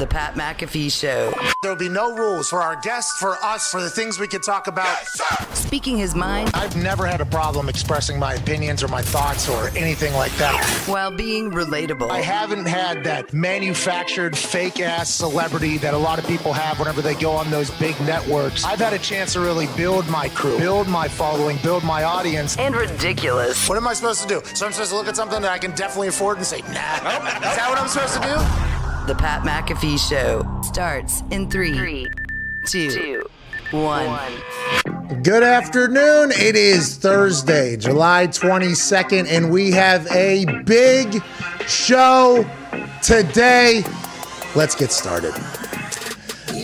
The Pat McAfee Show. There'll be no rules for our guests, for us, for the things we can talk about. Yes, speaking his mind. I've never had a problem expressing my opinions or my thoughts or anything like that. While being relatable. I haven't had that manufactured fake-ass celebrity that a lot of people have whenever they go on those big networks. I've had a chance to really build my crew, build my following, build my audience. And ridiculous. What am I supposed to do? So I'm supposed to look at something that I can definitely afford and say, nah. Is that what I'm supposed to do? The Pat McAfee Show starts in 3, 2, 1. Good afternoon. It is Thursday, July 22nd, and we have a big show today. Let's get started.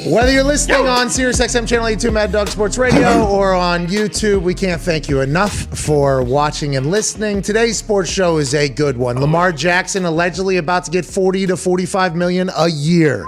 Whether you're listening on SiriusXM Channel 82 Mad Dog Sports Radio or on YouTube, we can't thank you enough for watching and listening. Today's sports show is a good one. Lamar Jackson allegedly about to get $40 to $45 million a year.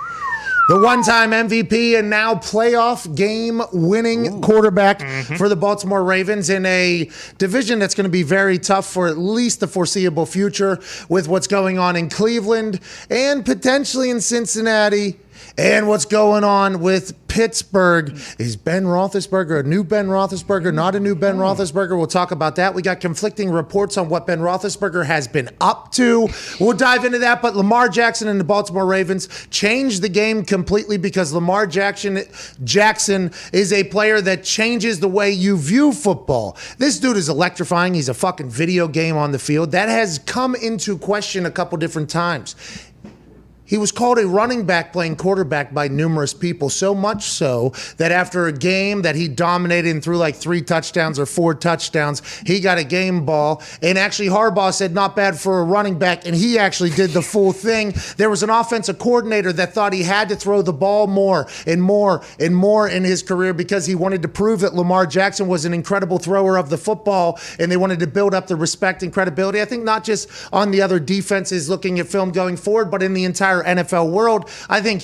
The one-time MVP and now playoff game-winning quarterback for the Baltimore Ravens in a division that's going to be very tough for at least the foreseeable future with what's going on in Cleveland and potentially in Cincinnati. And what's going on with Pittsburgh? Is Ben Roethlisberger a new Ben Roethlisberger, not a new Ben Roethlisberger? We'll talk about that. We got conflicting reports on what Ben Roethlisberger has been up to. We'll dive into that. But Lamar Jackson and the Baltimore Ravens changed the game completely because Lamar Jackson is a player that changes the way you view football. This dude is electrifying. He's a fucking video game on the field. That has come into question a couple different times. He was called a running back playing quarterback by numerous people, so much so that after a game that he dominated and threw like 3 touchdowns or 4 touchdowns, he got a game ball. And actually Harbaugh said not bad for a running back, and he actually did the full thing. There was an offensive coordinator that thought he had to throw the ball more and more and more in his career because he wanted to prove that Lamar Jackson was an incredible thrower of the football, and they wanted to build up the respect and credibility. I think not just on the other defenses looking at film going forward, but in the entire NFL world. I think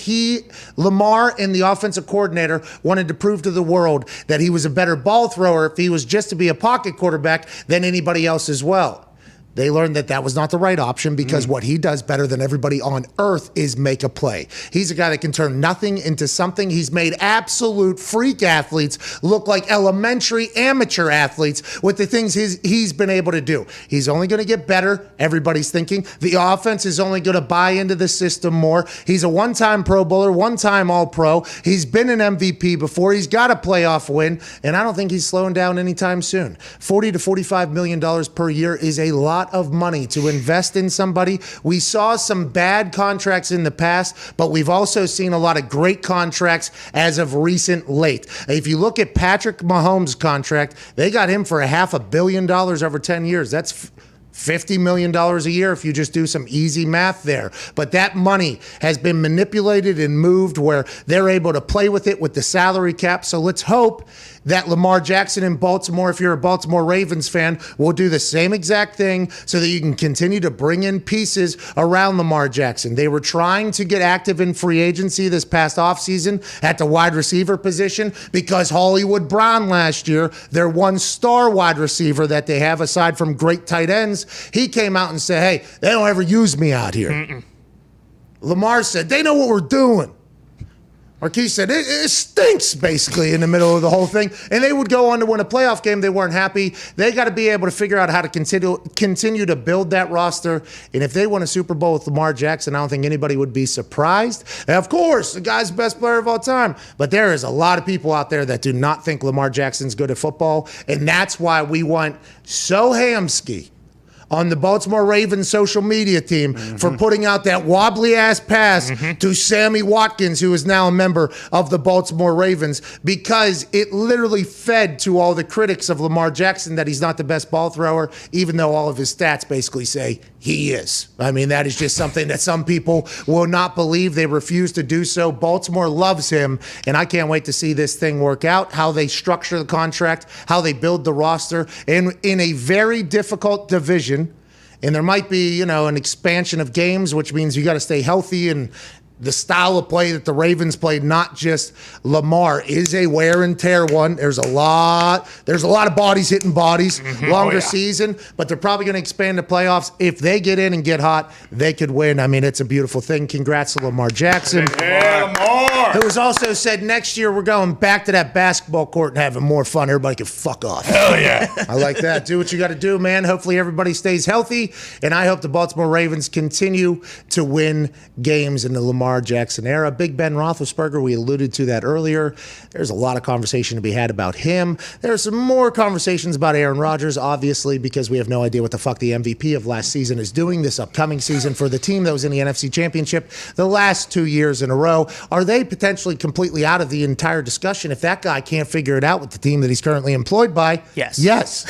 Lamar and the offensive coordinator wanted to prove to the world that he was a better ball thrower if he was just to be a pocket quarterback than anybody else as well. They learned that that was not the right option because what he does better than everybody on earth is make a play. He's a guy that can turn nothing into something. He's made absolute freak athletes look like elementary amateur athletes with the things he's been able to do. He's only going to get better, everybody's thinking. The offense is only going to buy into the system more. He's a one-time Pro Bowler, one-time All-Pro. He's been an MVP before. He's got a playoff win, and I don't think he's slowing down anytime soon. $40 to $45 million per year is a lot of money to invest in somebody. We saw some bad contracts in the past, but we've also seen a lot of great contracts as of recent late. If you look at Patrick Mahomes' contract, they got him for $500 million over 10 years. That's $50 million a year if you just do some easy math there. But that money has been manipulated and moved where they're able to play with it with the salary cap. So let's hope that Lamar Jackson in Baltimore, if you're a Baltimore Ravens fan, will do the same exact thing so that you can continue to bring in pieces around Lamar Jackson. They were trying to get active in free agency this past offseason at the wide receiver position because Hollywood Brown last year, their one star wide receiver that they have aside from great tight ends, he came out and said, hey, they don't ever use me out here. Lamar said, they know what we're doing. Marquise said, it stinks, basically, in the middle of the whole thing. And they would go on to win a playoff game. They weren't happy. They got to be able to figure out how to continue to build that roster. And if they win a Super Bowl with Lamar Jackson, I don't think anybody would be surprised. And of course, the guy's the best player of all time. But there is a lot of people out there that do not think Lamar Jackson's good at football. And that's why we want Sohamsky on the Baltimore Ravens social media team for putting out that wobbly-ass pass to Sammy Watkins, who is now a member of the Baltimore Ravens, because it literally fed to all the critics of Lamar Jackson that he's not the best ball thrower, even though all of his stats basically say he is. I mean, that is just something that some people will not believe. They refuse to do so. Baltimore loves him, and I can't wait to see this thing work out, how they structure the contract, how they build the roster, and in a very difficult division. And there might be, an expansion of games, which means you got to stay healthy and the style of play that the Ravens played, not just Lamar, is a wear and tear one. There's a lot of bodies hitting bodies, longer season, but they're probably going to expand the playoffs. If they get in and get hot, they could win. I mean, it's a beautiful thing. Congrats to Lamar Jackson. Yeah, Lamar. It was also said next year we're going back to that basketball court and having more fun. Everybody can fuck off. Hell yeah. I like that. Do what you got to do, man. Hopefully everybody stays healthy, and I hope the Baltimore Ravens continue to win games in the Lamar Jackson era. Big Ben Roethlisberger, we alluded to that earlier. There's a lot of conversation to be had about him. There's some more conversations about Aaron Rodgers, obviously, because we have no idea what the fuck the MVP of last season is doing this upcoming season for the team that was in the NFC Championship the last 2 years in a row. Are they potentially completely out of the entire discussion if that guy can't figure it out with the team that he's currently employed by? Yes. Yes.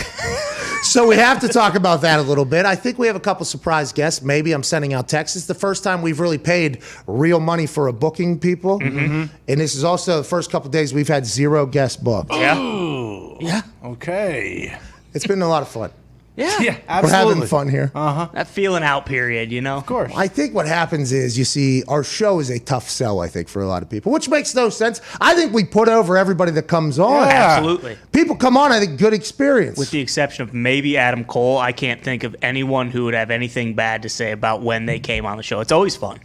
So we have to talk about that a little bit. I think we have a couple surprise guests. Maybe I'm sending out texts. It's the first time we've really paid real money for a booking, people. And this is also the first couple days we've had 0 guests booked. Yeah. Okay. It's been a lot of fun. Yeah. Yeah, We're absolutely. having fun here. That feeling out period, you know? Of course. I think what happens is, you see, our show is a tough sell, I think, for a lot of people, which makes no sense. I think we put over everybody that comes on. Yeah. Absolutely. People come on, I think, good experience. With the exception of maybe Adam Cole, I can't think of anyone who would have anything bad to say about when they came on the show. It's always fun.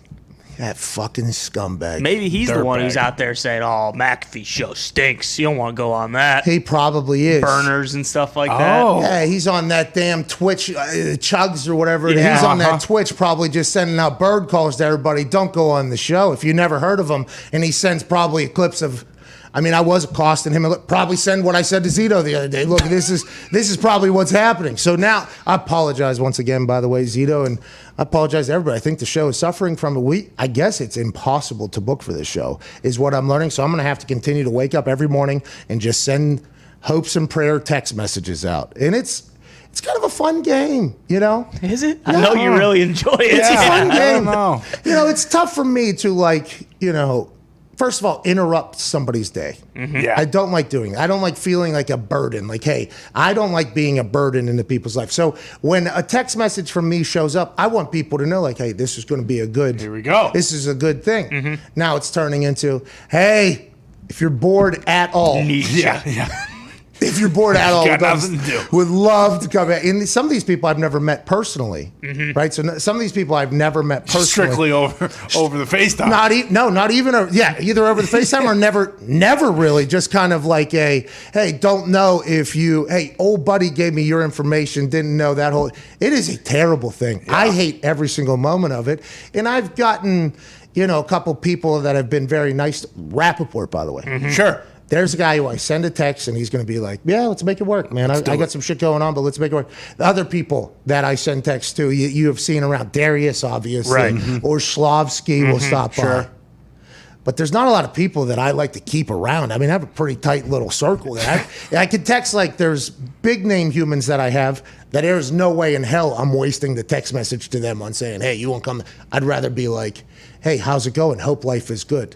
That fucking scumbag. Maybe he's the one Dirtbag. who's out there saying, "Oh, McAfee Show stinks. You don't want to go on that." He probably is. Burners and stuff like Oh. that. Yeah, he's on that damn Twitch, Chugs or whatever. Yeah. He's on that Twitch, probably just sending out bird calls to everybody. Don't go on the show if you never heard of him. And he sends probably clips of. I mean, I was accosting him. Probably send what I said to Zito the other day. Look, this is probably what's happening. So now I apologize once again, by the way, Zito, and I apologize to everybody. I think the show is suffering from it. I guess it's impossible to book for this show, is what I'm learning. So I'm going to have to continue to wake up every morning and just send hopes and prayer text messages out, and it's kind of a fun game, you know. Is it? I know you really enjoy it. It's a fun I game. don't know. You know, it's tough for me to, like, you know, first of all, interrupt somebody's day. Yeah. I don't like doing it. I don't like feeling like a burden. Like, hey, I don't like being a burden into people's life. So when a text message from me shows up, I want people to know, like, hey, this is going to be a good. Here we go. This is a good thing. Now it's turning into, hey, if you're bored at all. Yeah. If you're bored at all, Got nothing to do. would love to come back. And some of these people I've never met personally, right? So some of these people I've never met personally. Strictly over the FaceTime. Not even either over the FaceTime or never really. Just kind of like hey, don't know if old buddy gave me your information, didn't know that whole. It is a terrible thing. Yeah. I hate every single moment of it, and I've gotten a couple people that have been very nice. Rappaport, by the way. Sure. There's a guy who I send a text and he's going to be like, yeah, let's make it work, man. I got some shit going on, but let's make it work. The other people that I send texts to, you have seen around, Darius, obviously, Right. Or Schlavsky will stop by. Sure. But there's not a lot of people that I like to keep around. I mean, I have a pretty tight little circle. I could text, like, there's big name humans that I have that there's no way in hell I'm wasting the text message to them on saying, hey, you won't come. I'd rather be like, hey, how's it going? Hope life is good.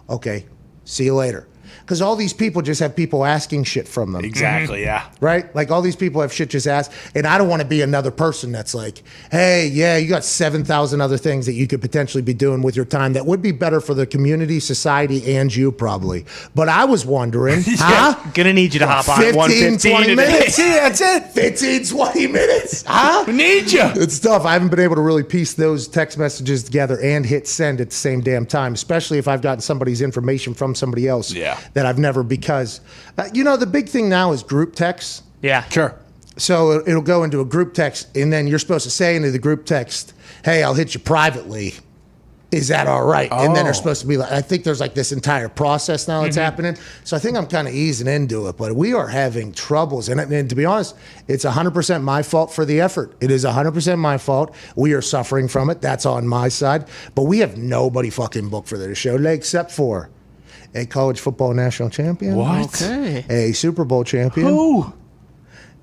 Okay, see you later. Because all these people just have people asking shit from them. Exactly, yeah. Right? Like, all these people have shit just asked. And I don't want to be another person that's like, hey, yeah, you got 7,000 other things that you could potentially be doing with your time that would be better for the community, society, and you probably. But I was wondering, Gonna need you to hop on at 15, 20 1:15 minutes. today. That's it. 15, 20 minutes. Huh? We need you. It's tough. I haven't been able to really piece those text messages together and hit send at the same damn time, especially if I've gotten somebody's information from somebody else that I've never, because, the big thing now is group texts. Yeah. Sure. So it'll go into a group text, and then you're supposed to say into the group text, hey, I'll hit you privately. Is that all right? And then they're supposed to be like, I think there's like this entire process now that's happening. So I think I'm kind of easing into it, but we are having troubles. And to be honest, it's 100% my fault for the effort. It is 100% my fault. We are suffering from it. That's on my side. But we have nobody fucking booked for this show today except for a college football national champion. What? Okay. A Super Bowl champion. Who?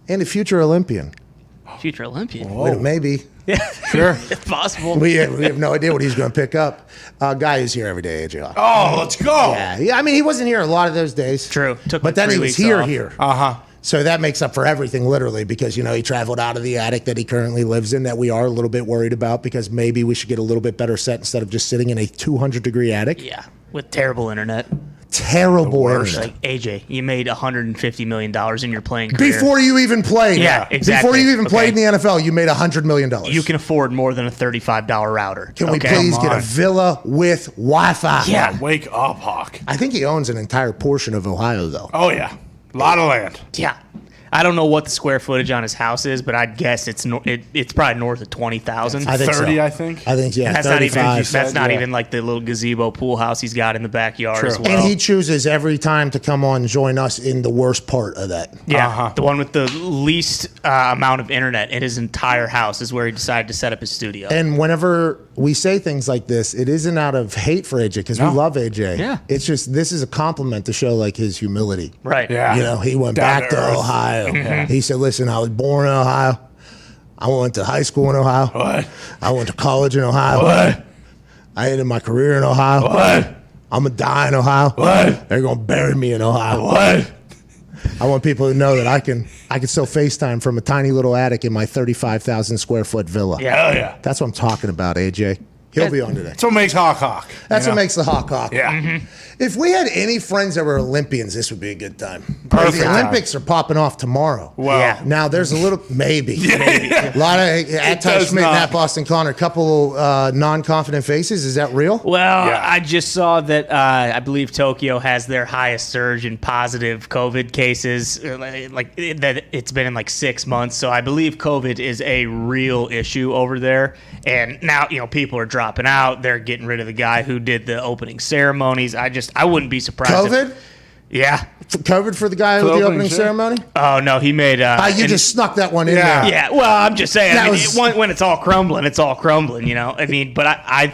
And a future Olympian. Future Olympian. Wait, maybe. Yeah. Sure. It's possible. We have no idea what he's going to pick up. Guy who's here every day, AJ. Oh, let's go. Yeah, I mean, he wasn't here a lot of those days. True. Took But like then 3 he was weeks here. off. Here. Uh-huh. So that makes up for everything, literally, because, he traveled out of the attic that he currently lives in that we are a little bit worried about because maybe we should get a little bit better set instead of just sitting in a 200-degree attic. Yeah, with terrible internet. Terrible internet. Like, AJ, you made $150 million in your playing career. Before you even played. Yeah, exactly. Before you even played in the NFL, you made $100 million. You can afford more than a $35 router. Can we please get a villa with Wi-Fi? Yeah. Wake up, Hawk. I think he owns an entire portion of Ohio, though. Oh, yeah. A lot of land. Yeah. I don't know what the square footage on his house is, but I'd guess it's probably north of 20,000. I think 30, so. I think. I think, yeah, That's 35. not even like the little gazebo pool house he's got in the backyard as well. And he chooses every time to come on and join us in the worst part of that. Yeah, the one with the least amount of internet in his entire house is where he decided to set up his studio. And whenever we say things like this, it isn't out of hate for AJ because we love AJ. Yeah. It's just this is a compliment to show like his humility. Right. Yeah. He went Down back to to earth. Ohio. He said, listen, I was born in Ohio. I went to high school in Ohio. What? I went to college in Ohio. What? I ended my career in Ohio. What? I'm going to die in Ohio. What? They're going to bury me in Ohio. What? I want people to know that I can still FaceTime from a tiny little attic in my 35,000 square foot villa. Yeah. Hell yeah. That's what I'm talking about, AJ. He'll be on today. That's what makes Hawk Hawk. That's what makes the Hawk Hawk. Yeah. If we had any friends that were Olympians, this would be a good time. Perfect The time. Olympics are popping off tomorrow. Well, Yeah. Now there's a little maybe a lot of at Ty does Schmidt and not. at Boston Connor, a couple non-confident faces. Is that real? Well, Yeah. I just saw that I believe Tokyo has their highest surge in positive COVID cases. That it's been in like 6 months. So I believe COVID is a real issue over there. And now people are dropping out. They're getting rid of the guy who did the opening ceremonies. I wouldn't be surprised. COVID? Yeah. COVID for the guy For with the the opening opening ceremony? Oh no, he made. You just snuck that one in there. Yeah. Well, I'm just saying. That I mean, was- when it's all crumbling, it's all crumbling. I mean, but I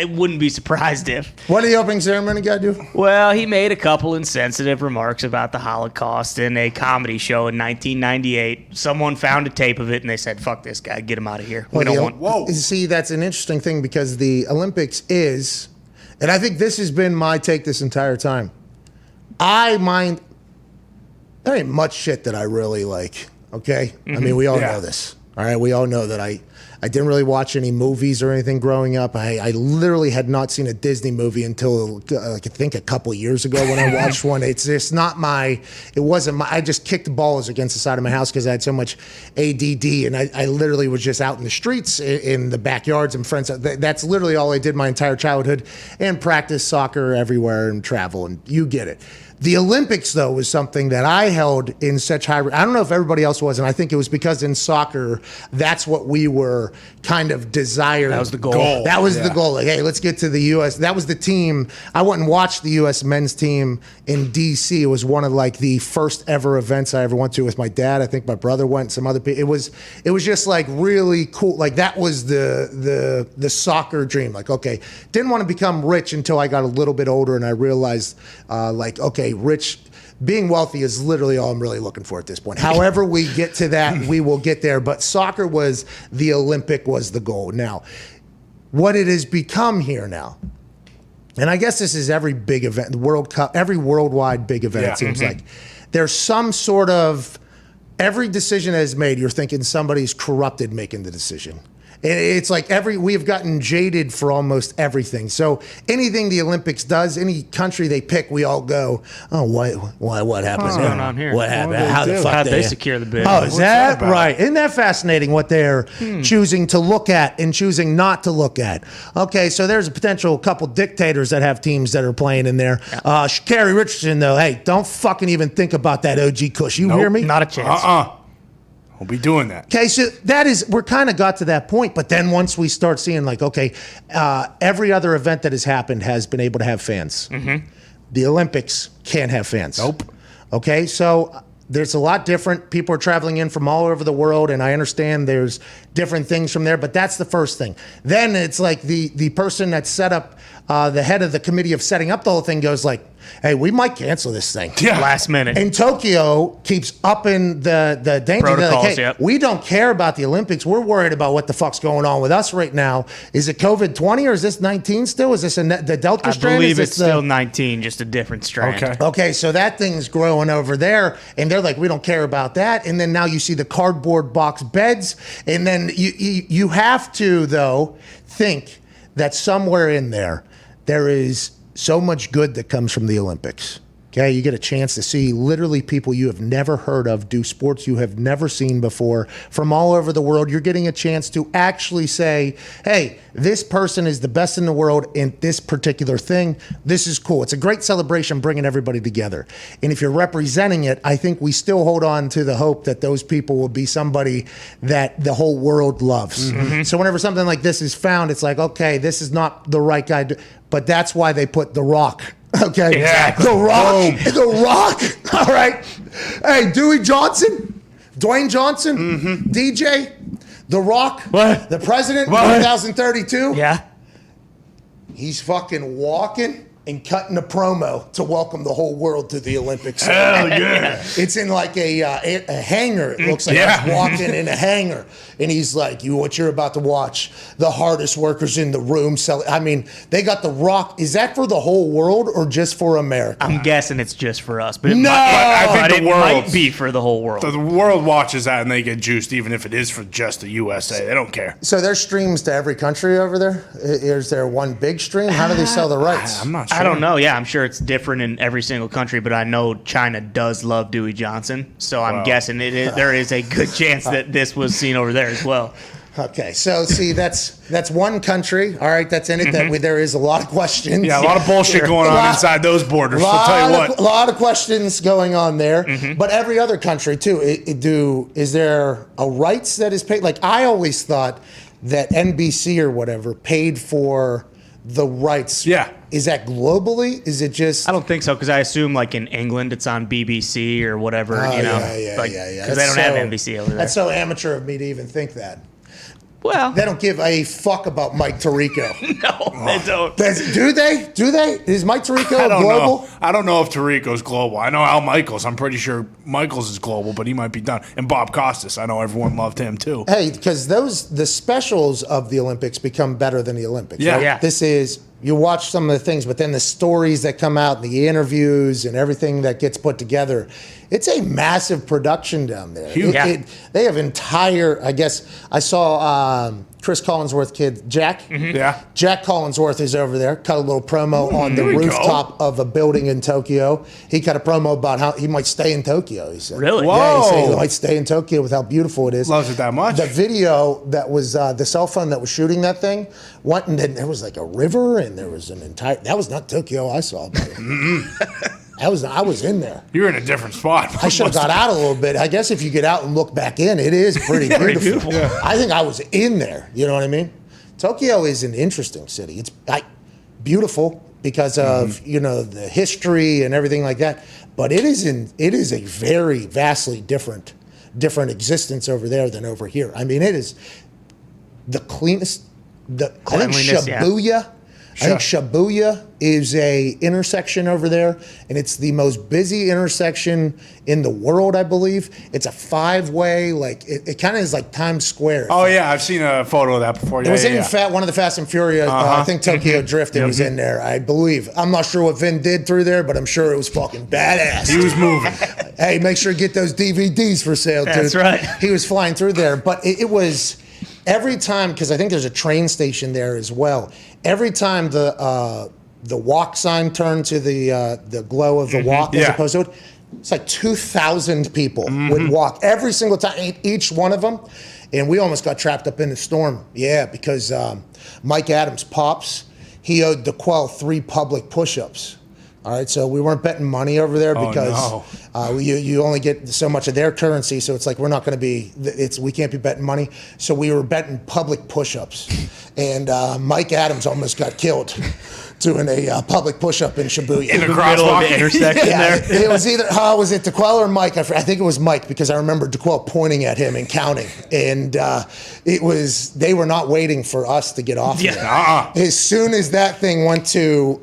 wouldn't be surprised if. What did the opening ceremony guy do? Well, he made a couple insensitive remarks about the Holocaust in a comedy show in 1998. Someone found a tape of it and they said, "Fuck this guy, get him out of here. We don't want." Whoa. See, that's an interesting thing because the Olympics is, and I think this has been my take this entire time. There ain't much shit that I really like, okay? I mean, we all Yeah. know this, all right? We all know that I didn't really watch any movies or anything growing up. I literally had not seen a Disney movie until, I think, a couple years ago when I watched one. It's just not I just kicked balls against the side of my house because I had so much ADD, and I literally was just out in the streets, in the backyards, and friends. That's literally all I did my entire childhood, and practice soccer everywhere and travel, and you get it. The Olympics, though, was something that I held in such high. I don't know if everybody else was, and I think it was because in soccer, that's what we were kind of desiring. That was the goal. That was the goal. Like, hey, let's get to the U.S. That was the team. I went and watched the U.S. men's team in D.C. It was one of like the first ever events I ever went to with my dad. I think my brother went. Some other people. It was just like really cool. Like that was the soccer dream. Like, okay, didn't want to become rich until I got a little bit older and I realized okay, rich, being wealthy is literally all I'm really looking for at this point. However we get to that, we will get there. But soccer was the Olympic was the goal. Now, what it has become here now, and I guess this is every big event, the World Cup, every worldwide big event, Yeah. it seems like. There's some sort of, every decision that is made, you're thinking somebody's corrupted making the decision. And it's like we have gotten jaded for almost everything. So anything the Olympics does, any country they pick, we all go, oh, what happened? What's going on here? What happened? What did How they the do? fuck How'd did they secure the bid? Oh, What's is that that about? right? Isn't that fascinating what they're choosing to look at and choosing not to look at? Okay, so there's a potential couple dictators that have teams that are playing in there. Carrie Richardson, though, hey, don't fucking even think about that OG Kush. You hear me? Not a chance. We'll be doing that. Okay, so we're kind of got to that point, but then once we start seeing like, okay, every other event that has happened has been able to have fans. Mm-hmm. The Olympics can't have fans. Nope. Okay, so there's a lot different. People are traveling in from all over the world, and I understand there's different things from there, but that's the first thing. Then it's like the person that set up, the head of the committee of setting up the whole thing goes like, hey, we might cancel this thing. Yeah. Last minute. And Tokyo keeps upping the danger. They're Protocols, like, hey, yep. we don't care about the Olympics. We're worried about what the fuck's going on with us right now. Is it COVID-20 or is this 19 still? Is this the Delta I strain? believe Is it's this still 19, just a different strand. Okay. Okay, so that thing's growing over there, and they're like, we don't care about that. And then now you see the cardboard box beds, and then you have to, though, think that somewhere in there is so much good that comes from the Olympics. Okay, you get a chance to see literally people you have never heard of do sports you have never seen before from all over the world. You're getting a chance to actually say, hey, this person is the best in the world in this particular thing. This is cool. It's a great celebration bringing everybody together. And if you're representing it, I think we still hold on to the hope that those people will be somebody that the whole world loves. Mm-hmm. So whenever something like this is found, it's like, okay, this is not the right guy. But that's why they put The Rock. Okay, Exactly. The Rock, The Rock. All right. Hey, Dwayne Johnson, DJ, The Rock, What? the president, What? 2032. Yeah. He's fucking walking and cutting a promo to welcome the whole world to the Olympics. Hell yeah. It's in like a hangar. It looks like Yeah. he's walking in a hangar. And he's like, what you're about to watch, the hardest workers in the room. I mean, they got The Rock. Is that for the whole world or just for America? I'm guessing it's just for us, but it, No! I think but the it world- might be for the whole world. The world watches that and they get juiced, even if it is for just the USA. They don't care. So there's streams to every country over there? Is there one big stream? How do they sell the rights? I'm not sure. I don't know. Yeah, I'm sure it's different in every single country, but I know China does love Dewey Johnson, so I'm Wow. guessing there is a good chance that this was seen over there as well. Okay, so see, that's one country. All right, that's in it. There is a lot of questions. Yeah, a lot of bullshit going on inside those borders. I'll tell you what. A lot of questions going on there. Mm-hmm. But every other country too. Is there a rights that is paid? Like I always thought that NBC or whatever paid for the rights. Yeah. Is that globally? Is it just? I don't think so, because I assume like in England it's on BBC or whatever, you know, yeah. because they don't have NBC over there. That's so amateur of me to even think that. Well, They don't give a fuck about Mike Tirico. no, they don't. Do they? Do they? Is Mike Tirico I don't global? know. I don't know if Tirico's global. I know Al Michaels. I'm pretty sure Michaels is global, but he might be done. And Bob Costas. I know everyone loved him too. Hey, because the specials of the Olympics become better than the Olympics. Yeah. right? Yeah. This is, you watch some of the things, but then the stories that come out, the interviews and everything that gets put together, it's a massive production down there. Huge. Yeah. They have entire, I guess, I saw Chris Collinsworth kid, Jack. Yeah. Jack Collinsworth is over there, cut a little promo on the there we go. rooftop of a building in Tokyo. He cut a promo about how he might stay in Tokyo, he said. Really? Yeah, he said he Whoa. might stay in Tokyo with how beautiful it is. Loves it that much. The video that was the cell phone that was shooting that thing went, and then there was like a river, and there was an entire. That was not Tokyo I saw. I was in there. You're in a different spot. I should have got out a little bit. I guess if you get out and look back in, it is pretty beautiful. beautiful. I think I was in there. You know what I mean? Tokyo is an interesting city. It's beautiful because of the history and everything like that. But it is a very vastly different existence over there than over here. I mean, it is the cleanest. I think Cleanliness, yeah. Shibuya. I think Shibuya is a intersection over there, and it's the most busy intersection in the world, I believe. It's a 5-way, like it kind of is like Times Square. Oh, yeah. I've seen a photo of that before. It was in yeah. one of the Fast and Furious. I think Tokyo Drifting was in there, I believe. I'm not sure what Vin did through there, but I'm sure it was fucking badass. He was moving. Hey, make sure you get those DVDs for sale, dude. That's right. He was flying through there, but it was every time, because I think there's a train station there as well. Every time the walk sign turned to the glow of the walk as Yeah. opposed to it, it's like 2,000 people would walk every single time, each one of them. And we almost got trapped up in the storm. Yeah, because Mike Adams' pops, he owed the Quell 3 public push-ups. All right, so we weren't betting money over there because you only get so much of their currency. So it's like we're not going to be. We can't be betting money. So we were betting public push-ups, and Mike Adams almost got killed doing a public push-up in Shibuya. In the middle of crosswalk. the intersection Yeah, there. it was either was it DeQuell or Mike? I think it was Mike because I remember DeQuell pointing at him and counting, and they were not waiting for us to get off. Yeah. As soon as that thing went to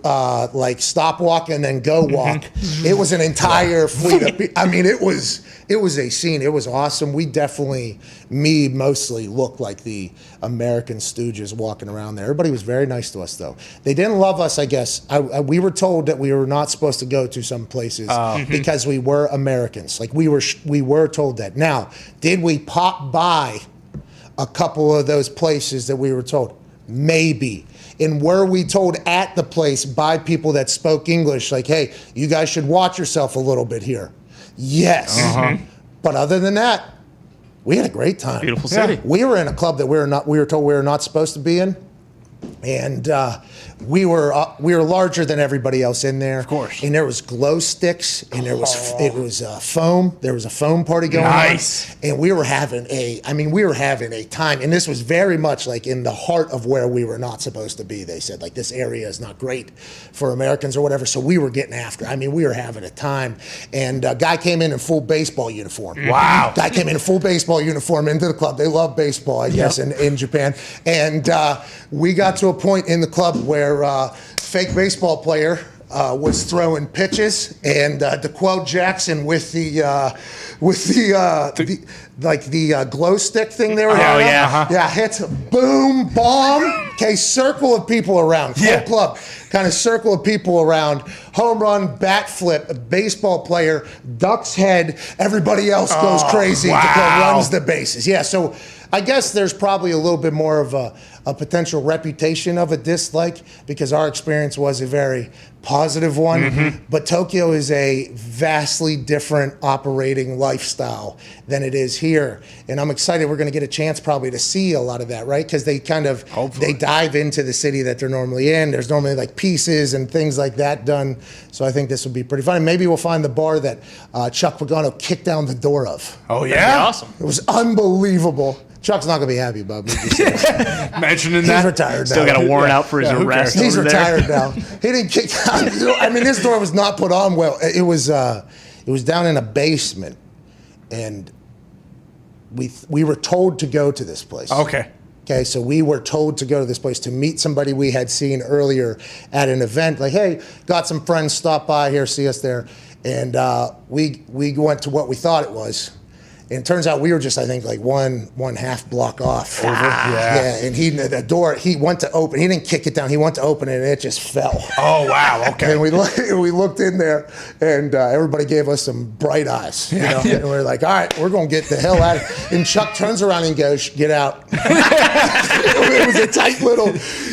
like stop walk and then go walk, it was an entire fleet of people. I mean, it was a scene. It was awesome. We definitely, me mostly, looked like the American stooges walking around there. Everybody was very nice to us, though. They didn't love us, I guess. We were told that we were not supposed to go to some places because we were Americans. Like we were told that. Now, did we pop by a couple of those places that we were told? Maybe. And were we told at the place by people that spoke English, like, hey, you guys should watch yourself a little bit here? Yes. But other than that, we had a great time. Beautiful city. We were in a club that we were told we were not supposed to be in. And we were larger than everybody else in there. Of course. And there was glow sticks, and it was foam. There was a foam party going on. And we were having a time. And this was very much like in the heart of where we were not supposed to be. They said like this area is not great for Americans or whatever. So we were getting after. I mean, we were having a time. And a guy came in full baseball uniform. Wow. Guy came in full baseball uniform into the club. They love baseball, I guess, in Japan. And we got to a point in the club where fake baseball player was throwing pitches, and DeQuell Jackson with the glow stick thing they were having. Hits boom bomb. Okay, circle of people around. Full club, kind of circle of people around. Home run, bat flip, baseball player, ducks head. Everybody else goes crazy. Wow. DeQuell runs the bases. Yeah, so I guess there's probably a little bit more of a potential reputation of a dislike because our experience was a very positive one. But Tokyo is a vastly different operating lifestyle than it is here. And I'm excited we're going to get a chance probably to see a lot of that, right? Because they they dive into the city that they're normally in. There's normally like pieces and things like that done. So I think this will be pretty fun. Maybe we'll find the bar that Chuck Pagano kicked down the door of. Oh, yeah? That'd be awesome. It was unbelievable. Chuck's not going to be happy about me just saying that. Mentioning He's that. retired now. Still got a warrant out for his who arrest. cares? He's over there. retired now. He didn't kick down. I mean, this door was not put on well. It was down in a basement, and we were told to go to this place. Okay, so we were told to go to this place to meet somebody we had seen earlier at an event. Like, hey, got some friends, stop by here, see us there. And we went to what we thought it was. And it turns out we were just, I think, like one half block off. Yeah. And the door, he went to open. He didn't kick it down. He went to open it, and it just fell. Oh, wow. Okay. And we looked in there, and everybody gave us some bright eyes. You know? And we're like, all right, we're going to get the hell out of here. And Chuck turns around and goes, get out. It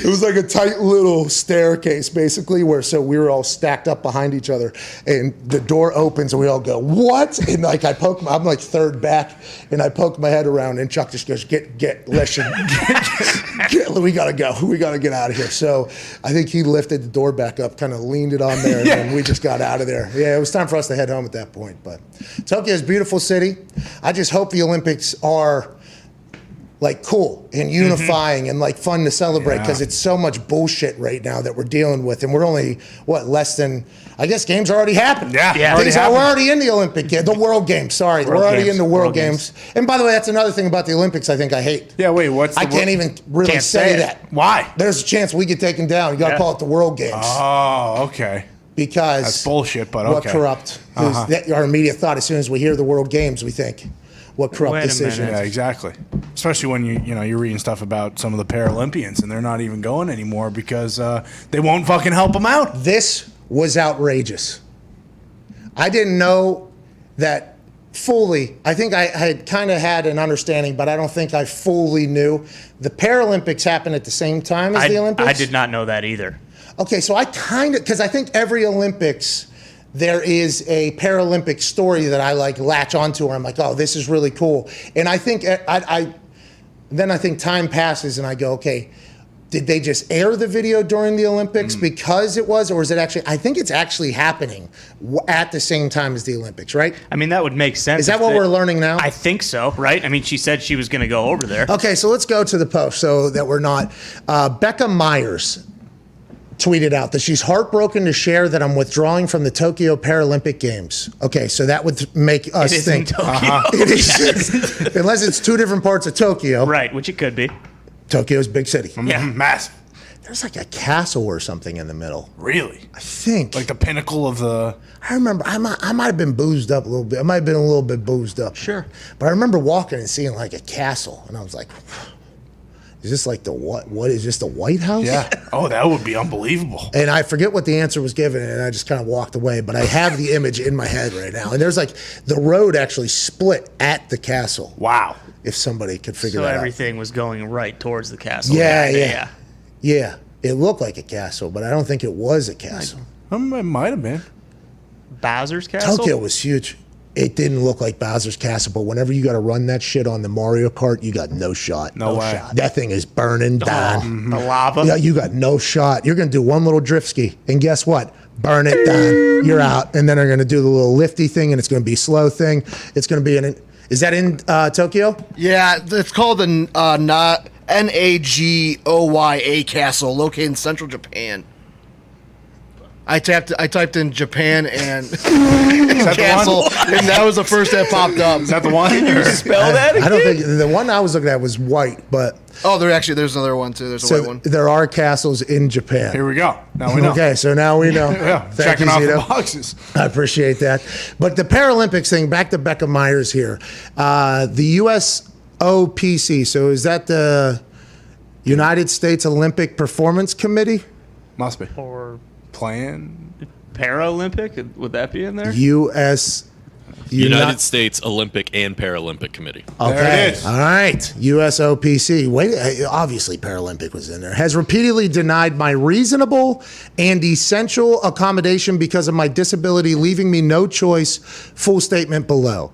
was like a tight little staircase, basically, so we were all stacked up behind each other. And the door opens, and we all go, what? And like I'm like third back, and I poked my head around, and Chuck just goes, listen, we gotta go. We gotta get out of here. So I think he lifted the door back up, kind of leaned it on there, and then we just got out of there. Yeah, it was time for us to head home at that point. But Tokyo is a beautiful city. I just hope the Olympics are like cool and unifying and like fun to celebrate, because it's so much bullshit right now that we're dealing with, and we're only less than, I guess games are already happened. Yeah. We're already in the Olympic Games, the World Games. Sorry, we're already in the World Games. And by the way, that's another thing about the Olympics I think I hate. Yeah, wait, I can't even really say that. Why? There's a chance we get taken down. You got to call it the World Games. Oh, okay. Because that's bullshit, but what corrupt? Our immediate thought as soon as we hear the World Games, we think, what corrupt decision? Yeah, exactly. Especially when you're reading stuff about some of the Paralympians and they're not even going anymore because they won't fucking help them out. This was outrageous. I didn't know that fully. I think I had kind of had an understanding, but I don't think I fully knew. The Paralympics happened at the same time as the Olympics? I did not know that either. Okay, so I kind of, because I think every Olympics, there is a Paralympic story that I like latch onto where I'm like, oh, this is really cool. And I think, then I think time passes and I go, okay, did they just air the video during the Olympics because it was, or is it actually, I think it's actually happening at the same time as the Olympics, right? I mean, that would make sense. Is that what we're learning now? I think so, right? I mean, she said she was going to go over there. Okay, so let's go to the post so that we're not. Becca Myers tweeted out that she's heartbroken to share that I'm withdrawing from the Tokyo Paralympic Games. Okay, so that would make us It is think in Tokyo. it is, unless it's two different parts of Tokyo. Right, which it could be. Tokyo's big city. Yeah. Massive. There's like a castle or something in the middle. Really? I think. Like the pinnacle of the. I remember I might have been boozed up a little bit. I might have been a little bit boozed up. Sure. But I remember walking and seeing like a castle, and I was like, "Is this like the what? What is this, the White House?" Yeah. Oh, that would be unbelievable. And I forget what the answer was given, and I just kind of walked away. But I have the image in my head right now. And there's like the road actually split at the castle. Wow. If somebody could figure So that everything was going right towards the castle. Yeah. It looked like a castle, but I don't think it was a castle. It might have been. Bowser's castle? Tokyo was huge. It didn't look like Bowser's castle, but whenever you got to run that shit on the Mario Kart, you got no shot. No way. Shot. That thing is burning down. The lava? Yeah, you got no shot. You're going to do one little drift ski, and guess what? Burn it down. You're out. And then they're going to do the little lifty thing, and it's going to be a slow thing. It's going to be in. Is that in Tokyo? Yeah, it's called the Nagoya Castle, located in central Japan. I typed in Japan and castle, and that was the first that popped up. Is that the one? Spell that again? I don't think the one I was looking at was white, but Oh, there's another one too. There's a white one. there are castles in Japan. Here we go. Now we know. Okay, so now we know. Yeah. Thank Checking you, off the Zito. boxes. I appreciate that. But the Paralympics thing, back to Becca Myers here. The USOPC, so is that the United States Olympic Performance Committee? Must be. Or Playing. Paralympic? Would that be in there? United States Olympic and Paralympic Committee. Okay. There it is. All right. USOPC. Wait, obviously Paralympic was in there. Has repeatedly denied my reasonable and essential accommodation because of my disability, leaving me no choice. Full statement below.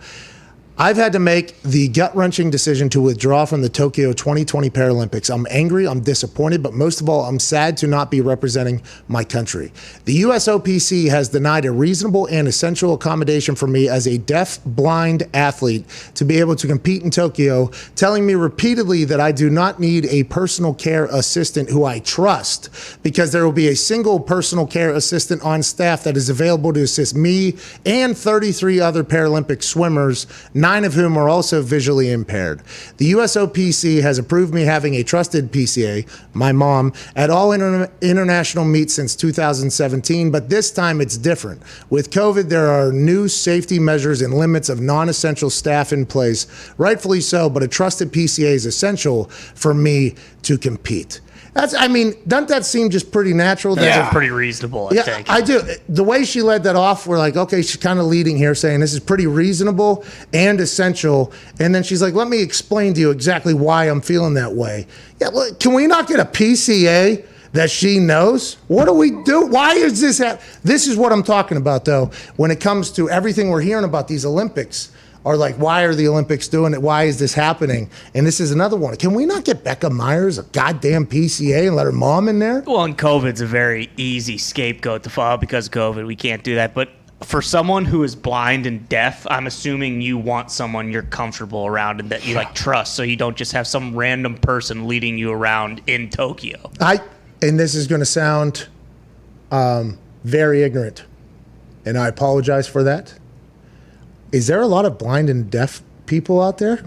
I've had to make the gut-wrenching decision to withdraw from the Tokyo 2020 Paralympics. I'm angry, I'm disappointed, but most of all, I'm sad to not be representing my country. The USOPC has denied a reasonable and essential accommodation for me as a deaf-blind athlete to be able to compete in Tokyo, telling me repeatedly that I do not need a personal care assistant who I trust, because there will be a single personal care assistant on staff that is available to assist me and 33 other Paralympic swimmers, 9 of whom are also visually impaired. The USOPC has approved me having a trusted PCA, my mom, at all international meets since 2017, but this time it's different. With COVID, there are new safety measures and limits of non-essential staff in place, rightfully so, but a trusted PCA is essential for me to compete. Doesn't that seem just pretty natural? That's pretty reasonable, I think. I do. The way she led that off, we're like, okay, she's kind of leading here, saying this is pretty reasonable and essential. And then she's like, let me explain to you exactly why I'm feeling that way. Yeah, look, can we not get a PCA that she knows? What do we do? Why is this This is what I'm talking about, though, when it comes to everything we're hearing about these Olympics. Are like, why are the Olympics doing it? Why is this happening? And this is another one. Can we not get Becca Myers a goddamn PCA and let her mom in there? Well, and COVID's a very easy scapegoat to follow because of COVID. We can't do that. But for someone who is blind and deaf, I'm assuming you want someone you're comfortable around and that you trust, so you don't just have some random person leading you around in Tokyo. And this is going to sound very ignorant, and I apologize for that. Is there a lot of blind and deaf people out there?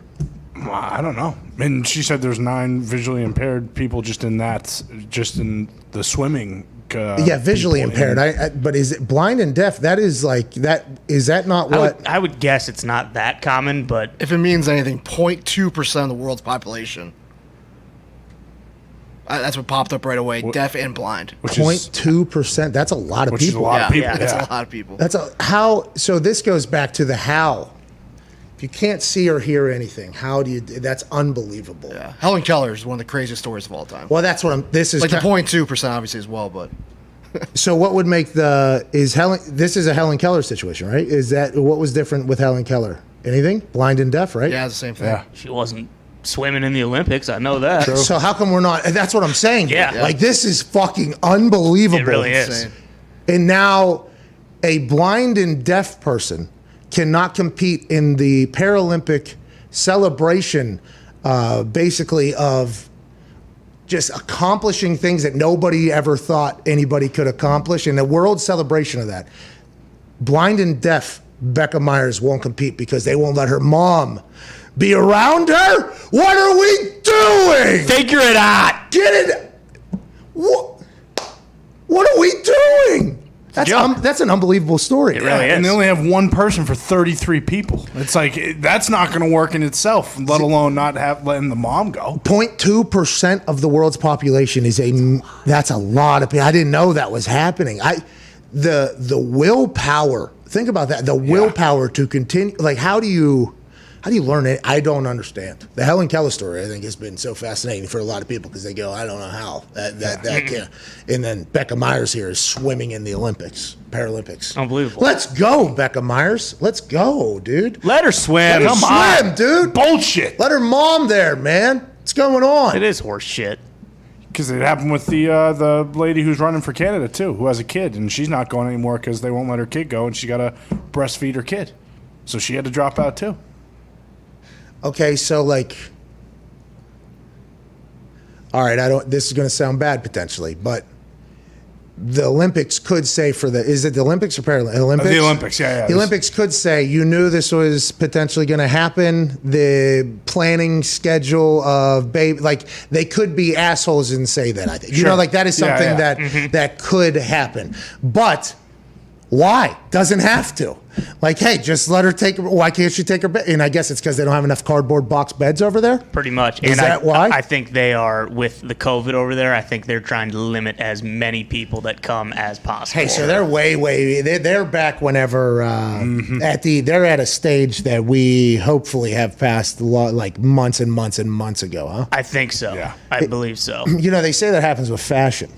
Well, I don't know. And she said there's 9 visually impaired people just in the swimming. Yeah, visually impaired. But is it blind and deaf? That is like that. Is that not what? I would guess it's not that common, but If it means anything, 0.2% of the world's population. That's what popped up right away. Deaf and blind. 0.2%. That's a lot of Which is a people. lot of people. Yeah, that's Yeah. a lot of people. So this goes back to the how. If you can't see or hear anything, how do you? That's unbelievable. Yeah, Helen Keller is one of the craziest stories of all time. Well, that's what I'm. This is like the 0.2% obviously as well, but So what would make this is a Helen Keller situation, right? What was different with Helen Keller? Anything? Blind and deaf, right? yeah, it's the same thing. Yeah. she wasn't swimming in the Olympics. I know that. So how come we're not? That's what I'm saying. Yeah. Like, this is fucking unbelievable. It really is. Insane. And now a blind and deaf person cannot compete in the Paralympic celebration, basically of just accomplishing things that nobody ever thought anybody could accomplish, and a world celebration of that. Blind and deaf Becca Myers won't compete because they won't let her mom be around her? What are we doing? Figure it out. Get it. What are we doing? That's an unbelievable story. It really is. And they only have one person for 33 people. It's like, that's not going to work in itself, let alone not letting the mom go. 0.2% of the world's population that's a lot of people. I didn't know that was happening. The willpower, think about that. The willpower to continue, like how do you learn it? I don't understand. The Helen Keller story, I think, has been so fascinating for a lot of people because they go, I don't know how that can't. And then Becca Myers here is swimming in the Paralympics. Unbelievable. Let's go, Becca Myers. Let's go, dude. Let her swim. Let her swim, dude. Bullshit. Let her mom there, man. What's going on? It is horse shit. Because it happened with the lady who's running for Canada, too, who has a kid, and she's not going anymore because they won't let her kid go, and she got to breastfeed her kid. So she had to drop out, too. Okay, so all right, this is going to sound bad potentially, but the Olympics could say is it the Olympics or Paralympics? The Olympics, yeah. The Olympics could say, you knew this was potentially going to happen. The planning schedule of they could be assholes and say that, I think. Sure. That is something that could happen. But why? Doesn't have to. Hey, just let her take her. Why can't she take her bed? And I guess it's because they don't have enough cardboard box beds over there? Pretty much. Is that why? I think they are, with the COVID over there, I think they're trying to limit as many people that come as possible. Hey, so they're they're back whenever they're at a stage that we hopefully have passed months and months and months ago, huh? I think so. Yeah. I believe so. They say that happens with fashion.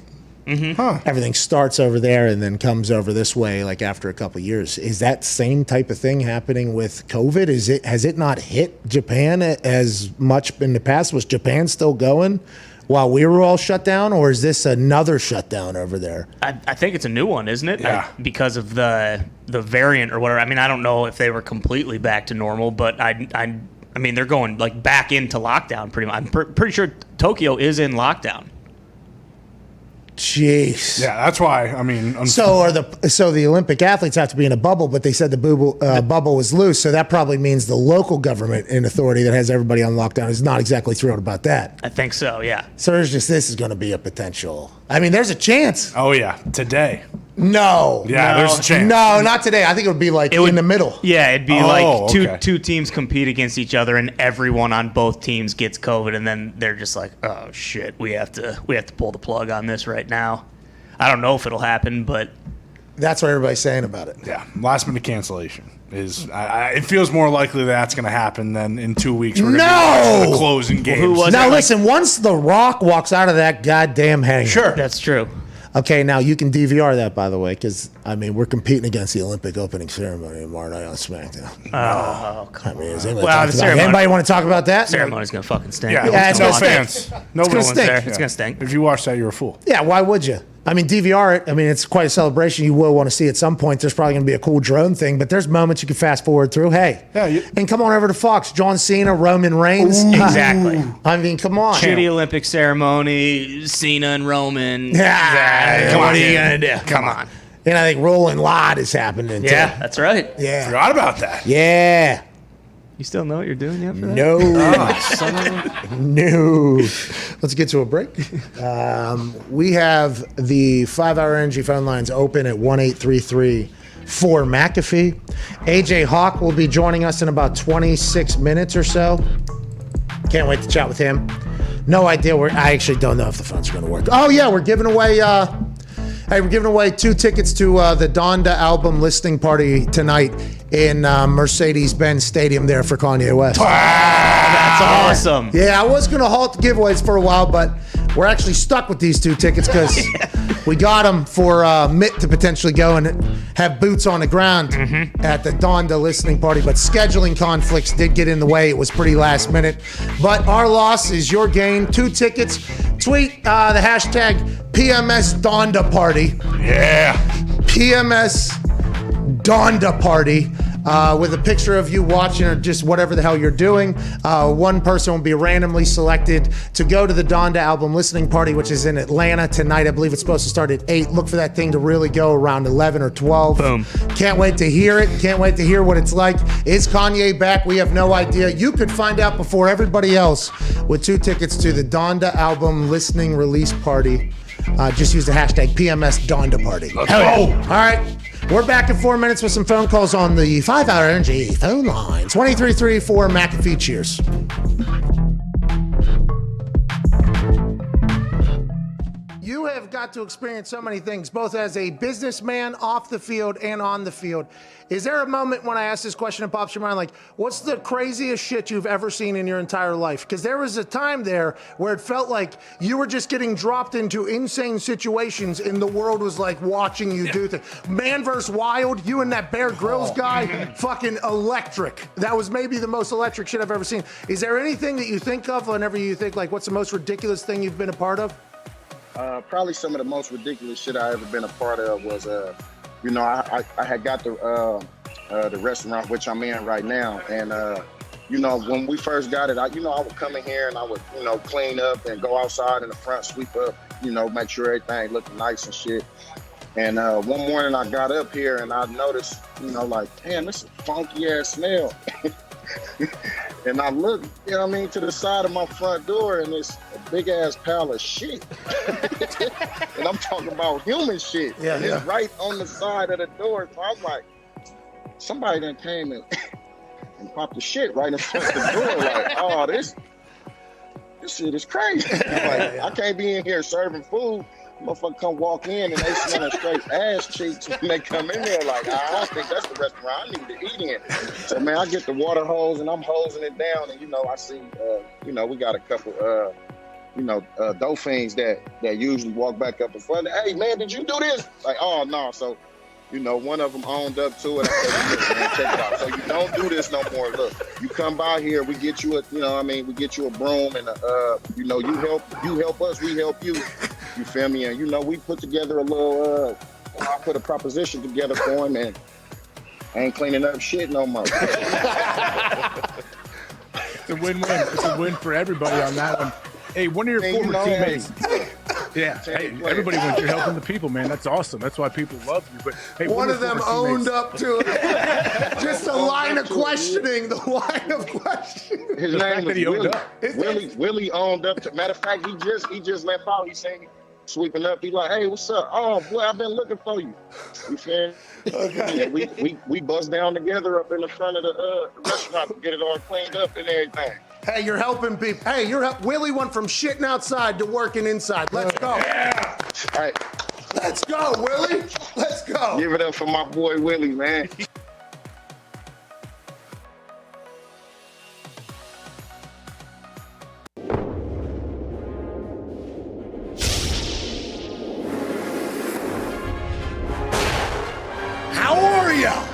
Mm-hmm. Huh. Everything starts over there and then comes over this way after a couple of years. Is that same type of thing happening with COVID? Has it not hit Japan as much in the past? Was Japan still going while we were all shut down, or is this another shutdown over there? I think it's a new one, isn't it? Yeah. Because of the variant or whatever. I mean, I don't know if they were completely back to normal, but I mean, they're going back into lockdown pretty much. I'm pretty sure Tokyo is in lockdown. Jeez. Yeah, that's why. I mean, So the Olympic athletes have to be in a bubble, but they said the bubble was loose. So that probably means the local government and authority that has everybody on lockdown is not exactly thrilled about that. I think so. Yeah. So this is going to be a potential. I mean, there's a chance. oh yeah, today. No. Yeah, there's a chance. No, not today. I think it would be in the middle. Yeah, it'd be okay. two teams compete against each other, and everyone on both teams gets COVID, and then they're just like, oh shit, we have to pull the plug on this right now. I don't know if it'll happen, but That's what everybody's saying about it. Yeah, last minute cancellation is. it feels more likely that's going to happen than in 2 weeks. We're going to be closing games. who was Now it? listen, once The Rock walks out of that goddamn hangar. Sure. That's true. Okay, now you can DVR that, by the way, because, I mean, we're competing against the Olympic opening ceremony tomorrow night on SmackDown. Oh, come I mean, on. anybody want to talk about that? Ceremony's going to fucking stink. Yeah, it's no gonna fans. Nobody gonna wants stink. there. It's going to stink. If you watch that, you're a fool. Yeah, why would you? I mean, DVR it. I mean, it's quite a celebration. You will want to see at some point. There's probably going to be a cool drone thing, but there's moments you can fast forward through. Hey, and come on over to Fox. John Cena, Roman Reigns. Ooh. Exactly. I mean, come on. Shitty Olympic ceremony, Cena and Roman. What are you going to do? Come on. And I think Rolling Loud is happening, too. Yeah, that's right. Yeah. Forgot about that. Yeah. You still know what you're doing yet for that? No. Son of a... No. Let's get to a break. We have the 5-Hour Energy phone lines open at 1-833 for McAfee. AJ Hawk will be joining us in about 26 minutes or so. Can't wait to chat with him. No idea I actually don't know if the phones are going to work. Oh yeah, we're giving away. We're giving away 2 tickets to the Donda album listening party tonight in Mercedes-Benz Stadium there for Kanye West. That's awesome. Yeah, I was going to halt the giveaways for a while, but we're actually stuck with these 2 tickets because we got them for Mitt to potentially go and have boots on the ground at the Donda listening party. But scheduling conflicts did get in the way. It was pretty last minute. But our loss is your gain. 2 tickets. Tweet the hashtag PMS Donda Party. Yeah. PMS Donda Party. with a picture of you watching or just whatever the hell you're doing. One person will be randomly selected to go to the Donda album listening party, which is in Atlanta tonight. I believe it's supposed to start at 8. Look for that thing to really go around 11 or 12. Boom. Can't wait to hear it. Can't wait to hear what it's like. Is Kanye back? We have no idea. You could find out before everybody else with 2 tickets to the Donda album listening release party. Just use the hashtag PMS Donda Party. Let's go. All right. We're back in 4 minutes with some phone calls on the 5-Hour Energy phone line. 2334 McAfee. Cheers. You have got to experience so many things, both as a businessman off the field and on the field. Is there a moment when I ask this question and pops your mind, like, what's the craziest shit you've ever seen in your entire life? Because there was a time there where it felt like you were just getting dropped into insane situations and the world was like watching you do things. Man vs. Wild, you and that Bear Grylls guy, fucking electric. That was maybe the most electric shit I've ever seen. Is there anything that you think of whenever you think, like, what's the most ridiculous thing you've been a part of? Probably some of the most ridiculous shit I ever been a part of was, I had got the restaurant which I'm in right now, and when we first got it, I would come in here and I would clean up and go outside in the front, sweep up, make sure everything looked nice and shit. And one morning I got up here and I noticed, damn, this is a funky ass smell. And I looked, to the side of my front door, and it's a big ass pile of shit. And I'm talking about human shit. Yeah, and it's right on the side of the door. So I was like, somebody done came and popped the shit right in front of the door. Like, oh, this shit is crazy. I can't be in here serving food. Motherfucker come walk in and they smelling straight ass cheeks when they come in there. Like, I don't think that's the restaurant I need to eat in. So, man, I get the water hose and I'm hosing it down. And, I see, we got a couple, dolphins that usually walk back up in front. Hey, man, did you do this? Like, oh, no. So, one of them owned up to it. I said, man, check it out. So you don't do this no more. Look, you come by here, we get you we get you a broom and you help us, we help you. You feel me? And we put together a little, I put a proposition together for him, and I ain't cleaning up shit no more. It's a win-win. It's a win for everybody on that one. Hey, one of your former teammates. Yeah, hey, everybody wins. You're helping the people, man. That's awesome. That's why people love you. But hey, one of them owned up to it. Just a line of questioning. The line of questioning. His name was Willie. Willie owned up to. Matter of fact, he just left out. He saying sweeping up. He like, hey, what's up? Oh boy, I've been looking for you. You feel? Okay. Yeah, we bust down together up in the front of the restaurant to get it all cleaned up and everything. Hey, you're helping people. Hey, Willie went from shitting outside to working inside. Let's go. Yeah. All right. Let's go, Willie. Let's go. Give it up for my boy Willie, man. How are ya?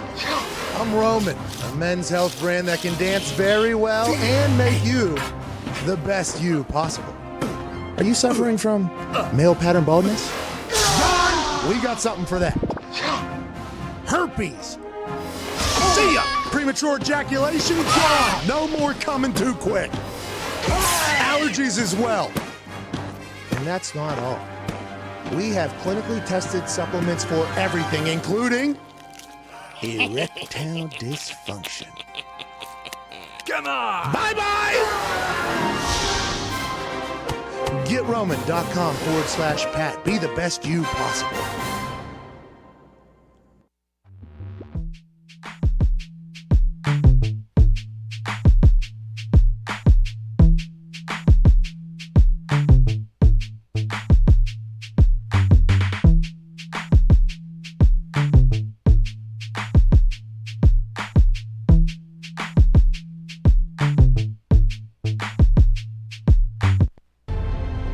I'm Roman, a men's health brand that can dance very well and make you the best you possible. Are you suffering from male pattern baldness? Dahn, we got something for that. Herpes. See ya. Premature ejaculation, gone. No more coming too quick. Allergies as well. And that's not all. We have clinically tested supplements for everything, including erectile dysfunction. Come on! Bye-bye! GetRoman.com/Pat. Be the best you possible.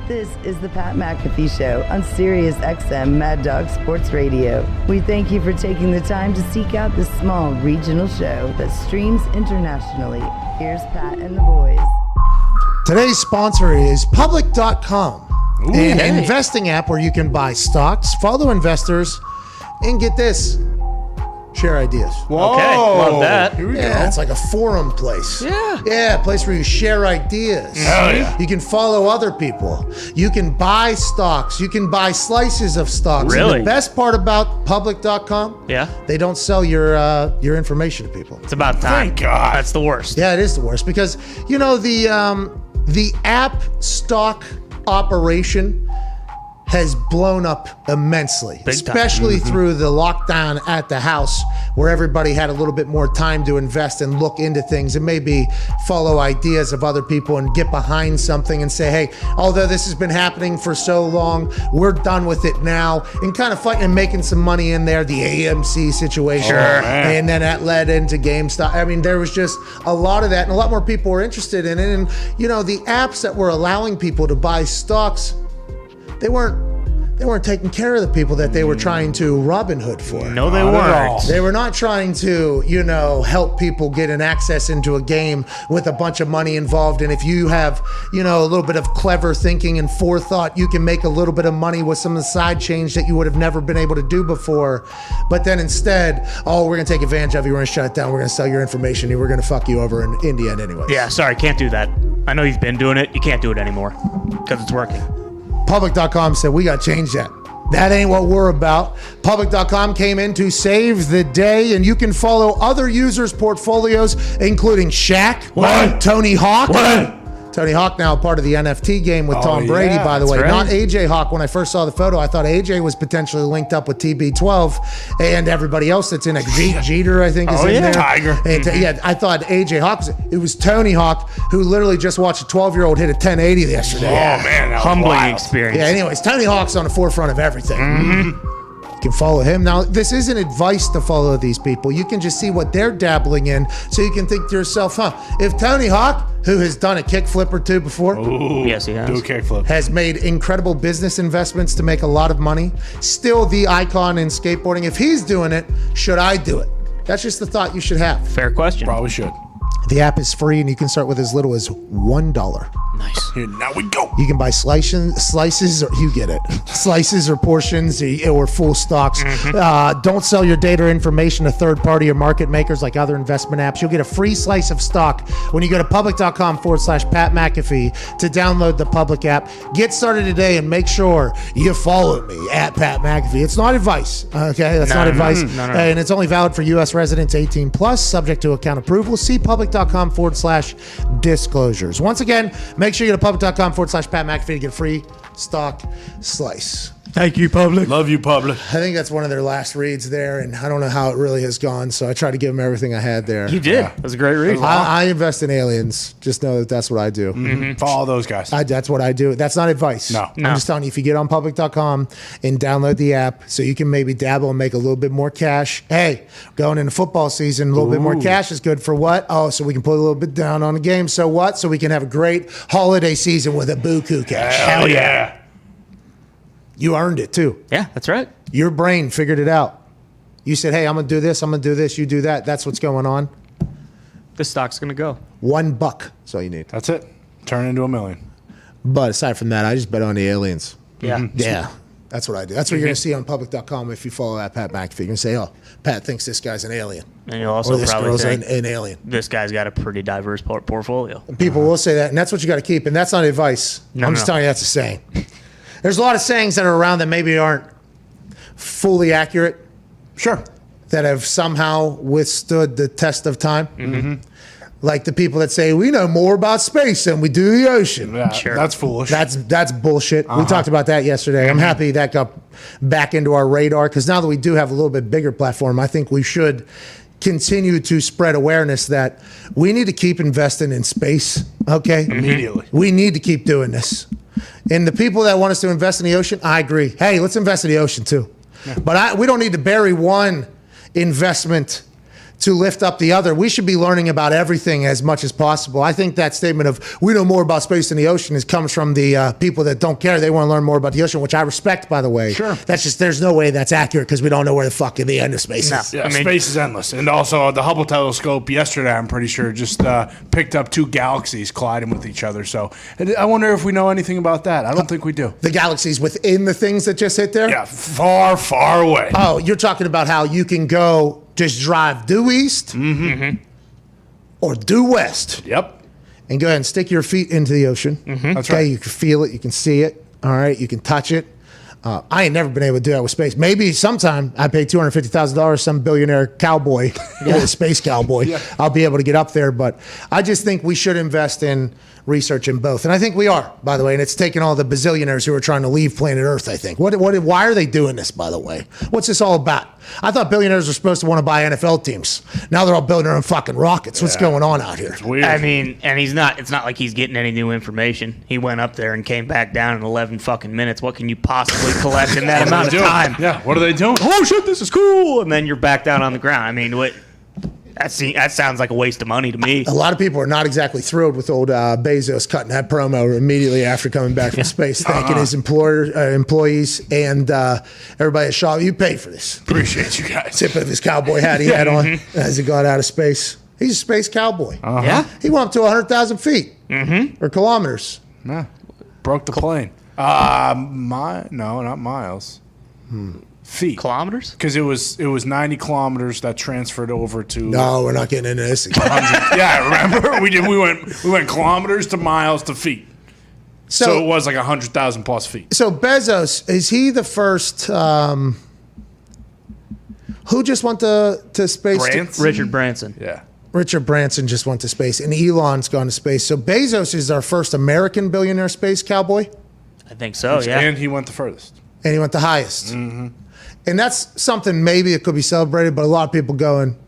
This is the Pat McAfee Show on Sirius XM Mad Dog Sports Radio. We thank you for taking the time to seek out this small regional show that streams internationally. Here's Pat and the boys. Today's sponsor is Public.com, an investing app where you can buy stocks, follow investors, and get this, share ideas. Whoa. Okay, love that. Here we Yeah, go. it's like a forum place. Yeah. A place where you share ideas. Hell yeah. You can follow other people. You can buy stocks. You can buy slices of stocks. Really? And the best part about public.com, Yeah. they don't sell your information to people. It's about time. Thank God. That's the worst. Yeah, it is the worst because, you know, the app stock operation has blown up immensely, Big time. especially through the lockdown at the house where everybody had a little bit more time to invest and look into things and maybe follow ideas of other people and get behind something and say, hey, although this has been happening for so long, we're done with it now, and kind of fighting and making some money in there, the AMC situation. Sure. And then that led into GameStop. I mean, there was just a lot of that and a lot more people were interested in it. And, you know, the apps that were allowing people to buy stocks, they weren't taking care of the people that they were trying to Robin Hood for. No, they Not at all. weren't. They were not trying to, you know, help people get an access into a game with a bunch of money involved. And if you have, you know, a little bit of clever thinking and forethought, you can make a little bit of money with some of the side change that you would have never been able to do before. But then instead, oh, we're going to take advantage of you. We're going to shut it down. We're going to sell your information. And we're going to fuck you over in the end anyway. Yeah, sorry, can't do that. I know you've been doing it. You can't do it anymore because it's working. Public.com said, we got to change that. That ain't what we're about. Public.com came in to save the day, and you can follow other users' portfolios, including Shaq, Tony Hawk. Tony Hawk now part of the NFT game with Tom Brady, by the way. right. Not AJ Hawk. When I first saw the photo, I thought AJ was potentially linked up with TB12 and everybody else that's in it. Jeter, I think, is in there. Tiger. And, yeah, I thought AJ Hawk it was Tony Hawk, who literally just watched a 12-year-old hit a 1080 yesterday. Oh, man. That was Humbling wild. experience. Yeah, anyways, Tony Hawk's on the forefront of everything. You can follow him. Now, this isn't advice to follow these people. You can just see what they're dabbling in so you can think to yourself, if Tony Hawk, who has done a kickflip or two before, Ooh, Yes, he has. Do a kickflip. has made incredible business investments to make a lot of money, still the icon in skateboarding, if he's doing it, should I do it? That's just the thought you should have. Fair question. Probably should. The app is free and you can start with as little as $1. Nice. Here, now we go. You can buy slices, or you get it, slices or portions or full stocks. Don't sell your data or information to third party or market makers like other investment apps. You'll get a free slice of stock when you go to public.com/Pat McAfee to download the public app. Get started today and make sure you follow me at Pat McAfee. It's not advice, okay? That's not advice. No. And it's only valid for U.S. residents 18 plus, subject to account approval. See public.com/disclosures. Once again, make sure you go to public.com/Pat McAfee to get a free stock slice. Thank you, public. Love you, public. I think that's one of their last reads there, and I don't know how it really has gone, so I tried to give them everything I had there. You did. That was a great read. I invest in aliens. Just know that that's what I do. Follow those guys. That's what I do. That's not advice. No. I'm just telling you, if you get on public.com and download the app so you can maybe dabble and make a little bit more cash. Hey, going into football season, a little bit more cash is good for what? Oh, so we can put a little bit down on the game. So what? So we can have a great holiday season with a buku cash. Hell yeah. You earned it too. Yeah, that's right. Your brain figured it out. You said, hey, I'm going to do this. I'm going to do this. You do that. That's what's going on. This stock's going to go. $1. That's all you need. That's it. Turn into $1 million. But aside from that, I just bet on the aliens. Yeah. Yeah. That's what I do. That's what you're going to see on public.com if you follow that Pat McAfee. You're going to say, oh, Pat thinks this guy's an alien. And you'll also Or this probably girl's think an alien. this guy's got a pretty diverse portfolio. And people will say that, and that's what you got to keep. And that's not advice. No, I'm just no. telling you that's a saying. There's a lot of sayings that are around that maybe aren't fully accurate, Sure. that have somehow withstood the test of time. Like the people that say, we know more about space than we do the ocean. Yeah, Sure. That's foolish. That's bullshit. We talked about that yesterday. I'm happy that got back into our radar because now that we do have a little bit bigger platform, I think we should continue to spread awareness that we need to keep investing in space, okay? Immediately. We need to keep doing this. And the people that want us to invest in the ocean, I agree. Hey, let's invest in the ocean too. But we don't need to bury one investment to lift up the other. We should be learning about everything as much as possible. I think that statement of we know more about space than the ocean comes from the people that don't care. They want to learn more about the ocean, which I respect, by the way. Sure. That's just, there's no way that's accurate because we don't know where the fuck the end of space is. Yeah, space is endless. And also, the Hubble telescope yesterday, I'm pretty sure, just picked up 2 galaxies colliding with each other. So I wonder if we know anything about that. I don't think we do. The galaxies within the things that just hit there? Yeah, far, far away. Oh, you're talking about how you can go just drive due east or due west. Yep. And go ahead and stick your feet into the ocean. That's Okay, right. you can feel it, you can see it. All right, you can touch it. I ain't never been able to do that with space. Maybe sometime I pay $250,000, some billionaire cowboy, space cowboy. I'll be able to get up there. But I just think we should invest in research in both. And I think we are, by the way. And it's taken all the bazillionaires who are trying to leave planet Earth, I think. Why are they doing this, by the way? What's this all about? I thought billionaires were supposed to want to buy NFL teams. Now they're all building their own fucking rockets. What's going on out here? It's weird. I mean, and it's not like he's getting any new information. He went up there and came back down in 11 fucking minutes. What can you possibly collect in that amount of time? Yeah, what are they doing? Oh shit, this is cool. And then you're back down on the ground. I mean, that sounds like a waste of money to me. A lot of people are not exactly thrilled with old Bezos cutting that promo immediately after coming back from space, thanking his employees and everybody at Shaw. You paid for this. Appreciate you guys. Tip of his cowboy hat he had on as he got out of space. He's a space cowboy. Yeah. He went up to 100,000 feet or kilometers. Nah, broke the plane. No, not miles. Feet. Kilometers? Because it was 90 kilometers that transferred over to. No, we're not getting into this again. Yeah, remember we went kilometers to miles to feet. So it was like 100,000 plus feet. So Bezos, is he the first? Who just went to space? Branson? Richard Branson. Yeah. Richard Branson just went to space, and Elon's gone to space. So Bezos is our first American billionaire space cowboy, I think so, yeah. And he went the furthest. and he went the highest. And that's something maybe it could be celebrated, but a lot of people going,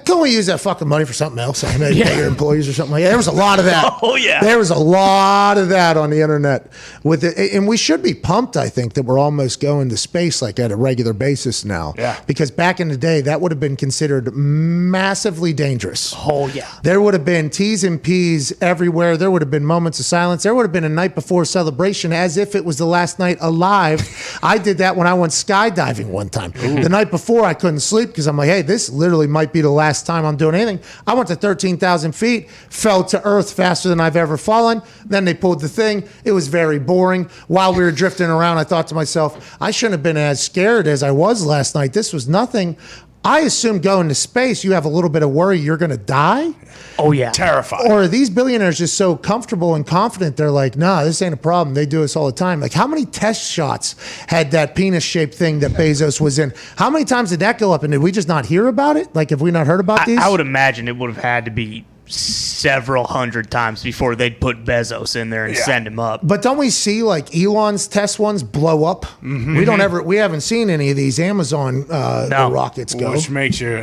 can we use that fucking money for something else? Like maybe pay your employees or something like that. There was a lot of that. Oh, yeah. There was a lot of that on the internet with it. And we should be pumped, I think, that we're almost going to space like at a regular basis now. Yeah. Because back in the day, that would have been considered massively dangerous. Oh, yeah. There would have been T's and P's everywhere. There would have been moments of silence. There would have been a night before celebration as if it was the last night alive. I did that when I went skydiving one time. The night before, I couldn't sleep because I'm like, hey, this literally might be the last time I'm doing anything. I went to 13,000 feet, fell to earth faster than I've ever fallen. Then they pulled the thing. It was very boring. While we were drifting around, I thought to myself, I shouldn't have been as scared as I was last night. This was nothing. I assume going to space, you have a little bit of worry you're going to die. Oh, yeah. Terrified. Or are these billionaires just so comfortable and confident? They're like, nah, this ain't a problem. They do this all the time. Like, how many test shots had that penis-shaped thing that Bezos was in? How many times did that go up? And did we just not hear about it? Like, have we not heard about these? I would imagine it would have had to be several hundred times before they'd put Bezos in there and send him up. But don't we see like Elon's test ones blow up? We haven't seen any of these Amazon the rockets go. Which makes you,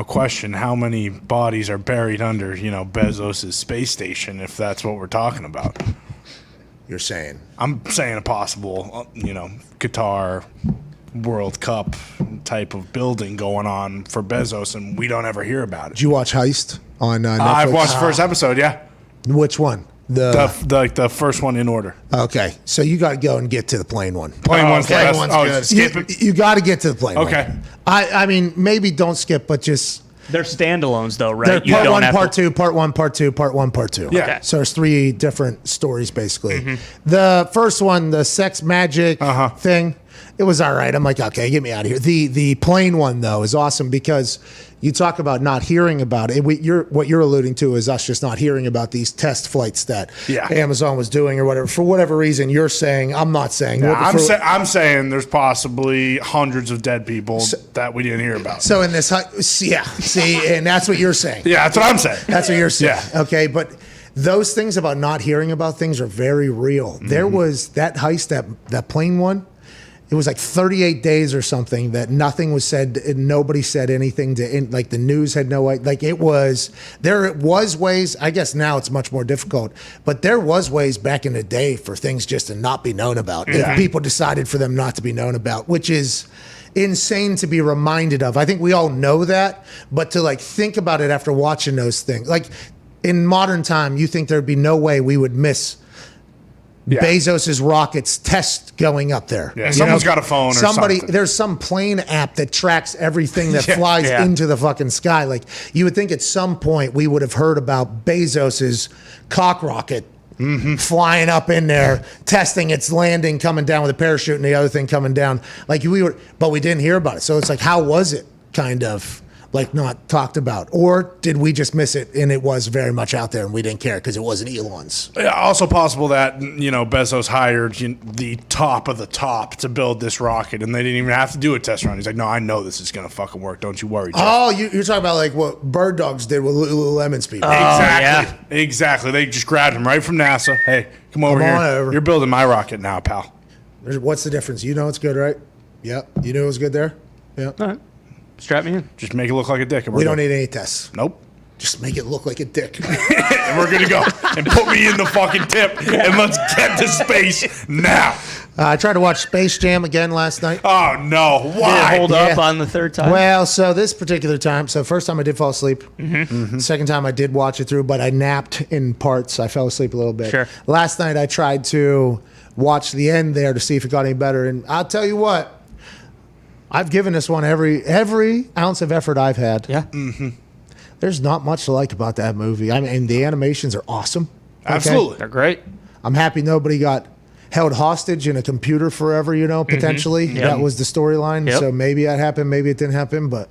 question how many bodies are buried under, Bezos' space station, if that's what we're talking about. You're saying? I'm saying a possible, Qatar World Cup type of building going on for Bezos, and we don't ever hear about it. Did you watch Heist on Netflix? I've watched the first episode, yeah. Which one? The first one in order. Okay, so you got to go and get to the plane one. Plane one's the plane best. one's Oh, good. skip it. You got to get to the plane Okay. one. I mean, maybe don't skip, but just... They're standalones, though, They're right? You part don't one, have part to- two, part one, part two, part one, part two. Yeah. Okay. So there's three different stories, basically. The first one, the sex magic thing, it was all right. I'm like, okay, get me out of here. The plane one, though, is awesome because you talk about not hearing about it. What you're alluding to is us just not hearing about these test flights that Amazon was doing or whatever. For whatever reason, you're saying, I'm not saying. I'm saying there's possibly hundreds of dead people that we didn't hear about. So in this, see, and that's what you're saying. Yeah, that's what I'm saying. That's what you're saying. Yeah. Okay, but those things about not hearing about things are very real. There was that heist, that plane one. It was like 38 days or something that nothing was said. And nobody said anything like the news had no idea. Like there was ways, I guess now it's much more difficult, but there was ways back in the day for things just to not be known about. If people decided for them not to be known about, which is insane to be reminded of. I think we all know that, but to like think about it after watching those things, like in modern time, you think there'd be no way we would miss Bezos's rockets test going up there. Yeah, someone's got a phone or something. There's some plane app that tracks everything that flies into the fucking sky. Like you would think at some point we would have heard about Bezos's cock rocket flying up in there, testing its landing, coming down with a parachute and the other thing coming down. Like but we didn't hear about it. So it's like, how was it? kind of like not talked about? Or did we just miss it and it was very much out there and we didn't care because it wasn't Elon's? Yeah, also possible that, Bezos hired the top of the top to build this rocket and they didn't even have to do a test run. He's like, no, I know this is going to fucking work. Don't you worry, Jeff. Oh, you're talking about like what Bird Dogs did with Lululemon's people. Exactly. Yeah. Exactly. They just grabbed him right from NASA. Hey, come over here. You're building my rocket now, pal. What's the difference? You know it's good, right? Yep. You knew it was good there? Yeah. All right. Strap me in. Just make it look like a dick. We don't need any tests. Nope. Just make it look like a dick. And we're going to go and put me in the fucking tip and let's get to space now. I tried to watch Space Jam again last night. Oh, no. Why? Did it hold up on the third time? Well, so this particular time, first time I did fall asleep. Second time I did watch it through, but I napped in parts. I fell asleep a little bit. Sure. Last night I tried to watch the end there to see if it got any better. And I'll tell you what, I've given this one every ounce of effort I've had. Yeah. There's not much to like about that movie. I mean, the animations are awesome. Okay? Absolutely. They're great. I'm happy nobody got held hostage in a computer forever, potentially. Yep. That was the storyline. Yep. So maybe that happened, maybe it didn't happen, but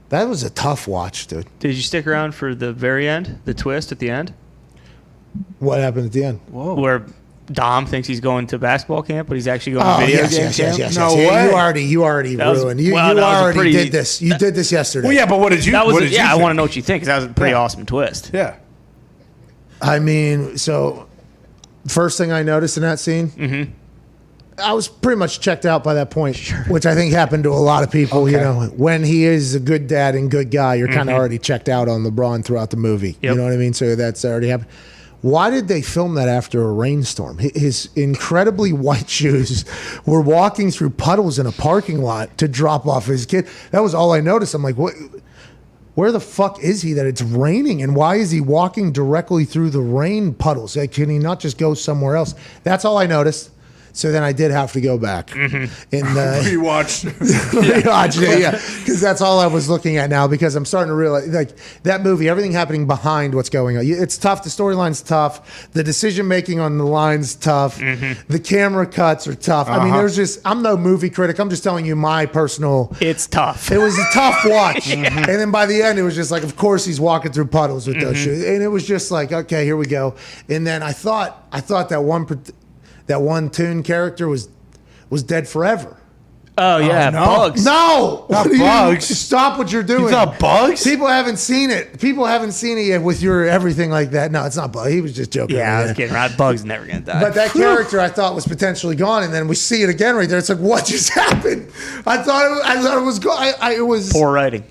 that was a tough watch, dude. Did you stick around for the very end, the twist at the end? What happened at the end? Where Dom thinks he's going to basketball camp, but he's actually going to video game camp? Yes. No Yeah, way. You already That was- ruined. You well, that was a already pretty- did this. You did this yesterday. Well, yeah, but what did you That was what did you I think? want to know what you think, because that was a pretty awesome twist. Yeah. I mean, so first thing I noticed in that scene, I was pretty much checked out by that point, which I think happened to a lot of people. When he is a good dad and good guy, you're kind of already checked out on LeBron throughout the movie. Yep. You know what I mean? So that's already happened. Why did they film that after a rainstorm? His incredibly white shoes were walking through puddles in a parking lot to drop off his kid. That was all I noticed. I'm like, what? Where the fuck is he that it's raining? And why is he walking directly through the rain puddles? Like, can he not just go somewhere else? That's all I noticed. So then I did have to go back and Rewatch. rewatch it, yeah, because that's all I was looking at now. Because I'm starting to realize, like, that movie, everything happening behind what's going on. It's tough. The storyline's tough. The decision making on the line's tough. The camera cuts are tough. I mean, I'm no movie critic. I'm just telling you my personal. It's tough. It was a tough watch, and then by the end, it was just like, of course, he's walking through puddles with those shoes, and it was just like, okay, here we go. And then I thought that one Toon character was dead forever. Oh, yeah. no. Bugs. No, Not What are you- Bugs. Stop what you're doing. It's not Bugs? People haven't seen it. People haven't seen it yet with your everything like that. No, it's not Bugs. He was just joking. Yeah, I around. was kidding around. Bugs never going to die. But that character I thought was potentially gone, and then we see it again right there. It's like, what just happened? I thought it was gone. It was Poor writing.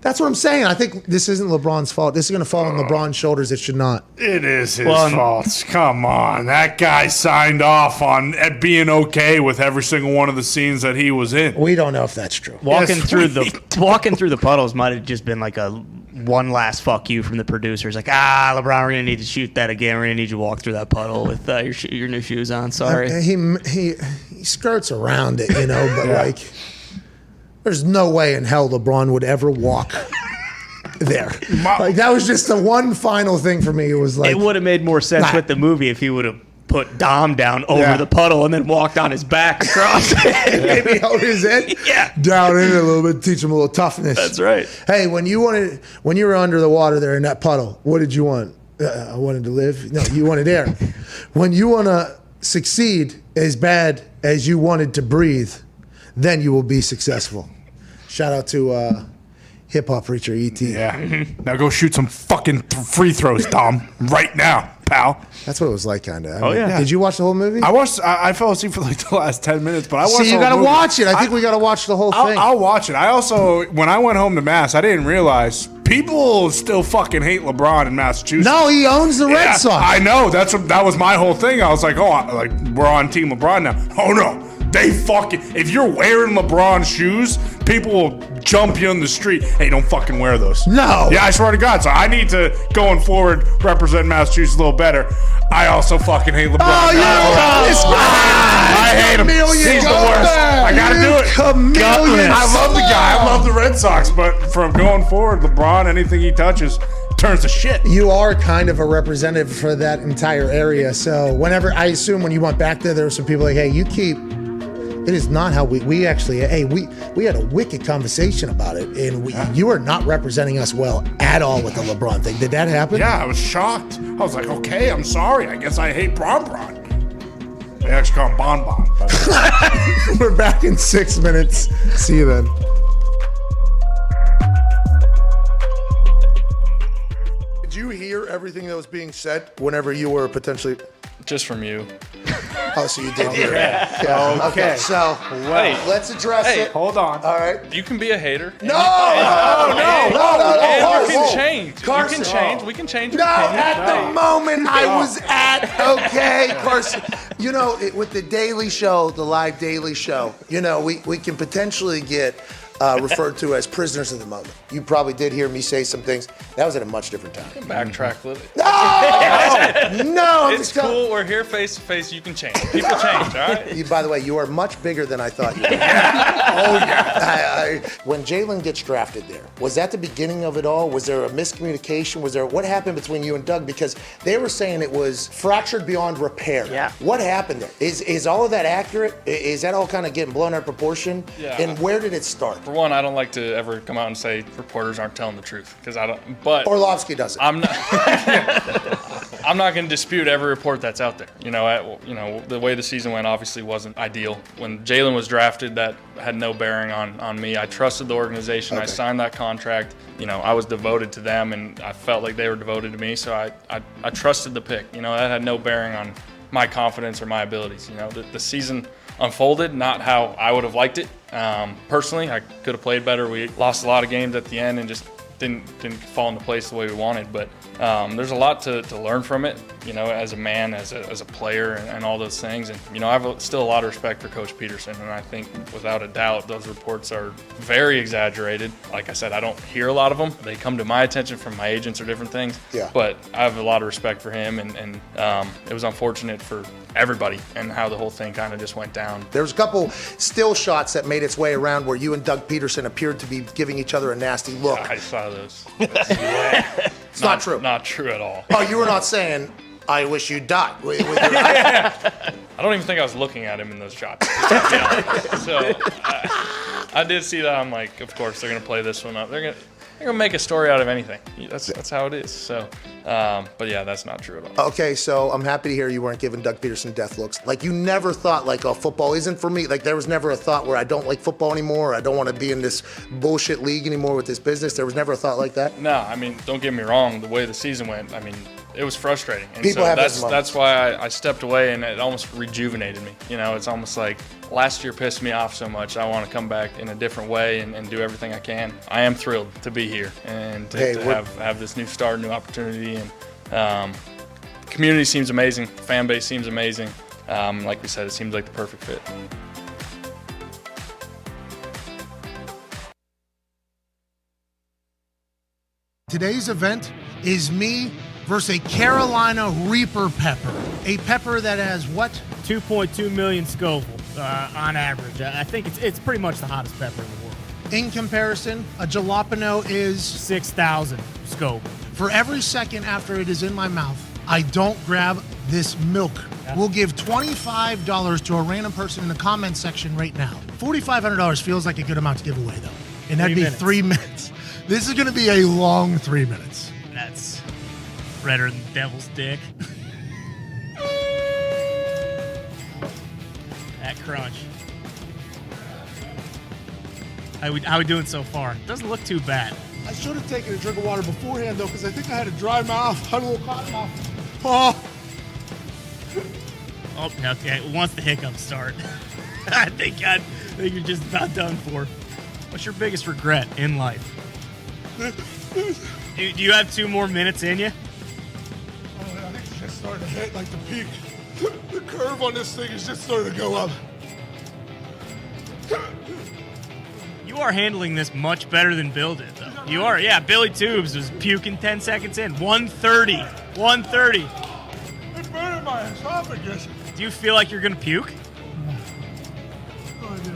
That's what I'm saying. I think this isn't LeBron's fault. This is going to fall on LeBron's shoulders. It should not. It is his fault. Come on. That guy signed off on being okay with every single one of the scenes that he was in. We don't know if that's true. Walking through the puddles might have just been like a one last fuck you from the producers. Like, LeBron, we're going to need to shoot that again. We're going to need you to walk through that puddle with your new shoes on. Sorry. He skirts around it, but like, there's no way in hell LeBron would ever walk there. Like, that was just the one final thing for me. It was like, it would have made more sense with the movie if he would have put Dom down over the puddle and then walked on his back across it. maybe hold his head Yeah. down in it a little bit, teach him a little toughness. That's right. Hey, when you were under the water there in that puddle, what did you want? I wanted to live. No, you wanted air. When you want to succeed as bad as you wanted to breathe, then you will be successful. Shout out to hip hop preacher E.T. Yeah. Now go shoot some fucking free throws, Dom. Right now, pal. That's what it was like, kind of. Yeah. Did you watch the whole movie? I fell asleep for like the last 10 minutes, but I watched See, you got to watch it. I think we got to watch the whole thing. I'll watch it. I also, when I went home to Mass, I didn't realize people still fucking hate LeBron in Massachusetts. No, he owns the Red Sox. I know. That was my whole thing. I was like, we're on Team LeBron now. Oh no. They fucking, if you're wearing LeBron shoes, people will jump you in the street. Hey, don't fucking wear those. No. Yeah, I swear to God. So I need to, going forward, represent Massachusetts a little better. I also fucking hate LeBron. Oh, you're this I hate him. He's the worst. I gotta do it. Chameleon. I love the guy. I love the Red Sox. But from going forward, LeBron, anything he touches turns to shit. You are kind of a representative for that entire area. So whenever, I assume when you went back there were some people like, hey, you keep It is not how we actually, we had a wicked conversation about it, and you are not representing us well at all with the LeBron thing. Did that happen? Yeah, I was shocked. I was like, okay, I'm sorry. I guess I hate Bron. They actually call him Bon Bon. We're back in 6 minutes. See you then. Did you hear everything that was being said whenever you were potentially... Just from you. Oh, so you did hear it. Yeah. Okay, so let's address it. Hold on. All right. You can be a hater. No. And you can change. Carson. You can change. We can change. No, at the moment I was at, okay, Carson. You know, with the Daily Show, the live Daily Show, you know, we can potentially get referred to as prisoners of the moment. You probably did hear me say some things. That was at a much different time. Backtrack a little. No, it's cool. We're here face to face. You can change. People change, all right? By the way, you are much bigger than I thought you were. Oh, yeah. When Jalen gets drafted there, was that the beginning of it all? Was there a miscommunication? What happened between you and Doug? Because they were saying it was fractured beyond repair. Yeah. What happened there? Is all of that accurate? Is that all kind of getting blown out of proportion? Yeah. And where did it start? For one, I don't like to ever come out and say reporters aren't telling the truth because I don't. But Orlovsky does it. I'm not. I'm not going to dispute every report that's out there. You know, the way the season went obviously wasn't ideal. When Jalen was drafted, that had no bearing on me. I trusted the organization. Okay. I signed that contract. You know, I was devoted to them, and I felt like they were devoted to me. So I trusted the pick. You know, that had no bearing on my confidence or my abilities. You know, the season unfolded not how I would have liked it. Personally, I could have played better. We lost a lot of games at the end and just didn't fall into place the way we wanted. But there's a lot to learn from it, you know, as a man, as a player, and all those things. And, you know, I have still a lot of respect for Coach Peterson, and I think without a doubt those reports are very exaggerated. Like I said, I don't hear a lot of them. They come to my attention from my agents or different things. Yeah. But I have a lot of respect for him, and it was unfortunate for everybody and how the whole thing kind of just went down. There was a couple still shots that made its way around where you and Doug Peterson appeared to be giving each other a nasty look. Yeah, I saw those. It's not true. Not true at all. Oh, you were not saying, I wish you died. With your I don't even think I was looking at him in those shots. So I did see that. I'm like, of course, they're going to play this one up. They're going to make a story out of anything. That's how it is. So, but yeah, that's not true at all. Okay, so I'm happy to hear you weren't giving Doug Peterson death looks. Like, you never thought, like, oh, football isn't for me. Like, there was never a thought where I don't like football anymore, or I don't want to be in this bullshit league anymore with this business. There was never a thought like that? No, I mean, don't get me wrong. The way the season went, I mean, it was frustrating. And People so have those moments. that's why I stepped away, and it almost rejuvenated me. You know, it's almost like last year pissed me off so much. I want to come back in a different way and do everything I can. I am thrilled to be here and to have this new start, new opportunity. And community seems amazing. Fan base seems amazing. Like we said, it seems like the perfect fit. Today's event is me versus a Carolina Reaper pepper. A pepper that has what? 2.2 million Scoville on average. I think it's pretty much the hottest pepper in the world. In comparison, a jalapeno is 6,000 Scoville. For every second after it is in my mouth, I don't grab this milk. Yeah. We'll give $25 to a random person in the comment section right now. $4,500 feels like a good amount to give away, though. And that'd be 3 minutes. This is going to be a long 3 minutes. That's redder than the devil's dick. That crunch. How we doing so far? Doesn't look too bad. I should have taken a drink of water beforehand, though, because I think I had a dry mouth. I had a little cotton mouth. Oh, okay. Once the hiccups start, I think you're just about done for. What's your biggest regret in life? Do you have 2 more minutes in you? Oh, I think it's just starting to hit like the peak. The curve on this thing is just starting to go up. You are handling this much better than Bill did, though. You are, yeah. Billy Tubes was puking 10 seconds in. 130. 130. It's burning my esophagus. Do you feel like you're going to puke? Oh, I do.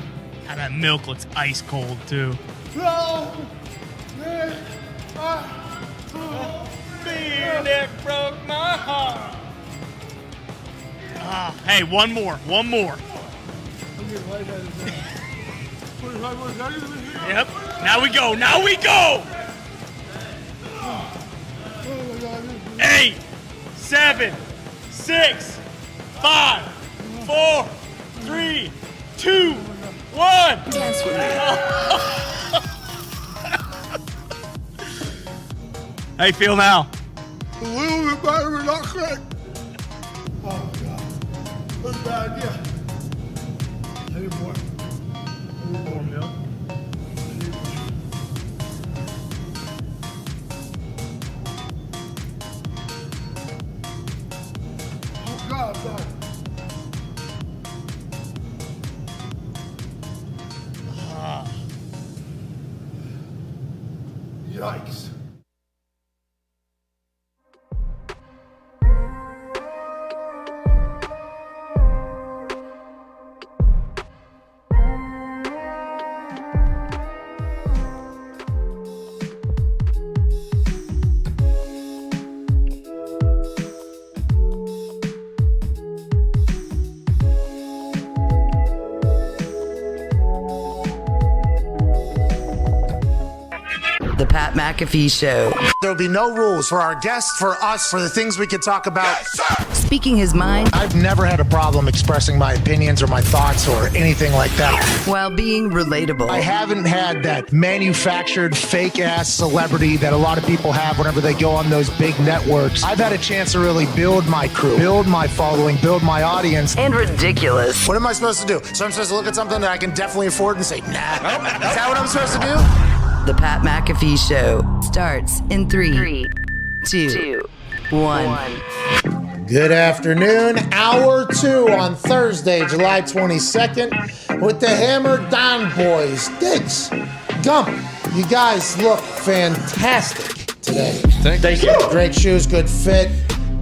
God, that milk looks ice cold, too. No! Beer that broke my heart. Hey, one more. Yep. Now we go. Now we go. 8, 7, 6, 5, 4, 3, 2, 1. Dance with me. How you feel now? A little bit better, but not great. Oh, God. That's a bad idea. I need more. I need more milk. Oh, God, God. Yikes. The Pat McAfee Show. There'll be no rules for our guests, for us, for the things we could talk about. Speaking his mind I've never had a problem expressing my opinions or my thoughts or anything like that. while being relatable. I haven't had that manufactured fake-ass celebrity that a lot of people have whenever they go on those big networks. I've had a chance to really build my crew, build my following, build my audience. And ridiculous. What am I supposed to do? So I'm supposed to look at something that I can definitely afford and say, nah. Is that what I'm supposed to do? The Pat McAfee Show starts in 3, 2, 1. Good afternoon. Hour 2 on Thursday, July 22nd with the Hammer Dahn boys. Diggs, Gump, you guys look fantastic today. Thank you. Great shoes, good fit.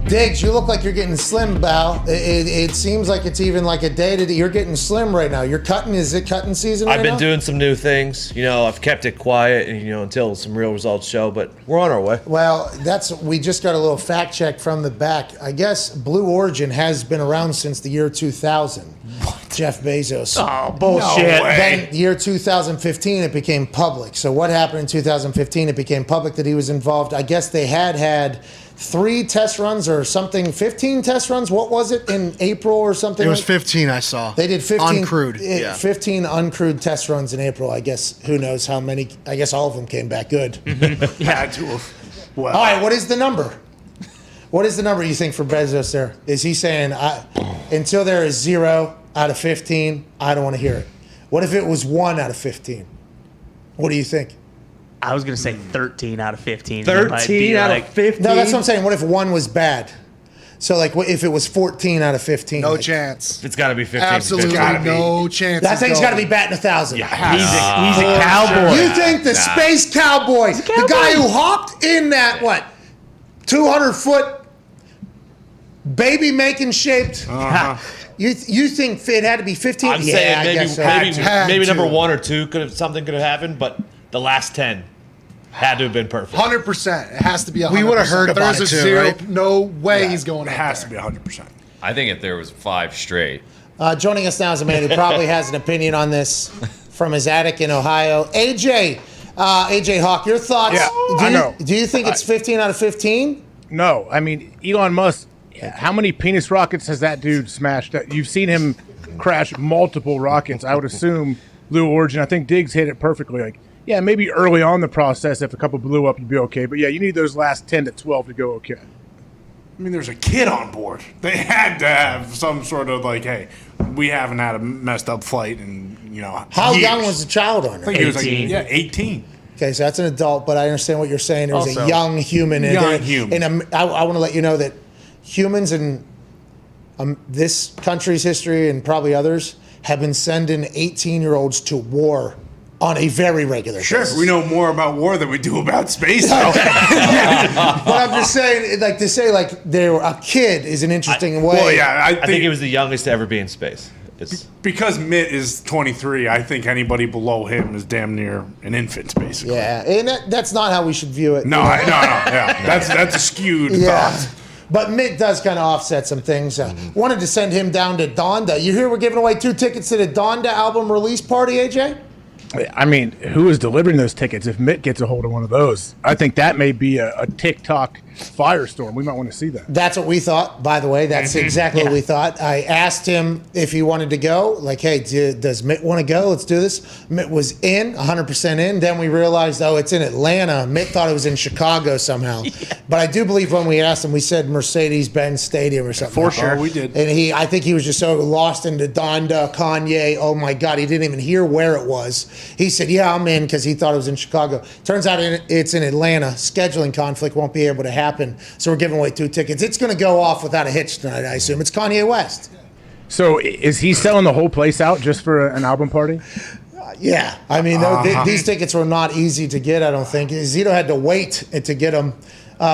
Diggs, you look like you're getting slim, Bal. It seems like it's even like a day to you're getting slim right now. You're cutting. Is it cutting season right now? I've been doing some new things. You know, I've kept it quiet, and until some real results show. But we're on our way. Well, we just got a little fact check from the back. I guess Blue Origin has been around since the year 2000. What? Jeff Bezos. Oh, bullshit. No way. Then year 2015, it became public. So what happened in 2015? It became public that he was involved. I guess they had 3 test runs or something, 15 test runs. What was it in April or something? It was 15 I saw. They did 15 uncrewed. 15 uncrewed test runs in April. I guess who knows how many. I guess all of them came back good. Had to have. Well, All right, what is the number? What is the number you think for Bezos there? Is he saying, until there is 0 out of 15, I don't want to hear it? What if it was 1 out of 15? What do you think? I was going to say 13 out of 15. 13 out of 15? No, that's what I'm saying. What if 1 was bad? So, like, if it was 14 out of 15? No like, chance. It's got to be 15. Absolutely no chance. That thing's got to be batting 1,000. He's a cowboy. You think the space cowboy, the guy who hopped in that, 200-foot baby-making shaped... You think it had to be 15? I'm saying maybe number 1 or 2 something could have happened, but the last 10 had to have been perfect. 100%. It has to be 100%. We would have heard about There's it a too, 0. right? No way he's going it up has there. to be 100%. I think if there was 5 straight. Joining us now is a man who probably has an opinion on this from his attic in Ohio. AJ Hawk, your thoughts? Yeah, I know. Do you think it's 15 out of 15? No, I mean, Elon Musk, how many penis rockets has that dude smashed? You've seen him crash multiple rockets. I would assume Blue Origin. I think Diggs hit it perfectly. Like, yeah, maybe early on in the process, if a couple blew up, you'd be okay. But yeah, you need those last 10 to 12 to go okay. I mean, there's a kid on board. They had to have some sort of hey, we haven't had a messed up flight in How years. young was the child on I think it? he was 18. Okay, so that's an adult, but I understand what you're saying. There's Also, a young human in there. human. And I want to let you know that humans in this country's history and probably others have been sending 18-year-olds to war on a very regular basis. We know more about war than we do about space. But I'm just saying, to say they're a kid is an interesting way. Well, yeah, I think it was the youngest to ever be in space. Because Mitt is 23, I think anybody below him is damn near an infant, basically. Yeah, and that's not how we should view it. No, yeah. That's a skewed thought. But Mitt does kind of offset some things. Wanted to send him down to Donda. You hear we're giving away 2 tickets to the Donda album release party, AJ? I mean, who is delivering those tickets? If Mitt gets a hold of one of those, I think that may be a TikTok firestorm. We might want to see that. That's what we thought, by the way. That's exactly what we thought. I asked him if he wanted to go. Like, hey, does Mitt want to go? Let's do this. Mitt was in, 100% in. Then we realized, it's in Atlanta. Mitt thought it was in Chicago somehow. But I do believe when we asked him, we said Mercedes-Benz Stadium or something. For sure, we did. And I think he was just so lost into Donda, Kanye. Oh, my God, he didn't even hear where it was. He said, yeah, I'm in, because he thought it was in Chicago. Turns out it's in Atlanta. Scheduling conflict, won't be able to happen. So we're giving away 2 tickets. It's going to go off without a hitch tonight, I assume. It's Kanye West. So is he selling the whole place out just for an album party? Yeah. I mean, these tickets were not easy to get, I don't think. Zito had to wait to get them.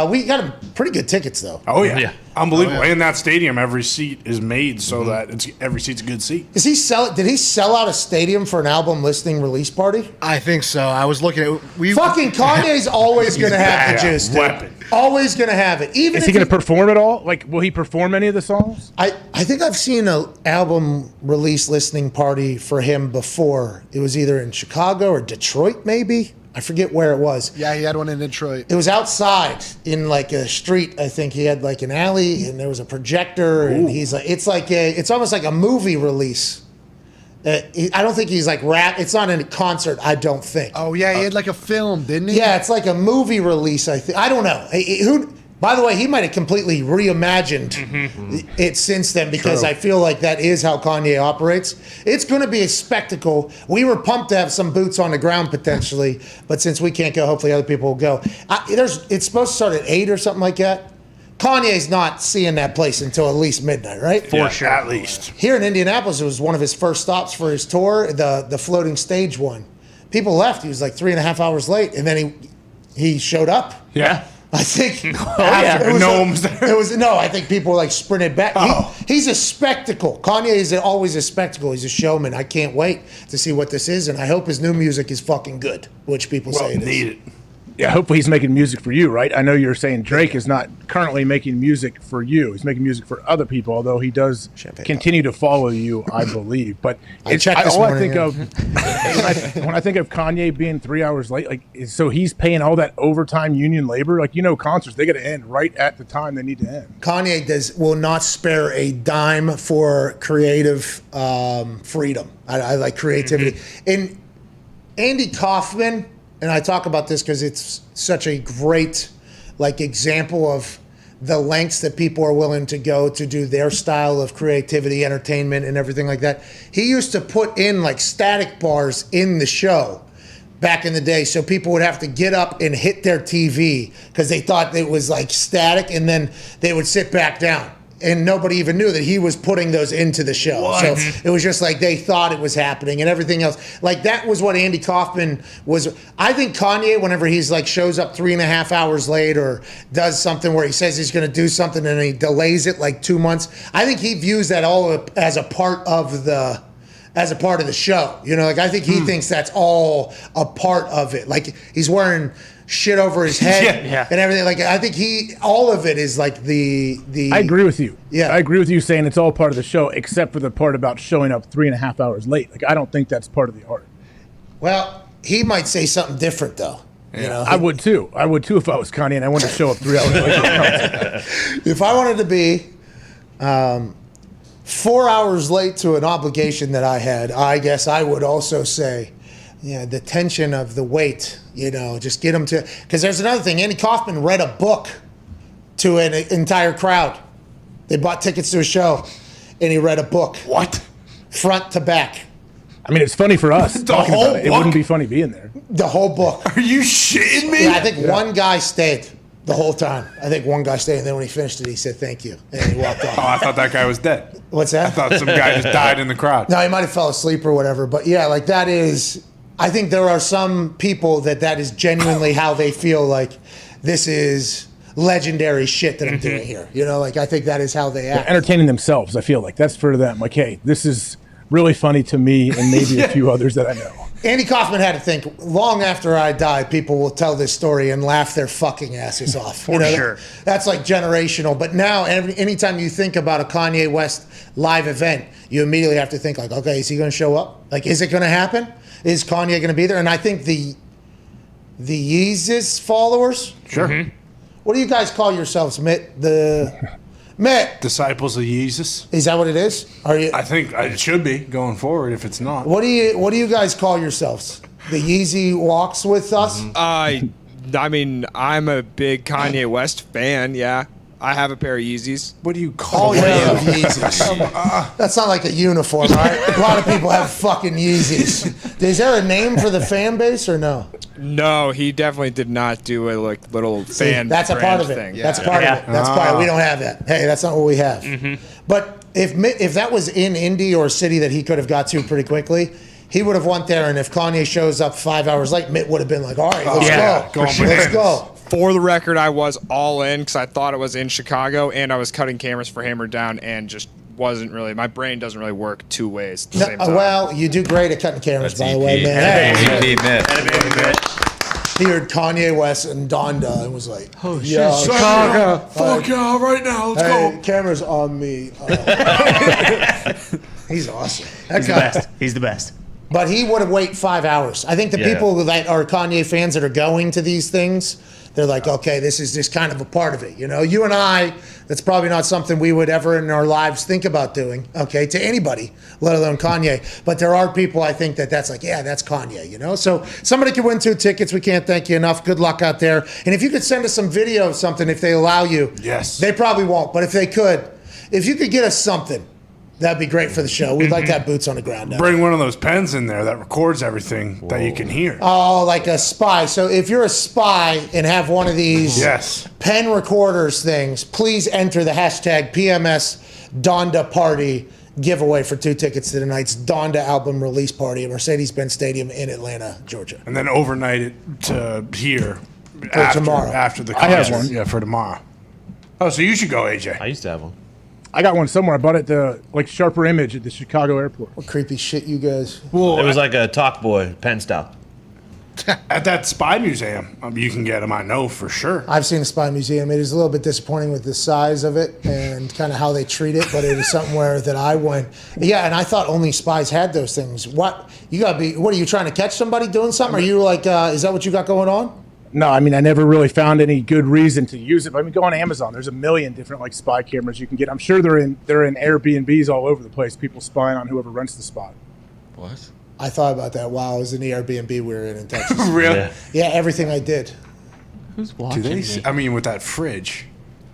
We got him pretty good tickets, though. Oh, yeah. Unbelievable. In that stadium, every seat is made so that every seat's a good seat. Did he sell out a stadium for an album listening release party? I think so. I was looking at fucking Kanye's always going to have the juice, dude. Weapon. Always going to have it. Even is he going to perform at all? Like, will he perform any of the songs? I think I've seen an album release listening party for him before. It was either in Chicago or Detroit, maybe. I forget where it was. Yeah, he had one in Detroit. It was outside in like a street. I think he had like an alley, and there was a projector. And he's like, it's almost like a movie release. I don't think he's like rap. It's not a concert. I don't think. Oh yeah, he had like a film, didn't he? Yeah, it's like a movie release. I think. I don't know. By the way, he might have completely reimagined it since then, because I feel like that is how Kanye operates. It's going to be a spectacle. We were pumped to have some boots on the ground potentially, but since we can't go, hopefully other people will go. It's supposed to start at 8 or something like that. Kanye's not seeing that place until at least midnight, right? For sure. At least. Here in Indianapolis, it was one of his first stops for his tour, the floating stage one. People left. He was like 3.5 hours late, and then he showed up. Yeah. I think. No one was there. I think people were like sprinted back. He's a spectacle. Kanye is always a spectacle. He's a showman. I can't wait to see what this is, and I hope his new music is fucking good, which people say it is. Need it. Yeah, hopefully he's making music for you, right? I know you're saying Drake is not currently making music for you. He's making music for other people, although he does continue to follow you, I believe. But when I think of Kanye being 3 hours late, so he's paying all that overtime union labor. Concerts, they got to end right at the time they need to end. Kanye will not spare a dime for creative freedom. I like creativity. And Andy Kaufman. And I talk about this because it's such a great example of the lengths that people are willing to go to do their style of creativity, entertainment, and everything like that. He used to put in static bars in the show back in the day, so people would have to get up and hit their TV because they thought it was static, and then they would sit back down. And nobody even knew that he was putting those into the show. What? So it was just they thought it was happening and everything else. That was what Andy Kaufman was. I think Kanye, whenever he's shows up 3.5 hours late or does something where he says he's going to do something and he delays it 2 months, I think he views that all as a part of the show. I think he thinks that's all a part of it. He's wearing shit over his head and everything. I think all of it is the. I agree with you. Yeah, I agree with you saying it's all part of the show, except for the part about showing up 3.5 hours late. I don't think that's part of the art. Well, he might say something different though. Yeah. I would too. If I was Kanye and I wanted to show up 3 hours late. If I wanted to be 4 hours late to an obligation that I had, I guess I would also say, the tension of the wait, just get them to, because there's another thing. Andy Kaufman read a book to an entire crowd. They bought tickets to a show, and he read a book. What? Front to back. I mean, it's funny for us talking about it. It wouldn't be funny being there. The whole book. Are you shitting me? Yeah, I think one guy stayed the whole time. I think one guy stayed, and then when he finished it, he said thank you, and he walked off. Oh, I thought that guy was dead. What's that? I thought some guy just died in the crowd. No, he might have fell asleep or whatever. But yeah, that is. I think there are some people that is genuinely how they feel this is legendary shit that I'm doing here. I think that is how they act. They're entertaining themselves, I feel like. That's for them. Hey, this is really funny to me and maybe a few others that I know. Andy Kaufman had to think, long after I die, people will tell this story and laugh their fucking asses off. For sure. That's like generational. But now, anytime you think about a Kanye West live event, you immediately have to think like, okay, is he going to show up? Like, is it going to happen? Is Kanye going to be there? And I think the Yeezus followers. Sure. Mm-hmm. What do you guys call yourselves, Mitt? Mitt. Disciples of Jesus. Is that what it is? Are you? I think it should be going forward. If it's not, What do you guys call yourselves? The Yeezy walks with us. I mean, I'm a big Kanye West fan. Yeah, I have a pair of Yeezys. What do you call yourself? Yeezys. That's not like a uniform, right? A lot of people have fucking Yeezys. Is there a name for the fan base or no? No, he definitely did not do a little fan. That's a part of it. thing. That's part of it. That's part of it. We don't have that. Hey, that's not what we have. But if that was in Indy or a city that he could have got to pretty quickly, he would have went there. And if Kanye shows up 5 hours late, Mitt would have been like, all right, let's go. Let's go. For the record, I was all in because I thought it was in Chicago, and I was cutting cameras for Hammer Down, and just wasn't really. My brain doesn't really work two ways at the same time. Well, you do great at cutting cameras, by the way, man. He heard Kanye West and Donda and was like, "Oh shit, Chicago, fuck y'all right now, let's go." Cameras on me. He's awesome. He's the best. He's the best. But he would have waited 5 hours. I think the people that are Kanye fans that are going to these things, they're like, okay, this is just kind of a part of it. You know, you and I, that's probably not something we would ever in our lives think about doing, okay, to anybody, let alone Kanye. But there are people I think that's like, yeah, that's Kanye, you know? So somebody could win 2 tickets. We can't thank you enough. Good luck out there. And if you could send us some video of something, if they allow you. Yes. They probably won't, but if they could, if you could get us something, that'd be great for the show. We'd like to have boots on the ground now. Bring one of those pens in there that records everything that you can hear. Oh, like a spy. So if you're a spy and have one of these pen recorders things, please enter the hashtag PMS Donda Party giveaway for 2 tickets to tonight's Donda album release party at Mercedes-Benz Stadium in Atlanta, Georgia. And then overnight it to here tomorrow. After the I have concert. one. Yeah, for tomorrow. Oh, so you should go, AJ. I used to have one. I got one somewhere. I bought it the Sharper Image at the Chicago airport. What creepy shit you guys. Well, it was like a Talk Boy pen style. At that spy museum, you can get them, I know for sure. I've seen a spy museum. It is a little bit disappointing with the size of it and kind of how they treat it, but it is somewhere that I went. Yeah, and I thought only spies had those things. What are you trying to catch somebody doing something? Are you like, is that what you got going on? No, I mean, I never really found any good reason to use it. But I mean, go on Amazon. There's a million different spy cameras you can get. I'm sure they're in Airbnbs all over the place. People spying on whoever rents the spot. What? I thought about that while I was in the Airbnb we were in Texas. Really? Yeah, everything I did. Who's watching me? I mean, with that fridge,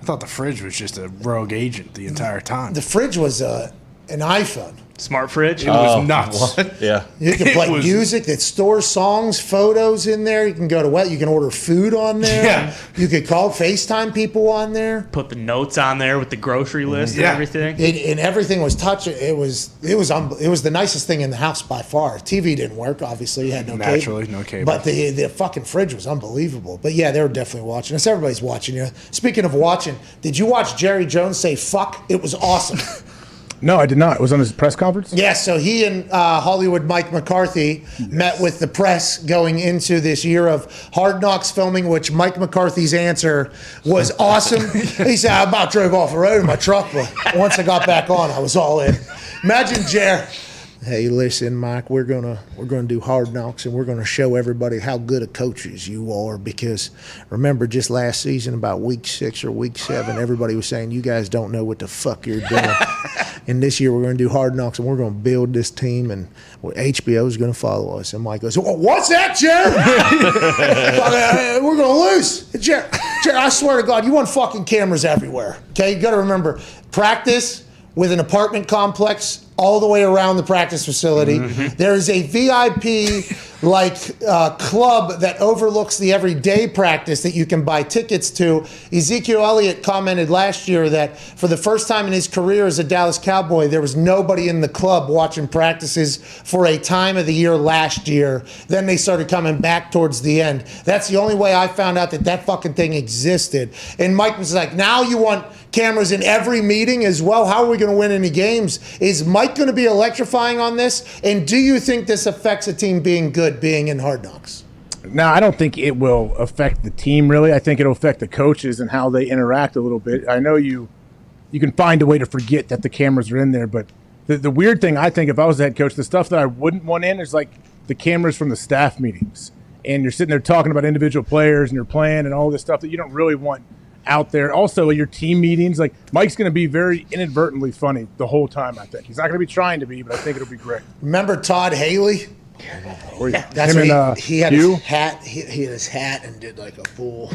I thought the fridge was just a rogue agent the entire time. The fridge was an iPhone. Smart fridge? It was nuts. What? Yeah. You can play music that stores songs, photos in there. You can go to you can order food on there. Yeah. You could call FaceTime people on there. Put the notes on there with the grocery list and everything. And everything was touching. It was the nicest thing in the house by far. TV didn't work, obviously. You had no Naturally, cable. no cable. But the fucking fridge was unbelievable. But yeah, they were definitely watching us. Everybody's watching you. Speaking of watching, did you watch Jerry Jones say fuck? It was awesome. No, I did not. It was on his press conference? Yeah, so he and Hollywood Mike McCarthy met with the press going into this year of Hard Knocks filming, which Mike McCarthy's answer was awesome. He said, I about drove off the road in my truck, but once I got back on, I was all in. Imagine Jer. Hey, listen, Mike, we're gonna do Hard Knocks, and we're gonna show everybody how good of coaches you are. Because remember, just last season, about week 6 or week 7, everybody was saying you guys don't know what the fuck you're doing. And this year we're gonna do Hard Knocks, and we're gonna build this team, and HBO is gonna follow us. And Mike goes, "What's that, Jer? We're gonna lose, Jer. I swear to God, you want fucking cameras everywhere. Okay, you got to remember, practice with an apartment complex all the way around the practice facility. Mm-hmm. There is a VIP club that overlooks the everyday practice that you can buy tickets to. Ezekiel Elliott commented last year that for the first time in his career as a Dallas Cowboy, there was nobody in the club watching practices for a time of the year last year. Then they started coming back towards the end. That's the only way I found out that fucking thing existed. And Mike was like, now you want cameras in every meeting as well. How are we going to win any games? Is Mike going to be electrifying on this? And do you think this affects a team being good, being in Hard Knocks? No, I don't think it will affect the team, really. I think it'll affect the coaches and how they interact a little bit. I know you can find a way to forget that the cameras are in there, but the weird thing, I think, if I was the head coach, the stuff that I wouldn't want in is like the cameras from the staff meetings. And you're sitting there talking about individual players and your plan and all this stuff that you don't really want out there. Also, your team meetings, like Mike's going to be very inadvertently funny the whole time, I think. He's not going to be trying to be, but I think it'll be great. Remember Todd Haley? That's what he had his hat. He had his hat and did like a fool.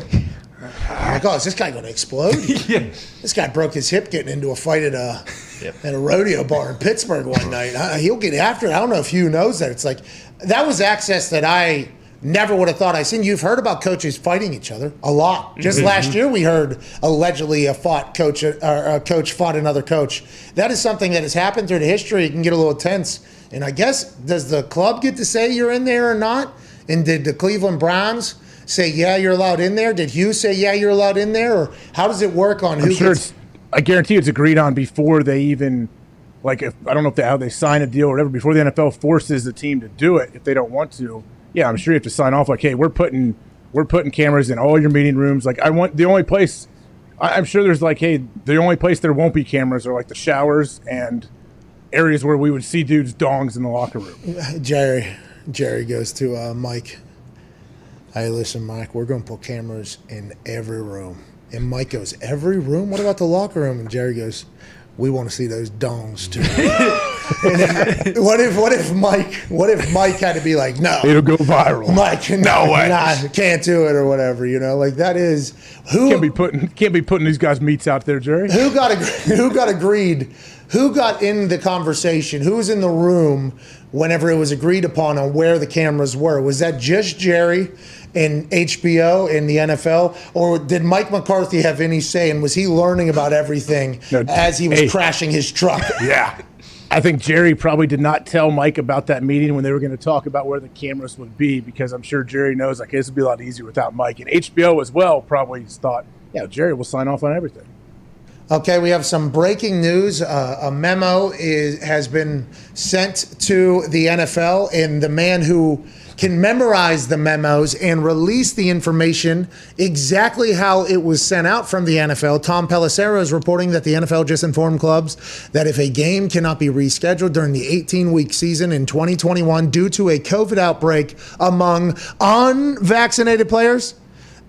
I'm like, oh, is this guy going to explode? This guy broke his hip getting into a fight at a rodeo bar in Pittsburgh one night. He'll get after it. I don't know if Hugh knows that. It's like that was access that I never would have thought I seen. You've heard about coaches fighting each other a lot. Just last year, we heard allegedly a coach fought another coach. That is something that has happened through the history. It can get a little tense. And I guess, does the club get to say you're in there or not? And did the Cleveland Browns say, yeah, you're allowed in there? Did Hugh say, yeah, you're allowed in there? Or how does it work on who gets... I guarantee it's agreed on before they even, like, I don't know how they sign a deal or whatever, before the NFL forces the team to do it if they don't want to. Yeah, I'm sure you have to sign off like, hey, we're putting cameras in all your meeting rooms. Like, I'm sure there's like, hey, the only place there won't be cameras are like the showers and areas where we would see dudes' dongs in the locker room. Jerry goes to Mike. Hey, listen, Mike, we're going to put cameras in every room. And Mike goes, every room? What about the locker room? And Jerry goes, we want to see those dongs too. And what if Mike had to be like, no, it'll go viral. Mike, no way, can't do it or whatever. Like that is who can't be putting these guys' meats out there, Jerry. Who got agreed? Who got in the conversation? Who was in the room whenever it was agreed upon on where the cameras were? Was that just Jerry and HBO and the NFL, or did Mike McCarthy have any say, and was he learning about everything as he was crashing his truck? Yeah. I think Jerry probably did not tell Mike about that meeting when they were going to talk about where the cameras would be, because I'm sure Jerry knows, like, this would be a lot easier without Mike. And HBO as well probably thought, yeah, Jerry will sign off on everything. Okay, we have some breaking news. A memo has been sent to the NFL, and the man who can memorize the memos and release the information exactly how it was sent out from the NFL. Tom Pelissero is reporting that the NFL just informed clubs that if a game cannot be rescheduled during the 18-week season in 2021 due to a COVID outbreak among unvaccinated players,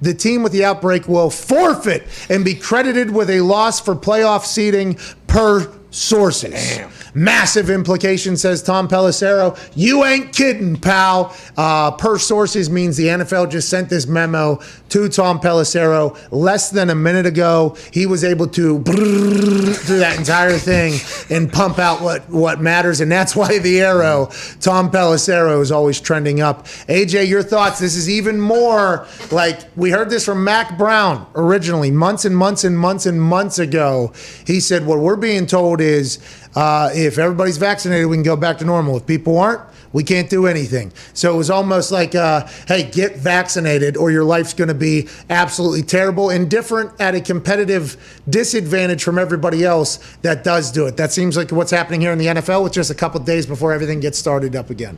the team with the outbreak will forfeit and be credited with a loss for playoff seeding per sources. Damn. Massive implication, says Tom Pelissero. You ain't kidding, pal. Per sources means the NFL just sent this memo to Tom Pelissero less than a minute ago. He was able to through that entire thing and pump out what matters, and that's why the arrow, Tom Pelissero, is always trending up. AJ, your thoughts? This is even more like we heard this from Mac Brown originally, months and months and months and months ago. He said what we're being told is if everybody's vaccinated, we can go back to normal. If people aren't, we can't do anything. So it was almost like, hey, get vaccinated or your life's going to be absolutely terrible and different at a competitive disadvantage from everybody else that does do it. That seems like what's happening here in the NFL with just a couple of days before everything gets started up again.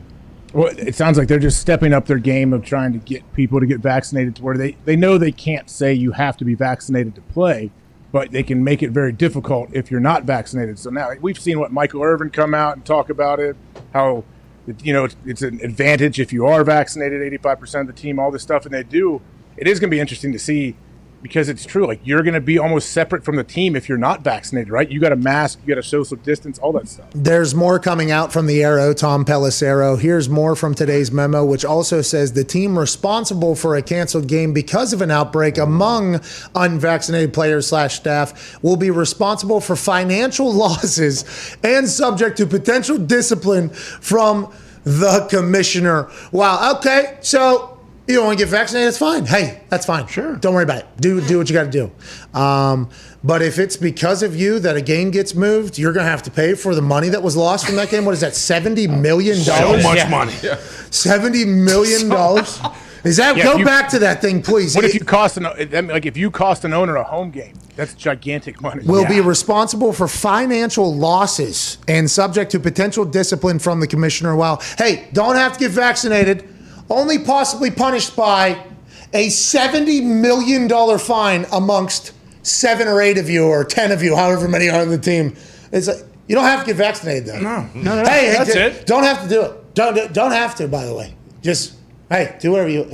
Well, it sounds like they're just stepping up their game of trying to get people to get vaccinated to where they know they can't say you have to be vaccinated to play, but they can make it very difficult if you're not vaccinated. So now we've seen what Michael Irvin come out and talk about it, how it's an advantage if you are vaccinated, 85% of the team, all this stuff, and they do. It is going to be interesting to see, because it's true. Like, you're going to be almost separate from the team if you're not vaccinated, right? You got a mask, you got a social distance, all that stuff. There's more coming out from the Arrow, Tom Pelissero. Here's more from today's memo, which also says the team responsible for a canceled game because of an outbreak among unvaccinated players / staff will be responsible for financial losses and subject to potential discipline from the commissioner. Wow. Okay. So you don't want to get vaccinated, that's fine. Hey, that's fine. Sure. Don't worry about it. Do what you got to do. But if it's because of you that a game gets moved, you're going to have to pay for the money that was lost from that game. What is that, $70 million? So much money. $70 million? Is that go back to that thing, please? What if you cost if you cost an owner a home game? That's gigantic money. Will be responsible for financial losses and subject to potential discipline from the commissioner. While, hey, don't have to get vaccinated, only possibly punished by a $70 million fine amongst 7 or 8 of you or 10 of you, however many are on the team. It's like, you don't have to get vaccinated, though. No. Hey, that's it. Don't have to do it. Don't have to, by the way. Just, hey, do whatever you,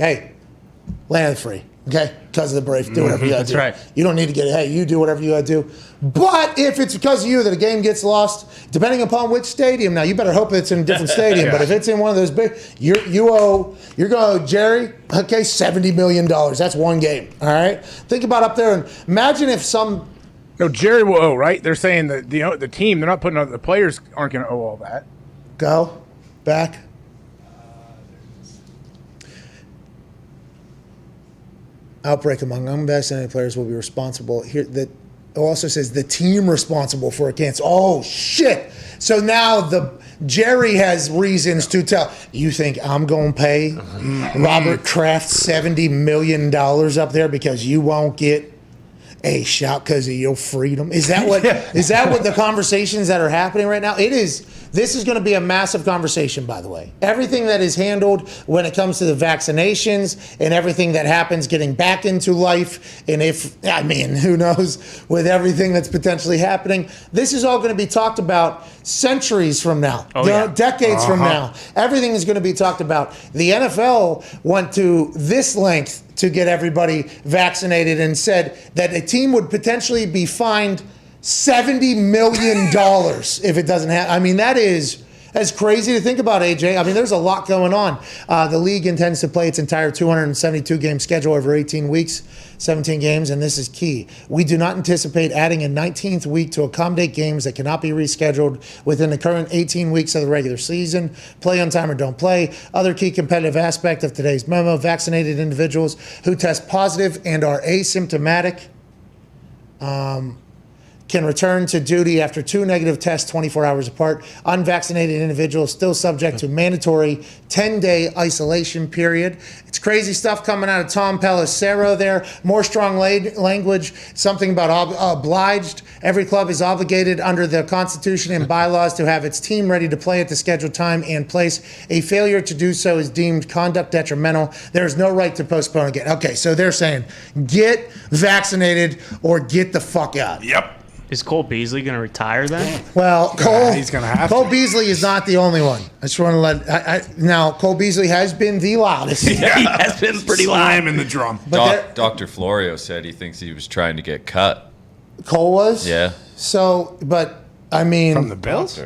land free, okay? Because of the brave, do whatever you got to do. That's right. You don't need to get, you do whatever you got to do. But if it's because of you that a game gets lost, depending upon which stadium, now you better hope it's in a different stadium, but if it's in one of those big, you're going to owe Jerry, okay, $70 million. That's one game, all right? Think about up there and imagine if some... No, Jerry will owe, right? They're saying that the team, they're not putting on, the players aren't going to owe all that. Go back. Outbreak among unvaccinated players will be responsible. Here, that also says the team responsible for a cancel. Oh shit! So now Jerry has reasons to tell. You think I'm going to pay Robert Kraft $70 million up there because you won't get a shot because of your freedom? Is that what the conversations that are happening right now? It is. This is going to be a massive conversation, by the way. Everything that is handled when it comes to the vaccinations and everything that happens getting back into life, and who knows with everything that's potentially happening, this is all going to be talked about centuries from now, decades from now. Everything is going to be talked about. The NFL went to this length to get everybody vaccinated and said that a team would potentially be fined $70 million if it doesn't happen. I mean, that's crazy to think about, AJ. I mean, there's a lot going on. The league intends to play its entire 272-game schedule over 18 weeks, 17 games, and this is key. We do not anticipate adding a 19th week to accommodate games that cannot be rescheduled within the current 18 weeks of the regular season. Play on time or don't play. Other key competitive aspect of today's memo, vaccinated individuals who test positive and are asymptomatic can return to duty after 2 negative tests 24 hours apart. Unvaccinated individuals still subject to mandatory 10-day isolation period. It's crazy stuff coming out of Tom Pelissero there. More strong language, something about obliged. Every club is obligated under the Constitution and bylaws to have its team ready to play at the scheduled time and place. A failure to do so is deemed conduct detrimental. There is no right to postpone again. Okay, so they're saying get vaccinated or get the fuck out. Yep. Is Cole Beasley going to retire then? Well, he's going to have Cole to. Beasley is not the only one. I just want to let now Cole Beasley has been the loudest. He has been pretty loud. In the drum. Dr. Florio said he thinks he was trying to get cut. Cole was? Yeah. So, but I mean, from the Bills?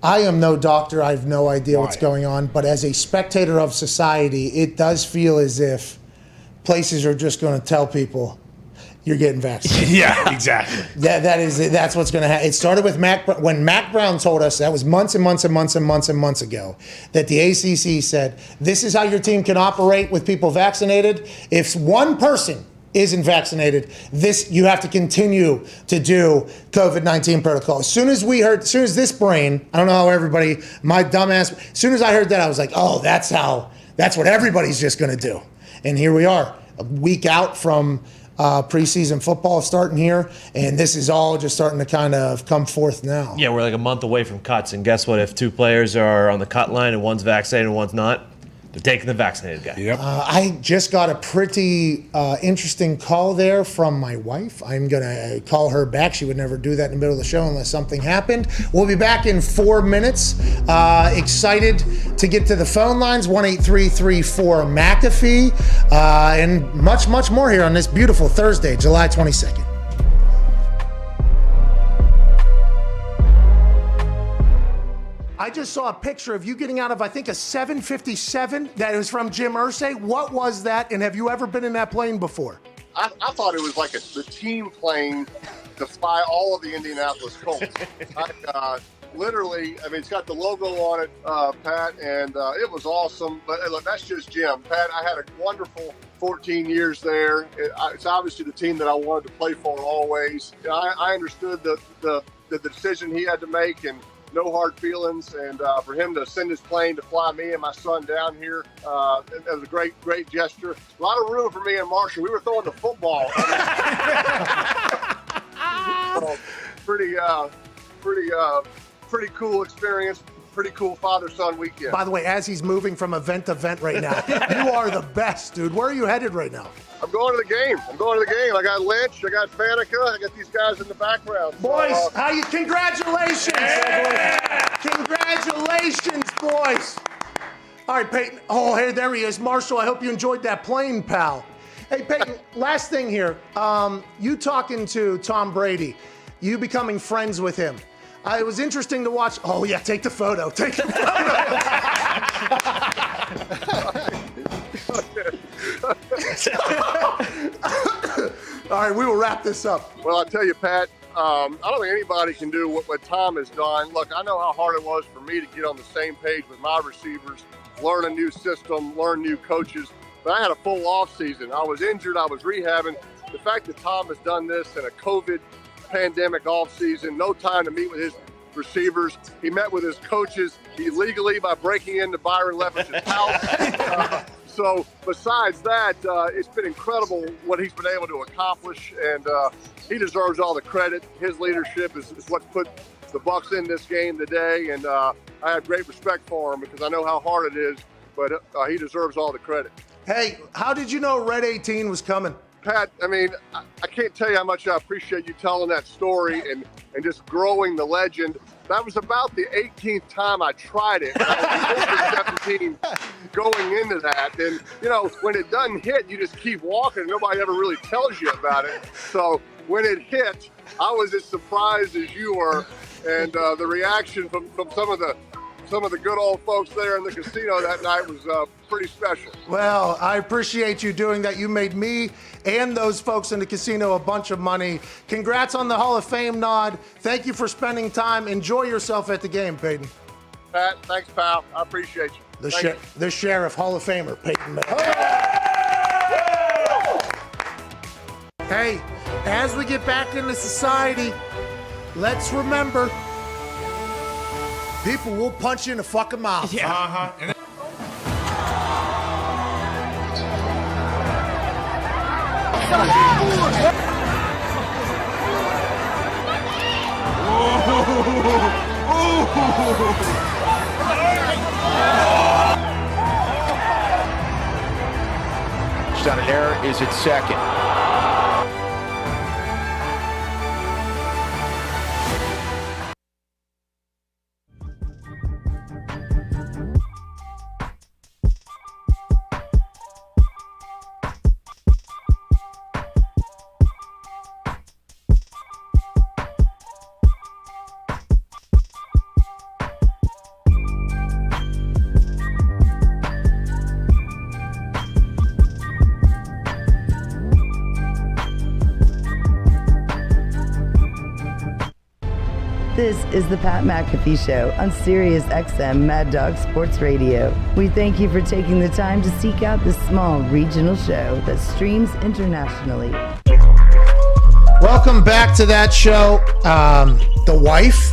I am no doctor. I have no idea what's going on. But as a spectator of society, it does feel as if places are just going to tell people, you're getting vaccinated. Yeah, exactly. That's what's going to happen. It started with when Mac Brown told us, that was months and months and months and months and months ago, that the ACC said, this is how your team can operate with people vaccinated. If one person isn't vaccinated, you have to continue to do COVID-19 protocol. As soon as this brain, I don't know how my dumbass, as soon as I heard that, I was like, oh, that's what everybody's just going to do. And here we are, a week out from preseason football starting here, and this is all just starting to kind of come forth now. Yeah, we're like a month away from cuts, and guess what? If 2 players are on the cut line and one's vaccinated and one's not, they're taking the vaccinated guy. Yep. I just got a pretty interesting call there from my wife. I'm going to call her back. She would never do that in the middle of the show unless something happened. We'll be back in 4 minutes. Excited to get to the phone lines, 1-833-4-McAfee, and much, much more here on this beautiful Thursday, July 22nd. I just saw a picture of you getting out of, I think, a 757 that was from Jim Irsay. What was that, and have you ever been in that plane before? I thought it was like the team plane to fly all of the Indianapolis Colts. Literally, I mean, it's got the logo on it, Pat, and it was awesome. But look, that's just Jim. Pat, I had a wonderful 14 years there. It's obviously the team that I wanted to play for always. I understood the decision he had to make, and no hard feelings. And for him to send his plane to fly me and my son down here, it was a great gesture. A lot of room for me and Marshall. We were throwing the football. So, pretty cool experience. Pretty cool father-son weekend. By the way, as he's moving from event to event right now, you are the best, dude. Where are you headed right now? I'm going to the game. I got Lynch. I got Faneca. I got these guys in the background. Boys, congratulations. Yeah! Congratulations, boys. All right, Peyton. Oh, hey, there he is. Marshall, I hope you enjoyed that plane, pal. Hey, Peyton, last thing here. You talking to Tom Brady, you becoming friends with him. It was interesting to watch. Oh, yeah, take the photo. Take the photo. All right, we will wrap this up. Well, I'll tell you, Pat, I don't think anybody can do what Tom has done. Look, I know how hard it was for me to get on the same page with my receivers, learn a new system, learn new coaches. But I had a full off season. I was injured. I was rehabbing. The fact that Tom has done this in a COVID pandemic off season, no time to meet with his receivers. He met with his coaches illegally by breaking into Byron Leftwich's house. So besides that, it's been incredible what he's been able to accomplish, and he deserves all the credit. His leadership is what's put the Bucs in this game today, and I have great respect for him because I know how hard it is, but he deserves all the credit. Hey, how did you know Red 18 was coming? Pat, I mean, I can't tell you how much I appreciate you telling that story and just growing the legend. That was about the 18th time I tried it. I was over 17 going into that. And, you know, when it doesn't hit, you just keep walking. Nobody ever really tells you about it. So when it hit, I was as surprised as you were. And the reaction from some of the good old folks there in the casino that night was pretty special. Well, I appreciate you doing that. You made me and those folks in the casino a bunch of money. Congrats on the Hall of Fame nod. Thank you for spending time. Enjoy yourself at the game, Peyton. Pat, thanks, pal. I appreciate you. The Sheriff, Hall of Famer, Peyton Manning. Hey, as we get back into society, let's remember, people will punch you in the fucking mouth. Yeah. Uh-huh. Touchdown error is its second. This is the Pat McAfee Show on Sirius XM Mad Dog Sports Radio. We thank you for taking the time to seek out this small regional show that streams internationally. Welcome back to that show. The wife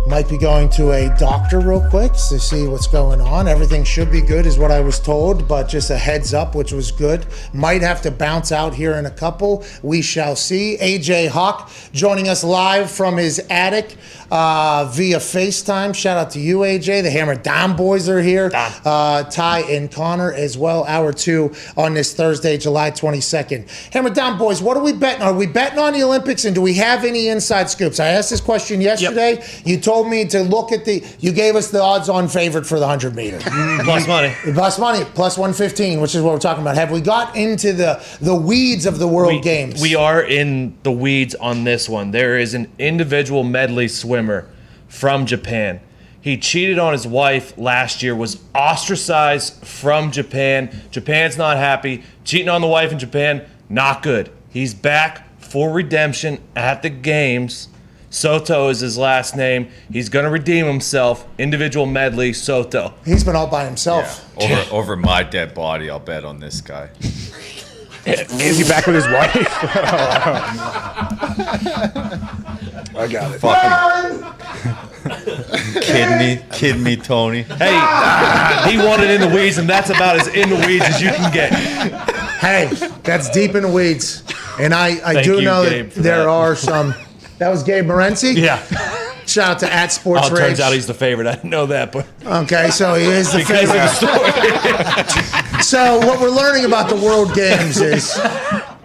might be going to a doctor real quick to see what's going on. Everything should be good is what I was told, but just a heads up, which was good. Might have to bounce out here in a couple. We shall see. AJ Hawk joining us live from his attic via FaceTime. Shout out to you, AJ. The Hammer Dahn boys are here. Ty and Connor as well. Hour 2 on this Thursday, July 22nd. Hammer Dahn boys, what are we betting? Are we betting on the Olympics, and do we have any inside scoops? I asked this question yesterday. Yep. You told me to look at you gave us the odds-on favorite for the 100 meter. Plus money. Plus money, plus 115, which is what we're talking about. Have we got into the weeds of the World Games? We are in the weeds on this one. There is an individual medley swimmer from Japan. He cheated on his wife last year, was ostracized from Japan. Japan's not happy. Cheating on the wife in Japan, not good. He's back for redemption at the games. Soto is his last name. He's going to redeem himself. Individual medley, Soto. He's been all by himself. Yeah. Over my dead body, I'll bet on this guy. Is he back with his wife? I got it. Kidding me, Tony. Hey, he wanted in the weeds, and that's about as in the weeds as you can get. Hey, that's deep in the weeds. And I Thank do you, know Gabe, that for there that. are some. That was Gabe Morency? Yeah. Shout out to @Sports Oh, it turns out he's the favorite. I didn't know that, but Okay, so he is the because favorite. of the story. So what we're learning about the World Games is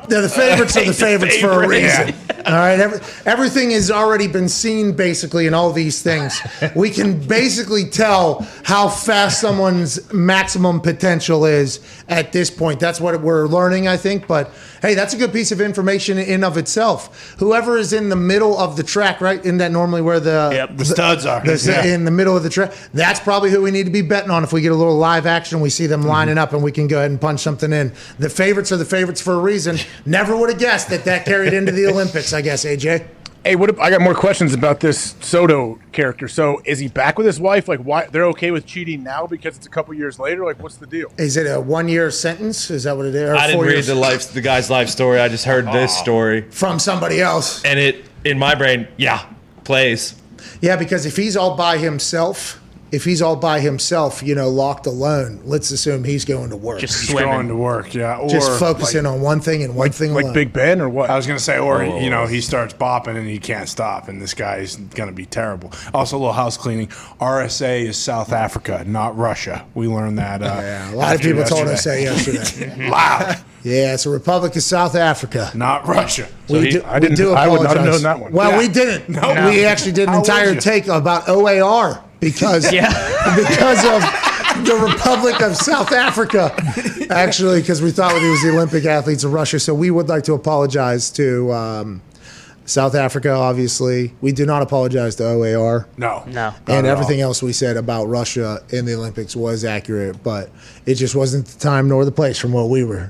they're the favorites of the favorites for a reason. All right, everything has already been seen basically in all these things. We can basically tell how fast someone's maximum potential is at this point. That's what we're learning, I think. But hey, that's a good piece of information in of itself. Whoever is in the middle of the track, right? Isn't that normally where the studs are? In the middle of the track. That's probably who we need to be betting on if we get a little live action. We see them lining up and we can go ahead and punch something in. The favorites are the favorites for a reason. Never would have guessed that carried into the Olympics, I guess, AJ. Hey, I got more questions about this Soto character. So, is he back with his wife? Like, why they're okay with cheating now because it's a couple years later? Like, what's the deal? Is it a 1-year sentence? Is that what it is? Or I didn't 4 read years? the guy's life story. I just heard this story From somebody else. and it in my brain. Yeah, plays. Yeah, because if he's all by himself, locked alone, let's assume he's going to work. He's going to work, yeah. Or Just focusing on one thing and one thing alone. Like Big Ben or what? I was going to say, or, he starts bopping and he can't stop, and this guy's going to be terrible. Also, a little house cleaning. RSA is South Africa, not Russia. We learned that. A lot of people told us that yesterday. Loud. Yeah, it's a Republic of South Africa. Not Russia. We do apologize. I would not have known that one. Well, Yeah. we didn't. No. We actually did an How would entire you? take about OAR because of the Republic of South Africa, actually, because we thought it was the Olympic athletes of Russia. So we would like to apologize to South Africa, obviously. We do not apologize to OAR. No. And everything else we said about Russia in the Olympics was accurate, but it just wasn't the time nor the place from what we were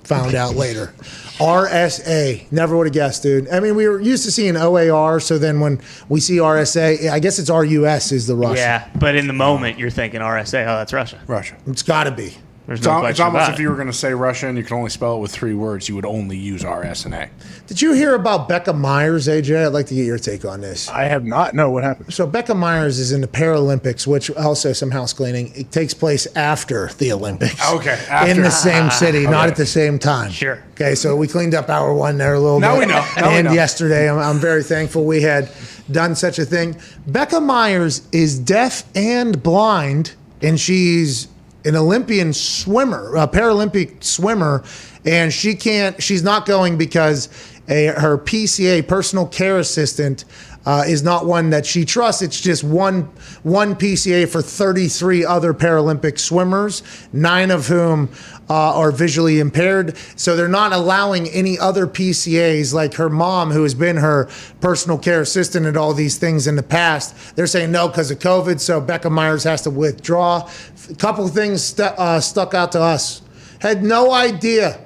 found out later. RSA, never would have guessed, dude. I mean, we were used to seeing OAR, so then when we see RSA, I guess it's RUS is the Russian. Yeah, but in the moment you're thinking RSA. Oh, that's Russia. Russia. It's got to be. There's It's, no it's question almost about if it. you were going to say Russia and you can only spell it with 3 words, you would only use RS and A. Did you hear about Becca Myers, AJ? I'd like to get your take on this. I have not. No, what happened? So Becca Myers is in the Paralympics, which also some house cleaning. It takes place after the Olympics. Okay, after. In the same city, not Okay. at the same time. Sure. Okay, so we cleaned up hour 1 there a little Now bit. we know. Now we And know. yesterday, I'm very thankful we had done such a thing. Becca Myers is deaf and blind, and she's an Olympian swimmer, a Paralympic swimmer, and she's not going because her PCA, personal care assistant, is not one that she trusts. It's just one PCA for 33 other Paralympic swimmers, 9 of whom are visually impaired. So they're not allowing any other PCAs like her mom, who has been her personal care assistant at all these things in the past. They're saying no because of COVID, so Becca Myers has to withdraw. A couple of things stuck out to us. Had no idea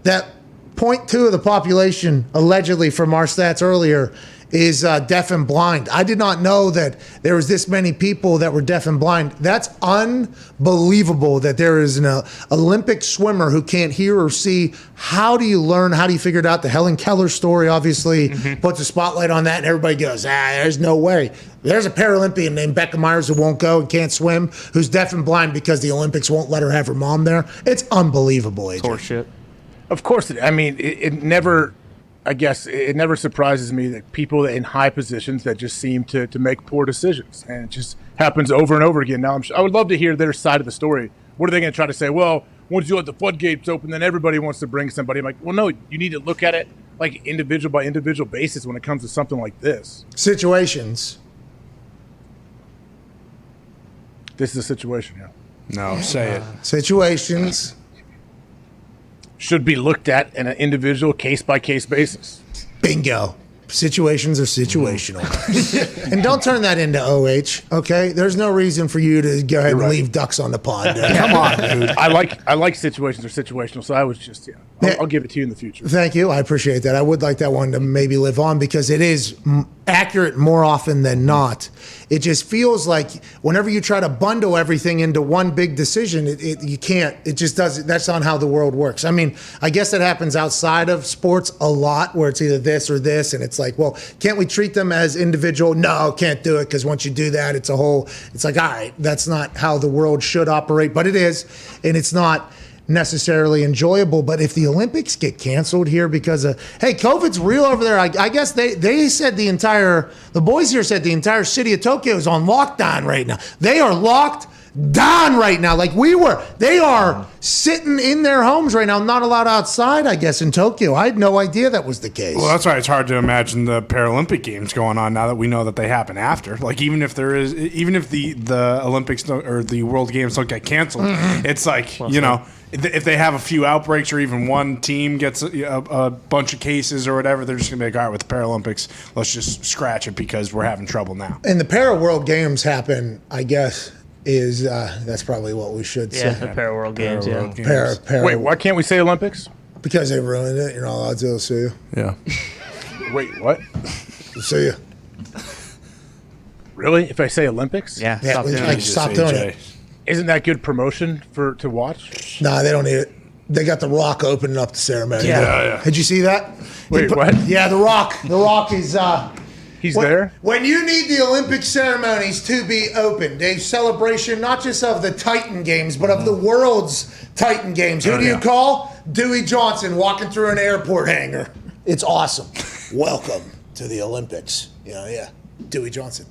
that 0.2 of the population, allegedly from our stats earlier, is deaf and blind. I did not know that there was this many people that were deaf and blind. That's unbelievable that there is an Olympic swimmer who can't hear or see. How do you learn? How do you figure it out? The Helen Keller story obviously puts a spotlight on that, and everybody goes, there's no way. There's a Paralympian named Becca Myers who won't go and can't swim, who's deaf and blind because the Olympics won't let her have her mom there. It's unbelievable, AJ. Horseshit. Of course, it never. I guess it never surprises me that people in high positions that just seem to make poor decisions, and it just happens over and over again. Now, I would love to hear their side of the story. What are they going to try to say? Well, once you let the floodgates open, then everybody wants to bring somebody. I'm like, well, no, you need to look at it like individual by individual basis when it comes to something like this. Situations. This is a situation, yeah. No, say it. Situations. Should be looked at in an individual case-by-case basis. Bingo. Situations are situational. And don't turn that into OH, okay? There's no reason for you to go ahead and leave ducks on the pond. Come on, dude. I like situations are situational, so I was just, I'll give it to you in the future. Thank you. I appreciate that. I would like that one to maybe live on because it is accurate more often than not. It just feels like whenever you try to bundle everything into one big decision, you can't. It just doesn't. That's not how the world works. I mean, I guess that happens outside of sports a lot, where it's either this or this, and it's like, well, can't we treat them as individual? No, can't do it, because once you do that, it's a whole. It's like, all right, that's not how the world should operate, but it is, and it's not necessarily enjoyable. But if the Olympics get canceled here because of, hey, COVID's real over there, I guess they said the boys here said the entire city of Tokyo is on lockdown right now. They are locked down right now, like we were. They are sitting in their homes right now, not allowed outside, I guess, in Tokyo. I had no idea that was the case. Well, that's why it's hard to imagine the Paralympic Games going on now that we know that they happen after. Like, even if the Olympics or the World Games don't get canceled, it's like, if they have a few outbreaks or even one team gets a bunch of cases or whatever, they're just going to be like, all right, with the Paralympics, let's just scratch it because we're having trouble now. And the Para-World Games happen, I guess, is that's probably what we should say. Yeah, the Para-World Games, Wait, why can't we say Olympics? Because they ruined it. You're not allowed to sue you. Yeah. Wait, what? Sue you. Really? If I say Olympics? Yeah, stop doing it. Isn't that good promotion to watch? Nah, they don't need it. They got The Rock opening up the ceremony. Yeah. Did you see that? Wait, what? Yeah, The Rock. The Rock is... He's there? When you need the Olympic ceremonies to be opened, a celebration not just of the Titan Games, but of the world's Titan Games. Who do you call? Dewey Johnson walking through an airport hangar. It's awesome. Welcome to the Olympics. Yeah. Dewey Johnson.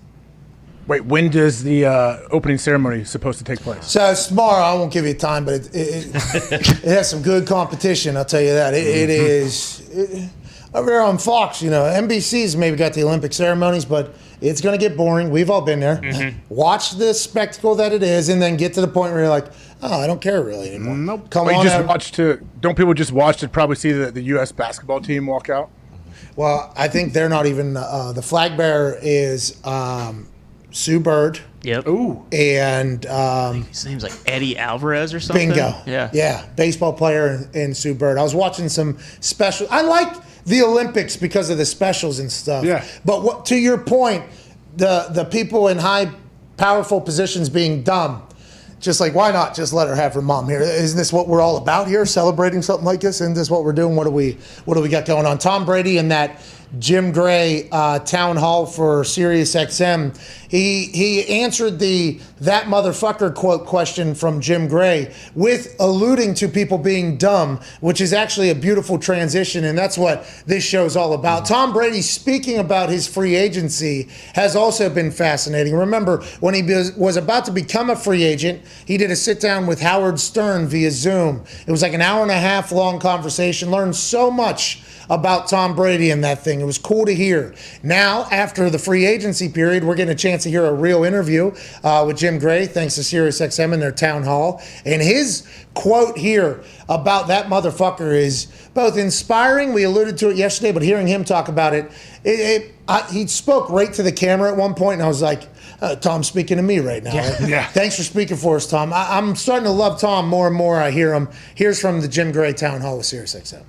Wait, when does the opening ceremony supposed to take place? So it's tomorrow. I won't give you time, but it has some good competition, I'll tell you that. It is... Over there on Fox, NBC's maybe got the Olympic ceremonies, but it's going to get boring. We've all been there. Watch the spectacle that it is, and then get to the point where you're like, oh, I don't care really anymore. Nope. Come on. Don't people just watch to probably see the U.S. basketball team walk out? Well, I think they're not even, the flag bearer is Sue Bird. Yep. Ooh. And his name's like Eddie Alvarez or something. Bingo. Yeah. Baseball player and Sue Bird. I was watching some special. I like the Olympics because of the specials and stuff. Yeah. But to your point, the people in high, powerful positions being dumb. Just like, why not just let her have her mom here? Isn't this what we're all about here? Celebrating something like this? Isn't this what we're doing? What do we got going on? Tom Brady and that Jim Gray town hall for Sirius XM. He answered that motherfucker quote question from Jim Gray with alluding to people being dumb, which is actually a beautiful transition, and that's what this show's all about. Tom Brady speaking about his free agency has also been fascinating. Remember, when he was about to become a free agent, he did a sit-down with Howard Stern via Zoom. It was like an hour and a half long conversation. Learned so much about Tom Brady and that thing. It was cool to hear. Now, after the free agency period, we're getting a chance to hear a real interview with Jim Gray, thanks to SiriusXM and their town hall. And his quote here about that motherfucker is both inspiring. We alluded to it yesterday, but hearing him talk about it, he spoke right to the camera at one point, and I was like, Tom's speaking to me right now. Yeah. Thanks for speaking for us, Tom. I'm starting to love Tom more and more. I hear him. Here's from the Jim Gray town hall with SiriusXM.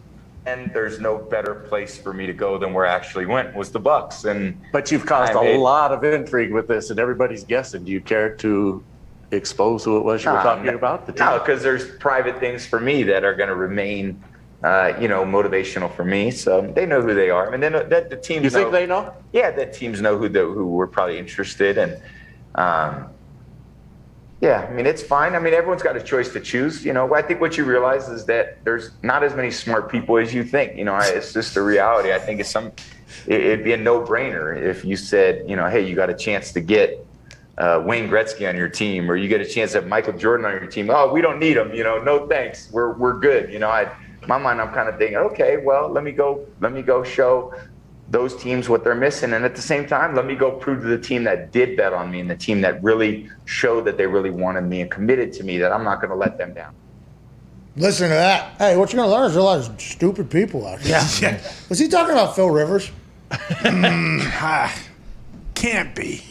And there's no better place for me to go than where I actually went, was the Bucks. But you've caused a lot of intrigue with this, and everybody's guessing. Do you care to expose who it was you were talking about? No, because there's private things for me that are going to remain, motivational for me. So they know who they are. I mean, the teams. You think they know? Yeah, the teams know who were probably interested, and yeah, I mean, it's fine. I mean, everyone's got a choice to choose. I think what you realize is that there's not as many smart people as you think. It's just the reality. I think it'd be a no-brainer if you said, hey, you got a chance to get Wayne Gretzky on your team, or you get a chance to have Michael Jordan on your team. Oh, we don't need him. No thanks. We're good. In my mind, I'm kind of thinking, okay, well, let me go show those teams what they're missing, and at the same time, let me go prove to the team that did bet on me and the team that really showed that they really wanted me and committed to me that I'm not going to let them down. Listen to that. Hey, what you're going to learn is a lot of stupid people out here. Yeah. Was he talking about Phil Rivers? Can't be.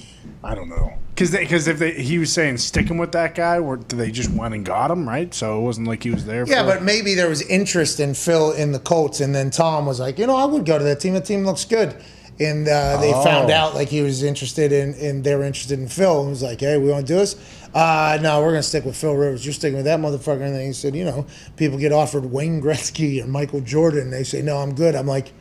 I don't know. Because he was saying sticking with that guy, or they just went and got him, right? So it wasn't like he was there. Yeah, but maybe there was interest in Phil in the Colts, and then Tom was like, I would go to that team. The team looks good. and they found out like he was interested in they were interested in Phil, and was like, hey, we want to do this? No, we're going to stick with Phil Rivers. You're sticking with that motherfucker. And then he said, people get offered Wayne Gretzky or Michael Jordan, and they say, no, I'm good. I'm like,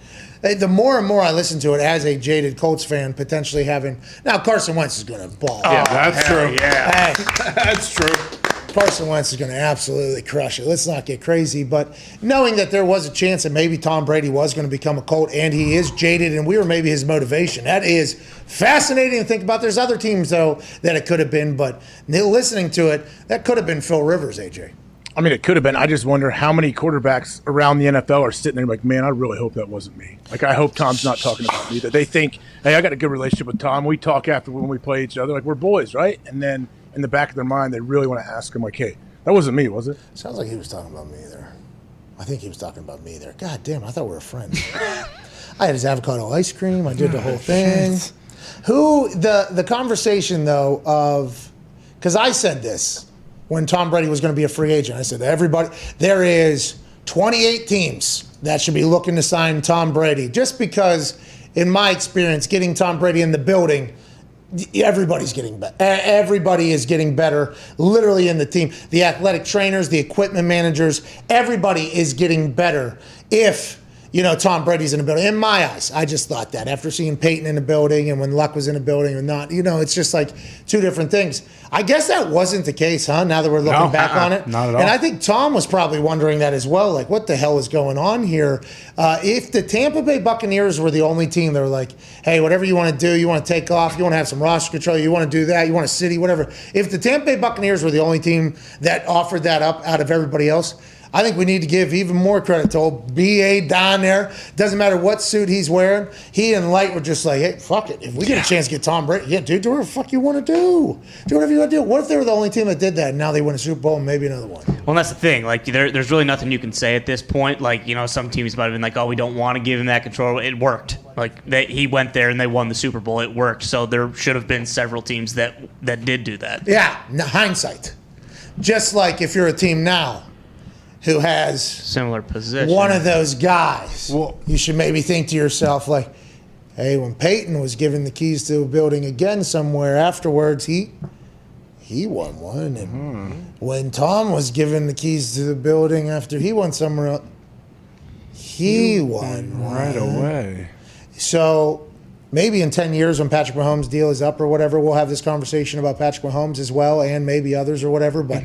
the more and more I listen to it as a jaded Colts fan, potentially having now Carson Wentz is going to ball. Yeah, that's true. Yeah, That's true. Carson Wentz is going to absolutely crush it. Let's not get crazy, but knowing that there was a chance that maybe Tom Brady was going to become a Colt, and he is jaded, and we were maybe his motivation. That is fascinating to think about. There's other teams, though, that it could have been, but listening to it, that could have been Phil Rivers, AJ. I mean, it could have been. I just wonder how many quarterbacks around the NFL are sitting there like, man, I really hope that wasn't me. Like, I hope Tom's not talking about me. That they think, hey, I got a good relationship with Tom. We talk after when we play each other. Like, we're boys, right? And then in the back of their mind, they really want to ask him, like, hey, that wasn't me, was it? Sounds like he was talking about me there. I think he was talking about me there. God damn, I thought we were friends. I had his avocado ice cream. I did the whole thing. The conversation, though, of, because I said this when Tom Brady was going to be a free agent. I said, there is 28 teams that should be looking to sign Tom Brady, just because, in my experience, getting Tom Brady in the building, everybody's getting better. Everybody is getting better, literally in the team. The athletic trainers, the equipment managers, everybody is getting better if, Tom Brady's in the building. In my eyes, I just thought that after seeing Peyton in the building and when Luck was in the building or not, it's just like two different things. I guess that wasn't the case, huh? Now that we're looking back on it. Not at all. And I think Tom was probably wondering that as well. Like, what the hell is going on here? If the Tampa Bay Buccaneers were the only team that were like, hey, whatever you want to do, you want to take off, you want to have some roster control, you want to do that, you want a city, whatever. If the Tampa Bay Buccaneers were the only team that offered that up out of everybody else, I think we need to give even more credit to old B.A. Dahn there. Doesn't matter what suit he's wearing. He and Light were just like, hey, fuck it. If we get a chance to get Tom Brady, do whatever the fuck you want to do. Do whatever you want to do. What if they were the only team that did that and now they win a Super Bowl and maybe another one? Well, that's the thing. Like, there's really nothing you can say at this point. Like, some teams might have been like, oh, we don't want to give him that control. It worked. Like, he went there and they won the Super Bowl. It worked. So there should have been several teams that did do that. Yeah, hindsight. Just like if you're a team now who has similar position, one of those guys, you should maybe think to yourself, like, hey, when Peyton was given the keys to a building again somewhere afterwards, he won one. And when Tom was given the keys to the building after he won somewhere else, he won one. Right away. So maybe in 10 years when Patrick Mahomes' deal is up or whatever, we'll have this conversation about Patrick Mahomes as well, and maybe others or whatever. But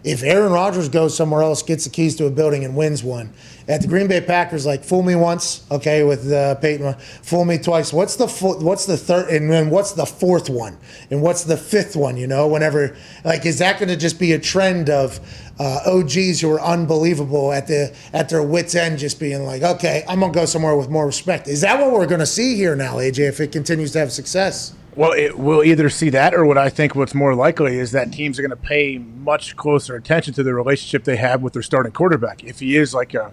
if Aaron Rodgers goes somewhere else, gets the keys to a building and wins one, at the Green Bay Packers, like, fool me once, okay, with Peyton, fool me twice. What's the third, and then what's the fourth one, and what's the fifth one? Whenever, like, is that going to just be a trend of OGs who are unbelievable at their wits' end, just being like, okay, I'm gonna go somewhere with more respect? Is that what we're going to see here now, AJ, if it continues to have success? Well, we'll either see that, or what I think what's more likely is that teams are going to pay much closer attention to the relationship they have with their starting quarterback. If he is like a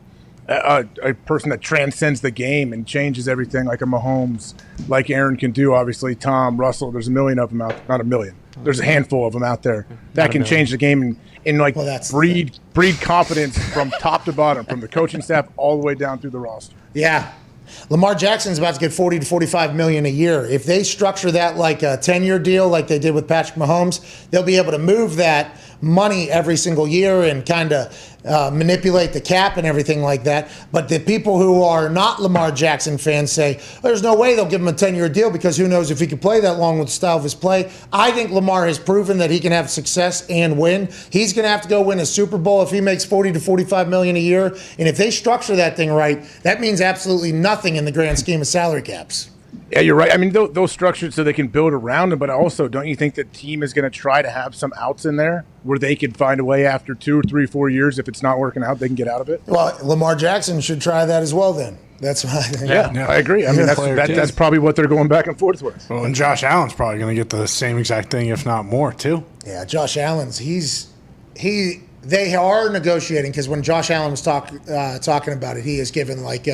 person that transcends the game and changes everything, like a Mahomes, like Aaron can do, obviously, Tom, Russell, there's a million of them out there. Not a million. There's a handful of them out there that can change the game and breed confidence from top to bottom, from the coaching staff all the way down through the roster. Yeah. Lamar Jackson's about to get $40 to $45 million a year. If they structure that like a 10-year deal like they did with Patrick Mahomes, they'll be able to move that money every single year and kind of manipulate the cap and everything like that. But the people who are not Lamar Jackson fans say, there's no way they'll give him a 10-year deal because who knows if he can play that long with the style of his play. I think Lamar has proven that he can have success and win. He's going to have to go win a Super Bowl if he makes $40 to $45 million a year. And if they structure that thing right, that means absolutely nothing in the grand scheme of salary caps. Yeah, you're right. I mean, those structured so they can build around them, but also, don't you think the team is going to try to have some outs in there where they can find a way after 2 or 3, 4 years, if it's not working out, they can get out of it? Well, Lamar Jackson should try that as well then. That's what I think. Yeah, I agree. I mean, that's probably what they're going back and forth with. Well, and Josh Allen's probably going to get the same exact thing, if not more, too. Yeah, Josh Allen's, they are negotiating, because when Josh Allen was talking about it, he is given like,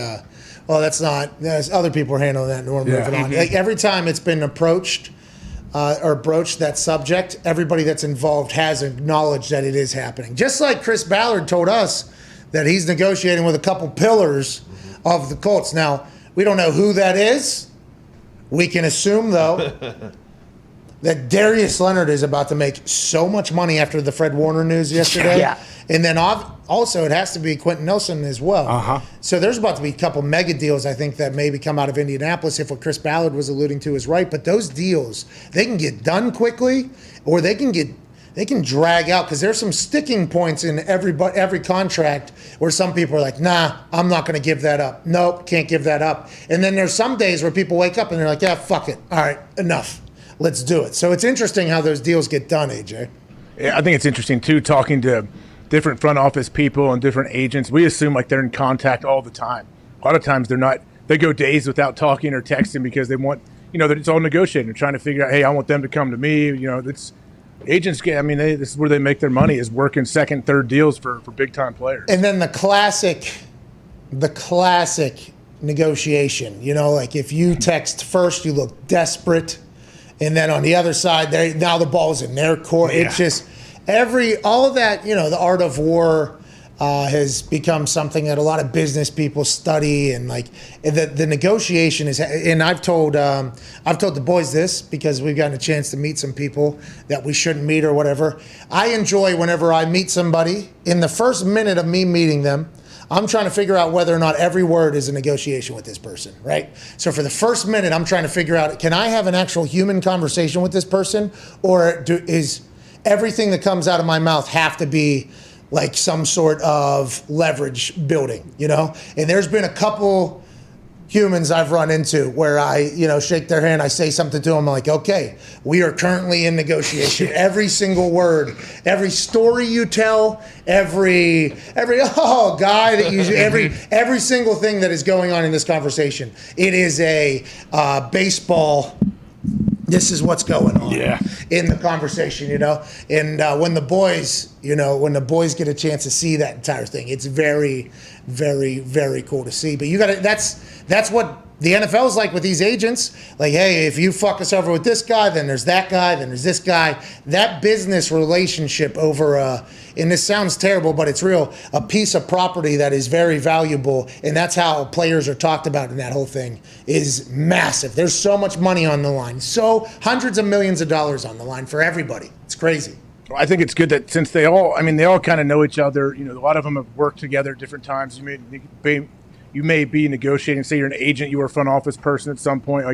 that's other people are handling that and we're moving on. Like, every time it's been approached or broached that subject, everybody that's involved has acknowledged that it is happening. Just like Chris Ballard told us that he's negotiating with a couple pillars of the Colts. Now, we don't know who that is, We can assume, though, that Darius Leonard is about to make so much money after the Fred Warner news yesterday. Yeah. And then also it has to be Quentin Nelson as well. Uh-huh. So there's about to be a couple mega deals, I think, that maybe come out of Indianapolis if what Chris Ballard was alluding to is right. But those deals, they can get done quickly or they can drag out because there's some sticking points in every contract where some people are like, nah, I'm not going to give that up. Nope, can't give that up. And then there's some days where people wake up and they're like, yeah, fuck it. All right, enough. Let's do it. So it's interesting how those deals get done, AJ. Yeah, I think it's interesting, too, talking to different front office people and different agents. We assume like they're in contact all the time. A lot of times they're not. They go days without talking or texting because they want, that it's all negotiating. They're trying to figure out, hey, I want them to come to me. It's agents get. I mean, this is where they make their money is working second, third deals for big time players. And then the classic negotiation. Like if you text first, you look desperate. And then on the other side, now the ball's in their court. Yeah. It's just all of that, the art of war has become something that a lot of business people study. And like the negotiation is, and I've told the boys this because we've gotten a chance to meet some people that we shouldn't meet or whatever. I enjoy whenever I meet somebody, in the first minute of me meeting them, I'm trying to figure out whether or not every word is a negotiation with this person, right? So for the first minute, I'm trying to figure out, can I have an actual human conversation with this person? Or is everything that comes out of my mouth have to be like some sort of leverage building, And there's been a couple humans I've run into where I, shake their hand, I say something to them, I'm like, okay, we are currently in negotiation. Every single word, every story you tell, every guy that you, every single thing that is going on in this conversation, it is a baseball. This is what's going on in the conversation, And when the boys get a chance to see that entire thing, it's very, very, very cool to see. But that's what the NFL is like with these agents. Like, hey, if you fuck us over with this guy, then there's that guy, then there's this guy. That business relationship over and this sounds terrible, but it's real, a piece of property that is very valuable, and that's how players are talked about in that whole thing, is massive. There's so much money on the line. So hundreds of millions of dollars on the line for everybody. It's crazy. I think it's good that since they all kind of know each other, a lot of them have worked together at different times. You may be negotiating, say you're an agent, you were a front office person at some point,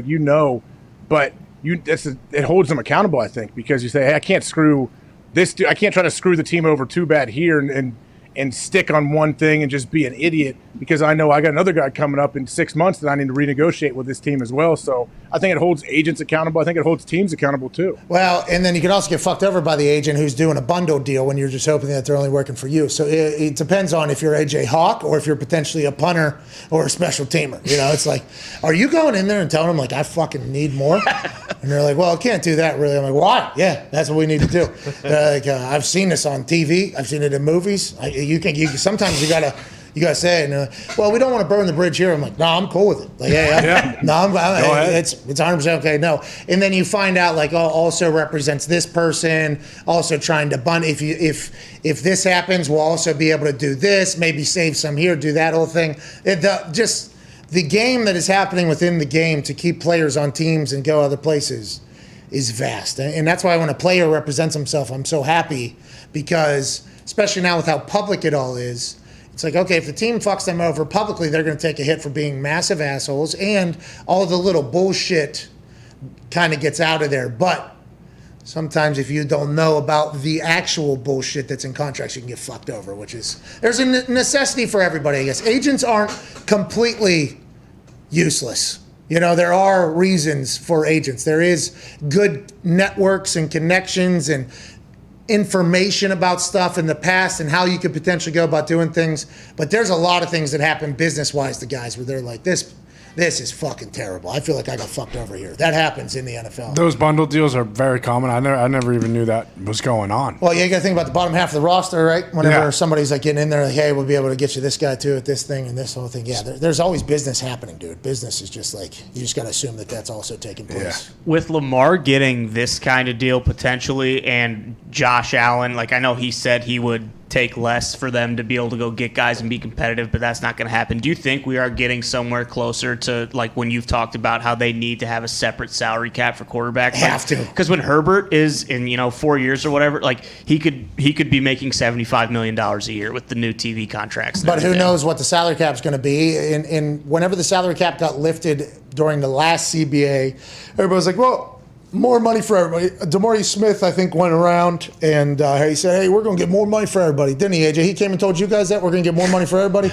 but it holds them accountable, I think, because you say, hey, I can't screw this, I can't try to screw the team over too bad here and stick on one thing and just be an idiot, because I know I got another guy coming up in 6 months that I need to renegotiate with this team as well. So I think it holds agents accountable. I think it holds teams accountable too. Well, and then you can also get fucked over by the agent who's doing a bundle deal when you're just hoping that they're only working for you. So it depends on if you're AJ Hawk or if you're potentially a punter or a special teamer. It's like, are you going in there and telling them like, I fucking need more? And they're like, well, I can't do that really. I'm like, why? Yeah, that's what we need to do. I've seen this on TV. I've seen it in movies. Sometimes you gotta say, well, we don't want to burn the bridge here. I'm like, no, I'm cool with it. Like, it's 100% okay. No, and then you find out like, also represents this person, also trying to bund. If this happens, we'll also be able to do this. Maybe save some here, do that whole thing. The game that is happening within the game to keep players on teams and go other places is vast, and that's why when a player represents himself, I'm so happy, because especially now with how public it all is, it's like, okay, if the team fucks them over publicly, they're going to take a hit for being massive assholes, and all the little bullshit kind of gets out of there. But sometimes if you don't know about the actual bullshit that's in contracts, you can get fucked over, there's a necessity for everybody, I guess. Agents aren't completely useless. There are reasons for agents. There is good networks and connections and information about stuff in the past and how you could potentially go about doing things. But there's a lot of things that happen business-wise to guys where they're like, this is fucking terrible. I feel like I got fucked over here. That happens in the NFL. Those bundle deals are very common. I never even knew that was going on. Well, you got to think about the bottom half of the roster, right? Whenever somebody's like getting in there, like, hey, we'll be able to get you this guy too at this thing and this whole thing. Yeah, there's always business happening, dude. Business is just like, you just got to assume that that's also taking place. Yeah. With Lamar getting this kind of deal potentially, and Josh Allen, like I know he said he would take less for them to be able to go get guys and be competitive, but that's not going to happen. Do you think we are getting somewhere closer to like when you've talked about how they need to have a separate salary cap for quarterbacks? Have to. Because when Herbert is in 4 years or whatever, like he could be making $75 million a year with the new TV contracts. But who knows what the salary cap is going to be? And whenever the salary cap got lifted during the last CBA, everybody was like, well, more money for everybody. DeMaurice Smith, I think, went around and he said, hey, we're going to get more money for everybody. Didn't he, AJ? He came and told you guys that we're going to get more money for everybody?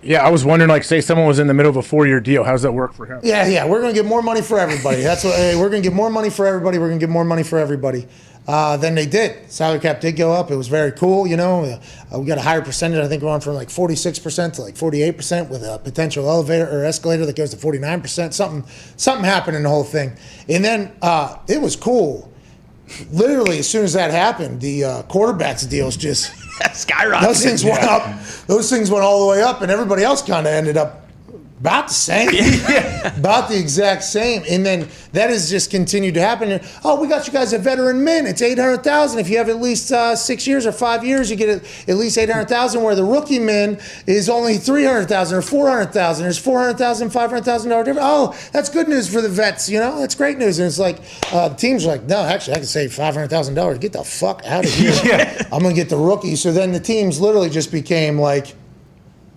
Yeah, I was wondering, like, say someone was in the middle of a 4-year deal. How does that work for him? Yeah, we're going to get more money for everybody. That's what. Hey, we're going to get more money for everybody. We're going to get more money for everybody. Then they did. Salary cap did go up. It was very cool, We got a higher percentage. I think we're on from like 46% to like 48% with a potential elevator or escalator that goes to 49%. Something happened in the whole thing. And then it was cool. Literally, as soon as that happened, the quarterbacks deals just skyrocketed. Those things went up. Those things went all the way up, and everybody else kind of ended up about the same. About the exact same. And then that has just continued to happen. And, we got you guys a veteran min. It's $800,000. If you have at least 6 years or 5 years, you get at least $800,000. Where the rookie min is only $300,000 or $400,000. There's $400,000, $500,000 difference. Oh, that's good news for the vets. That's great news. And it's like the teams are like, no, actually, I can save $500,000. Get the fuck out of here. I'm gonna get the rookie. So then the teams literally just became like.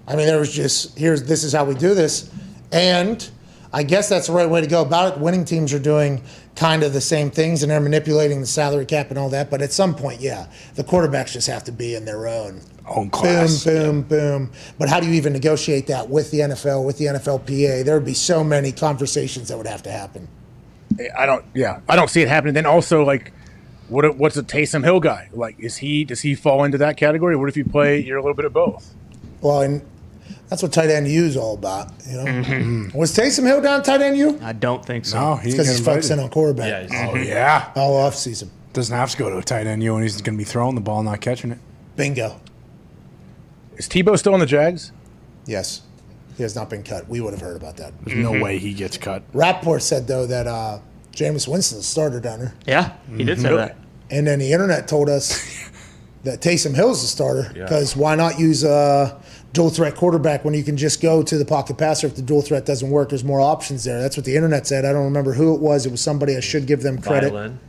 There was just, this is how we do this. And I guess that's the right way to go about it. Winning teams are doing kind of the same things, and they're manipulating the salary cap and all that. But at some point, the quarterbacks just have to be in their own class. Boom. But how do you even negotiate that with the NFL, with the NFLPA? There would be so many conversations that would have to happen. I don't see it happening. Then also, like, what's a Taysom Hill guy? Like, does he fall into that category? What if you play, you're a little bit of both? Well, and that's what tight end U is all about, Was Taysom Hill down tight end U? I don't think so. No, because he's focusing on quarterback. All off season. Doesn't have to go to a tight end U, and he's going to be throwing the ball, not catching it. Bingo. Is Tebow still on the Jags? Yes. He has not been cut. We would have heard about that. There's no way he gets cut. Rapport said, though, that Jameis Winston's a starter down there. Yeah, he did say that. And then the internet told us that Taysom Hill's a starter because why not use a dual threat quarterback when you can just go to the pocket passer if the dual threat doesn't work? There's more options there. That's what the internet said. I don't remember who it was. It was somebody. I should give them credit. Ben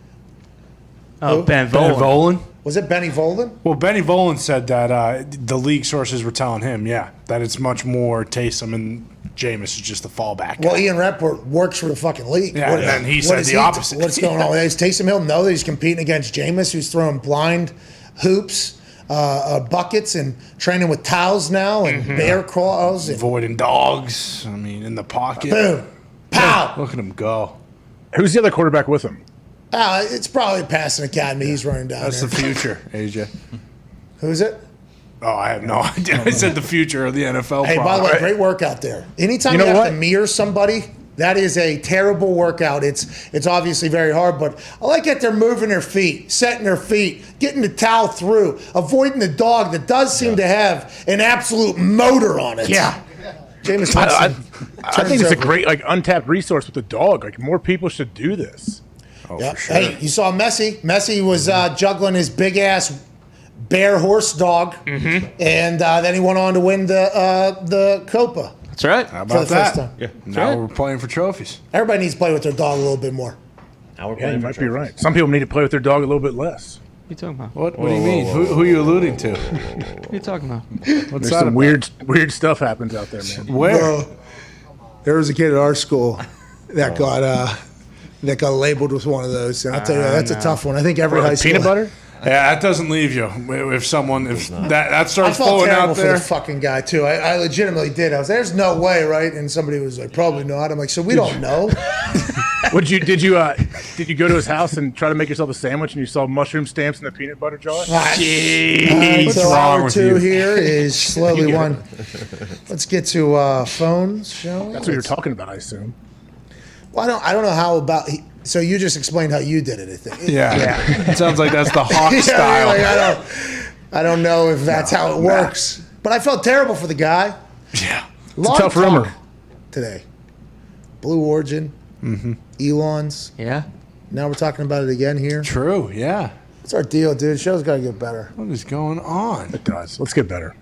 Volen. Was it Benny Volen? Well, Benny Volen said that the league sources were telling him, that it's much more Taysom and Jameis is just the fallback guy. Well, Ian Rapport works for the fucking league. Yeah, and he said the opposite. What's going on? Does Taysom Hill know that he's competing against Jameis, who's throwing blind hoops, buckets, and training with towels now, and bear claws, and avoiding dogs? In the pocket. Boom, pow! Look at him go. Who's the other quarterback with him? It's probably Passing Academy. He's running down That's there. the future, AJ. Who's it? Oh, I have no idea. I said the future of the NFL. Hey, by the way, great workout there. Anytime you have to mirror somebody, that is a terrible workout. It's obviously very hard, but I like that they're moving their feet, setting their feet, getting the towel through, avoiding the dog that does seem to have an absolute motor on it. Yeah. Jameis I Winston think it's a great untapped resource with the dog. Like, more people should do this. Oh, for sure. Hey, you saw Messi. Messi was juggling his big ass bear horse dog, and then he went on to win the Copa. That's right. How about first that? time. Yeah. Now we're playing for trophies. Everybody needs to play with their dog a little bit more. Now we're Yeah, playing you for might be right. Some people need to play with their dog a little bit less. What are you talking about? What do you mean? Who are you alluding to? What are you talking about? What's There's that some about? weird stuff happens out there, man. Where? Bro, there was a kid at our school that got labeled with one of those, and I'll tell you that's a tough one. I think every high school. Peanut butter? Yeah, that doesn't leave you. If that I starts felt flowing terrible out for there. the fucking guy too. I legitimately did. I was, there's no way, right? And somebody was like, probably not. I'm like, so we don't know. Did you go to his house and try to make yourself a sandwich and you saw mushroom stamps in the peanut butter jar? Jeez. What's so wrong hour with two you? here is slowly one. Let's get to phones, shall we? That's what you're talking about, I assume. Well, I don't know how about. So you just explained how you did it. I think. Yeah. It sounds like that's the Hawk Yeah, style. like, I don't know if that's how it works. But I felt terrible for the guy. Yeah. It's a tough rumor. Today. Blue Origin. Elon's. Yeah. Now we're talking about it again here. True. Yeah. What's our deal, dude? Show's got to get better. What is going on? It does. Let's get better.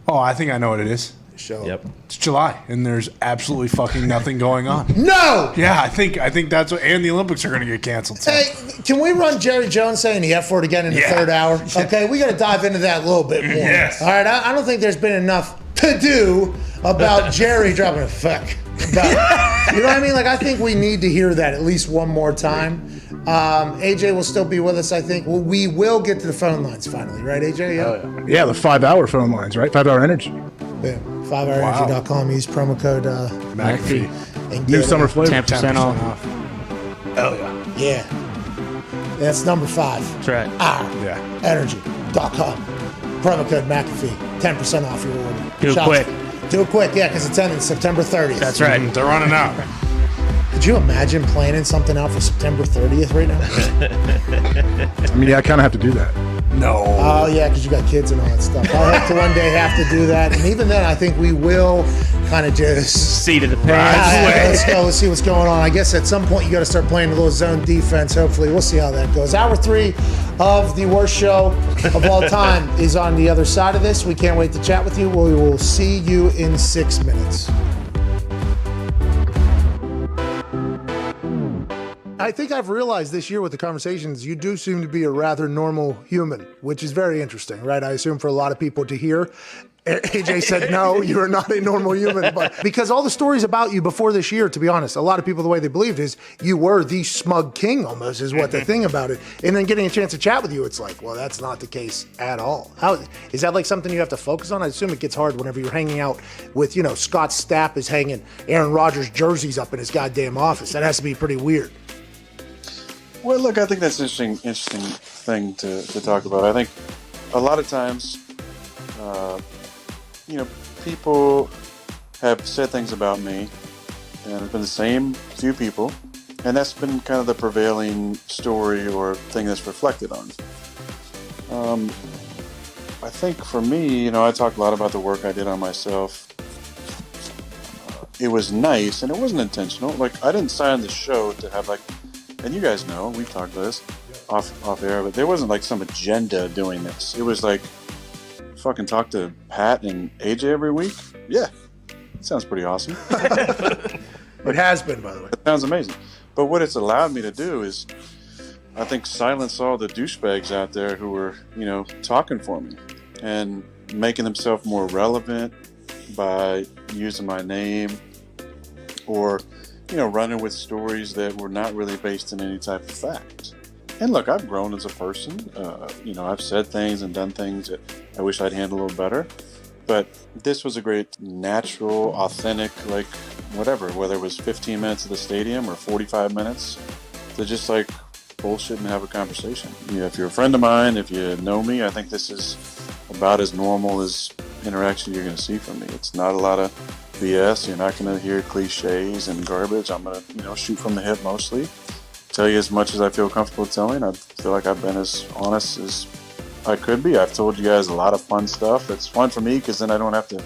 Oh, I think I know what it is. Show. Yep. It's July, and there's absolutely fucking nothing going on. No! Yeah, I think that's what, and the Olympics are going to get canceled. So. Hey, can we run Jerry Jones saying the F word again in the third hour? Okay, we got to dive into that a little bit more. Yes. All right, I don't think there's been enough to do about Jerry dropping a fuck. You know what I mean? Like, I think we need to hear that at least one more time. AJ will still be with us, I think. Well, we will get to the phone lines finally, right, AJ? Yeah. Yeah, the 5-hour phone lines, right? 5-hour energy. Yeah. 5hourenergy.com. Use promo code McAfee. And New get summer flavor. 10% off. Hell yeah. Yeah. That's number 5. That's right. Energy.com. Promo code McAfee. 10% off your order. Do it quick. Do it quick, yeah, because it's ending September 30th. That's right. They're running out. Could you imagine planning something out for September 30th right now? I mean, yeah, I kind of have to do that. No. Oh, yeah, because you got kids and all that stuff. I hope to one day have to do that. And even then, I think we will kind of just... Seat of the pants. Let's see what's going on. I guess at some point you got to start playing a little zone defense, hopefully. We'll see how that goes. Hour 3 of the worst show of all time is on the other side of this. We can't wait to chat with you. We will see you in 6 minutes. I think I've realized this year with the conversations, you do seem to be a rather normal human, which is very interesting, right? I assume for a lot of people to hear. AJ said, no, you are not a normal human. But because all the stories about you before this year, to be honest, a lot of people, the way they believed is you were the smug king almost is what the thing about it. And then getting a chance to chat with you, it's like, well, that's not the case at all. How is that like something you have to focus on? I assume it gets hard whenever you're hanging out with, Scott Stapp is hanging Aaron Rodgers jerseys up in his goddamn office. That has to be pretty weird. Well, look, I think that's an interesting thing to talk about. I think a lot of times, people have said things about me, and it's been the same few people, and that's been kind of the prevailing story or thing that's reflected on. I think for me, I talked a lot about the work I did on myself. It was nice, and it wasn't intentional. Like, I didn't sign the show to have, and you guys know, we've talked about this off air, but there wasn't some agenda doing this. It was fucking talk to Pat and AJ every week. Yeah, it sounds pretty awesome. It has been, by the way. It sounds amazing. But what it's allowed me to do is, I think, silence all the douchebags out there who were, talking for me and making themselves more relevant by using my name or running with stories that were not really based in any type of fact. And look, I've grown as a person. I've said things and done things that I wish I'd handled a little better. But this was a great, natural, authentic, whatever, whether it was 15 minutes at the stadium or 45 minutes to just bullshit and have a conversation. If you're a friend of mine, if you know me, I think this is about as normal as interaction you're going to see from me. It's not a lot of BS. You're not going to hear cliches and garbage. I'm going to, shoot from the hip mostly. Tell you as much as I feel comfortable telling. I feel like I've been as honest as I could be. I've told you guys a lot of fun stuff. It's fun for me because then I don't have to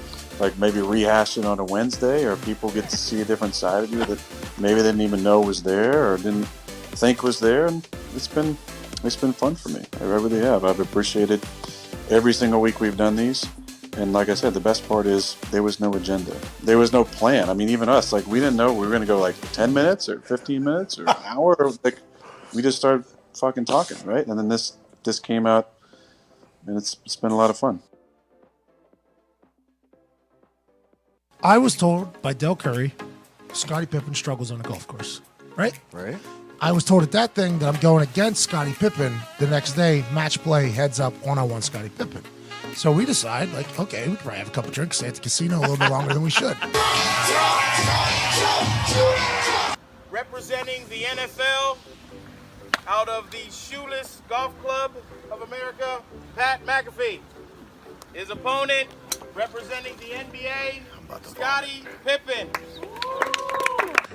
maybe rehash it on a Wednesday, or people get to see a different side of you that maybe they didn't even know was there or didn't think was there. And it's been fun for me. I really have. I've appreciated every single week we've done these. And like I said, the best part is there was no agenda. There was no plan. I mean, even us, we didn't know we were going to go 10 minutes or 15 minutes or an hour. Or, we just started fucking talking, right? And then this came out, and it's been a lot of fun. I was told by Del Curry, Scottie Pippen struggles on a golf course, right? Right. I was told at that thing that I'm going against Scottie Pippen. The next day, match play, heads up, one-on-one Scottie Pippen. So we decide, okay, we could probably have a couple drinks, stay at the casino a little bit longer than we should. Representing the NFL out of the Shoeless Golf Club of America, Pat McAfee. His opponent, representing the NBA, Scottie Pippen.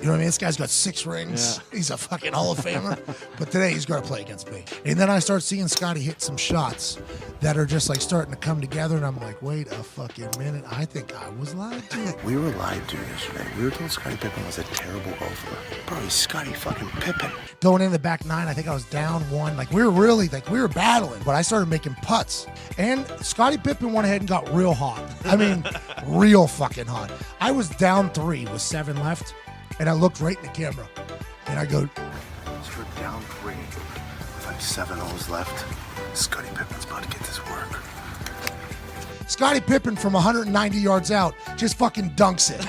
You know what I mean? This guy's got 6 rings. Yeah. He's a fucking Hall of Famer. But today he's going to play against me. And then I start seeing Scotty hit some shots that are just like starting to come together. And I'm like, wait a fucking minute. I think I was lied to. We were lied to yesterday. We were told Scottie Pippen was a terrible golfer. Bro, he's Scottie fucking Pippen. Going in the back 9, I think I was down 1. Like, we were battling. But I started making putts. And Scottie Pippen went ahead and got real hot. I mean, real fucking hot. I was down 3 with 7 left. And I looked right in the camera, and I go, so we're down 3 with like 7 holes left. Scottie Pippen's about to get this work. Scottie Pippen from 190 yards out just fucking dunks it.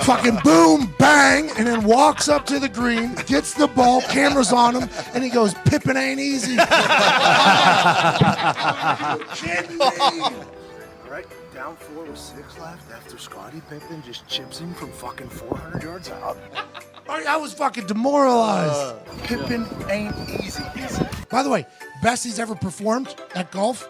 Fucking boom, bang, and then walks up to the green, gets the ball, camera's on him, and he goes, Pippen ain't easy. Kidding me. All right, down 4 with 6 left after Scottie Pippen just chips in from fucking 400 yards out. I was fucking demoralized. Pippen ain't easy. By the way, best he's ever performed at golf,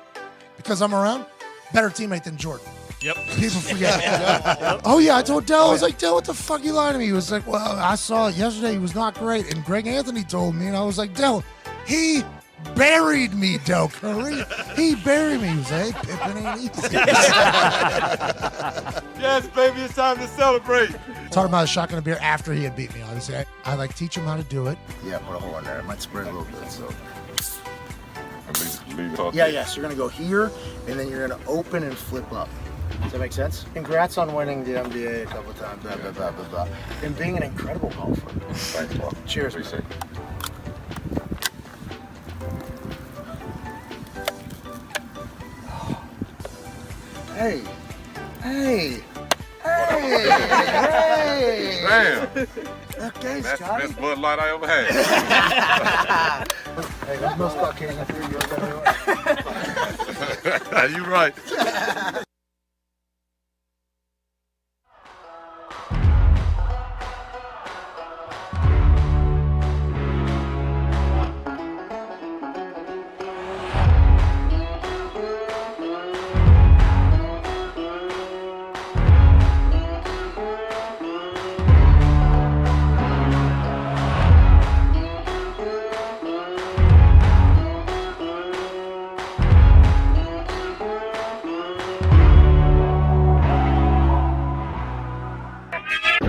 because I'm around, better teammate than Jordan. Yep. People forget. Oh, yeah, I told Dell, I was like, Dell, what the fuck you lying to me? He was like, well, I saw it yesterday. He was not great. And Greg Anthony told me, and I was like, Dell, he buried me, Del Curry. He buried me. He was like, hey, Pippen ain't easy. Yes, baby, it's time to celebrate. Talking about a shotgun of beer after he had beat me, obviously. I like teach him how to do it. Yeah, put a hole in there. It might spread a little bit, so. Yeah, so you're going to go here, and then you're going to open and flip up. Does that make sense? Congrats on winning the NBA a couple of times, blah, blah, blah, blah, blah. And being an incredible golfer. Thanks, Paul. Cheers. Appreciate it. Hey. Damn. Okay, That's Scotty. the best Bud Light I ever had. Hey, there's no Scott King up here. You're right.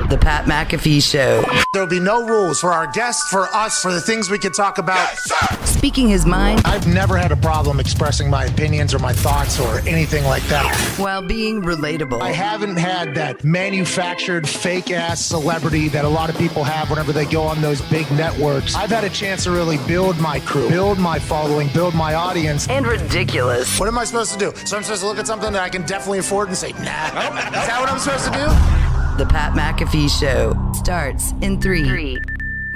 The Pat McAfee Show. There'll be no rules for our guests, for us, for the things we can talk about. Speaking his mind. I've never had a problem expressing my opinions or my thoughts or anything like that. While being relatable. I haven't had that manufactured fake-ass celebrity that a lot of people have whenever they go on those big networks. I've had a chance to really build my crew, build my following, build my audience. And ridiculous. What am I supposed to do? So I'm supposed to look at something that I can definitely afford and say, nah. Is that what I'm supposed to do? The Pat McAfee Show starts in 3,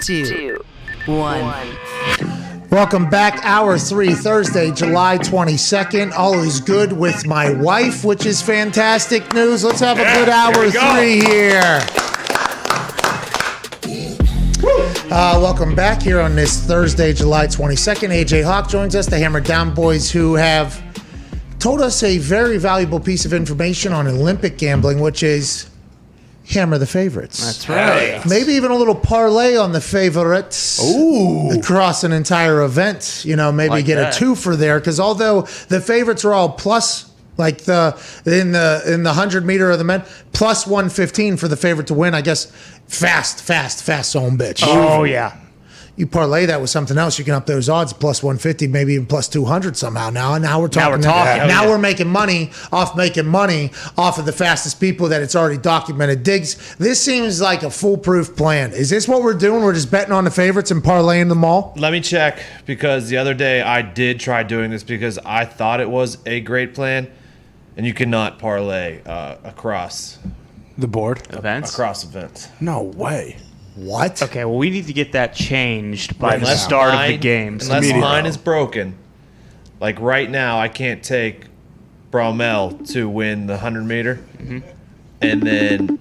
2, 1. Welcome back. Hour 3, Thursday, July 22nd. All is good with my wife, which is fantastic news. Let's have a good hour 3 here. Welcome back here on this Thursday, July 22nd. AJ Hawk joins us, the Hammer Down Boys, who have told us a very valuable piece of information on Olympic gambling, which is hammer the favorites. That's right. Maybe even a little parlay on the favorites. Ooh. Across an entire event. You know, maybe Like get that. a 2 for there. Because although the favorites are all plus, like in the 100 meter of the men, plus 115 for the favorite to win. I guess fast zone, bitch. Oh, yeah. You parlay that with something else, you can up those odds plus 150, maybe even plus 200 somehow. Now we're talking. Now we're making money off of the fastest people that it's already documented. Diggs, this seems like a foolproof plan. Is this what we're doing? We're just betting on the favorites and parlaying them all? Let me check, because the other day I did try doing this because I thought it was a great plan, and you cannot parlay across the board events. Across events. No way. What? Okay, well, we need to get that changed by the start of the games. Unless mine is broken. Like right now, I can't take Bromell to win the 100 meter. Mm-hmm. And then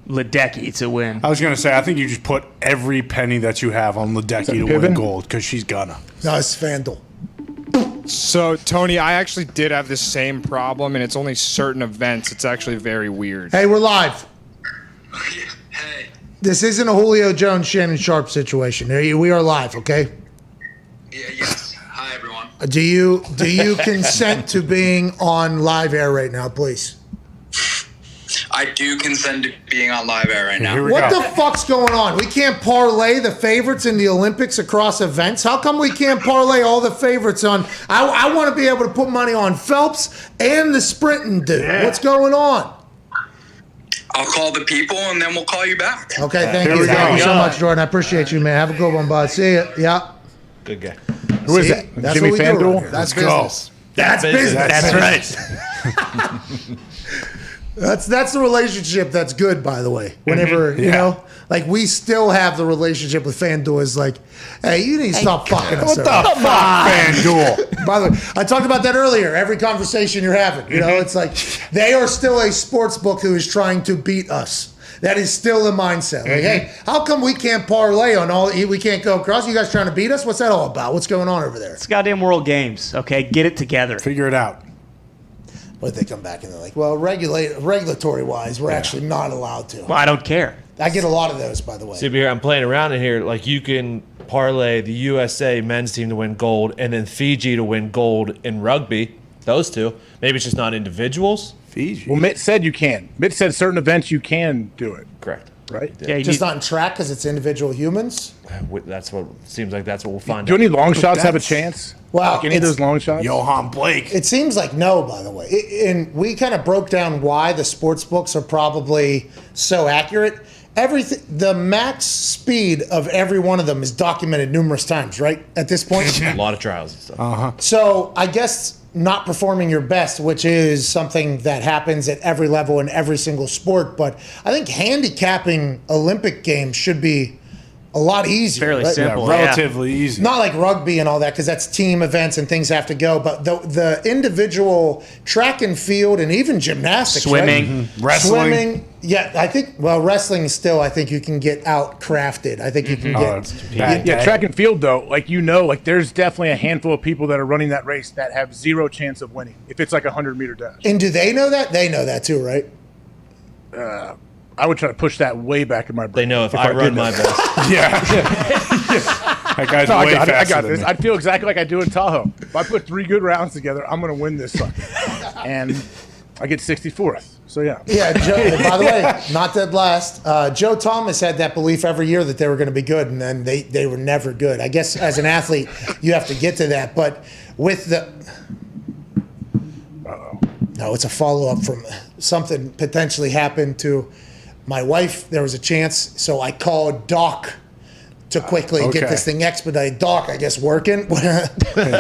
Ledecky to win. I was going to say, I think you just put every penny that you have on Ledecky to win gold, because she's gonna. No, it's FanDuel. So, Tony, I actually did have the same problem, and it's only certain events. It's actually very weird. Hey, we're live. This isn't a Julio Jones, Shannon Sharp situation. We are live, okay? Yes. Hi, everyone. Do you consent to being on live air right now, please? I do consent to being on live air right now. What the fuck's going on? We can't parlay the favorites in the Olympics across events. How come we can't parlay all the favorites on? I want to be able to put money on Phelps and the sprinting dude. Yeah. What's going on? I'll call the people and then we'll call you back. Okay, thank you. Thank you so much, Jordan. I appreciate you, man. Have a good one, bud. See you. Yeah. Good guy. Who is that? That's Jimmy what we do FanDuel? right here. That's business. That's business. That's right. That's the relationship that's good, by the way. Whenever, you know, like we still have the relationship with FanDuel is like, hey, you need to stop fucking us. What the fuck, FanDuel? By the way, I talked about that earlier. Every conversation you're having, you know, it's like they are still a sports book who is trying to beat us. That is still the mindset. Like, hey, how come we can't parlay on all? We can't go across. You guys trying to beat us? What's that all about? What's going on over there? It's goddamn World Games. Okay, get it together. Figure it out. But they come back and they're like, well, regulatory-wise, we're actually not allowed to. Well, I don't care. I get a lot of those, by the way. See, here I'm playing around in here. Like you can parlay the USA men's team to win gold, and then Fiji to win gold in rugby. Those two. Maybe it's just not individuals. Fiji. Well, Mitt said you can. Mitt said certain events you can do it. Correct. Right? Yeah, just not in track because it's individual humans. That's what seems like. That's what we'll find. Do out. any long shots have a chance? Well, like any of those long shots? Johan Blake. It seems like no, by the way. And we kind of broke down why the sports books are probably so accurate. Everything, the max speed of every one of them is documented numerous times, right? At this point, a lot of trials and stuff. So I guess not performing your best, which is something that happens at every level in every single sport. But I think handicapping Olympic games should be a lot easier. Fairly simple. Relatively easy. Not like rugby and all that, because that's team events and things have to go. But the individual track and field and even gymnastics, swimming, right? Swimming. Yeah, I think. Well, wrestling still, I think you can get out crafted. I think you can get. Yeah, track and field though, like there's definitely a handful of people that are running that race that have zero chance of winning if it's like a 100-meter dash. And do they know that? They know that too, right? I would try to push that way back in my brain. They know if I run my best. That guy's way faster I got than this. me. I'd feel exactly like I do in Tahoe. If I put 3 good rounds together, I'm going to win this sucker. And I get 64th. So, yeah. Yeah, Joe, by the way, not dead last. Joe Thomas had that belief every year that they were going to be good, and then they were never good. I guess as an athlete, you have to get to that. But with the... No, it's a follow-up from something potentially happened to my wife. There was a chance, so I called Doc to quickly get this thing expedited. Doc, I guess, working. Doc couldn't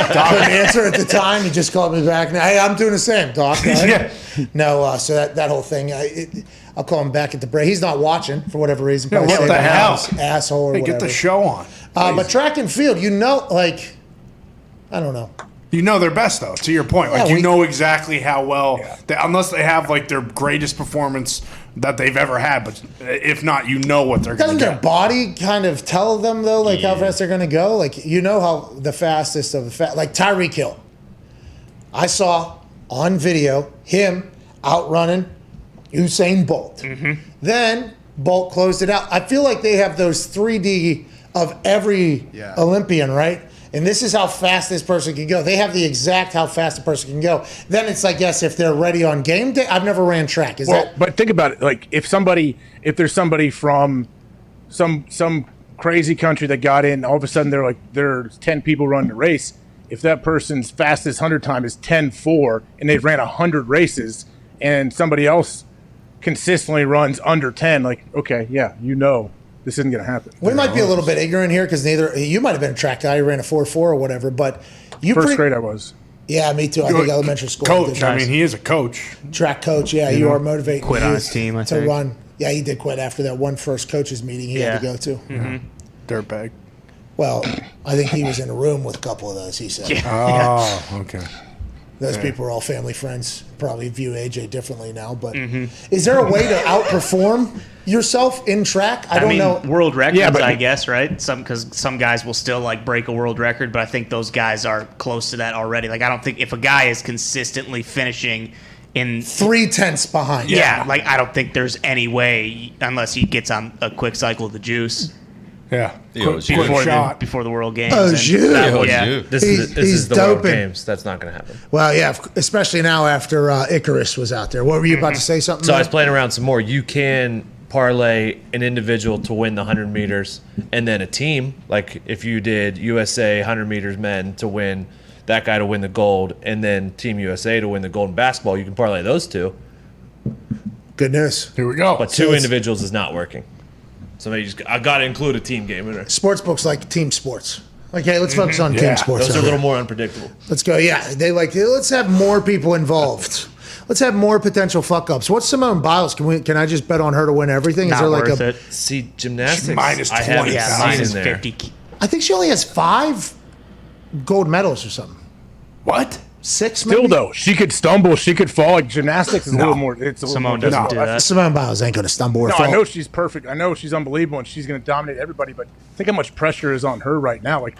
answer at the time. He just called me back. Now, hey, I'm doing the same, Doc. Right? No, so that whole thing, I'll call him back at the break. He's not watching for whatever reason. Yeah, what the hell? Asshole or whatever. Get the show on. But track and field, I don't know. You know their best, though, to your point. Like, you know exactly how well, unless they have, like, their greatest performance that they've ever had. But if not, you know what they're going to Doesn't get. their body kind of tell them, though, like, how fast they're going to go? Like, you know how the fastest of the like Tyreek Hill. I saw on video him outrunning Usain Bolt. Then Bolt closed it out. I feel like they have those 3D of every Olympian, right? And this is how fast this person can go. They have the exact how fast a person can go. Then it's, I guess, if they're ready on game day. I've never ran track. But think about it. Like if there's somebody from some crazy country that got in, all of a sudden there's 10 people running the race. If that person's fastest 100 time is 10.4 and they've ran 100 races and somebody else consistently runs under 10, like, okay, yeah, this isn't going to happen. We might be a little bit ignorant here because you might have been a track guy. You ran a 4.4 or whatever, but first grade I was. Yeah, me too. I think elementary school. Coach. I mean, he is a coach. Track coach. Yeah, you are motivating. Quit on his team, I to think. run. Yeah, he did quit after that one first coaches meeting he had to go to. Dirtbag. Well, I think he was in a room with a couple of those. He said. Oh, okay. Those people are all family friends. Probably view AJ differently now, but is there a way to outperform yourself in track? I don't know. World records, I guess, right? Because some guys will still like break a world record, but I think those guys are close to that already. Like, I don't think if a guy is consistently finishing in 3/10 behind. Yeah, like I don't think there's any way unless he gets on a quick cycle of the juice. Yeah, before the World Games. Oh, And Juice. yeah. This He's is the World doping. Games. That's not going to happen. Well, yeah, especially now after Icarus was out there. What were you about to say? Something? So I Matt? was playing around some more. You can parlay an individual to win the 100 meters and then a team. Like if you did USA 100 meters men to win, that guy to win the gold, and then Team USA to win the gold in basketball, you can parlay those two. Good news. Here we go. But two individuals is not working. So I got to include a team game in there. Sports books like team sports. Okay, let's focus on team sports. Those are a over little here. more unpredictable. Let's go. Yeah, they like. Let's have more people involved. Let's have more potential fuck ups. What's Simone Biles? Can I just bet on her to win everything? Not Is there like worth a? it. See, gymnastics. Minus I haven't 20. seen minus in there. 50. I think she only has 5 gold medals or something. What? 6 Still maybe? though, she could stumble, she could fall. Like gymnastics is a little more. It's a little Simone more doesn't difficult. do that. Simone Biles ain't going to stumble or No, fall. I know she's perfect. I know she's unbelievable and she's going to dominate everybody. But think how much pressure is on her right now. Like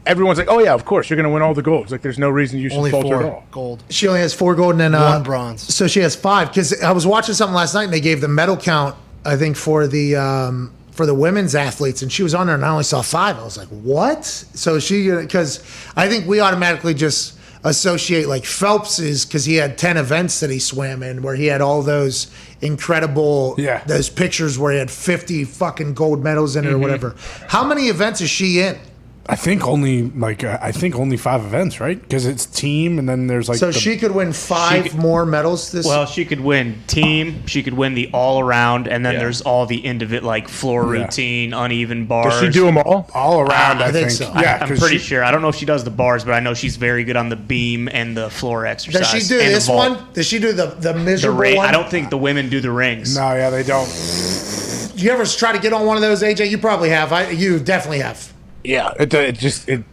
everyone's like, oh yeah, of course you're going to win all the golds. Like there's no reason you should Only falter at 4 all. gold. She only has 4 gold and then 1 bronze. So she has 5 because I was watching something last night and they gave the medal count. I think for the women's athletes, and she was on there and I only saw 5. I was like, what? So because I think we automatically just associate like Phelps's because he had 10 events that he swam in where he had all those incredible those pictures where he had 50 fucking gold medals in it or whatever. How many events is she in? I think only 5 events, right? Because it's team, and then there's like. So she could win 5 more medals this. Well, she could win team. She could win the all around, and then there's all the individual like floor routine, uneven bars. Does she do them all around? I think so. Yeah, I'm pretty sure. I don't know if she does the bars, but I know she's very good on the beam and the floor exercise. Does she do and the this vault. one? Does she do the The miserable one? I don't think the women do the rings. No, yeah, they don't. You ever try to get on one of those, AJ? You probably have. You definitely have. Yeah, it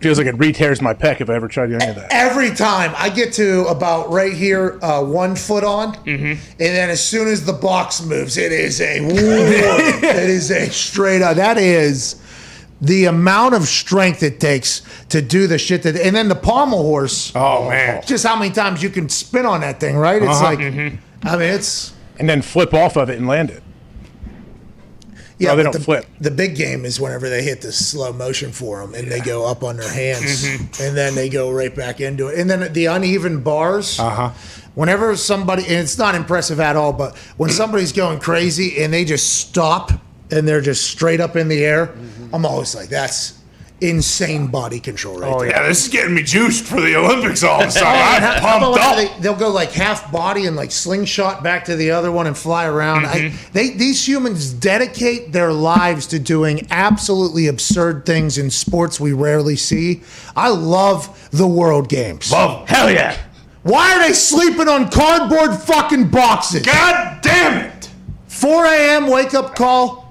feels like it re-tears my pec if I ever try to do any of that. Every time I get to about right here, 1 foot on, and then as soon as the box moves, it is a it is a straight up. That is the amount of strength it takes to do the shit that, and then the pommel horse. Oh man! Just how many times you can spin on that thing, right? It's like, I mean, it's. And then flip off of it and land it. Yeah, they but don't flip. The big game is whenever they hit the slow motion for them and they go up on their hands and then they go right back into it. And then the uneven bars. Whenever somebody, and it's not impressive at all, but when somebody's going crazy and they just stop and they're just straight up in the air, I'm always like, that's insane body control right there. Yeah, this is getting me juiced for the Olympics all of a sudden. And I'm how about pumped whenever up. they'll go like half body and like slingshot back to the other one and fly around. These humans dedicate their lives to doing absolutely absurd things in sports we rarely see. I love the World Games. Love. Hell yeah. Why are they sleeping on cardboard fucking boxes? God damn it! 4 a.m. wake up call.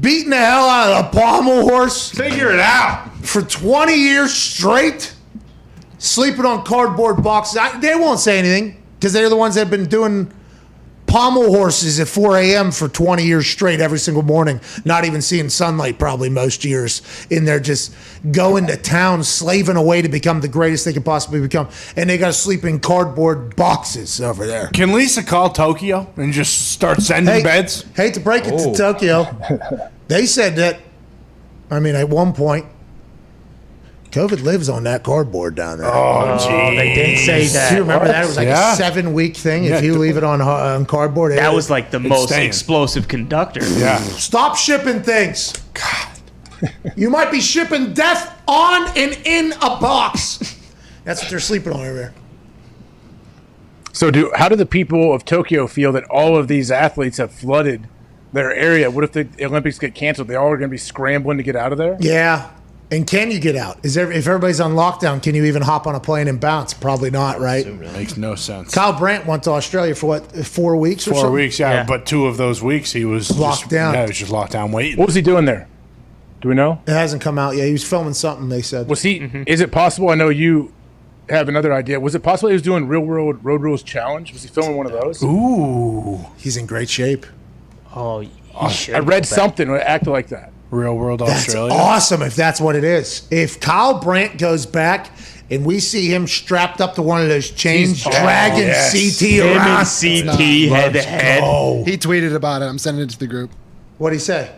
Beating the hell out of a pommel horse. Figure it out. For 20 years straight. Sleeping on cardboard boxes. They won't say anything because they're the ones that have been doing pommel horses at 4 a.m. for 20 years straight every single morning. Not even seeing sunlight probably most years. And they're just going to town, slaving away to become the greatest they could possibly become. And they got to sleep in cardboard boxes over there. Can Lisa call Tokyo and just start sending beds? Hate to break it to Tokyo. They said that, I mean, at one point, COVID lives on that cardboard down there. Oh, geez. They did say that. Do you remember that? It was like a 7-week thing. If you leave it on cardboard, That was like the most staying. explosive conductor. Yeah. Stop shipping things. God. You might be shipping death on and in a box. That's what they're sleeping on over there. So how do the people of Tokyo feel that all of these athletes have flooded their area? What if the Olympics get canceled? They all are going to be scrambling to get out of there? Yeah. And can you get out? If everybody's on lockdown, can you even hop on a plane and bounce? Probably not, right? Makes no sense. Kyle Brandt went to Australia for what, 4 weeks or something? 4 weeks, yeah. But 2 of those weeks he was Locked down. Yeah, he was just locked down waiting. What was he doing there? Do we know? It hasn't come out yet. He was filming something, they said. Was he? Is it possible? I know you have another idea. Was it possible he was doing Real World Road Rules Challenge? Was he filming one of those? Ooh. He's in great shape. Oh, I read something that acted like that. Real World That's Australia. awesome if that's what it is. If Kyle Brandt goes back and we see him strapped up to one of those chains, Oh, dragging yes. CT Him around. and CT head to head. He tweeted about it. I'm sending it to the group. What'd he say?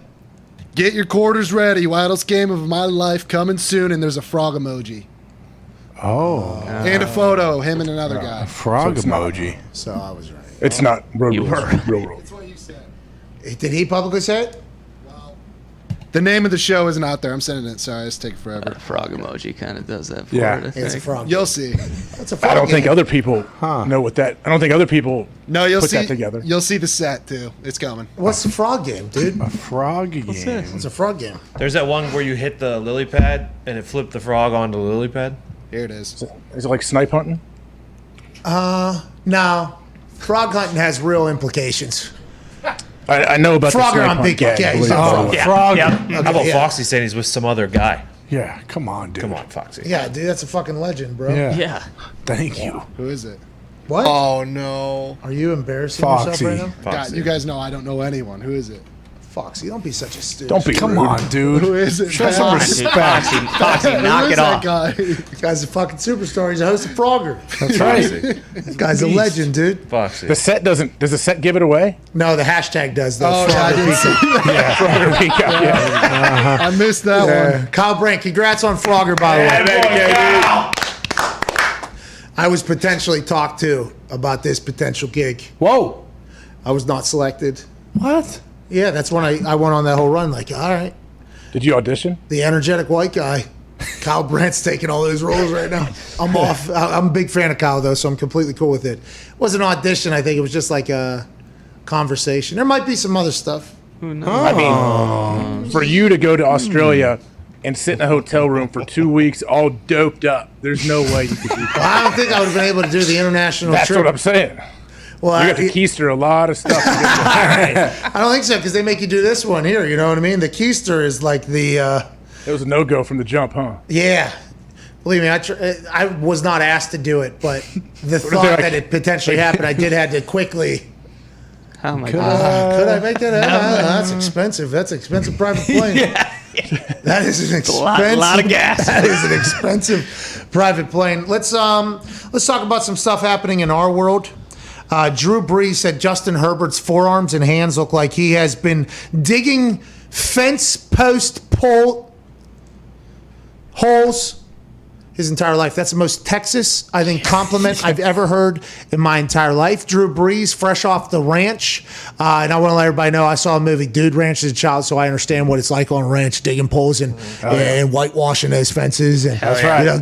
Get your quarters ready. Wildest game of my life coming soon. And there's a frog emoji. Oh. And a photo, him and another guy. Frog So it's not- emoji. So I was right. It's not road You rules. were. Real rules. Did he publicly say it? The name of the show isn't out there. I'm sending it. Sorry, it's taking forever. Frog emoji kind of does that for Yeah. it. I It's a think. frog. You'll see. It's a frog I don't think game. other people know what that. I don't think other people No, you'll put see. that together. You'll see the set too. It's coming. What's the frog game, dude? A frog game. It's a frog game. There's that one where you hit the lily pad and it flipped the frog onto the lily pad. Here it is. Is it like snipe hunting? No. Frog hunting has real implications. I know about Frogger the snipe on hunt Big gag, yeah, he's believe on it or frog. not. Frog. How about yeah. Foxy saying he's with some other guy? Yeah, come on, dude. Come on, Foxy. Yeah, dude, that's a fucking legend, bro. Yeah. Yeah. Thank you. Who is it? What? Oh no. Are you embarrassing Foxy. yourself right now? God, you guys know I don't know anyone. Who is it? Foxy, don't be such a stupid. Don't be Come rude. on, dude. Who is it? Show some respect. Foxy, knock Who it is off. that guy? This guy's a fucking superstar. He's a host of Frogger. That's right. This guy's a legend, dude. Foxy. The set doesn't. Does the set give it away? No, the hashtag does though. Oh, yeah, I didn't see Yeah, Frogger Week. Yeah. I missed that one. Kyle Brandt, congrats on Frogger, by the way. I was potentially talked to about this potential gig. Whoa. I was not selected. What? Yeah, that's when I went on that whole run. Like, all right, Did you audition? the energetic white guy. Kyle Brandt's taking all those roles right now. I'm off. I'm a big fan of Kyle, though, so I'm completely cool with it. It wasn't an audition. I think it was just like a conversation. There might be some other stuff. Who knows? I mean, for you to go to Australia and sit in a hotel room for 2 weeks all doped up, there's no way you could do that. Well, I don't think I would have been able to do the international That's trip. what I'm saying. Well, You got to keister a lot of stuff. To get there. I don't think so, because they make you do this one here. You know what I mean? The keister is like the. It was a no-go from the jump, huh? Yeah. Believe me, I was not asked to do it, but the thought that it potentially happened, I did had to quickly. How am I Could I make that? That's expensive. That's an expensive private plane. That is an expensive. lot of gas. That is an expensive private plane. Let's talk about some stuff happening in our world. Drew Brees said Justin Herbert's forearms and hands look like he has been digging fence post pole holes his entire life. That's the most Texas, I think, compliment I've ever heard in my entire life. Drew Brees, fresh off the ranch. And I want to let everybody know I saw a movie, Dude Ranch, as a child, so I understand what it's like on a ranch, digging poles and whitewashing those fences and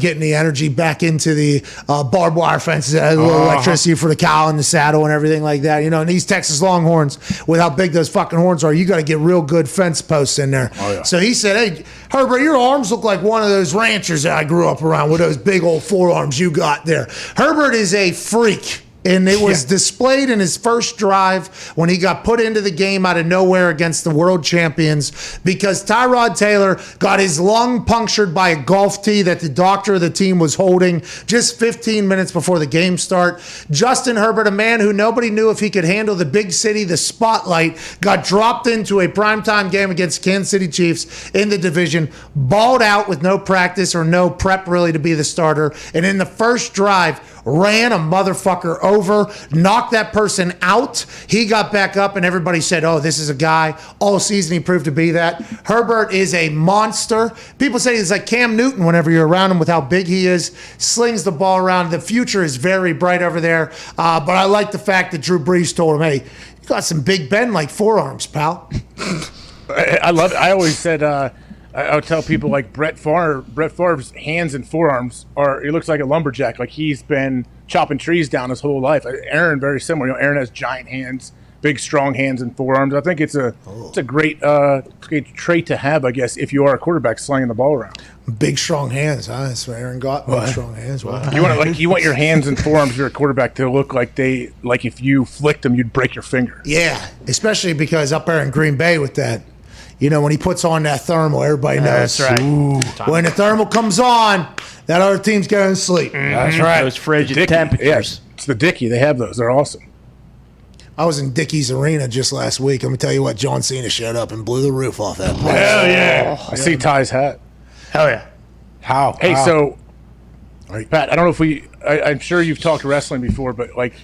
getting the energy back into the barbed wire fences, a little electricity for the cow and the saddle and everything like that. You know, and these Texas Longhorns, with how big those fucking horns are, you got to get real good fence posts in there. So he said, hey, Herbert, your arms look like one of those ranchers that I grew up around with those big old forearms you got there. Herbert is a freak. And it was displayed in his first drive when he got put into the game out of nowhere against the world champions because Tyrod Taylor got his lung punctured by a golf tee that the doctor of the team was holding just 15 minutes before the game start. Justin Herbert, a man who nobody knew if he could handle the big city, the spotlight, got dropped into a primetime game against Kansas City Chiefs in the division, balled out with no practice or no prep really to be the starter. And in the first drive, ran a motherfucker over, knocked that person out. He got back up and everybody said, oh, this is a guy. All season he proved to be that. Herbert is a monster. People say he's like Cam Newton whenever you're around him with how big he is. Slings the ball around. The future is very bright over there. But I like the fact that Drew Brees told him, hey, you got some Big Ben-like forearms, pal. I love it. I always said, I would tell people like Brett Favre's hands and forearms he looks like a lumberjack. Like he's been chopping trees down his whole life. Aaron, very similar. You know, Aaron has giant hands, big, strong hands and forearms. I think it's a great trait to have, I guess, if you are a quarterback slinging the ball around. Big, strong hands, huh? That's what Aaron got. Big, strong hands. Wow. You want your hands and forearms of your quarterback to look like if you flicked them, you'd break your finger. Yeah, especially because up there in Green Bay with that. You know, when he puts on that thermal, everybody knows. That's right. Ooh. When the thermal comes on, that other team's going to sleep. That's right. Those frigid temperatures. Yes, it's the Dickie. They have those. They're awesome. I was in Dickey's Arena just last week. I'm going to tell you what, John Cena showed up and blew the roof off that place. Hell yeah. I see Ty's hat. Hell yeah. How? Hey, so Pat, I don't know if I'm sure you've talked wrestling before, but like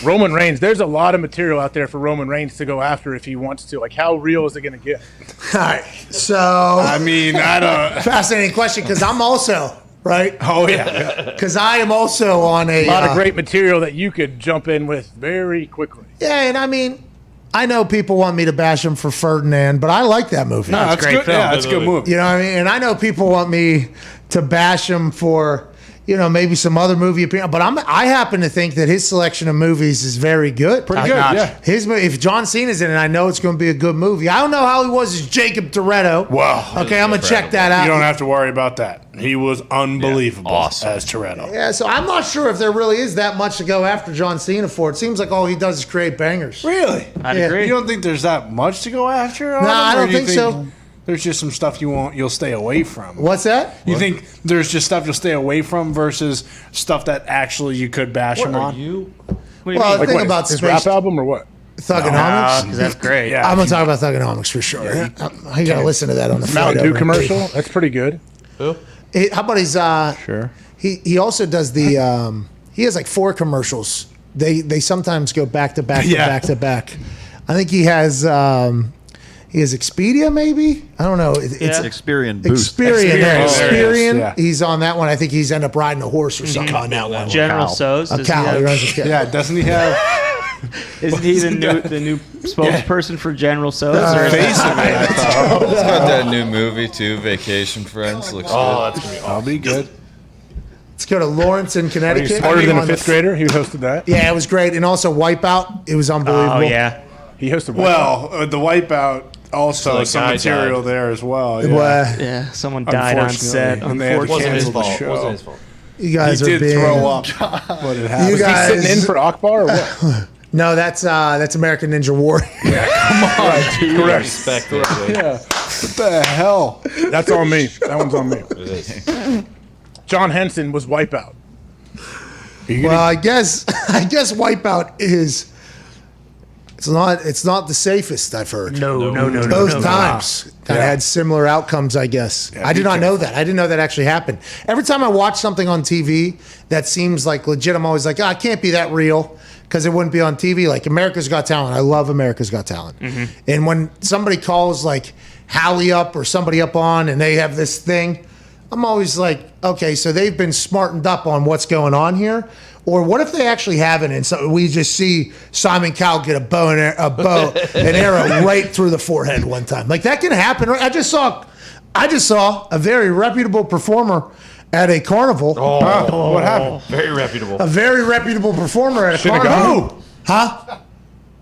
Roman Reigns, there's a lot of material out there for Roman Reigns to go after if he wants to. Like, how real is it going to get? All right. So, I mean, I don't. Fascinating question because I'm also, right? Oh, yeah. Because I am also on A lot of great material that you could jump in with very quickly. Yeah, and I mean, I know people want me to bash him for Ferdinand, but I like that movie. No, it's great. Yeah, it's a good movie. You know what I mean? And I know people want me to bash him for, maybe some other movie appearance. But I happen to think that his selection of movies is very good. Pretty good, yeah. If John Cena's in it, I know it's going to be a good movie. I don't know how he was as Jacob Toretto. Wow. Okay, I'm going to check that out. You don't have to worry about that. He was unbelievable as Toretto. Yeah, so I'm not sure if there really is that much to go after John Cena for. It seems like all he does is create bangers. Really? I'd agree. You don't think there's that much to go after? No, I don't think so. There's just some stuff you'll stay away from. What's that? You think there's just stuff you'll stay away from versus stuff that actually you could bash him on? Well, the thing about his rap album or what? Thugonomics? Because that's great. I'm going to talk about Thugonomics for sure. You got to listen to that on the flight Mountain Dew over. commercial? That's pretty good. Who? How about his... Sure. He also does the... he has like 4 commercials. They sometimes go back to back to back to back. I think he has... he has Expedia, maybe? I don't know. It's Experian Boost. Experian. Yeah. He's on that one. I think he's ended up riding a horse or something on that one. General So's. A cow. He runs a cow. Yeah, doesn't he have... Isn't he the new spokesperson for General So's? He's got that new movie too, Vacation Friends. Looks good. That's gonna be awesome. I'll be good. Let's go to Lawrence in Connecticut. He's smarter than a 5th grader. He hosted that. Yeah, it was great. And also Wipeout. It was unbelievable. Oh, yeah. He hosted Wipeout. Well, the Wipeout also So the some guy material died. there as well. Yeah. Yeah, someone died on set. And they had to Wasn't his cancel the fault. show. Wasn't his fault. You guys He are did being... throw up, but it happened. You Was guys... he sitting in for Akbar or what? No, that's American Ninja Warrior. Come on, dude. Correct. Respect it. Yeah. What the hell? That's on me. That one's on me. It is. John Henson was Wipeout. Well, I guess Wipeout is... It's not the safest, I've heard. No. Both times kind of had similar outcomes, I guess. Yeah, I did not know that. I didn't know that actually happened. Every time I watch something on TV that seems like legit, I'm always like, it can't be that real because it wouldn't be on TV. Like America's Got Talent. I love America's Got Talent. Mm-hmm. And when somebody calls like Hallie up or somebody up on and they have this thing, I'm always like, okay, so they've been smartened up on what's going on here. Or what if they actually haven't, and so we just see Simon Cowell get an arrow right through the forehead one time? Like that can happen. Right? I just saw a very reputable performer at a carnival. What happened? Very reputable. A very reputable performer at a Shinigami? carnival. Huh?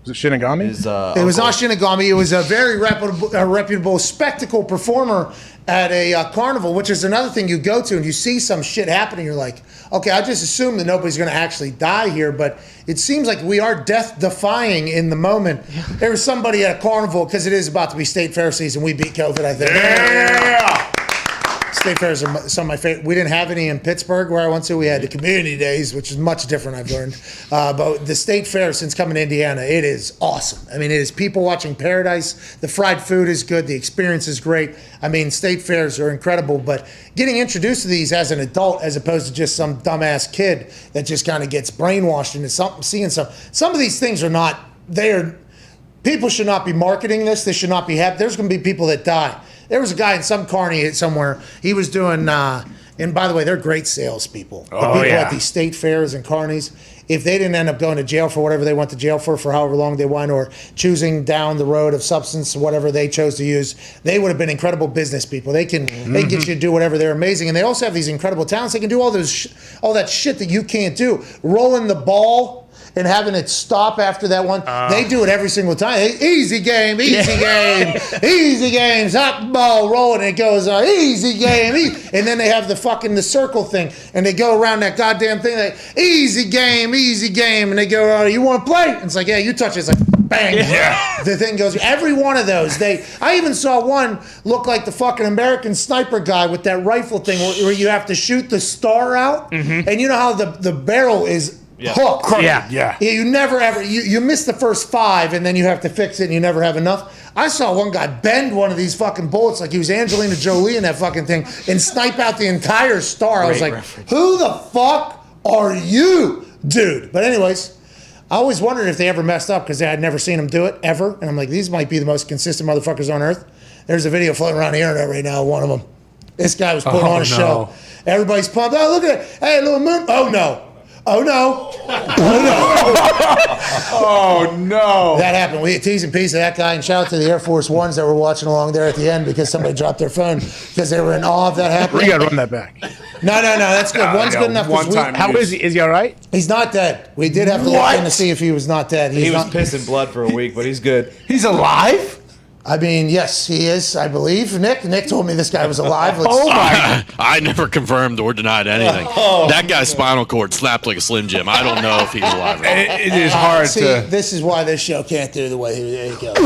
Was it Shinigami? It was not Shinigami. It was a very reputable spectacle performer at a carnival, which is another thing you go to and you see some shit happening. You're like, okay, I just assume that nobody's going to actually die here, but it seems like we are death-defying in the moment. Yeah. There was somebody at a carnival, because it is about to be State Fair season. We beat COVID, I think. Yeah! State fairs are some of my favorite. We didn't have any in Pittsburgh where I went to. We had the community days, which is much different, I've learned. But the State Fair, since coming to Indiana, it is awesome. I mean, it is people watching paradise. The fried food is good. The experience is great. I mean, State Fairs are incredible. But getting introduced to these as an adult, as opposed to just some dumbass kid that just kind of gets brainwashed into something, seeing some of these things are not, people should not be marketing this. This should not be happening. There's going to be people that die. There was a guy in some carny somewhere. He was doing, and by the way, they're great salespeople. The people at these state fairs and carnies, if they didn't end up going to jail for whatever they went to jail for however long they went, or choosing down the road of substance, whatever they chose to use, they would have been incredible business people. They can get you to do whatever. They're amazing, and they also have these incredible talents. They can do all that shit that you can't do. Rolling the ball and having it stop after that one. They do it every single time. Easy game, easy game. Stop the ball rolling, and it goes easy game. And then they have the circle thing, and they go around that goddamn thing like easy game, and they go, you want to play? And it's like, yeah, you touch it. It's like bang. Yeah. The thing goes. Every one of those. I even saw one look like the fucking American Sniper guy with that rifle thing where you have to shoot the star out, and you know how the barrel is hooked. Yeah. You never ever you miss the first 5 and then you have to fix it and you never have enough. I saw one guy bend one of these fucking bullets like he was Angelina Jolie in that fucking thing and snipe out the entire star. I was like, who the fuck are you, dude? But anyways, I always wondered if they ever messed up because I had never seen them do it ever. And I'm like, these might be the most consistent motherfuckers on earth. There's a video floating around the internet right now of one of them. This guy was putting on a show. Everybody's pumped. Oh, look at it. Hey, little moon. Oh, no. Oh, no. Oh, no. Oh, no. That happened. We had tease and piece of that guy. And shout out to the Air Force Ones that were watching along there at the end because somebody dropped their phone because they were in awe of that happening. We got to run that back. No. That's good. One's good enough. How is he? Is he all right? He's not dead. We did have to look in to see if he was not dead. He was pissing blood for a week, but he's good. He's alive? I mean, yes, he is, I believe. Nick told me this guy was alive. I never confirmed or denied anything. That guy's spinal cord snapped like a Slim Jim. I don't know if he's alive or not. It is hard see, to... This is why this show can't do the way it goes.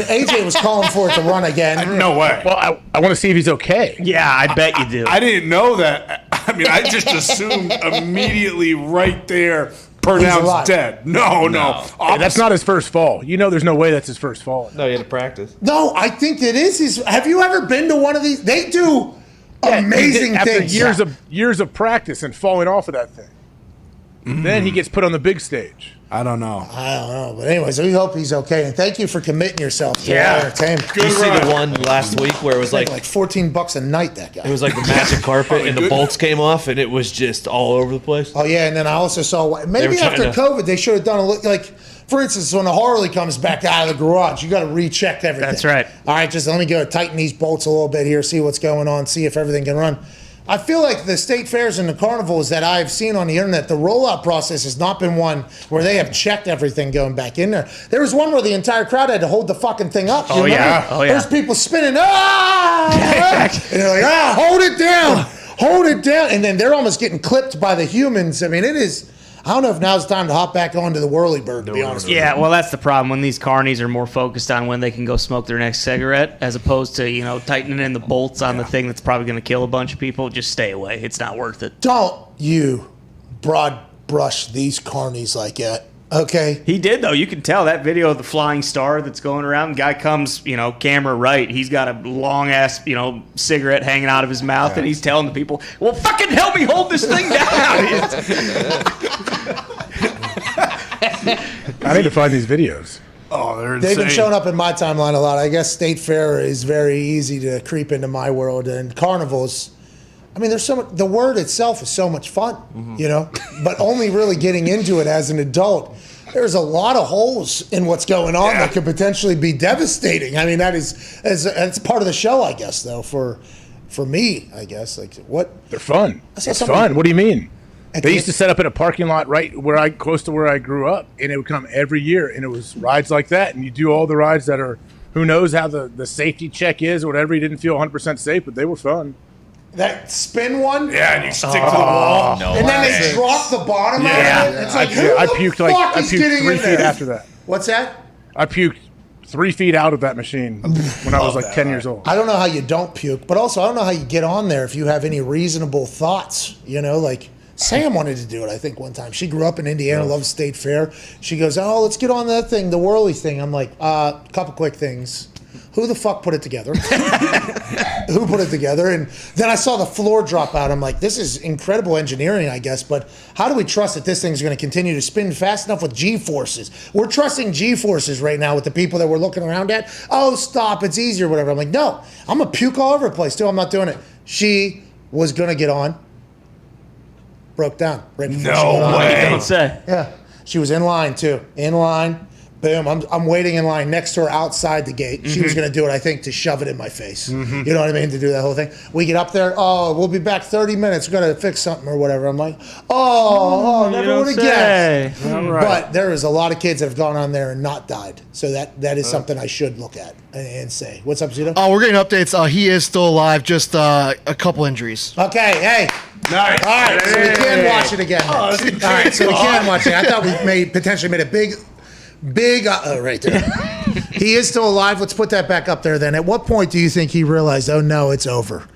AJ was calling for it to run again. No way. Well, I want to see if he's okay. Yeah, I bet you do. I didn't know that. I mean, I just assumed immediately right there, pronounced dead. No. Hey, that's not his first fall. You know there's no way that's his first fall. No, he had to practice. No, I think it is his. Have you ever been to one of these? They do amazing after things. years of practice and falling off of that thing. Then he gets put on the big stage. I don't know. But anyways, we hope he's okay. And thank you for committing yourself to our entertainment. Did you see the one last week where it was like $14 a night, that guy. It was like the magic carpet and the bolts came off and it was just all over the place? Oh, yeah. And then I also saw maybe after COVID, they should have done like, for instance, when a Harley comes back out of the garage, you got to recheck everything. That's right. All right, just let me go tighten these bolts a little bit here, see what's going on, see if everything can run. I feel like the state fairs and the carnivals that I've seen on the internet, the rollout process has not been one where they have checked everything going back in there. There was one where the entire crowd had to hold the fucking thing up. Oh, yeah. There's people spinning. And they're like, hold it down. And then they're almost getting clipped by the humans. I mean, it is... I don't know if now's the time to hop back onto the whirlybird, to be honest with you. Yeah, well, that's the problem. When these carnies are more focused on when they can go smoke their next cigarette as opposed to, tightening in the bolts on the thing that's probably going to kill a bunch of people, just stay away. It's not worth it. Don't you broad brush these carnies like that, okay? He did, though. You can tell that video of the flying star that's going around. The guy comes, camera right. He's got a long-ass, cigarette hanging out of his mouth, and he's telling the people, well, fucking help me hold this thing down. I need to find these videos. Oh, they're insane. They've been showing up in my timeline a lot. I guess State Fair is very easy to creep into my world, and carnivals. I mean, there's so much. The word itself is so much fun, but only really getting into it as an adult. There's a lot of holes in what's going on that could potentially be devastating. I mean, that's part of the show, I guess, though. For me, I guess, like what? They're fun. It's fun. What do you mean? They used to set up in a parking lot right close to where I grew up, and it would come every year, and it was rides like that, and you do all the rides that are, who knows how the safety check is or whatever. You didn't feel 100% safe, but they were fun. That spin one? Yeah, and you stick to the wall. No, and then they drop the bottom out of it. It's like, I puked 3 feet after that. What's that? I puked 3 feet out of that machine when I was like 10 years old. I don't know how you don't puke, but also I don't know how you get on there if you have any reasonable thoughts, like Sam wanted to do it, I think, one time. She grew up in Indiana, loves State Fair. She goes, let's get on that thing, the whirly thing. I'm like, couple quick things. Who the fuck put it together? Who put it together? And then I saw the floor drop out. I'm like, this is incredible engineering, I guess, but how do we trust that this thing's going to continue to spin fast enough with G-forces? We're trusting G-forces right now with the people that we're looking around at. Oh, stop, it's easier, whatever. I'm like, no, I'm going to puke all over the place, too. I'm not doing it. She was going to get on. Broke down right before she went on. No way. Don't say. Yeah. She was in line, too. In line. Boom. I'm waiting in line next to her outside the gate. She was going to do it, I think, to shove it in my face. You know what I mean? To do that whole thing. We get up there. Oh, we'll be back 30 minutes. We're going to fix something or whatever. I'm like, never would have guessed. But there is a lot of kids that have gone on there and not died. So that is something I should look at and say. What's up, Zito? Oh, we're getting updates. He is still alive. Just a couple injuries. Okay. Hey. Nice. All right. So we can watch it again. All right. So we can watch it. I thought we potentially made a big right there. He is still alive. Let's put that back up there then. At what point do you think he realized, oh no, it's over?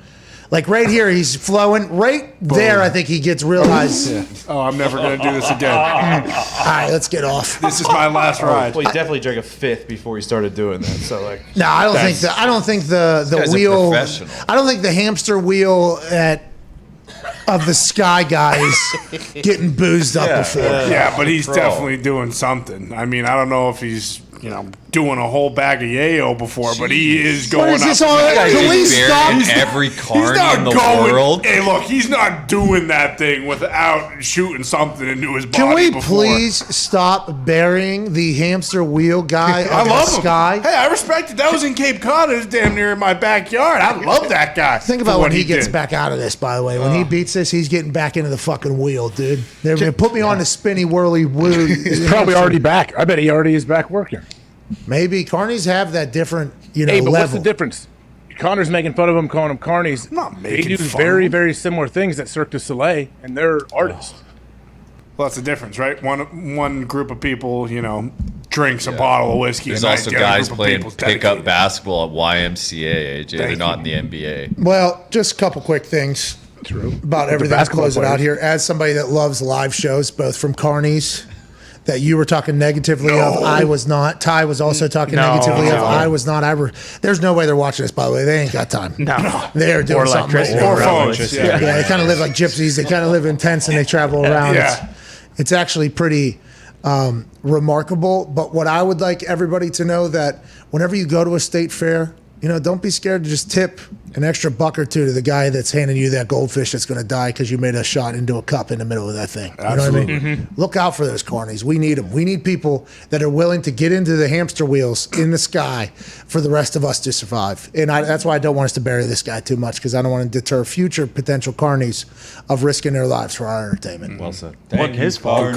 Like right here, he's flowing. Right there, I think he gets realized. Oh, I'm never going to do this again. All right, let's get off. This is my last ride. Well, he definitely drank a fifth before he started doing that. So like, No, I don't think that. I don't think the guy's a wheel. professional. I don't think the hamster wheel of the Sky guys getting boozed up before. Yeah, but he's definitely doing something. I mean, I don't know if he's doing a whole bag of yayo before, but he is going What is this up. all? Can we stop? Every carny not in the going- world. Hey, look, he's not doing that thing without shooting something into his body. Can we before. please stop burying the hamster wheel guy I of the love him. Sky? Hey, I respect it. That was in Cape Cod. It was damn near in my backyard. I love that guy. Think for about what when he gets did. back out of this, by the way. When he beats this, he's getting back into the fucking wheel, dude. They're going to put me on the spinny whirly woo. He's probably already back. I bet he already is back working. Maybe. Carnies have that different, Hey, level. but what's the difference? Connor's making fun of him, calling him carnies. They do fun of very, them. very similar things at Cirque du Soleil, and they're artists. Well, that's the difference, right? One group of people, drinks a bottle of whiskey. There's a night. also The other guys group of playing people's pickup dedicated. basketball at YMCA, AJ. They're Thank not in the NBA. Well, just a couple quick things about The everything to basketball close it out players. here. As somebody that loves live shows, both from Carnies, that you were talking negatively of, I was not. Ty was also talking negatively of, I was not. There's no way they're watching this, by the way. They ain't got time. No. They're doing Or something. electricity. Or Probably. phones. Yeah, they kind of live like gypsies. They kind of live in tents and they travel around. Yeah. It's actually pretty remarkable. But what I would like everybody to know that whenever you go to a state fair, don't be scared to just tip an extra buck or two to the guy that's handing you that goldfish that's going to die because you made a shot into a cup in the middle of that thing. You know what I mean? Absolutely. Look out for those carnies. We need them. We need people that are willing to get into the hamster wheels in the sky for the rest of us to survive. And that's why I don't want us to bury this guy too much, because I don't want to deter future potential carnies of risking their lives for our entertainment. Well said. Wasn't his fault.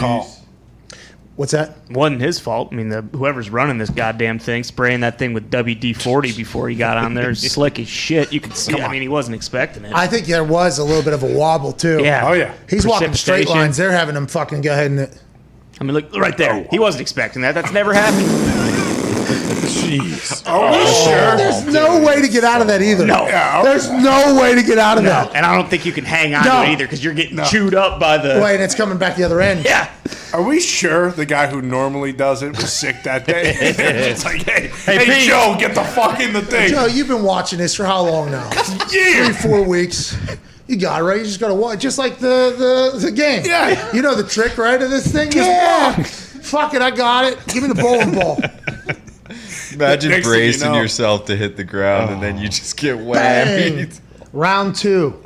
What's that? Wasn't his fault. I mean, whoever's running this goddamn thing, spraying that thing with WD-40 before he got on there, is slick as shit. You could see. I mean, he wasn't expecting it. I think there was a little bit of a wobble too. Yeah. Oh, yeah. He's walking straight Precipitation. lines. They're having him fucking go ahead and. I mean, look right there. He wasn't expecting that. That's never happened. Jeez. Are we sure? There's no way to get out of that either. No. There's no way to get out of that. And I don't think you can hang on No. to it either because you're getting chewed up by the. Wait, and it's coming back the other end. Yeah. Are we sure the guy who normally does it was sick that day? It's like, hey, Pete. Joe, get the fuck in the thing. Joe, you've been watching this for how long now? Yeah. 3-4 weeks. You got it, right? You just got to watch. Just like the game. Yeah. You know the trick, right, of this thing? Yeah. Fuck it, I got it. Give me the bowling ball. Imagine Next thing you bracing know. yourself to hit the ground and then you just get Bang. whammied. Round 2.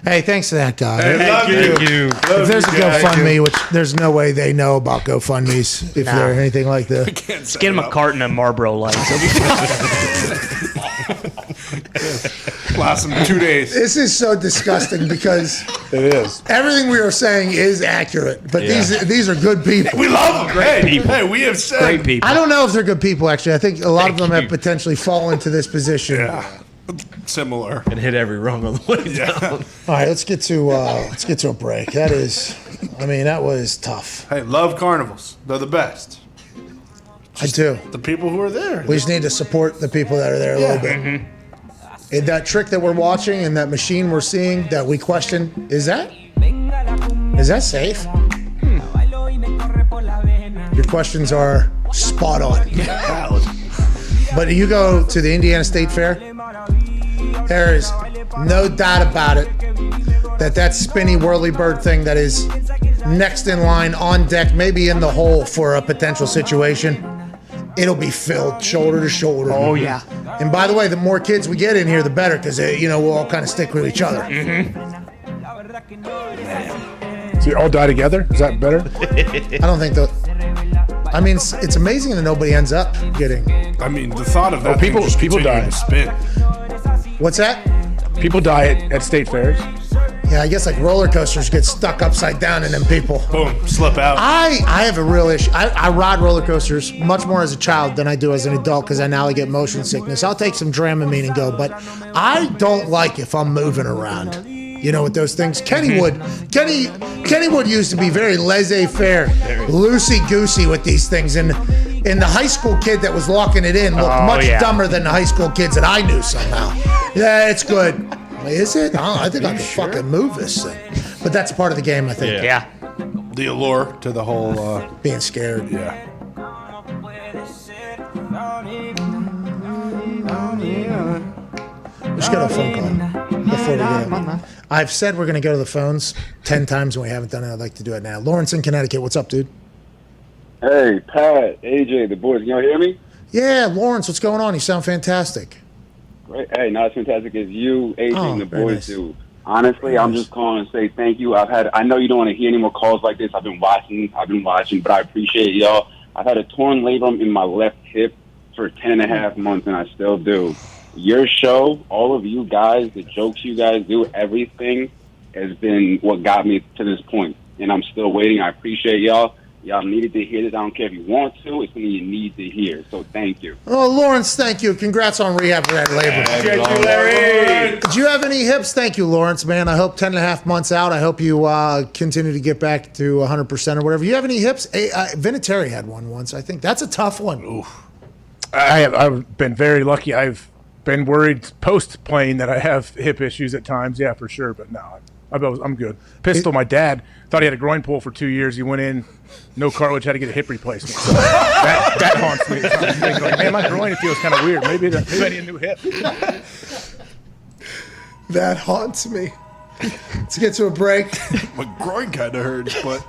Hey, thanks to that guy. Hey, love you. If there's a you guys. GoFundMe, which there's no way they know about GoFundMes if they're anything like that. Just get him a carton of Marlboro Lights. Last him 2 days. This is so disgusting because It is. everything we are saying is accurate, but these are good people. We love them. Great Hey, people. hey, we have said. Great people. I don't know if they're good people, actually. I think a lot of them have potentially fallen to this position. Yeah. Similar. and hit every rung on the way down. All right, let's get to a break. That was tough. Hey, love carnivals. They're the best. I do. The people who are there. We just need to support the people that are there a little bit. And that trick that we're watching and that machine we're seeing that we question, is that safe? Your questions are spot on. But you go to the Indiana State Fair, there is no doubt about it that spinny whirly bird thing that is next in line on deck, maybe in the hole for a potential situation, it'll be filled shoulder to shoulder. Oh, yeah. And by the way, the more kids we get in here, the better, because we'll all kind of stick with each other. So you all die together? Is that better? I don't think that. I mean, it's amazing that nobody ends up getting. I mean, the thought of that people- thing just people continuing die. to spin. What's that? People die at state fairs. Yeah, I guess like roller coasters get stuck upside down in them people. Boom, slip out. I have a real issue. I ride roller coasters much more as a child than I do as an adult because I now get motion sickness. I'll take some Dramamine and go, but I don't like if I'm moving around. With those things. Kenny Wood used to be very laissez-faire, loosey-goosey with these things. And the high school kid that was locking it in looked much dumber than the high school kids that I knew somehow. Yeah, it's good. Is it? I think I can fucking move this thing. But that's part of the game, I think. Yeah. The allure to the whole being scared. Yeah. We should go to a phone call before we go. I've said we're going to go to the phones 10 times and we haven't done it. I'd like to do it now. Lawrence in Connecticut. What's up, dude? Hey, Pat, AJ, the boys. Can y'all hear me? Yeah, Lawrence, what's going on? You sound fantastic. Great. Hey, not as fantastic as you, AJ, and the very boys nice. do. Honestly, I'm just calling to say thank you. I know you don't want to hear any more calls like this. I've been watching, but I appreciate y'all. I've had a torn labrum in my left hip for 10 and a half months, and I still do. Your show, all of you guys, the jokes you guys do, everything has been what got me to this point, and I'm still waiting. I appreciate y'all. Y'all needed to hear this. I don't care if you want to. It's something you need to hear. So thank you. Oh, Lawrence, thank you. Congrats on rehab for that labor. Thank you, Larry. Did you have any hips? Thank you, Lawrence, man. I hope 10 and a half months out. I hope you continue to get back to 100% or whatever. You have any hips? Vinatieri had one once, I think. That's a tough one. Oof. I've been very lucky. I've been worried post-playing that I have hip issues at times. Yeah, for sure. But no, I'm good. Pistol, my dad thought he had a groin pull for 2 years. He went in, no cartilage, had to get a hip replacement. So that haunts me. I'm like, man, my groin feels kind of weird. Maybe I need a new hip. That haunts me. Let's get to a break. My groin kind of hurts, but...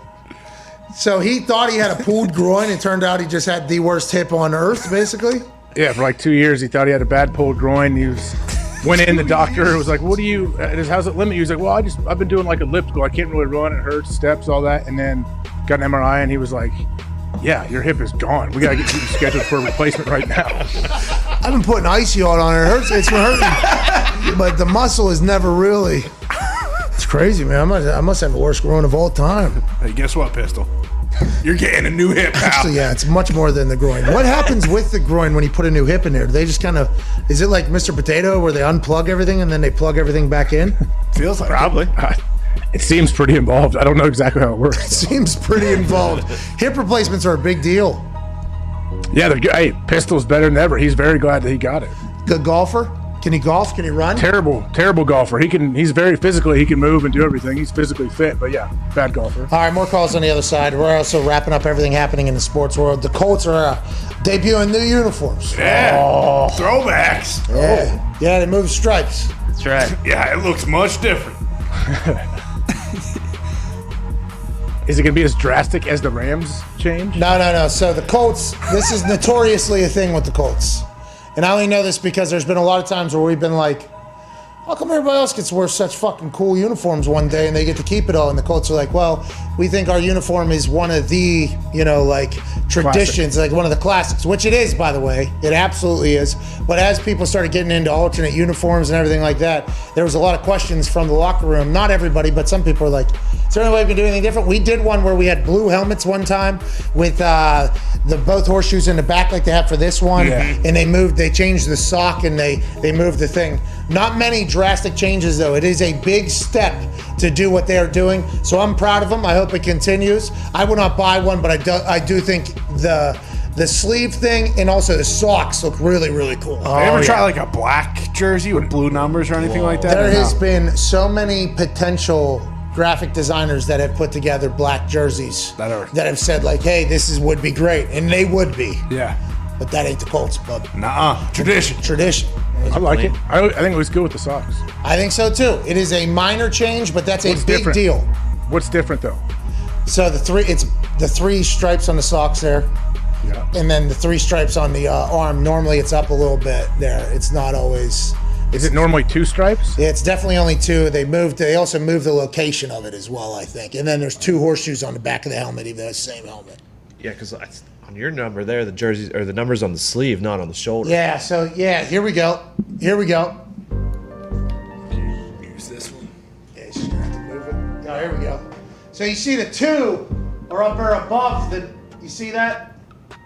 So he thought he had a pulled groin. It turned out he just had the worst hip on earth, basically? Yeah, for like 2 years, he thought he had a bad pulled groin. He went in, the doctor was like, how's it limit? He was like, well, I've been doing like elliptical. I can't really run. It hurts, steps, all that. And then got an MRI and he was like, yeah, your hip is gone. We got to get you scheduled for a replacement right now. I've been putting icy on it. It hurts. It's been hurting. But the muscle is never really... It's crazy, man. I must have the worst groin of all time. Hey, guess what, Pistol? You're getting a new hip, pal. Actually, yeah, it's much more than the groin. What happens with the groin when you put a new hip in there? Do they just kind of... Is it like Mr. Potato where they unplug everything and then they plug everything back in? Feels like Probably. It seems pretty involved. I don't know exactly how it works. It seems pretty involved. Hip replacements are a big deal. Yeah, they're good. Hey, Pistol's better than ever. He's very glad that he got it. Good golfer? Can he golf? Can he run? Terrible golfer. He's very physically, he can move and do everything. He's physically fit, but yeah, bad golfer. All right, more calls on the other side. We're also wrapping up everything happening in the sports world. The Colts are debuting new uniforms. Yeah. Throwbacks. Yeah. Yeah, they moved stripes. That's right. Yeah, it looks much different. Is it going to be as drastic as the Rams change? No. So the Colts, this is notoriously a thing with the Colts. And I only know this because there's been a lot of times where we've been like, how come everybody else gets to wear such fucking cool uniforms one day and they get to keep it all? And the Colts are like, well, we think our uniform is one of the, traditions, like one of the classics, which it is, by the way. It absolutely is. But as people started getting into alternate uniforms and everything like that, there was a lot of questions from the locker room. Not everybody, but some people are like, is there any way we can do anything different? We did one where we had blue helmets one time with the both horseshoes in the back like they have for this one. Yeah. And they changed the sock and they moved the thing. Not many drastic changes, though. It is a big step to do what they are doing. So I'm proud of them. I hope it continues. I will not buy one, but I do think the sleeve thing and also the socks look really, really cool. Did you ever try like a black jersey with blue numbers or anything like that? There has been so many potential graphic designers that have put together black jerseys that have said like, hey, would be great. And they would be. Yeah. But that ain't the Colts, bub. Nuh-uh. Tradition. I like it. I think it was good with the socks. I think so too. It is a minor change, but that's a big different? Deal. What's different though? So it's the three stripes on the socks there. Yeah. And then the three stripes on the arm. Normally it's up a little bit there. It's not always. Is it normally two stripes? Yeah, it's definitely only two. They also moved the location of it as well, I think. And then there's two horseshoes on the back of the helmet, even though it's the same helmet. Yeah, because on your number there, the jerseys or the numbers on the sleeve, not on the shoulder. Yeah. So here we go. Use this one. Yeah, you just have to move it. Oh, here we go. So you see the two are up there above the. You see that?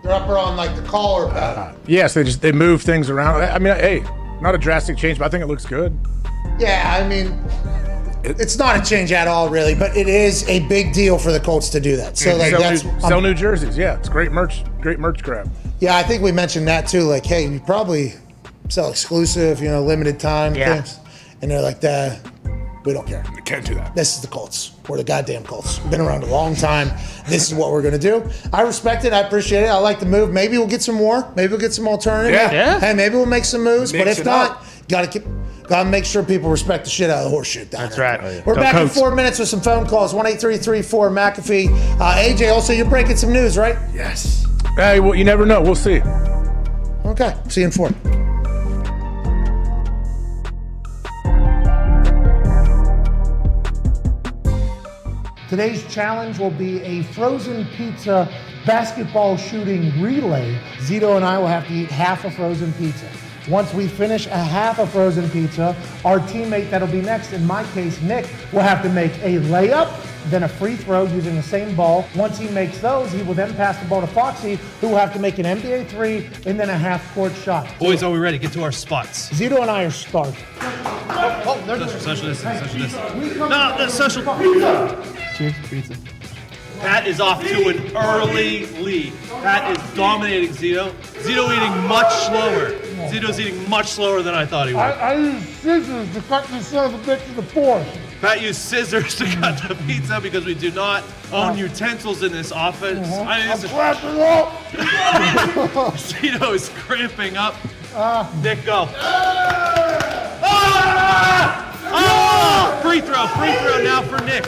They're up there on like the collar button. Yes, they move things around. I mean, hey, not a drastic change, but I think it looks good. Yeah, I mean, it's not a change at all, really, but it is a big deal for the Colts to do that. So like sell new jerseys. Yeah, it's great merch grab. Yeah, I think we mentioned that too. Like, hey, you probably sell exclusive, limited time things. and they're like, we don't care. We can't do that. This is the Colts. We're the goddamn Colts. We've been around a long time. This is what we're going to do. I respect it. I appreciate it. I like the move. Maybe we'll get some more. Maybe we'll get some alternative. Yeah. Hey, maybe we'll make some moves. But Mix if it not, up. gotta make sure people respect the shit out of the horseshoe. That's right. We're back in 4 minutes with some phone calls. 1-833-4 McAfee. AJ, also you're breaking some news, right? Yes. Hey, well, you never know. We'll see. Okay. See you in 4. Today's challenge will be a frozen pizza basketball shooting relay. Zito and I will have to eat half a frozen pizza. Once we finish a half a frozen pizza, our teammate that'll be next, in my case, Nick, will have to make a layup, then a free throw using the same ball. Once he makes those, he will then pass the ball to Foxy, who will have to make an NBA three and then a half-court shot. Boys, are we ready? Get to our spots. Zito and I are starving. Social distance. No, the social. Cheers, pizza. Pat is off to an early lead. Pat is dominating Zito. Zito eating much slower. Zito's eating much slower than I thought he would. I used scissors to cut the son of a bitch to the force. Pat used scissors to cut the pizza because we do not own utensils in this office. I mean, this is cramping up. Zito is cramping up. Nick, go. Free throw now for Nick.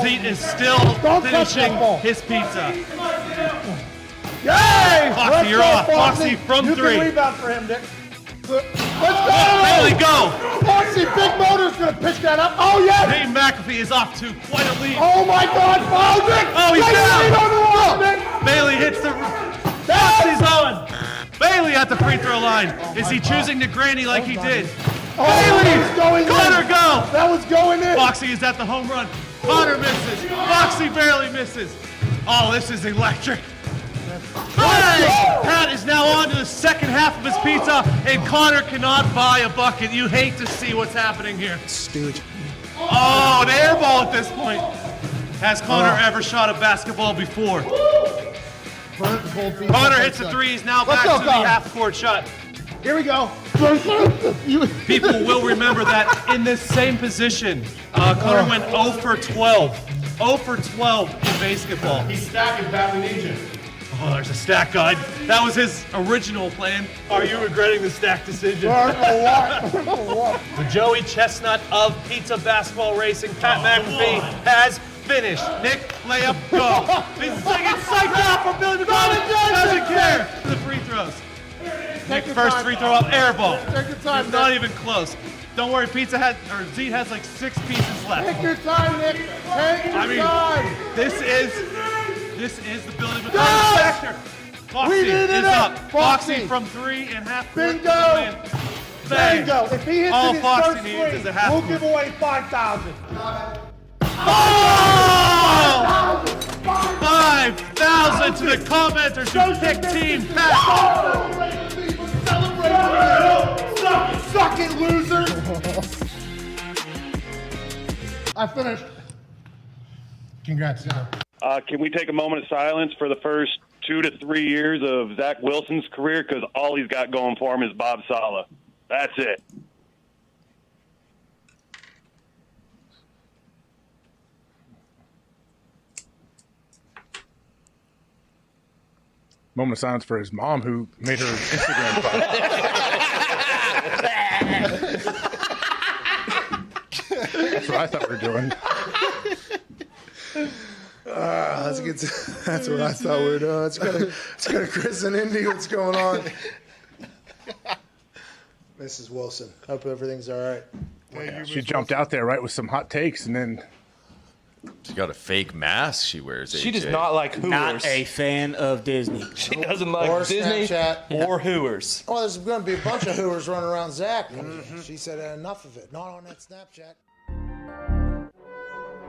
Zeke is still finishing his pizza. Yay! Foxy, you're off. Foxy from you 3. You can rebound for him, Nick. Let's go! Bailey, go! Foxy, Big Motor's gonna pick that up. Oh, yes! Hey, McAfee is off to quite a lead. Oh, my God! Oh, Nick! Oh, he's down! Nick. Bailey hits the... Foxy's on! Bailey at the free throw line. Is he choosing to granny like he did? Oh, Bailey! going Connor, in. go! That was going in. Foxy is at the home run. Connor misses. Foxy barely misses. Oh, this is electric. Hey! Pat is now on to the second half of his pizza, and Connor cannot buy a bucket. You hate to see what's happening here. Stooge. Oh, an air ball at this point. Has Connor ever shot a basketball before? Connor hits a three. He's now back to the half-court shot. Here we go. People will remember that in this same position, Connor went 0 for 12. 0 for 12 in basketball. He's stacking badly ninja. Oh, there's a stack guide. That was his original plan. Are you regretting the stack decision? The Joey Chestnut of pizza basketball racing, Pat McAfee, has finished. Nick, layup, go. He's getting psyched out for Billy McConnell. Doesn't care. The free throws. Nick, first free throw up, air ball. Take your time, It's not even close. Don't worry, Zeke has like 6 pieces left. Take your time, Nick. Take your time. This is the Billy McConnell factor. Foxy is up. Foxy from 3 and half. Bingo. Bingo. If he hits all in his Foxy first needs three, is a half. we'll give away 5,000. Oh! 5,000 to the commenters who picked Team Pat. Suck it, loser. I finished. Congrats, Can we take a moment of silence for the first 2 to 3 years of Zach Wilson's career? Because all he's got going for him is Bob Saleh. That's it. Moment of silence for his mom, who made her Instagram That's what I thought we were doing. That's what I thought we were doing. It's got a Chris and Indy. What's going on? Mrs. Wilson. Hope everything's all right. Yeah, she jumped out there, right, with some hot takes, and then... She got a fake mask she wears. She AJ. does not like Hooters. Not a fan of Disney. She doesn't like Or Disney Snapchat. or Hooters. Well, there's going to be a bunch of Hooters running around Zach. She said enough of it. Not on that Snapchat.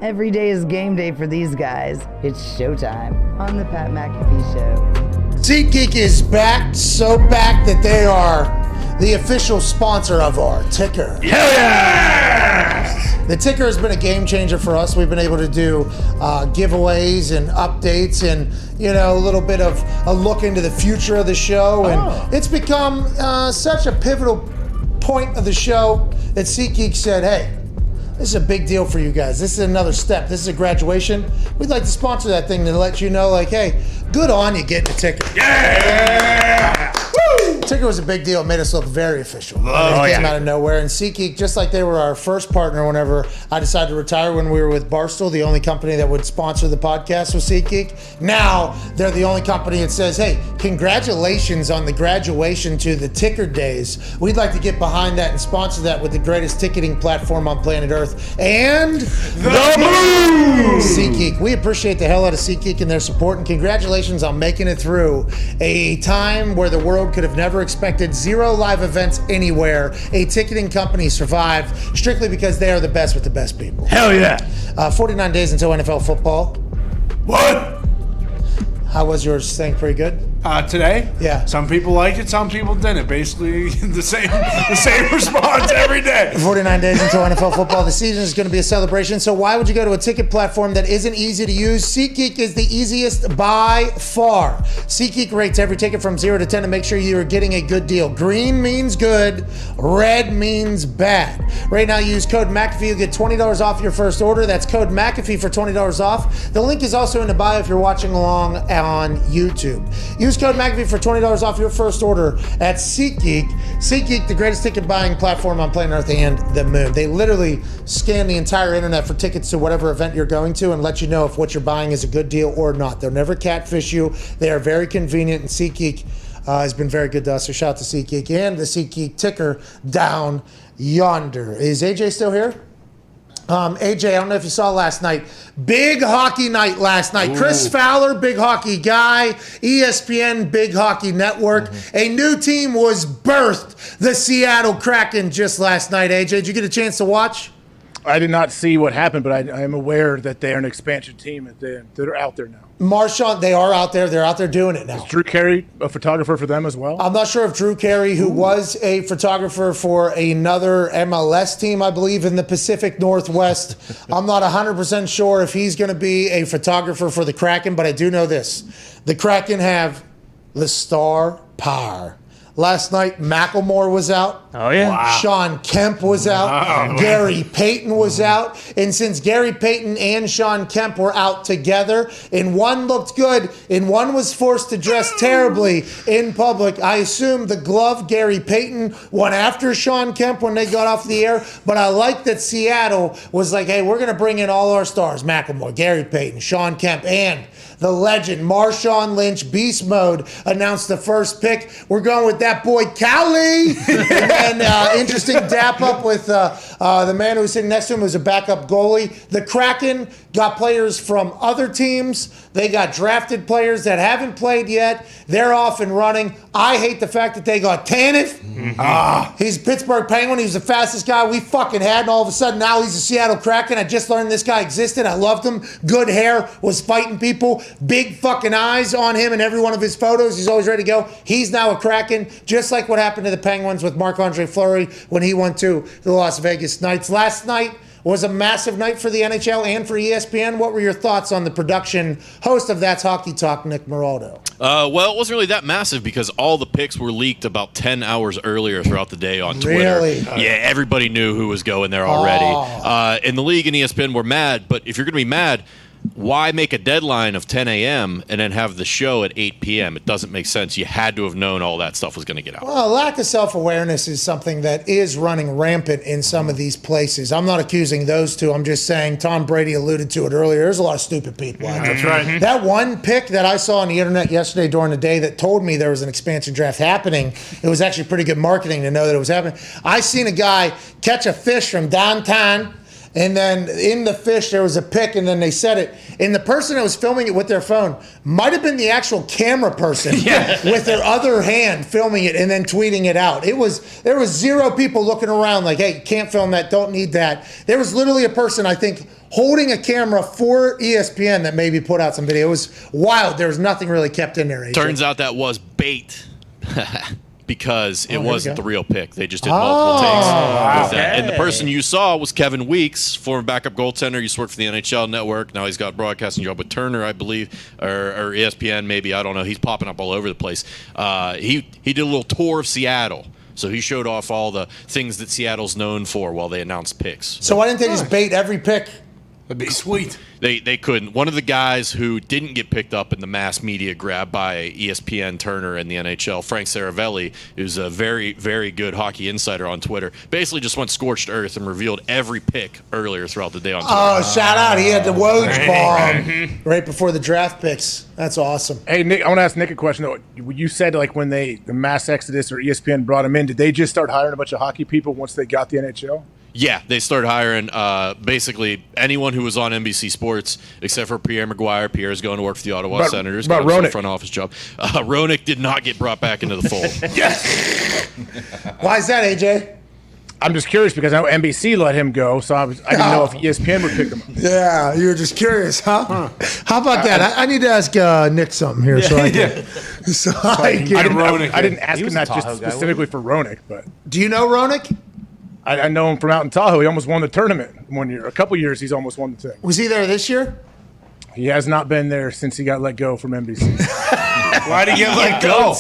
Every day is game day for these guys. It's showtime on the Pat McAfee Show. SeatGeek is back, so back that they are the official sponsor of our ticker. Yeah! The ticker has been a game changer for us. We've been able to do giveaways and updates and, a little bit of a look into the future of the show. And it's become such a pivotal point of the show that SeatGeek said, hey, this is a big deal for you guys. This is another step. This is a graduation. We'd like to sponsor that thing to let you know, like, hey, good on you getting a ticket. Yeah! Woo! Ticket was a big deal. It made us look very official. It came out of nowhere. And SeatGeek, just like they were our first partner whenever I decided to retire when we were with Barstool, the only company that would sponsor the podcast was SeatGeek. Now they're the only company that says, hey, congratulations on the graduation to the ticker days. We'd like to get behind that and sponsor that with the greatest ticketing platform on planet Earth and the moon! SeatGeek. We appreciate the hell out of SeatGeek and their support, and congratulations on making it through a time where the world could have never expected 0 live events anywhere. A ticketing company survived strictly because they are the best with the best people. Hell yeah. 49 days until NFL football. What? How was yours? Think pretty good? Today? Yeah. Some people liked it, some people didn't. Basically, the same response every day. 49 days until NFL football. The season is going to be a celebration. So why would you go to a ticket platform that isn't easy to use? SeatGeek is the easiest by far. SeatGeek rates every ticket from 0 to 10 to make sure you are getting a good deal. Green means good. Red means bad. Right now, use code McAfee. You'll get $20 off your first order. That's code McAfee for $20 off. The link is also in the bio if you're watching along on YouTube. Use code McAfee for $20 off your first order at SeatGeek. SeatGeek, the greatest ticket buying platform on planet Earth and the moon. They literally scan the entire internet for tickets to whatever event you're going to and let you know if what you're buying is a good deal or not. They'll never catfish you. They are very convenient, and SeatGeek has been very good to us. So shout out to SeatGeek and the SeatGeek ticker down yonder. Is AJ still here? AJ, I don't know if you saw last night. Big hockey night last night. Ooh. Chris Fowler, big hockey guy. ESPN, big hockey network. Mm-hmm. A new team was birthed. The Seattle Kraken just last night. AJ, did you get a chance to watch? I did not see what happened, but I am aware that they're an expansion team that are out there now. Marchand, they are out there. They're out there doing it now. Is Drew Carey a photographer for them as well? I'm not sure if Drew Carey, who was a photographer for another MLS team, I believe, in the Pacific Northwest, I'm not 100% sure if he's going to be a photographer for the Kraken, but I do know this. The Kraken have the star power. Last night, Macklemore was out. Oh, yeah. Wow. Sean Kemp was out. Wow. Gary Payton was out. And since Gary Payton and Sean Kemp were out together, and one looked good, and one was forced to dress terribly in public, I assume the glove Gary Payton went after Sean Kemp when they got off the air. But I like that Seattle was like, hey, we're going to bring in all our stars. Macklemore, Gary Payton, Sean Kemp, and the legend, Marshawn Lynch, beast mode, announced the first pick. We're going with that boy, Cali. And then interesting dap up with the man who was sitting next to him, who's a backup goalie. The Kraken got players from other teams. They got drafted players that haven't played yet. They're off and running. I hate the fact that they got Tanev. Mm-hmm. He's a Pittsburgh Penguin. He was the fastest guy we fucking had, and all of a sudden now he's a Seattle Kraken. I just learned this guy existed. I loved him. Good hair, was fighting people. Big fucking eyes on him in every one of his photos. He's always ready to go. He's now a Kraken, just like what happened to the Penguins with Marc-Andre Fleury when he went to the Las Vegas Knights. Last night was a massive night for the NHL and for ESPN. What were your thoughts on the production host of That's Hockey Talk, Nick Moraldo? Well, it wasn't really that massive because all the picks were leaked about 10 hours earlier throughout the day on Twitter. Really? Yeah, everybody knew who was going there already. And the league and ESPN were mad, but if you're going to be mad, why make a deadline of 10 a.m. and then have the show at 8 p.m.? It doesn't make sense. You had to have known all that stuff was going to get out. Well, lack of self-awareness is something that is running rampant in some of these places. I'm not accusing those two. I'm just saying Tom Brady alluded to it earlier. There's a lot of stupid people out there. That's right. That one pick that I saw on the internet yesterday during the day that told me there was an expansion draft happening, it was actually pretty good marketing to know that it was happening. I seen a guy catch a fish from downtown, and then in the fish there was a pick, and then they said it. And the person that was filming it with their phone might have been the actual camera person with their other hand filming it and then tweeting it out. There was 0 people looking around like, hey, can't film that, don't need that. There was literally a person, I think, holding a camera for ESPN that maybe put out some video. It was wild. There was nothing really kept in there. AJ. Turns out that was bait. Because it wasn't the real pick. They just did multiple takes. With that. And the person you saw was Kevin Weeks, former backup goaltender. He used to work for the NHL Network. Now he's got a broadcasting job with Turner, I believe, or ESPN maybe. I don't know. He's popping up all over the place. He did a little tour of Seattle. So he showed off all the things that Seattle's known for while they announced picks. So why didn't they just bait every pick? That'd be sweet. They couldn't. One of the guys who didn't get picked up in the mass media grab by ESPN, Turner, and the NHL, Frank Saravelli, who's a very, very good hockey insider on Twitter, basically just went scorched earth and revealed every pick earlier throughout the day on Twitter. Oh, shout out. He had the Woj bomb right before the draft picks. That's awesome. Hey, Nick, I want to ask Nick a question, though. You said, like, when the mass exodus or ESPN brought him in, did they just start hiring a bunch of hockey people once they got the NHL? Yeah, they started hiring basically anyone who was on NBC Sports except for Pierre Maguire. Pierre's going to work for the Ottawa Senators. About got a Roenick. front office job. Roenick did not get brought back into the fold. Yes. Why is that, AJ? I'm just curious because I know NBC let him go, so I didn't know if ESPN would pick him up. Yeah, you were just curious, huh? How about that? I need to ask Nick something here. I didn't ask him that just specifically for Roenick, but do you know Roenick? I know him from out in Tahoe. He almost won the tournament one year. A couple years, he's almost won the thing. Was he there this year? He has not been there since he got let go from NBC. Why'd he get let go?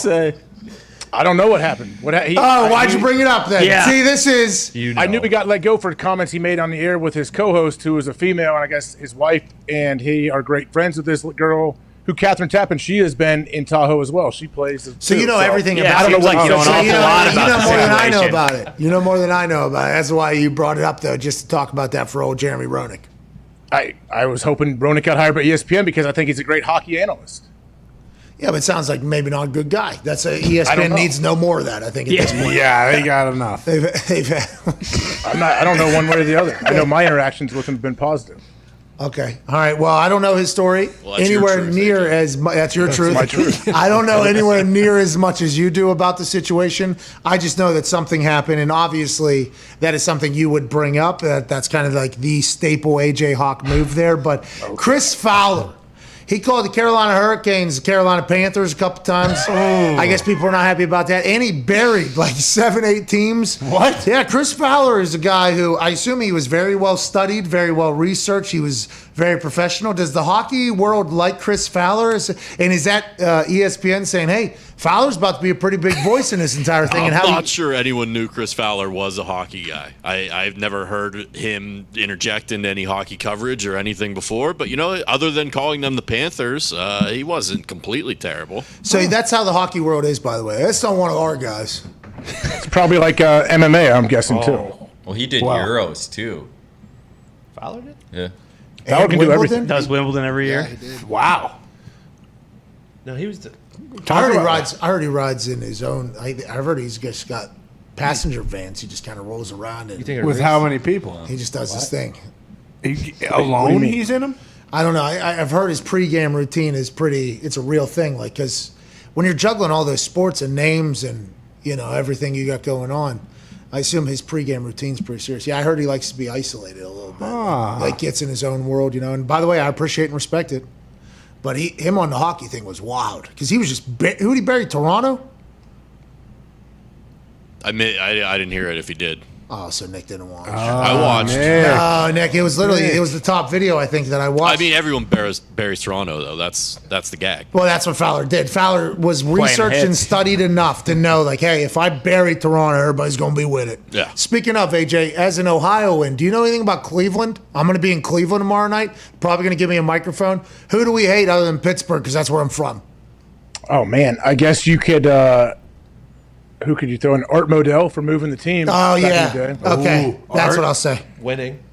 I don't know what happened. Why'd you bring it up then? Yeah. See, this is... I knew he got let go for comments he made on the air with his co-host, who is a female, and I guess his wife and he are great friends with this girl, who Catherine Tappan. She has been in Tahoe as well. She plays. So you know everything about it. I don't know what you know an awful lot about. You know more than I know about it. You know more than I know about it. That's why you brought it up, though, just to talk about that for old Jeremy Roenick. I was hoping Roenick got hired by ESPN because I think he's a great hockey analyst. Yeah, but it sounds like maybe not a good guy. ESPN needs no more of that, I think, at this point. Yeah, they got enough. They've had... I don't know one way or the other. I know my interactions with him have been positive. Okay. All right. Well, I don't know his story anywhere near as much. That's your truth. My truth. I don't know anywhere near as much as you do about the situation. I just know that something happened, and obviously that is something you would bring up. That's kind of like the staple AJ Hawk move there. But Chris Fowler, he called the Carolina Hurricanes the Carolina Panthers a couple times. I guess people are not happy about that. And he buried like 7-8 teams. What? Yeah, Chris Fowler is a guy who I assume he was very well studied, very well researched. He was very professional. Does the hockey world like Chris Fowler? And is that ESPN saying, hey, Fowler's about to be a pretty big voice in this entire thing? I'm not sure anyone knew Chris Fowler was a hockey guy. I've never heard him interject into any hockey coverage or anything before. But, other than calling them the Panthers, he wasn't completely terrible. So that's how the hockey world is, by the way. That's not one of our guys. It's probably like MMA, I'm guessing, too. Well, he did Euros, too. Fowler did? Yeah. Fowler can do everything. Does Wimbledon every year? Yeah, he did. Wow. No, he was. I heard he rides in his own. I've heard he's just got passenger vans. He just kind of rolls around With how many people? He just does his thing. Alone, he's in them? I don't know. I've heard his pregame routine is pretty. It's a real thing. Like, because when you're juggling all those sports and names and everything you got going on, I assume his pregame routine's pretty serious. Yeah, I heard he likes to be isolated a little bit. Like gets in his own world, And by the way, I appreciate and respect it. But him on the hockey thing was wild because he was just who did he bury? Toronto? I didn't hear it if he did. Oh, so Nick didn't watch. I watched. No, Nick, it was literally it was the top video I think that I watched. I mean, everyone buries Toronto though. That's the gag. Well, that's what Fowler did. Fowler was researched and studied enough to know, like, hey, if I bury Toronto, everybody's going to be with it. Yeah. Speaking of, AJ, as an Ohioan, do you know anything about Cleveland? I'm going to be in Cleveland tomorrow night. Probably going to give me a microphone. Who do we hate other than Pittsburgh? Because that's where I'm from. Oh, man. I guess you could... who could you throw in? Art Modell for moving the team. Oh, yeah. Okay. That's what I'll say. Winning.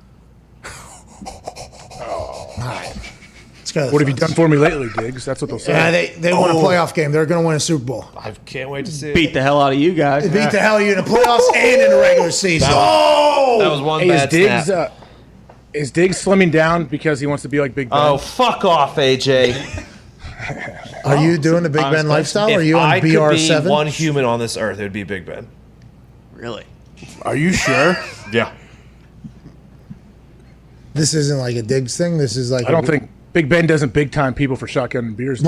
All right. Let's go. What have you done for me lately, Diggs? That's what they'll say. Yeah, they won a playoff game. They're going to win a Super Bowl. I can't wait to see it. Beat the hell out of you guys. They beat the hell out of you in the playoffs and in the regular season. That was one bad snap. Is Diggs slimming down because he wants to be like Big Ben? Oh, fuck off, AJ. Are you doing the Big Ben lifestyle? Or are you on If BR7? I could be one human on this earth, it would be Big Ben. Really? Are you sure? Yeah. This isn't like a Diggs thing. This is like I don't think Big Ben doesn't big time people for shotgun and beers. He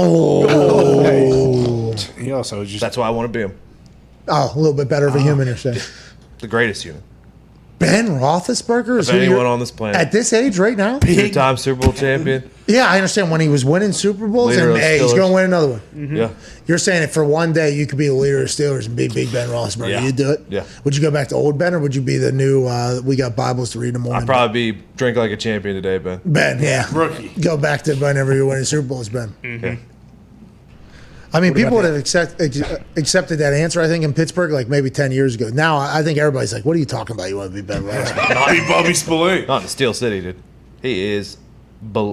also just. That's why I want to be him. Oh, a little bit better of a human, you're saying. The greatest human. Ben Roethlisberger is Of who anyone you're- on this planet. at this age right now. Two-time Super Bowl champion. Yeah, I understand when he was winning Super Bowls, Leader and of hey, he's Steelers. going to win another one. Yeah. You're saying if for one day you could be the leader of Steelers and be Big Ben Roethlisberger, Yeah. you'd do it? Yeah. Would you go back to old Ben, or would you be the new, we got Bibles to read in the morning? I'd probably be drink like a champion today, Ben. Ben, yeah. Rookie. Go back to whenever you're winning Super Bowls, Ben. Yeah. I mean, What people about would have accepted that answer, I think, in Pittsburgh, like maybe 10 years ago. Now, I think everybody's like, what are you talking about? You want to be Ben Roethlisberger? Not be Bobby Spillane. Not in Steel City, dude. He is.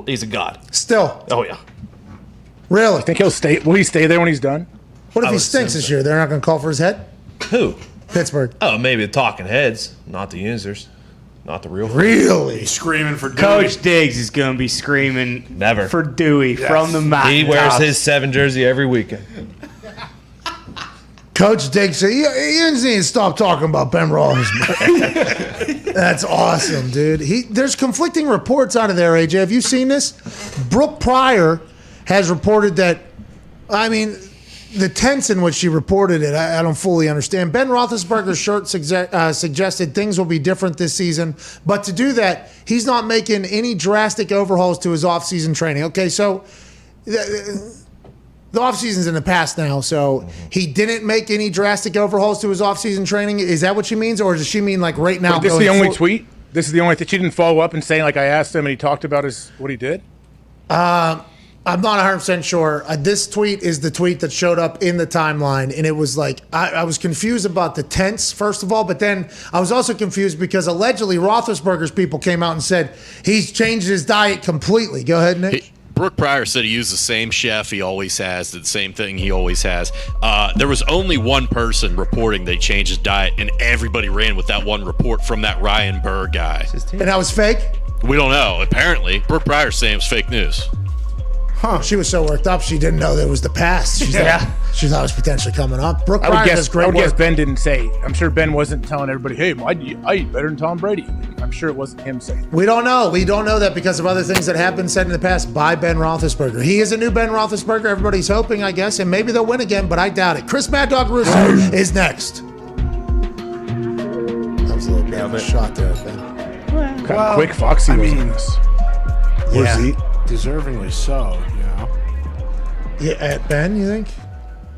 He's a god. Still. Oh yeah. Really? I think he'll stay. Will he stay there when he's done? What if I he would stinks assume this so. year? They're not going to call for his head? Who? Pittsburgh. Oh, maybe the talking heads, not the users, not the real. Really? Screaming for Dewey. Coach Diggs is going to be screaming Never. for Dewey Yes. from the mountain. He wears his 7 jersey every weekend. Coach Diggs said, you need to stop talking about Ben Roethlisberger. That's awesome, dude. There's conflicting reports out of there, AJ. Have you seen this? Brooke Pryor has reported that, I mean, the tense in which she reported it, I don't fully understand. Ben Roethlisberger's shirt suggested things will be different this season, but to do that, he's not making any drastic overhauls to his offseason training. Okay, so the offseason's in the past now, so he didn't make any drastic overhauls to his offseason training. Is that what she means, or does she mean like right now? Wait, this is the going only for- tweet. This is the only thing. She didn't follow up and say like I asked him and he talked about what he did. I'm not 100% sure. This tweet is the tweet that showed up in the timeline, and it was like, I was confused about the tense, first of all, but then I was also confused because allegedly Roethlisberger's people came out and said he's changed his diet completely. Go ahead, Nick. Brooke Pryor said he used the same chef he always has, did the same thing he always has. There was only one person reporting they changed his diet, and everybody ran with that one report from that Ryan Burr guy. And that was fake? We don't know. Apparently, Brooke Pryor's saying it was fake news. Huh. She was so worked up, she didn't know that it was the past. She thought it was potentially coming up. Brooke I would Pryor guess. does great I would guess work. Ben didn't say. I'm sure Ben wasn't telling everybody, "Hey, I eat better than Tom Brady." I'm sure it wasn't him saying. We don't know. We don't know that because of other things that have been said in the past by Ben Roethlisberger. He is a new Ben Roethlisberger. Everybody's hoping, I guess, and maybe they'll win again, but I doubt it. Chris Mad Dog Russo is next. That was a little bit of a shot there, Ben. Kind of quick Foxy was in this. Yeah, Was he? deservingly so, you know. Yeah, at Ben, you think?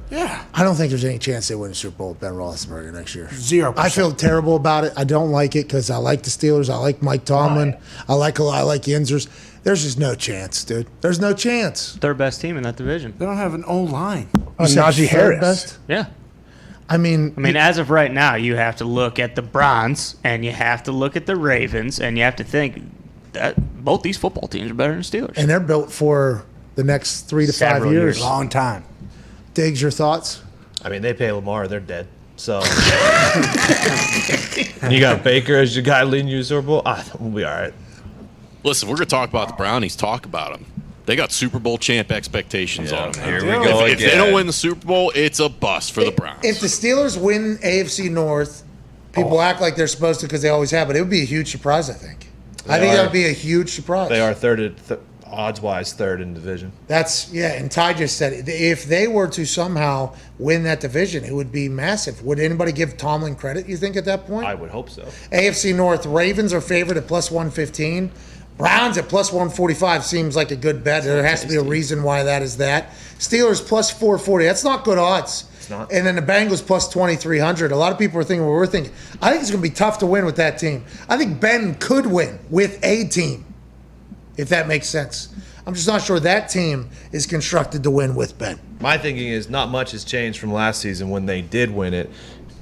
Yeah. I don't think there's any chance they win a Super Bowl with Ben Roethlisberger next year. 0%. I feel terrible about it. I don't like it because I like the Steelers. I like Mike Tomlin. I like Yinzers. There's just no chance, dude. There's no chance. Third best team in that division. They don't have an O-line. You said Najee third Harris. best? Yeah. I mean, as of right now, you have to look at the Browns and you have to look at the Ravens and you have to think that both these football teams are better than the Steelers. and they're built for the next 3 to 5 Several years. Long time. Diggs, your thoughts? I mean, they pay Lamar, they're dead. So you got Baker as your guy leading you to Super Bowl. We'll be all right. Listen, we're going to talk about the Brownies. Talk about them. They got Super Bowl champ expectations on them. Here we go If they again. don't win the Super Bowl, it's a bust for the Browns. If the Steelers win AFC North, people act like they're supposed to because they always have, but it would be a huge surprise, I think. I think that would be a huge surprise. They are odds-wise third in division. And Ty just said it. If they were to somehow win that division, it would be massive. Would anybody give Tomlin credit, you think, at that point? I would hope so. AFC North, Ravens are favored at plus 115. Browns at plus 145 seems like a good bet. There has to be a reason why that is that. Steelers plus 440. That's not good odds. It's not. And then the Bengals plus 2,300. A lot of people are thinking what we're thinking. I think it's going to be tough to win with that team. I think Ben could win with a team, if that makes sense. I'm just not sure that team is constructed to win with Ben. My thinking is not much has changed from last season when they did win it.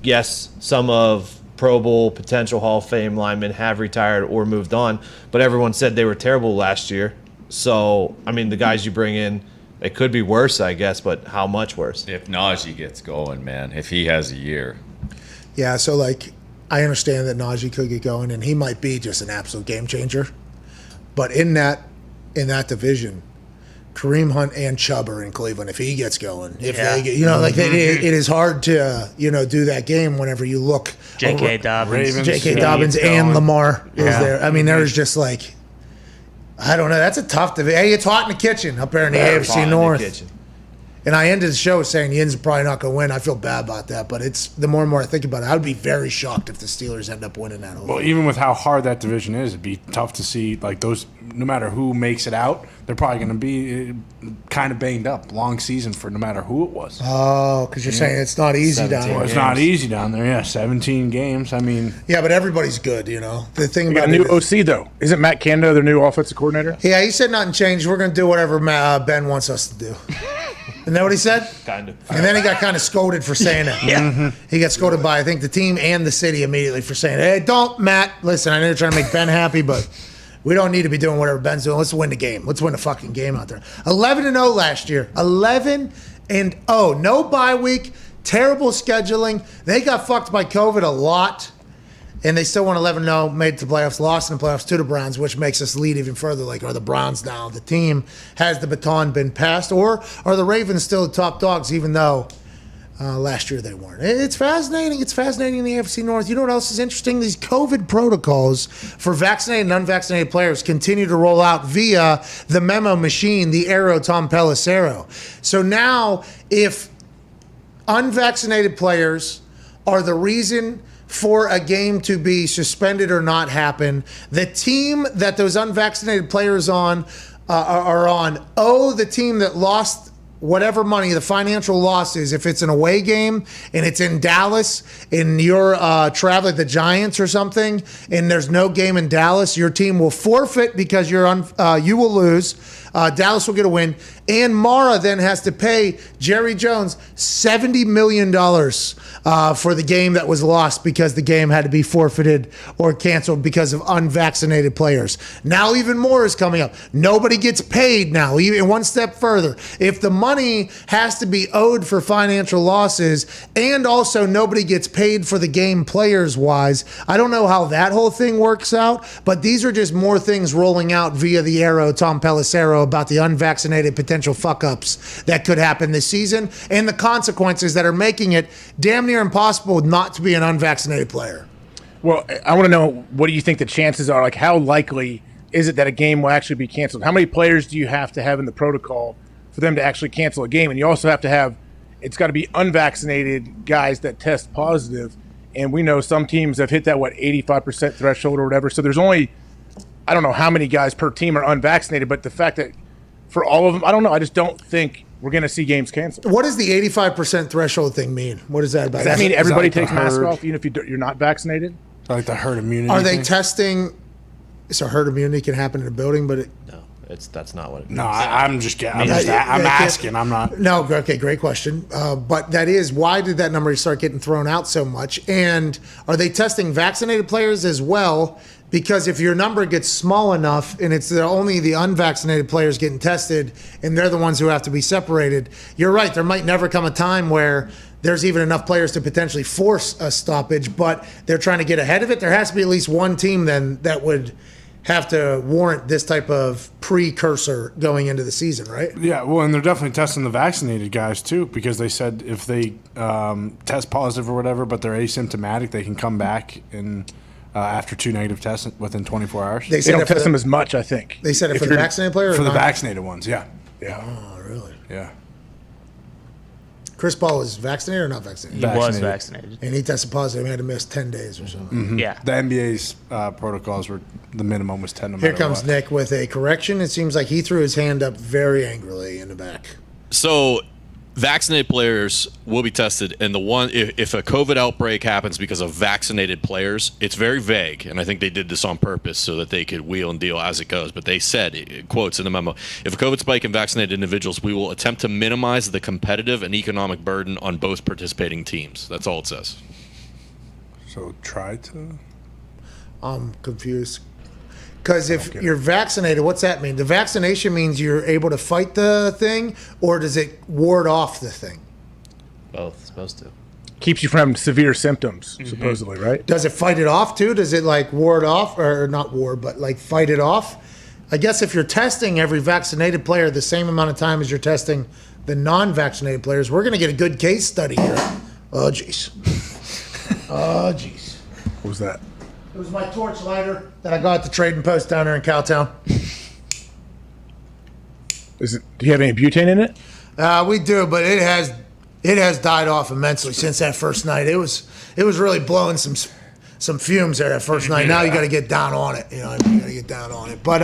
Yes, some of Pro Bowl, potential Hall of Fame linemen have retired or moved on, but everyone said they were terrible last year. So, I mean, the guys you bring in, it could be worse, I guess, but how much worse? If Najee gets going, man, if he has a year. Yeah, so like I understand that Najee could get going, and he might be just an absolute game changer. But in that division, Kareem Hunt and Chubb are in Cleveland. If he gets going, they get, it is hard to do that game whenever you look. J.K. Dobbins, and Lamar is there. I mean, there's just like, I don't know. That's a tough division. Hey, it's hot in the kitchen up there in the AFC North. And I ended the show saying Yin's probably not going to win. I feel bad about that, but it's the more and more I think about it, I would be very shocked if the Steelers end up winning that whole Well, thing. even with how hard that division is, it'd be tough to see like those. No matter who makes it out, they're probably going to be kind of banged up. Long season for no matter who it was. Oh, because you're saying it's not easy down there. Well, it's not easy down there. Yeah, 17 games. I mean, Yeah, but every's good, you know. The thing They got about a new it, OC though. Isn't Matt Canada their new offensive coordinator? yeah, he said nothing changed. We're going to do whatever Ben wants us to do. Isn't that what he said? Kind of. And then he got kind of scolded for saying it. Yeah. He got scolded by, I think, the team and the city immediately for saying, hey, don't, Matt. Listen, I know you're trying to make Ben happy, but we don't need to be doing whatever Ben's doing. Let's win the game. Let's win the fucking game out there. 11-0 last year. 11-0. No bye week. Terrible scheduling. They got fucked by COVID a lot. And they still won 11-0, made it to the playoffs, lost in the playoffs to the Browns, which makes us lead even further. Like, are the Browns now the team? Has the baton been passed? Or are the Ravens still the top dogs, even though last year they weren't? It's fascinating. It's fascinating in the AFC North. You know what else is interesting? These COVID protocols for vaccinated and unvaccinated players continue to roll out via the memo machine, the Arrow Tom Pelissero. So now, if unvaccinated players are the reason for a game to be suspended or not happen, the team that those unvaccinated players are on owe the team that lost whatever money, the financial losses, if it's an away game and it's in Dallas and you're traveling the Giants or something and there's no game in Dallas, your team will forfeit because you will lose. Dallas will get a win. And Mara then has to pay Jerry Jones $70 million for the game that was lost because the game had to be forfeited or canceled because of unvaccinated players. Now even more is coming up. Nobody gets paid now, even one step further. If the money has to be owed for financial losses and also nobody gets paid for the game players-wise, I don't know how that whole thing works out, but these are just more things rolling out via the Arrow, Tom Pelissero, about the unvaccinated potential fuck-ups that could happen this season and the consequences that are making it damn near impossible not to be an unvaccinated player. Well, I want to know, what do you think the chances are? Like, how likely is it that a game will actually be canceled? How many players do you have to have in the protocol for them to actually cancel a game? And you also have to have, it's got to be unvaccinated guys that test positive. And we know some teams have hit that, 85% threshold or whatever. So there's only, I don't know how many guys per team are unvaccinated, but the fact that for all of them, I don't know. I just don't think we're going to see games canceled. What does the 85% threshold thing mean? What is that about? Does that mean everybody takes masks off even if you're not vaccinated? Like the herd immunity. Are they testing? So herd immunity can happen in a building, but that's not what it means. No, I'm just asking. I'm not. No, okay, great question. But that is, why did that number start getting thrown out so much? And are they testing vaccinated players as well? Because if your number gets small enough and it's only the unvaccinated players getting tested and they're the ones who have to be separated, you're right. There might never come a time where there's even enough players to potentially force a stoppage, but they're trying to get ahead of it. There has to be at least one team then that would have to warrant this type of precursor going into the season, right? Yeah, well, and they're definitely testing the vaccinated guys too, because they said if they test positive or whatever, but they're asymptomatic, they can come back and after 2 negative tests within 24 hours. They don't test them as much, I think. They said it for the vaccinated player? For the vaccinated ones, yeah. Yeah. Oh, really? Yeah. Chris Paul was vaccinated or not vaccinated? He was vaccinated. And he tested positive. He had to miss 10 days or something. Mhm. Yeah. The NBA's protocols were the minimum was 10. No Here matter comes what. Nick with a correction. It seems like he threw his hand up very angrily in the back. So, vaccinated players will be tested, and if a COVID outbreak happens because of vaccinated players, it's very vague, and I think they did this on purpose so that they could wheel and deal as it goes. But they said, quotes in the memo, if a COVID spike in vaccinated individuals, we will attempt to minimize the competitive and economic burden on both participating teams. That's all it says. So try to. I'm confused. Because if you're vaccinated, what's that mean? The vaccination means you're able to fight the thing, or does it ward off the thing? Both, it's supposed to. Keeps you from severe symptoms, supposedly, right? Does it fight it off too? Does it like ward off, or not ward, but like fight it off? I guess if you're testing every vaccinated player the same amount of time as you're testing the non-vaccinated players, we're going to get a good case study here. Oh, jeez. Oh, jeez. What was that? It was my torch lighter that I got at the Trading Post down there in Cowtown. Do you have any butane in it? We do, but it has died off immensely since that first night. It was really blowing some fumes there that first night. Now you got to get down on it. You got to get down on it. But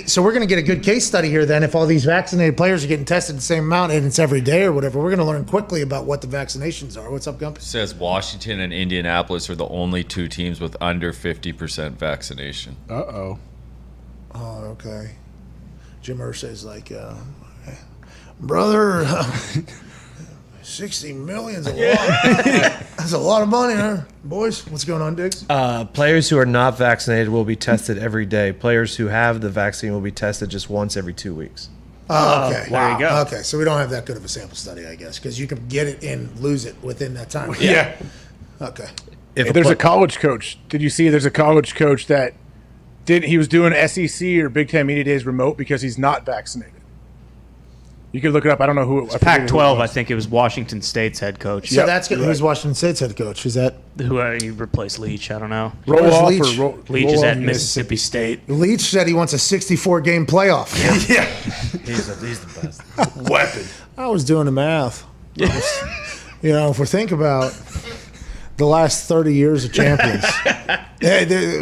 so we're going to get a good case study here then. If all these vaccinated players are getting tested the same amount and it's every day or whatever, we're going to learn quickly about what the vaccinations are. What's up, Gumpy? It says Washington and Indianapolis are the only two teams with under 50% vaccination. Oh, okay. Jim Irsay's like, brother, 60 million's a lot. That's a lot of money, huh? Boys, what's going on, Diggs? Players who are not vaccinated will be tested every day. Players who have the vaccine will be tested just once every 2 weeks. Oh, okay. There you go. Okay, so we don't have that good of a sample study, I guess, because you can get it and lose it within that time. Yeah. Okay. If there's a college coach, did you see there's a college coach that he was doing SEC or Big Ten Media Days remote because he's not vaccinated? You could look it up. I don't know who it was. Pac-12, I think it was Washington State's head coach. So that's good. Who's Washington State's head coach? Is that who he replaced Leach? I don't know. Leach is at Mississippi State. Leach said he wants a 64-game playoff. Yeah. He's the best. Weapon. I was doing the math. If we think about the last 30 years of champions,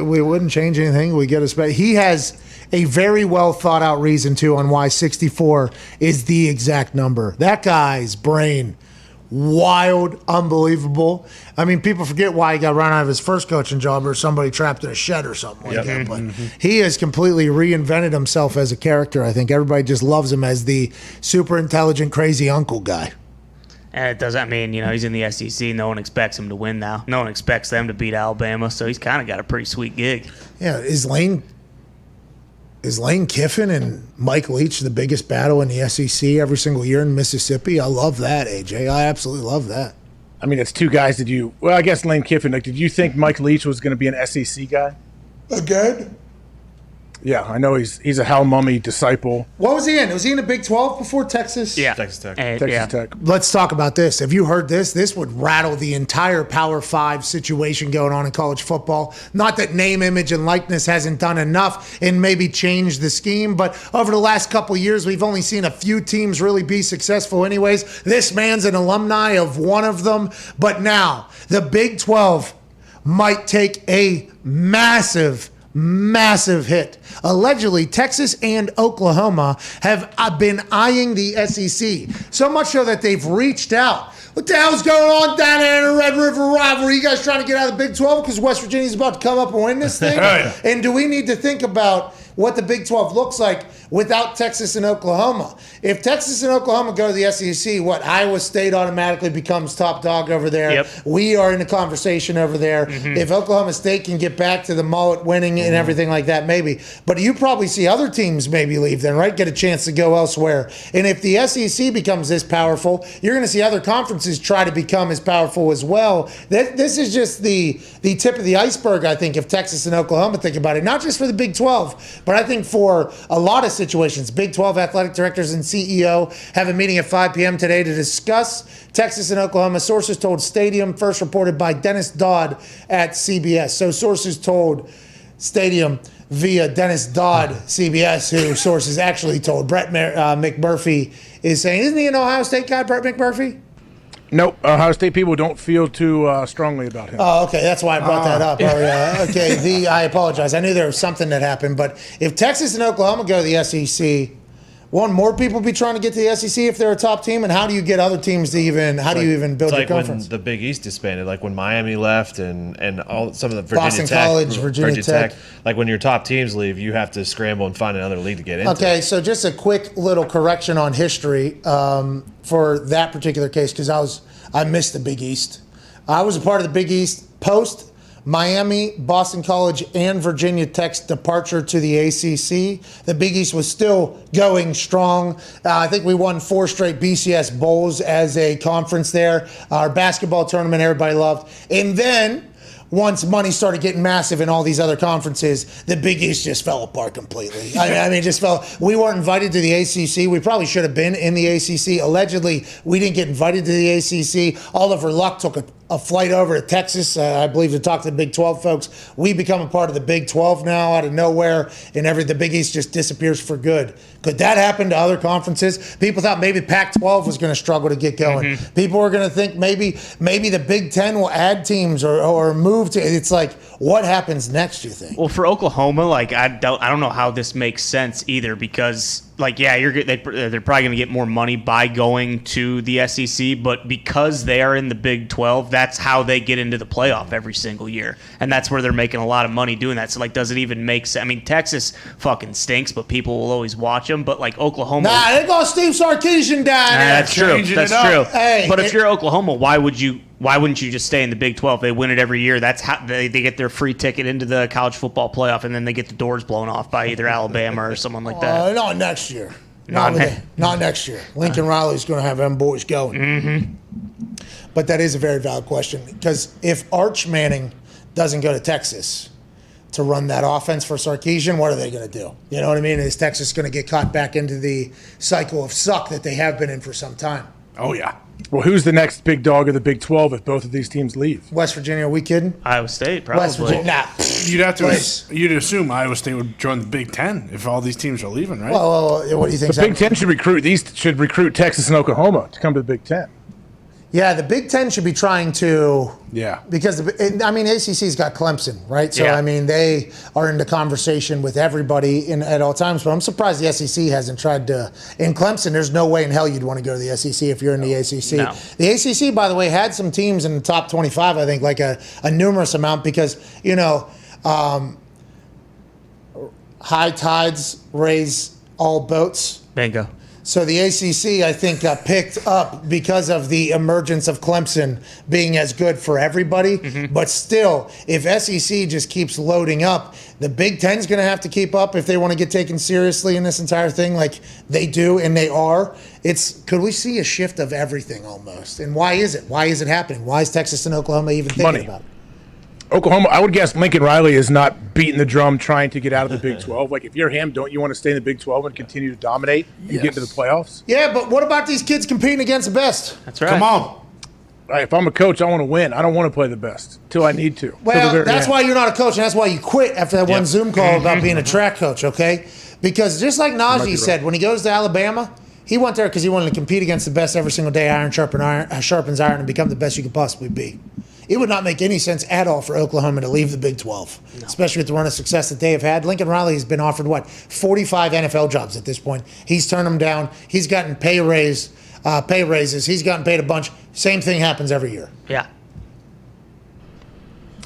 we wouldn't change anything. We get us back. He has a very well thought out reason too on why 64 is the exact number. That guy's brain, wild, unbelievable. I mean, people forget why he got run out of his first coaching job or somebody trapped in a shed or something like that. But he has completely reinvented himself as a character. I think everybody just loves him as the super intelligent, crazy uncle guy. And it doesn't mean, he's in the SEC. No one expects him to win now. No one expects them to beat Alabama. So he's kind of got a pretty sweet gig. Yeah, is Lane Kiffin and Mike Leach the biggest battle in the SEC every single year in Mississippi? I love that, AJ. I absolutely love that. I mean, it's two guys well, I guess Lane Kiffin. Did you think Mike Leach was going to be an SEC guy? Again? Yeah, I know he's a Hal Mummy disciple. What was he in? Was he in the Big 12 before Texas? Yeah. Texas Tech. Texas Tech. Let's talk about this. Have you heard this? This would rattle the entire Power 5 situation going on in college football. Not that name, image, and likeness hasn't done enough and maybe changed the scheme, but over the last couple of years, we've only seen a few teams really be successful anyways. This man's an alumni of one of them, but now the Big 12 might take a massive hit. Allegedly, Texas and Oklahoma have been eyeing the SEC, so much so that they've reached out. What the hell's going on down there in the Red River rivalry? You guys trying to get out of the Big 12 because West Virginia's about to come up and win this thing? And do we need to think about what the Big 12 looks like without Texas and Oklahoma? If Texas and Oklahoma go to the SEC, Iowa State automatically becomes top dog over there. Yep. We are in the conversation over there. If Oklahoma State can get back to the mullet winning and everything like that, maybe. But you probably see other teams maybe leave then, right? Get a chance to go elsewhere. And if the SEC becomes this powerful, you're going to see other conferences try to become as powerful as well. This is just the tip of the iceberg, I think, if Texas and Oklahoma think about it. Not just for the Big 12, but I think for a lot of situations. Big 12 athletic directors and CEO have a meeting at 5 p.m. today to discuss Texas and Oklahoma. Sources told Stadium, first reported by Dennis Dodd at CBS. So sources told Stadium via Dennis Dodd, CBS, who sources actually told. Brett McMurphy is saying, isn't he an Ohio State guy, Brett McMurphy? Nope. Ohio State people don't feel too strongly about him. Oh, okay. That's why I brought that up. Oh, yeah. Okay. I apologize. I knew there was something that happened. But if Texas and Oklahoma go to the SEC, won't more people be trying to get to the SEC if they're a top team? And how do you get other teams to even? How do you even build your conference? When the Big East disbanded, like when Miami left, and all some of the Boston College, Virginia Tech. Like when your top teams leave, you have to scramble and find another league to get into. Okay, so just a quick little correction on history for that particular case because I missed the Big East. I was a part of the Big East post Miami, Boston College, and Virginia Tech's departure to the ACC. The Big East was still going strong. I think we won 4 straight BCS Bowls as a conference there. Our basketball tournament everybody loved. And then once money started getting massive in all these other conferences, the Big East just fell apart completely. I mean, it just fell. We weren't invited to the ACC. We probably should have been in the ACC. Allegedly, we didn't get invited to the ACC. Oliver Luck took a flight over to Texas, I believe, to talk to the Big 12 folks. We become a part of the Big 12 now out of nowhere, and the Big East just disappears for good. Could that happen to other conferences? People thought maybe Pac-12 was going to struggle to get going. People were going to think maybe the Big 10 will add teams or move to. It's like, what happens next, you think? Well, for Oklahoma, like I don't know how this makes sense either, because like they're probably going to get more money by going to the SEC, but because they are in the Big 12, that's how they get into the playoff every single year, and that's where they're making a lot of money doing that. So like, does it even make sense? I mean, Texas fucking stinks, but people will always watch them. But like Oklahoma, they got Steve Sarkisian down there. That's true. That's true. Hey, but if you're Oklahoma, why wouldn't you just stay in the Big 12? They win it every year. That's how they get their free ticket into the college football playoff, and then they get the doors blown off by either Alabama or someone like that. Not next year. Not next year. Lincoln Riley's going to have them boys going. But that is a very valid question, because if Arch Manning doesn't go to Texas to run that offense for Sarkisian, what are they going to do? You know what I mean? Is Texas going to get caught back into the cycle of suck that they have been in for some time? Oh, yeah. Well, who's the next big dog of the Big 12 if both of these teams leave? West Virginia, are we kidding? Iowa State, probably. West Virginia, nah. You'd assume Iowa State would join the Big 10 if all these teams are leaving, right? Well, what do you think? The Big 10 should recruit Texas and Oklahoma to come to the Big 10. Yeah, the Big 10 should be trying to. Yeah. Because, ACC's got Clemson, right? So, they are in the conversation with everybody at all times. But I'm surprised the SEC hasn't tried to. In Clemson, there's no way in hell you'd want to go to the SEC if you're in the ACC. No. The ACC, by the way, had some teams in the top 25, I think, like a numerous amount, because, high tides raise all boats. Bingo. So the ACC, I think, got picked up because of the emergence of Clemson being as good for everybody. But still, if SEC just keeps loading up, the Big Ten's going to have to keep up if they want to get taken seriously in this entire thing, like they do and they are. Could we see a shift of everything almost? And why is it? Why is it happening? Why is Texas and Oklahoma even thinking about it? Oklahoma, I would guess Lincoln Riley is not beating the drum trying to get out of the Big 12. Like, if you're him, don't you want to stay in the Big 12 and continue to dominate and get into the playoffs? Yeah, but what about these kids competing against the best? That's right. Come on. Right, if I'm a coach, I want to win. I don't want to play the best until I need to. Well, that's why you're not a coach, and that's why you quit after that one Zoom call about being a track coach, okay? Because just like Najee said, when he goes to Alabama, he went there because he wanted to compete against the best every single day. Iron sharpens iron, and become the best you could possibly be. It would not make any sense at all for Oklahoma to leave the Big 12, especially with the run of success that they have had. Lincoln Riley has been offered, 45 NFL jobs at this point. He's turned them down. He's gotten pay raises. He's gotten paid a bunch. Same thing happens every year. Yeah.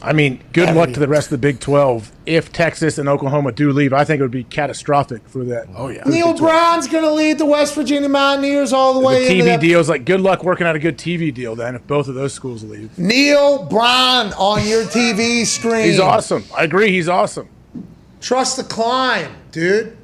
I mean, good luck to the rest of the Big 12. If Texas and Oklahoma do leave, I think it would be catastrophic for that. Oh, yeah. Neil Brown's going to lead the West Virginia Mountaineers all the way into the TV deals. Like, good luck working out a good TV deal then if both of those schools leave. Neil Brown on your TV screen. He's awesome. I agree. He's awesome. Trust the climb, dude.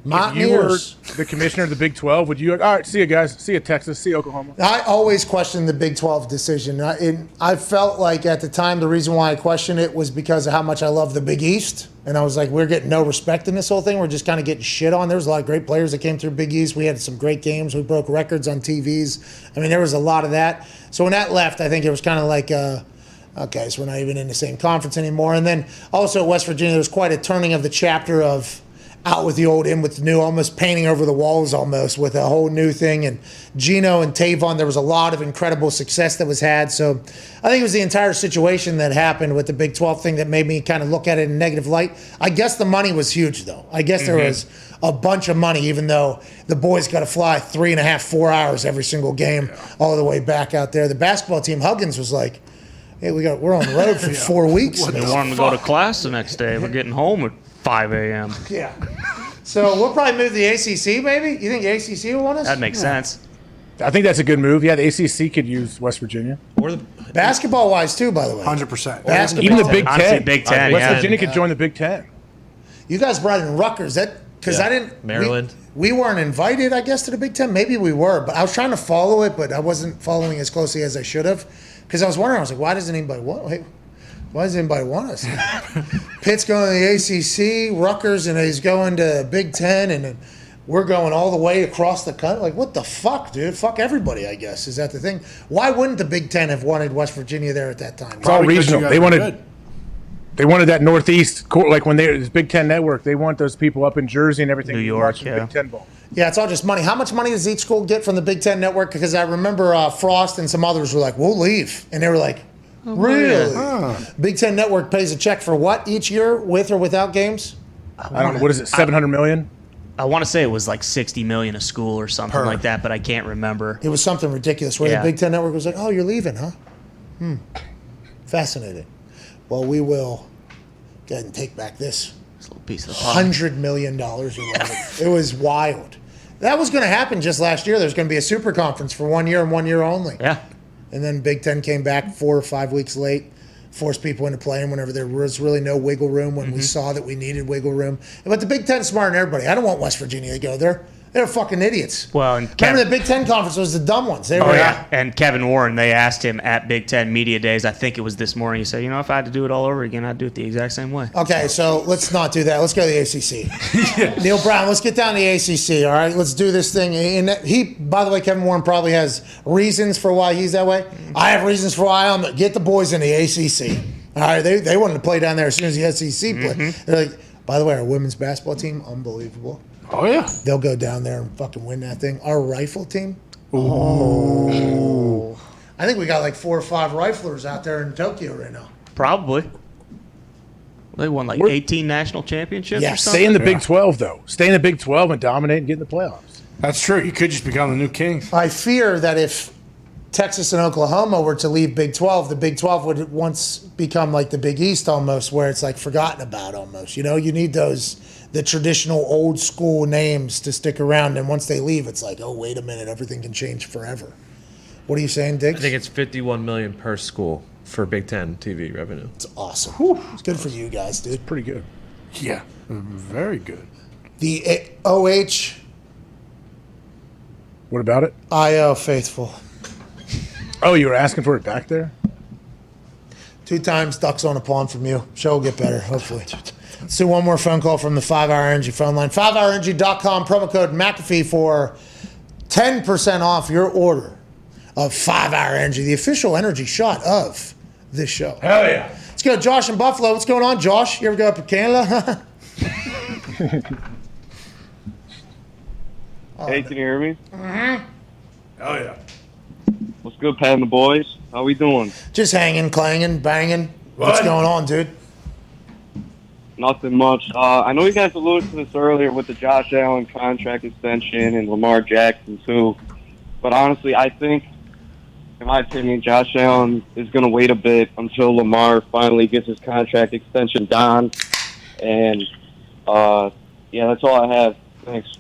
If you were the commissioner of the Big 12, would you, all right, see you guys. See you, Texas. See you, Oklahoma. I always questioned the Big 12 decision. I felt like at the time the reason why I questioned it was because of how much I love the Big East. And I was like, we're getting no respect in this whole thing. We're just kind of getting shit on. There was a lot of great players that came through Big East. We had some great games. We broke records on TVs. I mean, there was a lot of that. So when that left, I think it was kind of like, okay, so we're not even in the same conference anymore. And then also at West Virginia, there was quite a turning of the chapter of out with the old, in with the new, almost painting over the walls almost with a whole new thing. And Gino and Tavon, there was a lot of incredible success that was had. So I think it was the entire situation that happened with the Big 12 thing that made me kind of look at it in a negative light. I guess the money was huge, though. I guess there was a bunch of money, even though the boys got to fly 3.5, 4 hours every single game all the way back out there. The basketball team, Huggins, was like, hey, we're on the road for 4 weeks. They want them to go to class the next day. We're getting home at 5 a.m. Yeah. So we'll probably move the ACC, maybe? You think the ACC will want us? That makes sense. I think that's a good move. Yeah, the ACC could use West Virginia. Or the basketball-wise, too, by the way. 100%. Even the Big 10. Honestly, Big 10, West Virginia could join the Big 10. You guys brought in Rutgers. Because I didn't... Maryland. We weren't invited, I guess, to the Big 10. Maybe we were, but I was trying to follow it, but I wasn't following as closely as I should have. Because I was wondering, I was like, why doesn't anybody want... Hey, why does anybody want us? Pitt's going to the ACC, Rutgers, and he's going to Big 10, and then we're going all the way across the country. Like, what the fuck, dude? Fuck everybody, I guess. Is that the thing? Why wouldn't the Big Ten have wanted West Virginia there at that time? It's all regional. They wanted that Northeast, like when this Big Ten network, they want those people up in Jersey and everything. New York, Big Ten ball. Yeah, it's all just money. How much money does each school get from the Big Ten network? Because I remember Frost and some others were like, we'll leave. And they were like, really? Big Ten network pays a check for what each year, with or without games? I don't know. What is it, 700 million? I want to say it was like 60 million a school or something like that, but I can't remember. It was something ridiculous where the Big Ten network was like, oh, you're leaving, huh? Fascinating. Well, we will go ahead and take back this little piece of the pie. $100 million or whatever. It was wild. That was going to happen just last year. There's going to be a super conference for 1 year and 1 year only. Yeah. And then Big Ten came back 4 or 5 weeks late, forced people into playing whenever there was really no wiggle room, when we saw that we needed wiggle room. But the Big Ten's smarter than everybody. I don't want West Virginia to go there. They're fucking idiots. Well, and remember the Big Ten conference was the dumb ones. They were, And Kevin Warren, they asked him at Big Ten Media Days, I think it was this morning, he said, if I had to do it all over again, I'd do it the exact same way. Okay, so let's not do that. Let's go to the ACC. Neil Brown, let's get down to the ACC, all right? Let's do this thing. And by the way, Kevin Warren probably has reasons for why he's that way. I have reasons for why I'm. Get the boys in the ACC. All right, they wanted to play down there as soon as the SEC played. They're like, by the way, our women's basketball team, unbelievable. Oh, yeah. They'll go down there and fucking win that thing. Our rifle team? Ooh. I think we got like 4 or 5 riflers out there in Tokyo right now. Probably. They won like 18 national championships or something? Stay in the Big 12, though. Stay in the Big 12 and dominate and get in the playoffs. That's true. You could just become the new kings. I fear that if Texas and Oklahoma were to leave Big 12, the Big 12 would once become like the Big East almost, where it's like forgotten about almost. You need the traditional old school names to stick around, and once they leave, it's like, oh, wait a minute, everything can change forever. What are you saying, Diggs? I think it's $51 million per school for Big Ten TV revenue. It's awesome. It's good for you guys, dude. Pretty good. Yeah, very good. The OH. What about it? IO faithful. Oh, you were asking for it back there? 2 times ducks on a pond from you. Show will get better, hopefully. Let's do one more phone call from the 5-Hour Energy phone line. 5hourenergy.com, promo code McAfee for 10% off your order of 5-Hour Energy, the official energy shot of this show. Hell yeah. Let's go to Josh in Buffalo. What's going on, Josh? You ever go up to Canada? Hey, can you hear me? Mm-hmm. Oh, yeah. What's good, Pat and the boys? How we doing? Just hanging, clanging, banging. What's going on, dude? Nothing much. I know you guys alluded to this earlier with the Josh Allen contract extension and Lamar Jackson, too. But honestly, I think, in my opinion, Josh Allen is going to wait a bit until Lamar finally gets his contract extension done. And, yeah, that's all I have. Thanks.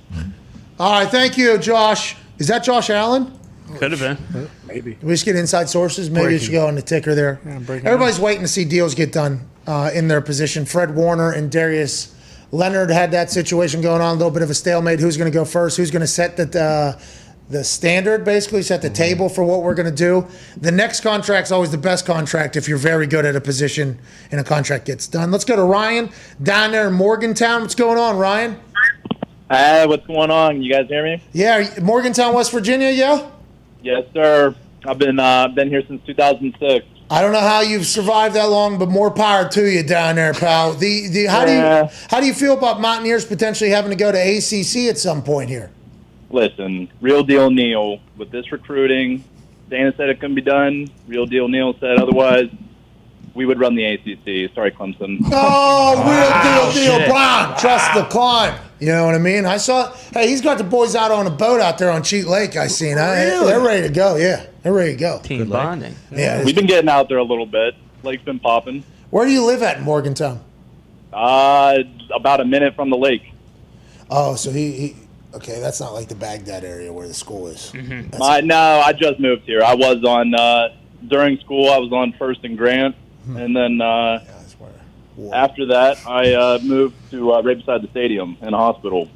All right, thank you, Josh. Is that Josh Allen? Could have been. Maybe. We just get inside sources. Maybe it should go on the ticker there. Everybody's waiting to see deals get done in their position. Fred Warner and Darius Leonard had that situation going on, a little bit of a stalemate. Who's going to go first? Who's going to set the standard, basically, set the table for what we're going to do? The next contract's always the best contract if you're very good at a position and a contract gets done. Let's go to Ryan down there in Morgantown. What's going on, Ryan? Hi, what's going on? You guys hear me? Yeah, Morgantown, West Virginia, yeah? Yes, sir. I've been here since 2006. I don't know how you've survived that long, but more power to you down there, pal. How do you feel about Mountaineers potentially having to go to ACC at some point here? Listen, real deal Neil. With this recruiting, Dana said it couldn't be done. Real deal Neil said otherwise. We would run the ACC. Sorry, Clemson. Oh, real deal Brown. Trust the climb. You know what I mean? I saw. Hey, he's got the boys out on a boat out there on Cheat Lake. I seen. Really? They're ready to go. Yeah, they're ready to go. Team bonding. Yeah, We've been getting out there a little bit. Lake's been popping. Where do you live at in Morgantown? About a minute from the lake. Oh, so he okay, that's not like the Baghdad area where the school is. Mm-hmm. No, I just moved here. I was on, during school, I was on First and Grant. And then after that, I moved to right beside the stadium in a hospital.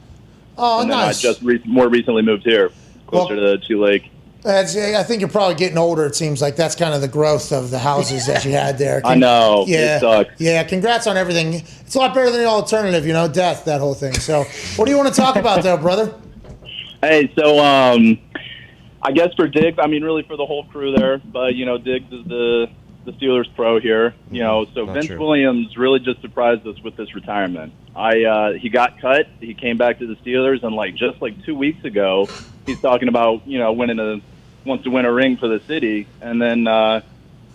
Oh, and then nice. I just more recently moved here, closer to Cheat Lake. I think you're probably getting older. It seems like that's kind of the growth of the houses that you had there. I know. Yeah, It sucks. yeah. Congrats on everything. It's a lot better than the alternative, death, that whole thing. So, what do you want to talk about, though, brother? Hey, so I guess for Diggs, I mean, really for the whole crew there, but Diggs is the Steelers pro here. So Not Vince true. Williams really just surprised us with this retirement. He got cut. He came back to the Steelers, and just 2 weeks ago, he's talking about wants to win a ring for the city, and then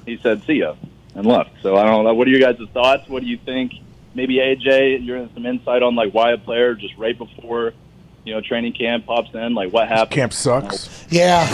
he said see ya and left. So I don't know. What are your guys' thoughts? What do you think? Maybe AJ, you're in some insight on why a player just right before training camp pops in, what happened? Camp sucks. Yeah.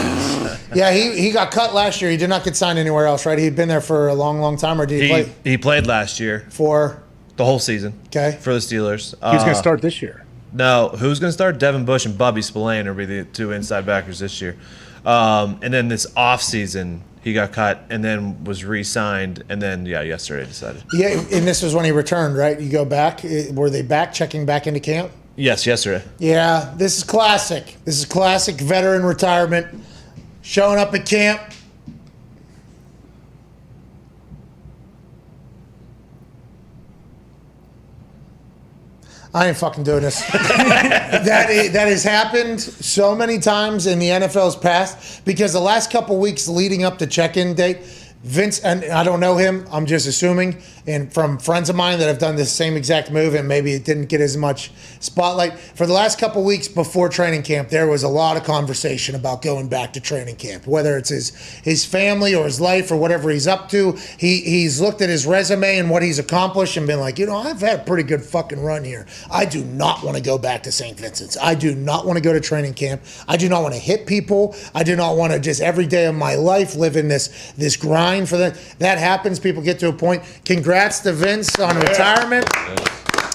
He got cut last year. He did not get signed anywhere else, right? He'd been there for a long, long time, or did he play? He played last year For the whole season. Okay. For the Steelers. He's going to start this year. No, who's going to start? Devin Bush and Bubby Spillane will be the two inside backers this year. And then this offseason, he got cut and then was re-signed. And then, yesterday decided. Yeah, and this was when he returned, right? You go back. Were they checking back into camp? Yes, yesterday. Yeah, this is classic. This is classic veteran retirement. Showing up at camp. I ain't fucking doing this. that has happened so many times in the NFL's past because the last couple weeks leading up to check-in date, Vince, and I don't know him, I'm just assuming, and from friends of mine that have done the same exact move and maybe it didn't get as much spotlight. For the last couple weeks before training camp, there was a lot of conversation about going back to training camp, whether it's his family or his life or whatever he's up to. He's looked at his resume and what he's accomplished and been like, I've had a pretty good fucking run here. I do not want to go back to St. Vincent's. I do not want to go to training camp. I do not want to hit people. I do not want to just every day of my life live in this grind for that. That happens. People get to a point. Congrats to Vince on retirement.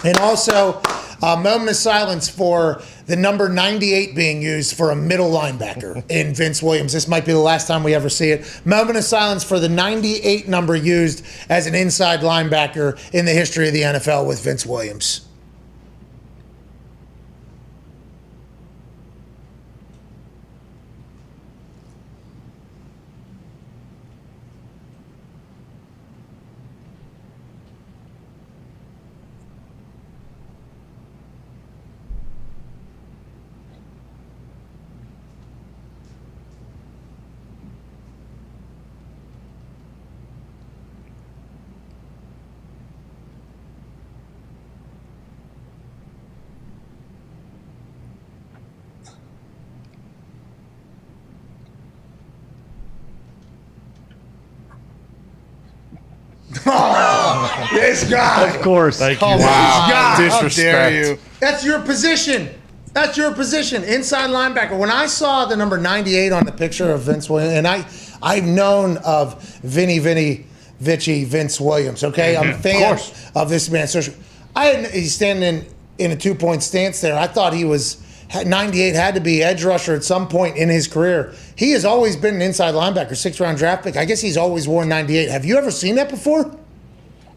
And also, a moment of silence for the number 98 being used for a middle linebacker in Vince Williams. This might be the last time we ever see it. Moment of silence for the 98 number used as an inside linebacker in the history of the NFL with Vince Williams. Oh, this guy. Of course. Thank you. Oh, Wow. God. Disrespect. How dare you. That's your position. That's your position. Inside linebacker. When I saw the number 98 on the picture of Vince Williams, and I've known of Vinny Vince Williams, okay? I'm a fan of this man. So he's standing in a 2-point stance there. I thought 98 had to be edge rusher at some point in his career. He has always been an inside linebacker, 6th-round draft pick. I guess he's always worn 98. Have you ever seen that before?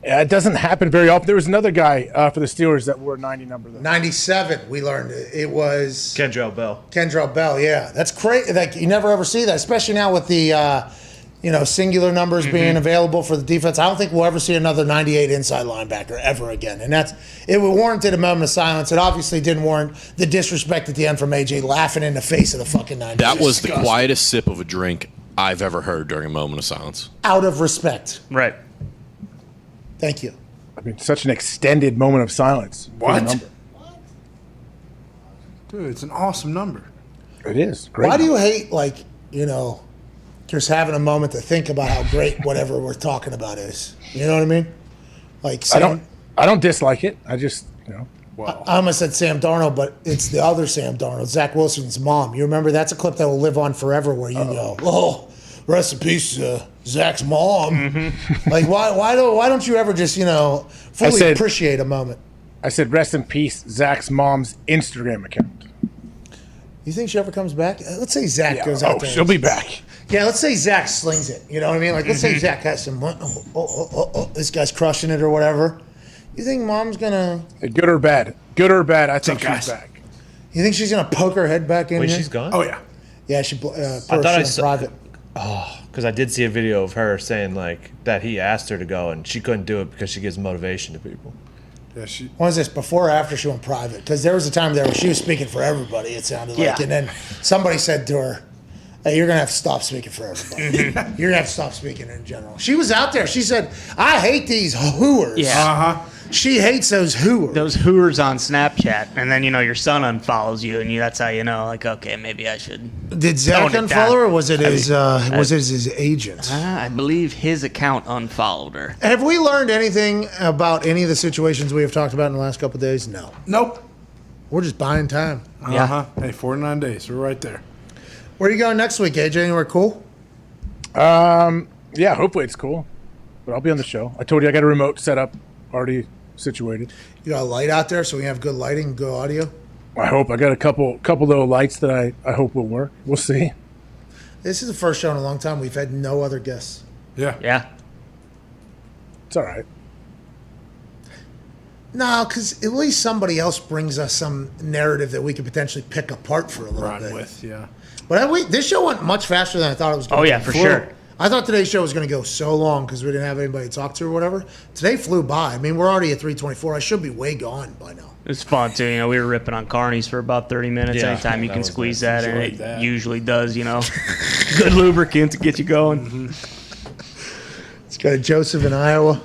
Yeah, it doesn't happen very often. There was another guy for the Steelers that wore 90 number. Though. 97, we learned. It was... Kendrell Bell, yeah. That's crazy. Like, you never ever see that, especially now with the... singular numbers being available for the defense. I don't think we'll ever see another 98 inside linebacker ever again. And it warranted a moment of silence. It obviously didn't warrant the disrespect at the end from AJ laughing in the face of the fucking 98. That was the quietest sip of a drink I've ever heard during a moment of silence. Out of respect. Right. Thank you. I mean, such an extended moment of silence. What? For the number. Dude, it's an awesome number. It is. Great. Why do you hate, just having a moment to think about how great whatever we're talking about is? You know what I mean? Like, I don't dislike it. I just, I almost said Sam Darnold, but it's the other Sam Darnold, Zach Wilson's mom. You remember? That's a clip that will live on forever where you go, oh, rest in peace, Zach's mom. Mm-hmm. Like, why don't you ever just, fully appreciate a moment? I said, rest in peace, Zach's mom's Instagram account. You think she ever comes back? Let's say Zach goes out there. She'll be back. Yeah, let's say Zach slings it. You know what I mean? Like, let's say Zach has some, this guy's crushing it or whatever. You think mom's gonna... Good or bad? Good or bad, I think she's back. You think she's gonna poke her head back in Wait, here? she's gone? Oh, yeah. Yeah, she I thought I in saw private. Oh, because I did see a video of her saying like that he asked her to go and she couldn't do it because she gives motivation to people. Yeah, she. When was this? Before or after she went private? Because there was a time there where she was speaking for everybody. It sounded like, Yeah. and then somebody said to her, "Hey, you're gonna have to stop speaking for everybody. You're gonna have to stop speaking in general." She was out there. She said, "I hate these hooers." Yeah. She hates those hooers. Those hooers on Snapchat, and then your son unfollows you, and that's how you know, like, okay, maybe I should. Did Zach tone it unfollow down. her, or was it his agent? I believe his account unfollowed her. Have we learned anything about any of the situations we have talked about in the last couple of days? No. Nope. We're just buying time. Hey, 49 days. We're right there. Where are you going next week, AJ? Anywhere cool? Yeah, hopefully it's cool. But I'll be on the show. I told you I got a remote set up, already situated. You got a light out there so we have good lighting, good audio? I hope. I got a couple little lights that I hope will work. We'll see. This is the first show in a long time we've had no other guests. Yeah. It's all right. No, because at least somebody else brings us some narrative that we could potentially pick apart for a little bit. With, yeah. But this show went much faster than I thought it was going to. Oh, yeah, for sure. I thought today's show was going to go so long because we didn't have anybody to talk to or whatever. Today flew by. I mean, we're already at 3:24. I should be way gone by now. It's fun, too. We were ripping on carnies for about 30 minutes. Yeah, Anytime you that can was squeeze nice. that, and Enjoyed it that. usually does, good lubricant to get you going. Let's go to Joseph in Iowa.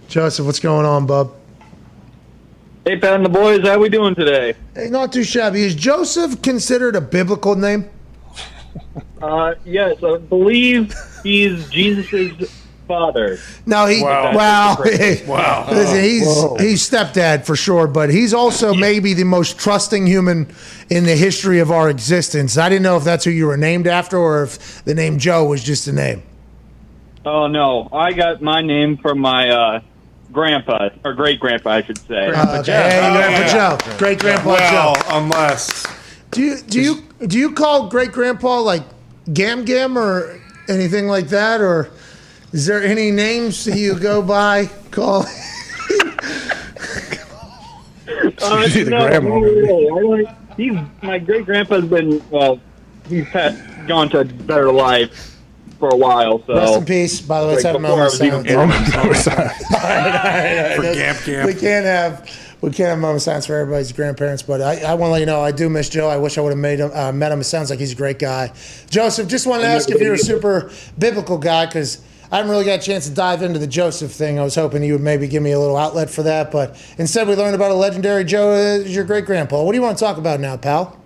Joseph, what's going on, bub? Hey, Pat and the boys, how we doing today? Hey, not too shabby. Is Joseph considered a biblical name? Yes, I believe he's Jesus' father. No, Wow. Listen, he's stepdad for sure, but he's also maybe the most trusting human in the history of our existence. I didn't know if that's who you were named after or if the name Joe was just a name. Oh, no, I got my name from my grandpa, or great-grandpa, I should say. Grandpa Joe. Great Grandpa Joe. Unless. Do you call great grandpa like Gam Gam or anything like that, or is there any names that you go by? Call. My great-grandpa's been he's gone to a better life for a while. So Rest in peace. By the way, let's have a moment of silence. For Gamp Gamp. We can't have a moment of silence for everybody's grandparents, but I want to let you know I do miss Joe. I wish I would have met him. It sounds like he's a great guy. Joseph, just wanted to ask if you're a super biblical guy, because I haven't really got a chance to dive into the Joseph thing. I was hoping you would maybe give me a little outlet for that, but instead we learned about a legendary Joe as your great grandpa. What do you want to talk about now, pal?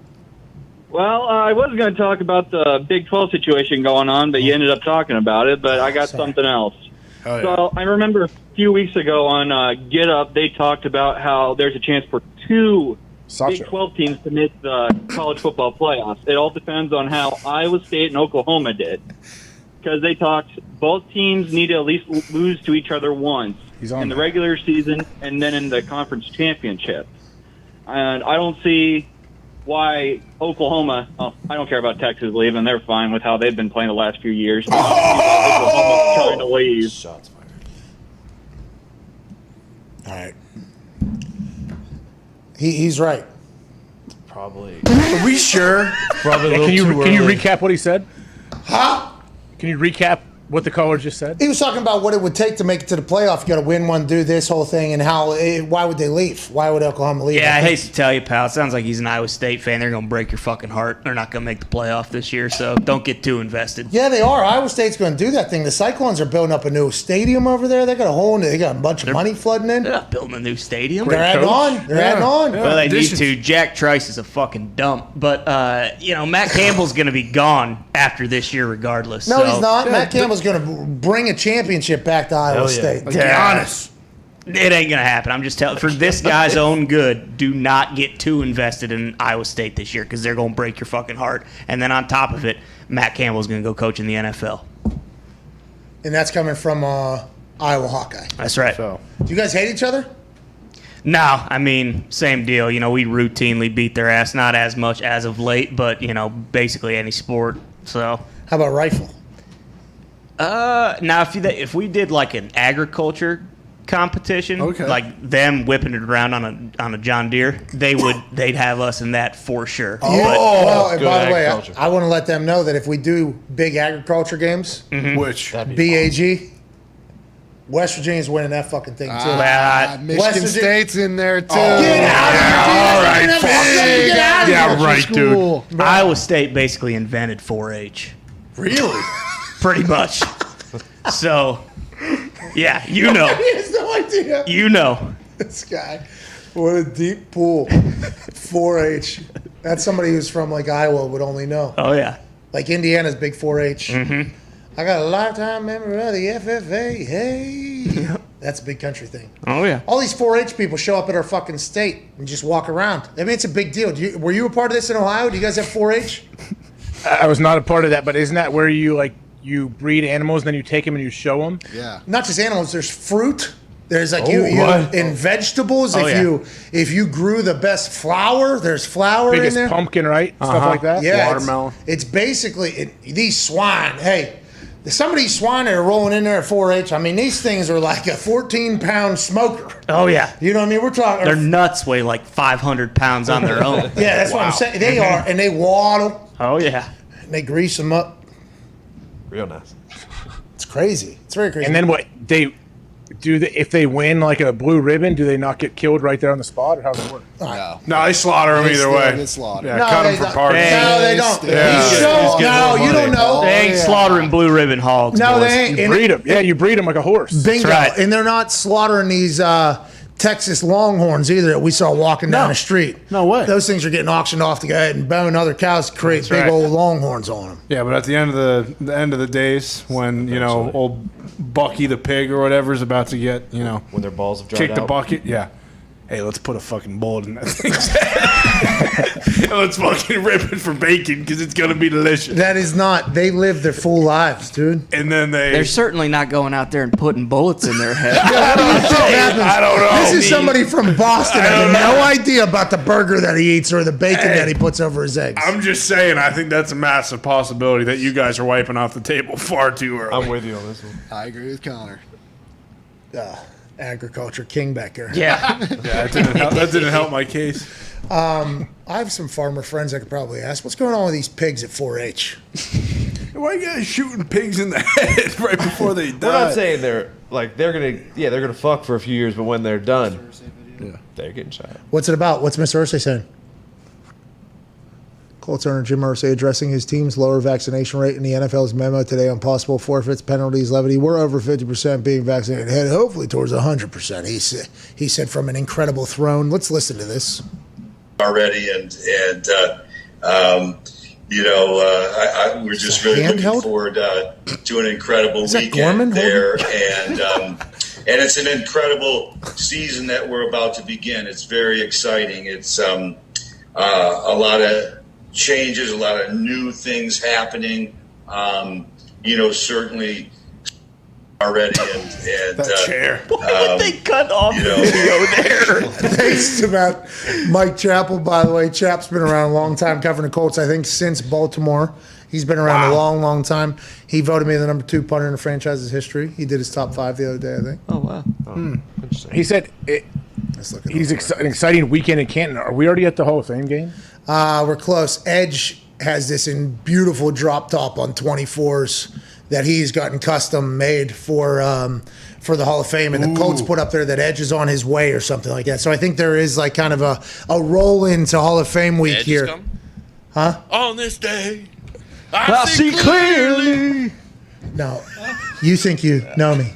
Well, I was going to talk about the Big 12 situation going on, but you ended up talking about it, but I got something else. Oh, yeah. So I remember a few weeks ago on Get Up, they talked about how there's a chance for two Big 12 teams to make the college football playoffs. It all depends on how Iowa State and Oklahoma did. Because they talked, both teams need to at least lose to each other once in the regular season and then in the conference championship. And I don't see why Oklahoma, I don't care about Texas leaving. They're fine with how they've been playing the last few years. Oklahoma's trying to leave. Shots fired. All right. He's right. Probably. Are we sure? Probably a little Can you too early. recap what he said? Huh? Can you recap what the caller just said? He was talking about what it would take to make it to the playoff. You got to win one, do this whole thing, and why would they leave? Why would Oklahoma leave? Yeah, I hate to tell you, pal. It sounds like he's an Iowa State fan. They're going to break your fucking heart. They're not going to make the playoff this year, so don't get too invested. Yeah, they are. Iowa State's going to do that thing. The Cyclones are building up a new stadium over there. They got a bunch of money flooding in. They're not building a new stadium. They're adding on. They're adding on. Well, they need to. Jack Trice is a fucking dump. But, Matt Campbell's going to be gone after this year regardless. No, so. he's not. Matt Campbell's going to bring a championship back to Iowa State. Be honest. It ain't going to happen. I'm just telling for this guy's own good, do not get too invested in Iowa State this year because they're going to break your fucking heart. And then on top of it, Matt Campbell's going to go coach in the NFL. And that's coming from Iowa Hawkeye. That's right. Do you guys hate each other? No, I mean, same deal. We routinely beat their ass, not as much as of late, but, basically any sport. So how about rifle? Now if we did like an agriculture competition, like them whipping it around on a John Deere, they'd have us in that for sure. And by the way, I want to let them know that if we do big agriculture games, which BAG, West Virginia's winning that fucking thing too. Michigan State's in there too. Get out of here, dude. Yeah, right, dude. Iowa State basically invented 4-H. Really? Pretty much. So, yeah, you know. He has no idea. You know. This guy. What a deep pool. 4-H. That's somebody who's from like Iowa would only know. Oh, yeah. Like Indiana's big 4-H. Mm-hmm. I got a lifetime memory of the FFA. Hey. That's a big country thing. Oh, yeah. All these 4-H people show up at our fucking state and just walk around. I mean, it's a big deal. Were you a part of this in Ohio? Do you guys have 4-H? I was not a part of that, but isn't that where you breed animals and then you take them and you show them? Yeah. Not just animals. There's fruit. There's like in vegetables. If you grew the best flour, there's flour Biggest in there. Pumpkin, right? Stuff like that. Yeah, watermelon. It's basically these swine. Hey, some of these swine that are rolling in there at 4-H. I mean, these things are like a 14-pound smoker. Oh, yeah. You know what I mean? We're talking. Their nuts weigh like 500 pounds on their own. Yeah, that's what I'm saying. They are, and they waddle. Oh, yeah. And they grease them up. Real nice. It's crazy. It's very crazy. And then what they do? If they win like a blue ribbon, do they not get killed right there on the spot, or how does it work? No, they slaughter them either way. Get slaughtered. Yeah, No, cut they them for don't. parts. No, they don't. Yeah. No, you don't know. They ain't slaughtering blue ribbon hogs. No, boys. they ain't. You breed them. Yeah, you breed them like a horse. Bingo. That's right. And they're not slaughtering these Texas Longhorns either that we saw walking down the street. No way. Those things are getting auctioned off to go ahead and bone other cows to create big old Longhorns on them. Yeah, but at the end of the days, when old Bucky the pig or whatever is about to get When their balls have dried kick out. the bucket, yeah. Hey, let's put a fucking bullet in that thing's head. And let's fucking rip it for bacon because it's gonna be delicious. That is not. They live their full lives, dude. And then They're certainly not going out there and putting bullets in their head. I don't know. This is somebody from Boston having no idea about the burger that he eats or the bacon that he puts over his eggs. I'm just saying, I think that's a massive possibility that you guys are wiping off the table far too early. I'm with you on this one. I agree with Connor. Agriculture king back there. Yeah. That didn't help my case. I have some farmer friends I could probably ask, what's going on with these pigs at 4-H? Why are you guys shooting pigs in the head right before they die? We're not saying they're gonna fuck for a few years, but when they're done, they're getting shot. What's it about? What's Mr. Irsay saying? Colts owner Jim Irsay addressing his team's lower vaccination rate in the NFL's memo today on possible forfeits, penalties, levity. We're over 50% being vaccinated, headed hopefully towards 100%. He said from an incredible throne. Let's listen to this. Already, we're just really looking forward to an incredible weekend there, and it's an incredible season that we're about to begin. It's very exciting. It's a lot of changes, a lot of new things happening. Certainly already, and that chair. Why would they cut off the video there? Thanks to that Mike Chappell, by the way. Chap's been around a long time covering the Colts, I think since Baltimore. He's been around a long, long time. He voted me the number 2 punter in the franchise's history. He did his top 5 the other day, I think. Oh, wow. He said he's an exciting weekend in Canton. Are we already at the Hall of Fame game? We're close. Edge has this beautiful drop top on 24s that he's gotten custom made for the Hall of Fame, and the Colts put up there that Edge is on his way or something like that. So I think there is like kind of a roll into Hall of Fame week Edge here. Huh? On this day, I see clearly. No, you think you know me.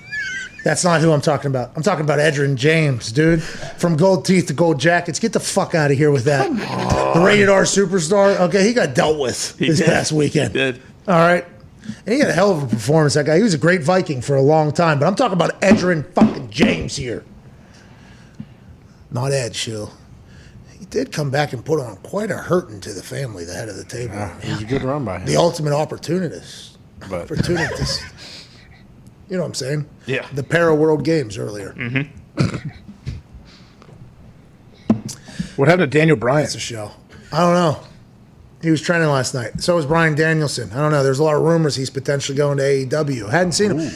That's not who I'm talking about. I'm talking about Edgerrin James, dude. From gold teeth to gold jackets. Get the fuck out of here with that. The rated R superstar. Okay, he got dealt with this past weekend. He did. All right. And he had a hell of a performance, that guy. He was a great Viking for a long time. But I'm talking about Edgerrin fucking James here. Not Ed Shill. He did come back and put on quite a hurting to the family, the head of the table. Yeah, it was a good run by him. The ultimate opportunist. But Opportunist. You know what I'm saying? Yeah. The Para World Games earlier. Mm-hmm. What happened to Daniel Bryan? That's a show. I don't know. He was training last night. So was Bryan Danielson. I don't know. There's a lot of rumors he's potentially going to AEW. Hadn't seen him.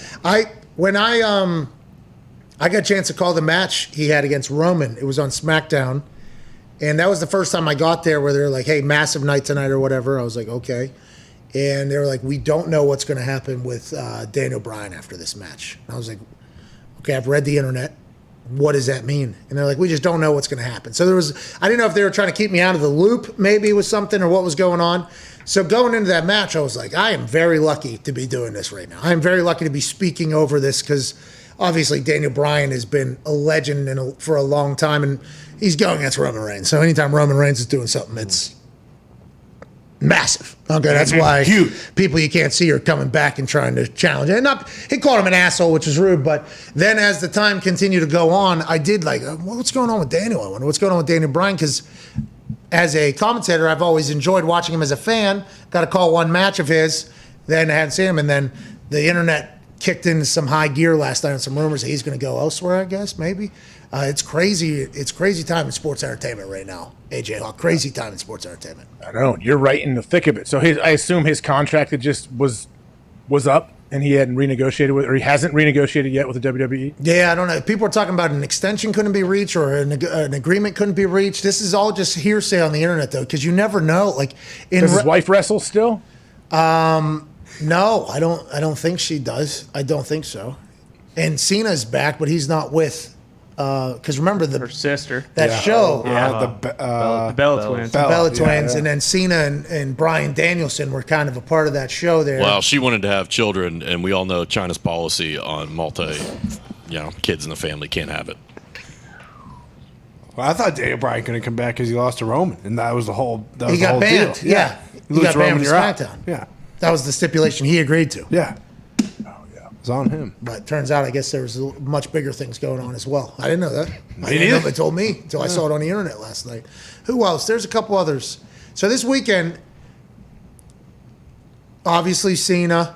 I got a chance to call the match he had against Roman. It was on SmackDown. And that was the first time I got there where they're like, hey, massive night tonight or whatever. I was like, okay. And they were like, we don't know what's going to happen with Daniel Bryan after this match. And I was like, okay, I've read the internet. What does that mean? And they're like, we just don't know what's going to happen. So I didn't know if they were trying to keep me out of the loop maybe with something or what was going on. So going into that match, I was like, I am very lucky to be doing this right now. I am very lucky to be speaking over this because obviously Daniel Bryan has been a legend for a long time, and he's going against Roman Reigns. So anytime Roman Reigns is doing something, it's massive. Okay, that's why people you can't see are coming back and trying to challenge it. And he called him an asshole, which was rude. But then as the time continued to go on, I did like, what's going on with Daniel? I wonder what's going on with Daniel Bryan because as a commentator, I've always enjoyed watching him as a fan. Got to call one match of his, then I hadn't seen him, and then the internet kicked into some high gear last night on some rumors that he's going to go elsewhere, I guess, maybe. It's crazy. It's crazy time in sports entertainment right now, AJ Hawk. Crazy time in sports entertainment. I know. You're right in the thick of it. So I assume his contract just was up and he hadn't renegotiated with, or he hasn't renegotiated yet with the WWE? Yeah, I don't know. People are talking about an extension couldn't be reached or an agreement couldn't be reached. This is all just hearsay on the internet, though, because you never know. Like, does his wife wrestle still? No, I don't think she does. I don't think so. And Cena's back, but he's not with. Because remember her sister show, the Bella Twins, the Bella Twins, and then Cena and Bryan Danielson were kind of a part of that show there. Well, she wanted to have children, and we all know China's policy on kids in the family can't have it. Well, I thought Daniel Bryan couldn't come back because he lost to Roman, and that was the whole. He got banned. Deal. Yeah. You lose to Roman, you're out. Yeah, that was the stipulation he agreed to. Yeah. It's on him. But turns out, I guess there was much bigger things going on as well. I didn't know that. Me neither. Nobody told me until I saw it on the internet last night. Who else? There's a couple others. So this weekend, obviously Cena,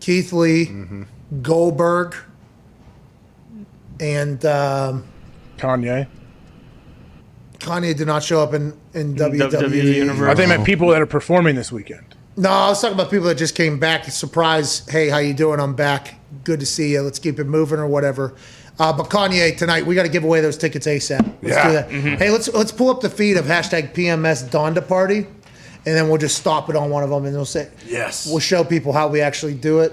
Keith Lee, Goldberg, and Kanye. Kanye did not show up in WWE Universe. I think meant people that are performing this weekend. No, I was talking about people that just came back. Surprise, hey, how you doing? I'm back. Good to see you. Let's keep it moving or whatever. But Kanye, tonight, we got to give away those tickets ASAP. Let's do that. Hey, let's pull up the feed of hashtag PMS Donda Party, and then we'll just stop it on one of them, and we'll say, yes. We'll show people how we actually do it.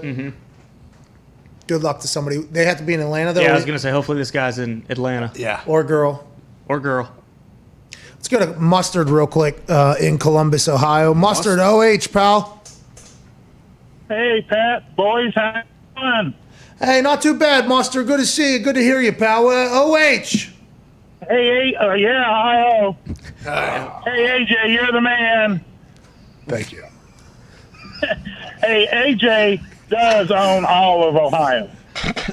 Good luck to somebody. They have to be in Atlanta, though. Yeah, I was going to say, hopefully this guy's in Atlanta. Yeah. Or girl. Let's go to Mustard real quick in Columbus, Ohio. Mustard, OH, pal. Hey, Pat. Boys, how you doing? Hey, not too bad, Mustard. Good to see you. Good to hear you, pal. OH. Hey, hi-oh. Hey, AJ, you're the man. Thank you. Hey, AJ does own all of Ohio.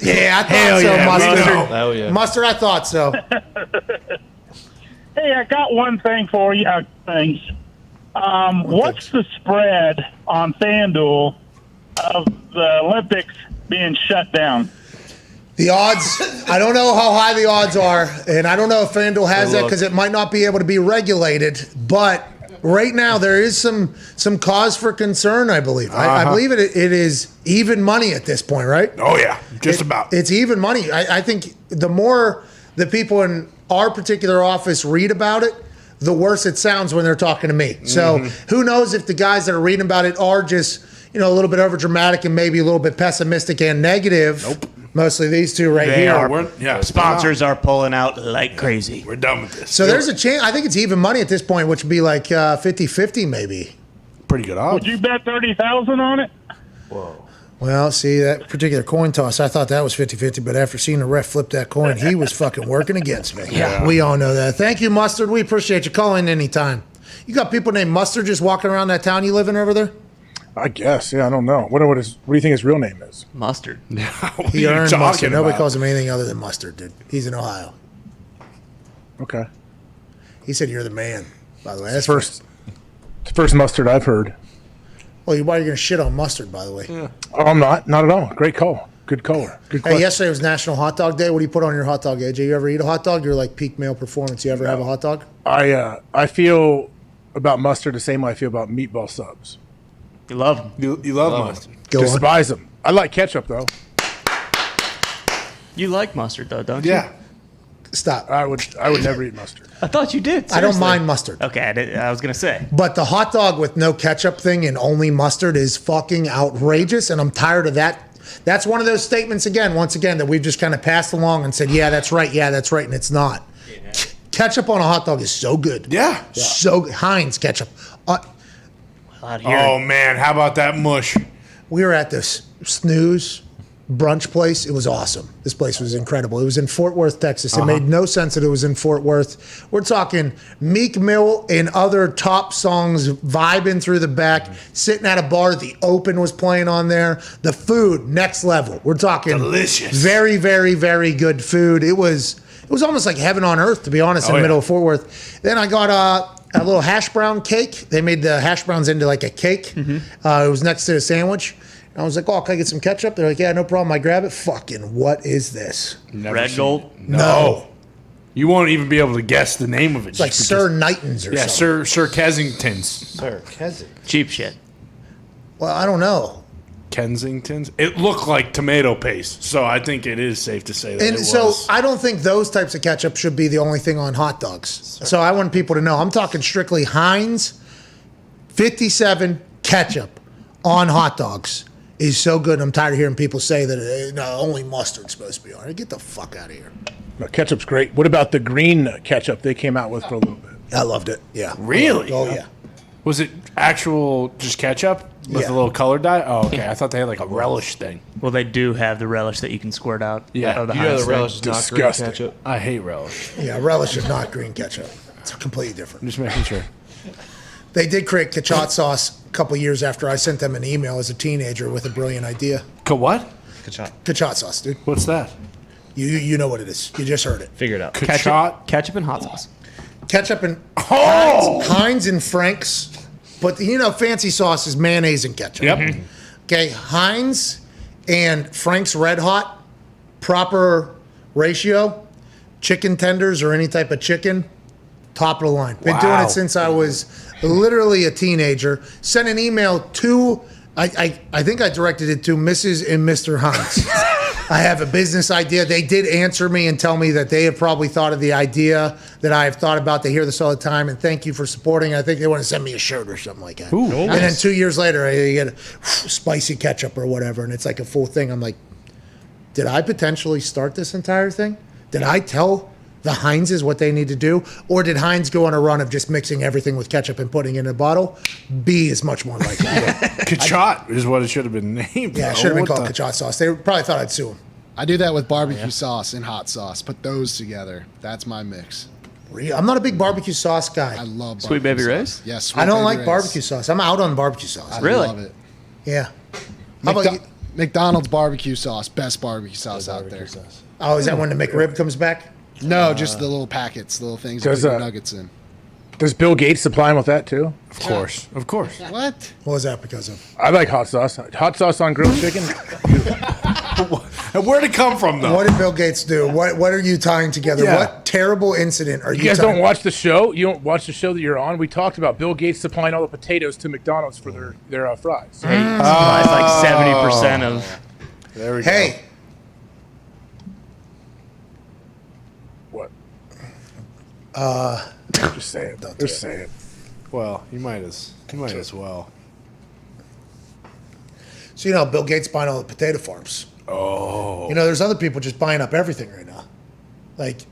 Yeah, I thought so, Mustard. Hell yeah. Mustard, I thought so. Hey, I got one thing for you. Thanks. What's the spread on FanDuel of the Olympics being shut down? The odds, I don't know how high the odds are, and I don't know if FanDuel has that because it might not be able to be regulated, but right now there is some cause for concern, I believe. I believe it is even money at this point, right? Oh, yeah, just about. It's even money. I think the more the people in our particular office read about it, the worse it sounds when they're talking to me. So who knows if the guys that are reading about it are just, a little bit over dramatic and maybe a little bit pessimistic and negative. Nope. Mostly these two right here. Sponsors are pulling out like crazy. We're done with this. So there's a chance. I think it's even money at this point, which would be like 50-50 maybe. Pretty good odds. Would you bet 30,000 on it? Whoa. Well, see, that particular coin toss, I thought that was 50-50, but after seeing the ref flip that coin, he was fucking working against me. Yeah. We all know that. Thank you, Mustard. We appreciate you calling anytime. You got people named Mustard just walking around that town you live in over there? I guess, yeah, I don't know. What do you think his real name is? Mustard. He earned Mustard. Nobody calls him anything other than Mustard, dude. He's in Ohio. Okay. He said you're the man, by the way. That's the first Mustard I've heard. Well, why are you going to shit on Mustard, by the way? Yeah. Oh, I'm not at all. Great call. Good caller. Good Hey, yesterday was National Hot Dog Day. What do you put on your hot dog, AJ? You ever eat a hot dog? You're like peak male performance. You ever have a hot dog? I feel about mustard the same way I feel about meatball subs. You love them. You love mustard. Despise them. I like ketchup, though. You like mustard though, don't you? Yeah. Stop. I would never eat mustard. I thought you did. I don't seriously. mind mustard. Okay, I was gonna say. But the hot dog with no ketchup thing and only mustard is fucking outrageous, and I'm tired of that. That's one of those statements once again, that we've just kind of passed along and said, yeah, that's right, and it's not. Ketchup on a hot dog is so good. Yeah. So Heinz ketchup. Oh man, how about that mush? We were at this Snooze brunch place. It was awesome. This place was incredible. It was in Fort Worth, Texas. It made no sense that it was in Fort Worth. We're talking Meek Mill and other top songs vibing through the back, sitting at a bar. The Open was playing on there. The food, next level. We're talking delicious. Very, very, very good food. It was almost like heaven on earth, to be honest, in the middle of Fort Worth. Then I got a little hash brown cake. They made the hash browns into like a cake. It was next to the sandwich. I was like, oh, can I get some ketchup? They're like, yeah, no problem. I grab it. Fucking, what is this? Red Gold? No. You won't even be able to guess the name of it. It's like Sir Knighton's or something. Sir Kensington's. Sir Kensington. Cheap shit. Well, I don't know. Kensington's? It looked like tomato paste, so I think it is safe to say that And it so was. I don't think those types of ketchup should be the only thing on hot dogs. So I want people to know. I'm talking strictly Heinz 57 ketchup on hot dogs is so good. I'm tired of hearing people say that only mustard's supposed to be on it. Get the fuck out of here. No, ketchup's great. What about the green ketchup they came out with for a little bit? I loved it. Yeah. Really? Oh, yeah. Was it actual just ketchup with a little color dye? Oh, okay. I thought they had like a relish thing. Well, they do have the relish that you can squirt out. Yeah. Of the You know Heinz the relish thing. is not green ketchup? I hate relish. Yeah, relish is not green ketchup. It's completely different. Just making sure. They did create kachot sauce a couple years after I sent them an email as a teenager with a brilliant idea. What? Kachot sauce, dude. What's that? You know what it is. You just heard it. Figure it out. Ketchup and hot sauce. Ketchup and Heinz and Frank's. But fancy sauce is mayonnaise and ketchup. Yep. Okay, Heinz and Frank's Red Hot, proper ratio, chicken tenders or any type of chicken, top of the line. Been doing it since I was literally a teenager. Sent an email to, I think I directed it to Mrs. and Mr. Heinz. I have a business idea. They did answer me and tell me that they have probably thought of the idea that I have thought about. They hear this all the time, and thank you for supporting. I think they want to send me a shirt or something like that. Ooh, and then 2 years later, I get spicy ketchup or whatever, and it's like a full thing. I'm like, did I potentially start this entire thing? Did I tell the Heinzes what they need to do? Or did Heinz go on a run of just mixing everything with ketchup and putting it in a bottle? B is much more likely. Kachot is what it should have been named. Yeah, it should have been called kachot sauce. They probably thought I'd sue them. I do that with barbecue sauce and hot sauce. Put those together. That's my mix. I'm not a big barbecue sauce guy. I love Sweet Baby Ray's? Yes, I don't like barbecue sauce. I'm out on barbecue sauce. I Really? love it. Yeah. How about you? McDonald's barbecue sauce, best barbecue sauce out there. Oh, is that when the McRib comes back? No, just the little packets, the little things you put your nuggets in. Does Bill Gates supply him with that too? Of course. Of course. What? What was that because of? I like hot sauce. Hot sauce on grilled chicken. And where'd it come from, though? What did Bill Gates do? What are you tying together? Yeah. What terrible incident are you You guys tying? don't watch the show? You don't watch the show that you're on? We talked about Bill Gates supplying all the potatoes to McDonald's for their fries. It's like 70% of. There we go. Hey. What? Just say it. Just say it. Well, you might as well. So Bill Gates buying all the potato farms. Oh. There's other people just buying up everything right now. Like,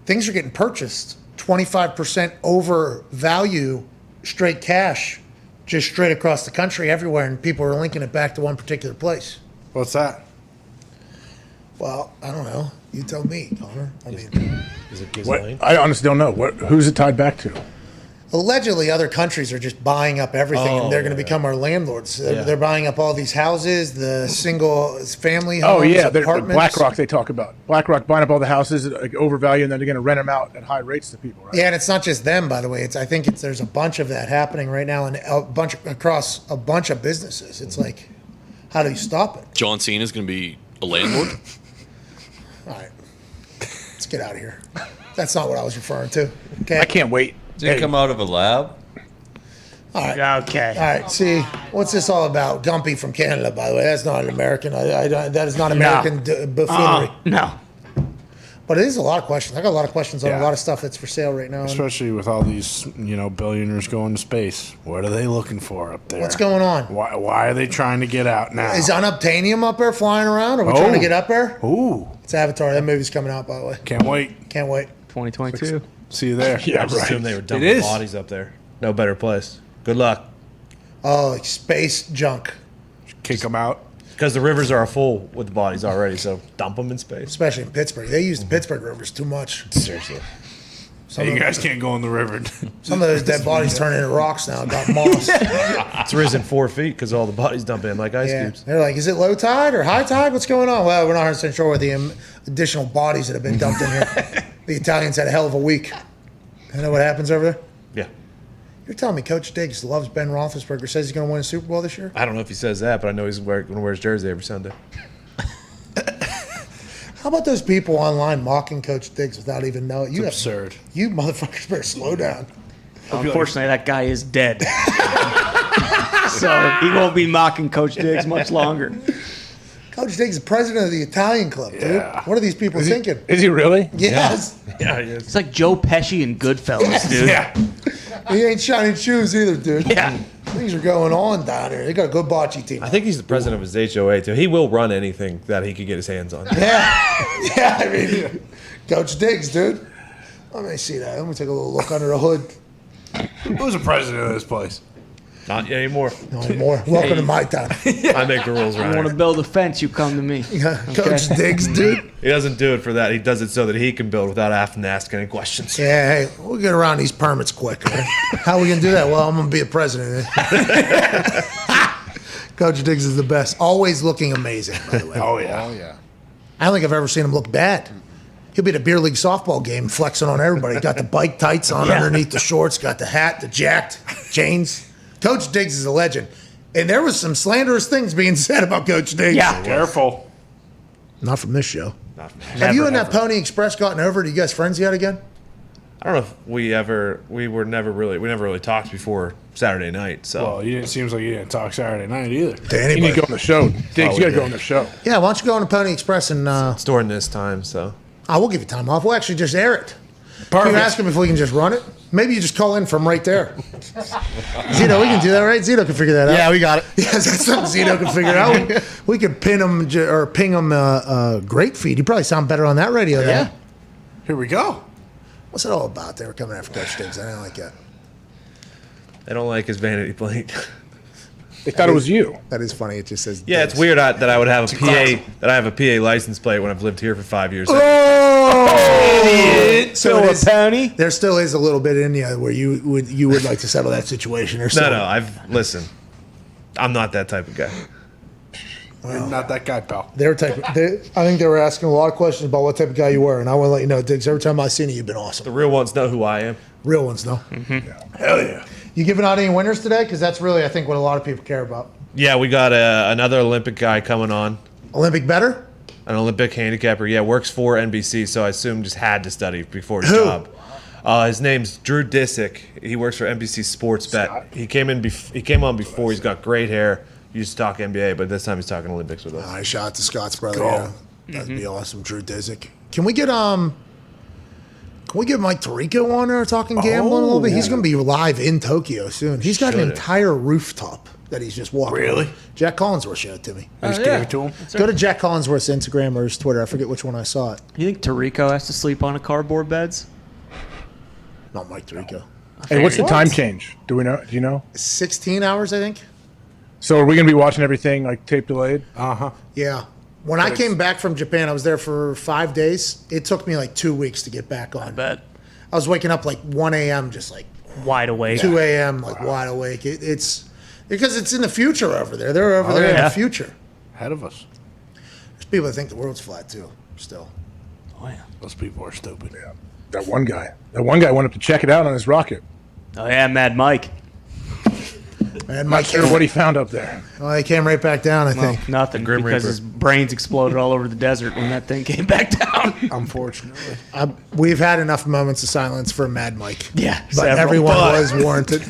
things are getting purchased 25% over value, straight cash, just straight across the country everywhere, and people are linking it back to one particular place. What's that? Well, I don't know. You tell me, Connor. I mean, Is it What? I honestly don't know. Who's it tied back to? allegedly other countries are just buying up everything, and they're going to become our landlords. They're buying up all these houses, the single family homes, apartments. BlackRock they talk about. BlackRock buying up all the houses at overvalue, and then they're going to rent them out at high rates to people, right? Yeah, and it's not just them, by the way. I think there's a bunch of that happening right now, and across a bunch of businesses. It's like, how do you stop it? John Cena is going to be a landlord. All right, let's get out of here. That's not what I was referring to. Okay, I can't wait. Did it come out of a lab? All right. Okay. All right. See, what's this all about? Gumpy from Canada, by the way. That's not an American. That is not American buffoonery. No. But it is a lot of questions. I got a lot of questions on a lot of stuff that's for sale right now. Especially with all these, billionaires going to space. What are they looking for up there? What's going on? Why are they trying to get out now? Is unobtainium up there flying around? Are we trying to get up there? Ooh. It's Avatar. That movie's coming out, by the way. Can't wait. Can't wait. 2022. See you there. Yeah, I just assume they were dumping bodies up there. No better place. Good luck. Oh, like space junk. Kick them out. Because the rivers are full with bodies already, so dump them in space. Especially in Pittsburgh. They use the Pittsburgh rivers too much. Seriously. Hey, you guys can't go in the river. Some of those dead bodies turn into rocks now. Got moss. It's risen 4 feet because all the bodies dump in like ice cubes. They're like, is it low tide or high tide? What's going on? Well, we're not 100% sure with the additional bodies that have been dumped in here. The Italians had a hell of a week. You know what happens over there? Yeah. You're telling me Coach Diggs loves Ben Roethlisberger, says he's going to win a Super Bowl this year? I don't know if he says that, but I know he's going to wear his jersey every Sunday. How about those people online mocking Coach Diggs without even knowing? It's absurd. You motherfuckers better slow down. Unfortunately, that guy is dead. So he won't be mocking Coach Diggs much longer. Coach Diggs is president of the Italian club, dude. What are these people thinking? Is he really? Yes. Yeah, he is. It's like Joe Pesci and Goodfellas, dude. Yeah. He ain't shining shoes either, dude. Yeah. Things are going on down here. They got a good bocce team. I think he's the president of his HOA, too. He will run anything that he could get his hands on. Yeah, I mean, Coach Diggs, dude. Let me see that. Let me take a little look under the hood. Who's the president of this place? Not anymore. Not anymore. Welcome to my time. I make the rules You around want to here. build a fence, you come to me. Coach Diggs, dude. He doesn't do it for that. He does it so that he can build without having to ask any questions. Yeah, hey, we'll get around these permits quick. Man. How are we going to do that? Well, I'm going to be a president. Coach Diggs is the best. Always looking amazing, by the way. Oh, yeah. Oh, yeah. I don't think I've ever seen him look bad. He'll be at a beer league softball game flexing on everybody. Got the bike tights on underneath the shorts, got the hat, the jacked chains. Coach Diggs is a legend. And there was some slanderous things being said about Coach Diggs. Yeah. Careful. Not from this show. Never, Have you and that ever. Pony Express gotten over it? Are you guys friends yet again? I don't know if we never really talked before Saturday night. So Well, it seems like you didn't talk Saturday night either. To You anybody. need to go on the show. Diggs, you got to go on the show. Yeah, why don't you go on to Pony Express and it's during this time. So we'll give you time off. We'll actually just air it. Perfect. You ask him if we can just run it. Maybe you just call in from right there. Zito, we can do that, right? Zito can figure that out. Yeah, we got it. Yes, that's something Zito can figure out. We could pin him or ping him a great feed. He'd probably sound better on that radio. Yeah. Here we go. What's it all about? They were coming after Coach Diggs. I don't like that. they don't like his vanity plate. They thought it was you. That is funny. It just says. Yeah, it's weird that I would have a PA that I have a PA license plate when I've lived here for 5 years. Oh, so Phil Pony. there still is a little bit in you where you would like to settle that situation or something. No, listen. I'm not that type of guy. You're not that guy, pal. I think they were asking a lot of questions about what type of guy you were, and I want to let you know, Diggs. Every time I've seen you, you've been awesome. The real ones know who I am. Real ones know. Hell yeah. You giving out any winners today? Because that's really, I think, what a lot of people care about. Yeah, we got another Olympic guy coming on. Olympic better? An Olympic handicapper. Yeah, works for NBC, so I assume just had to study before his Who? job. His name's Drew Disick. He works for NBC Sports Bet. He came on before. He's got great hair. He used to talk NBA, but this time he's talking Olympics with us. I shot to Scott's brother. Cool. Yeah. That'd be awesome, Drew Disick. Can we get Mike Tirico on there talking gambling a little bit? He's going to be live in Tokyo soon. He's got an Should've. entire rooftop that he's just walking. Really? on. Jack Collinsworth showed it to me. I just gave it to him. Go to Jack Collinsworth's Instagram or his Twitter. I forget which one I saw it. You think Tirico has to sleep on a cardboard beds? Not Mike Tirico. Hey, what's the time change? Do we know? Do you know? 16 hours, I think. So are we going to be watching everything like tape delayed? Uh-huh. Yeah. When I came back from Japan, I was there for 5 days. It took me like 2 weeks to get back on. I bet. I was waking up like 1 a.m. just like Wide awake. 2 a.m. like wide awake. It's because it's in the future over there. They're over there in the future. Ahead of us. There's people that think the world's flat too. Still. Oh, yeah. Those people are stupid. Yeah. That one guy went up to check it out on his rocket. Oh, yeah, Mad Mike. And Not sure what he found up there. Well, he came right back down, I think. Nothing, because his brains exploded all over the desert when that thing came back down. Unfortunately. We've had enough moments of silence for Mad Mike. Yeah, But several. everyone was warranted.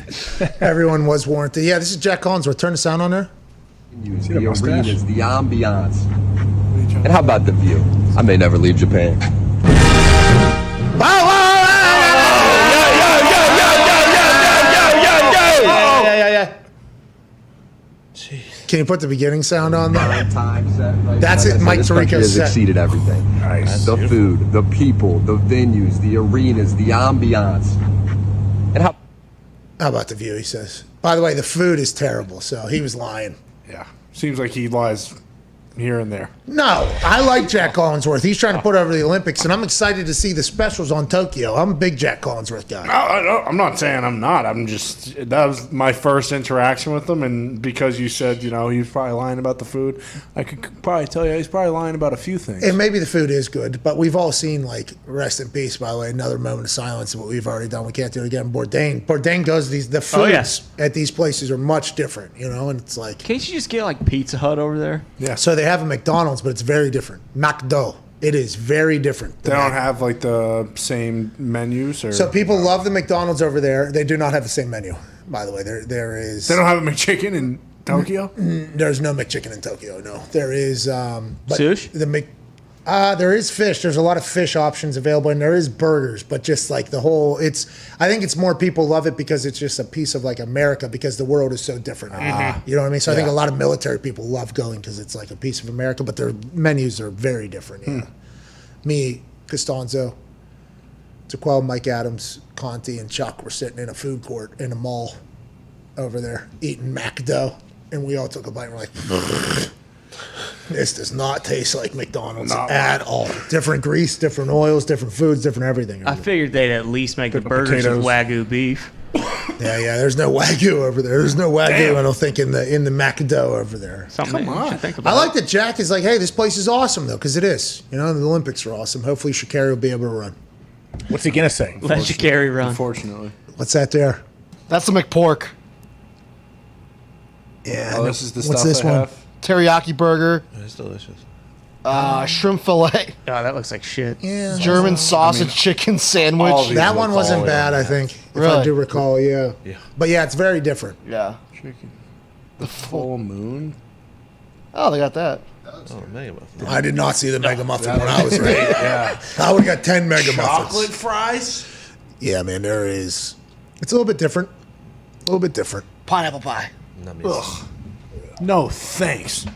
Everyone was warranted. Yeah, this is Jack Collinsworth. Turn the sound on there. The arenas, the ambiance. And how about the view? I may never leave Japan. Can you put the beginning sound on there? That's That's it, Mike This country Tirico's has set. exceeded everything. Nice. The food, the people, the venues, the arenas, the ambiance. And how about the view, he says. By the way, the food is terrible, so he was lying. Yeah. Seems like he lies here and there. No, I like Jack Collinsworth. He's trying to put over the Olympics, and I'm excited to see the specials on Tokyo. I'm a big Jack Collinsworth guy. I'm not saying I'm not. I'm just, that was my first interaction with him, and because you said, he was probably lying about the food, I could probably tell you he's probably lying about a few things. And maybe the food is good, but we've all seen, rest in peace, by the way, another moment of silence of what we've already done. We can't do it again. Bourdain goes the foods at these places are much different, and it's like. Can't you just get Pizza Hut over there? Yeah. So they have a McDonald's, but it's very different. McDo. It is very different. They don't have the same menus, or So people love the McDonald's over there. They do not have the same menu, by the way. There is. They don't have a McChicken in Tokyo. There's no McChicken in Tokyo. No, there is. Sushi? There is fish. There's a lot of fish options available, and there is burgers. But just the whole, I think it's more people love it because it's just a piece of America, because the world is so different. You know what I mean? So I think a lot of military people love going because it's a piece of America, but their menus are very different. Yeah. Me, Costanzo, Taquel, Mike Adams, Conti, and Chuck were sitting in a food court in a mall over there eating McDo, and we all took a bite and we're like, this does not taste like McDonald's at all. Different grease, different oils, different foods, different everything. I figured they'd at least make the burgers with Wagyu beef. Yeah, there's no Wagyu over there. There's no Wagyu, I don't think, in the McDo over there. Come on. I like that Jack is hey, this place is awesome, though, because it is. The Olympics are awesome. Hopefully Sha'Carri will be able to run. What's he going to say? Let Sha'Carri run. Unfortunately. What's that there? That's the McPork. Yeah. This is the What's stuff this they one? have. Teriyaki burger. It's delicious. Shrimp fillet. Oh, that looks like shit. Yeah. German sausage chicken sandwich. That one wasn't bad, I think, if I do recall, yeah. But yeah, it's very different. Yeah. Chicken. The full moon. Oh, they got that. Oh, Mega Muffin. I did not see the Mega Muffin when I was there. Yeah. I would have got 10 Mega Chocolate Muffins. fries? Yeah, man, there is. It's a little bit different. Pineapple pie. Ugh. No, thanks.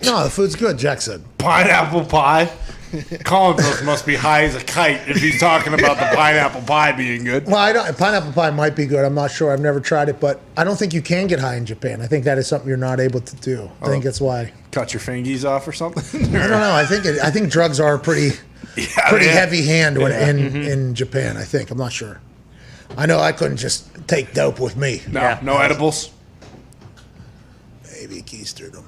No, the food's good, Jack said. Pineapple pie? Collinsworth must be high as a kite if he's talking about the pineapple pie being good. Well, pineapple pie might be good. I'm not sure. I've never tried it, but I don't think you can get high in Japan. I think that is something you're not able to do. I think that's why. Cut your fingies off or something? I don't know. I think drugs are a pretty heavy hand in Japan. I think. I'm not sure. I know I couldn't just take dope with me. No edibles? Maybe keistered them.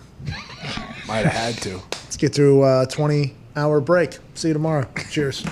Might have had to. Let's get through a 20-hour break. See you tomorrow. Cheers.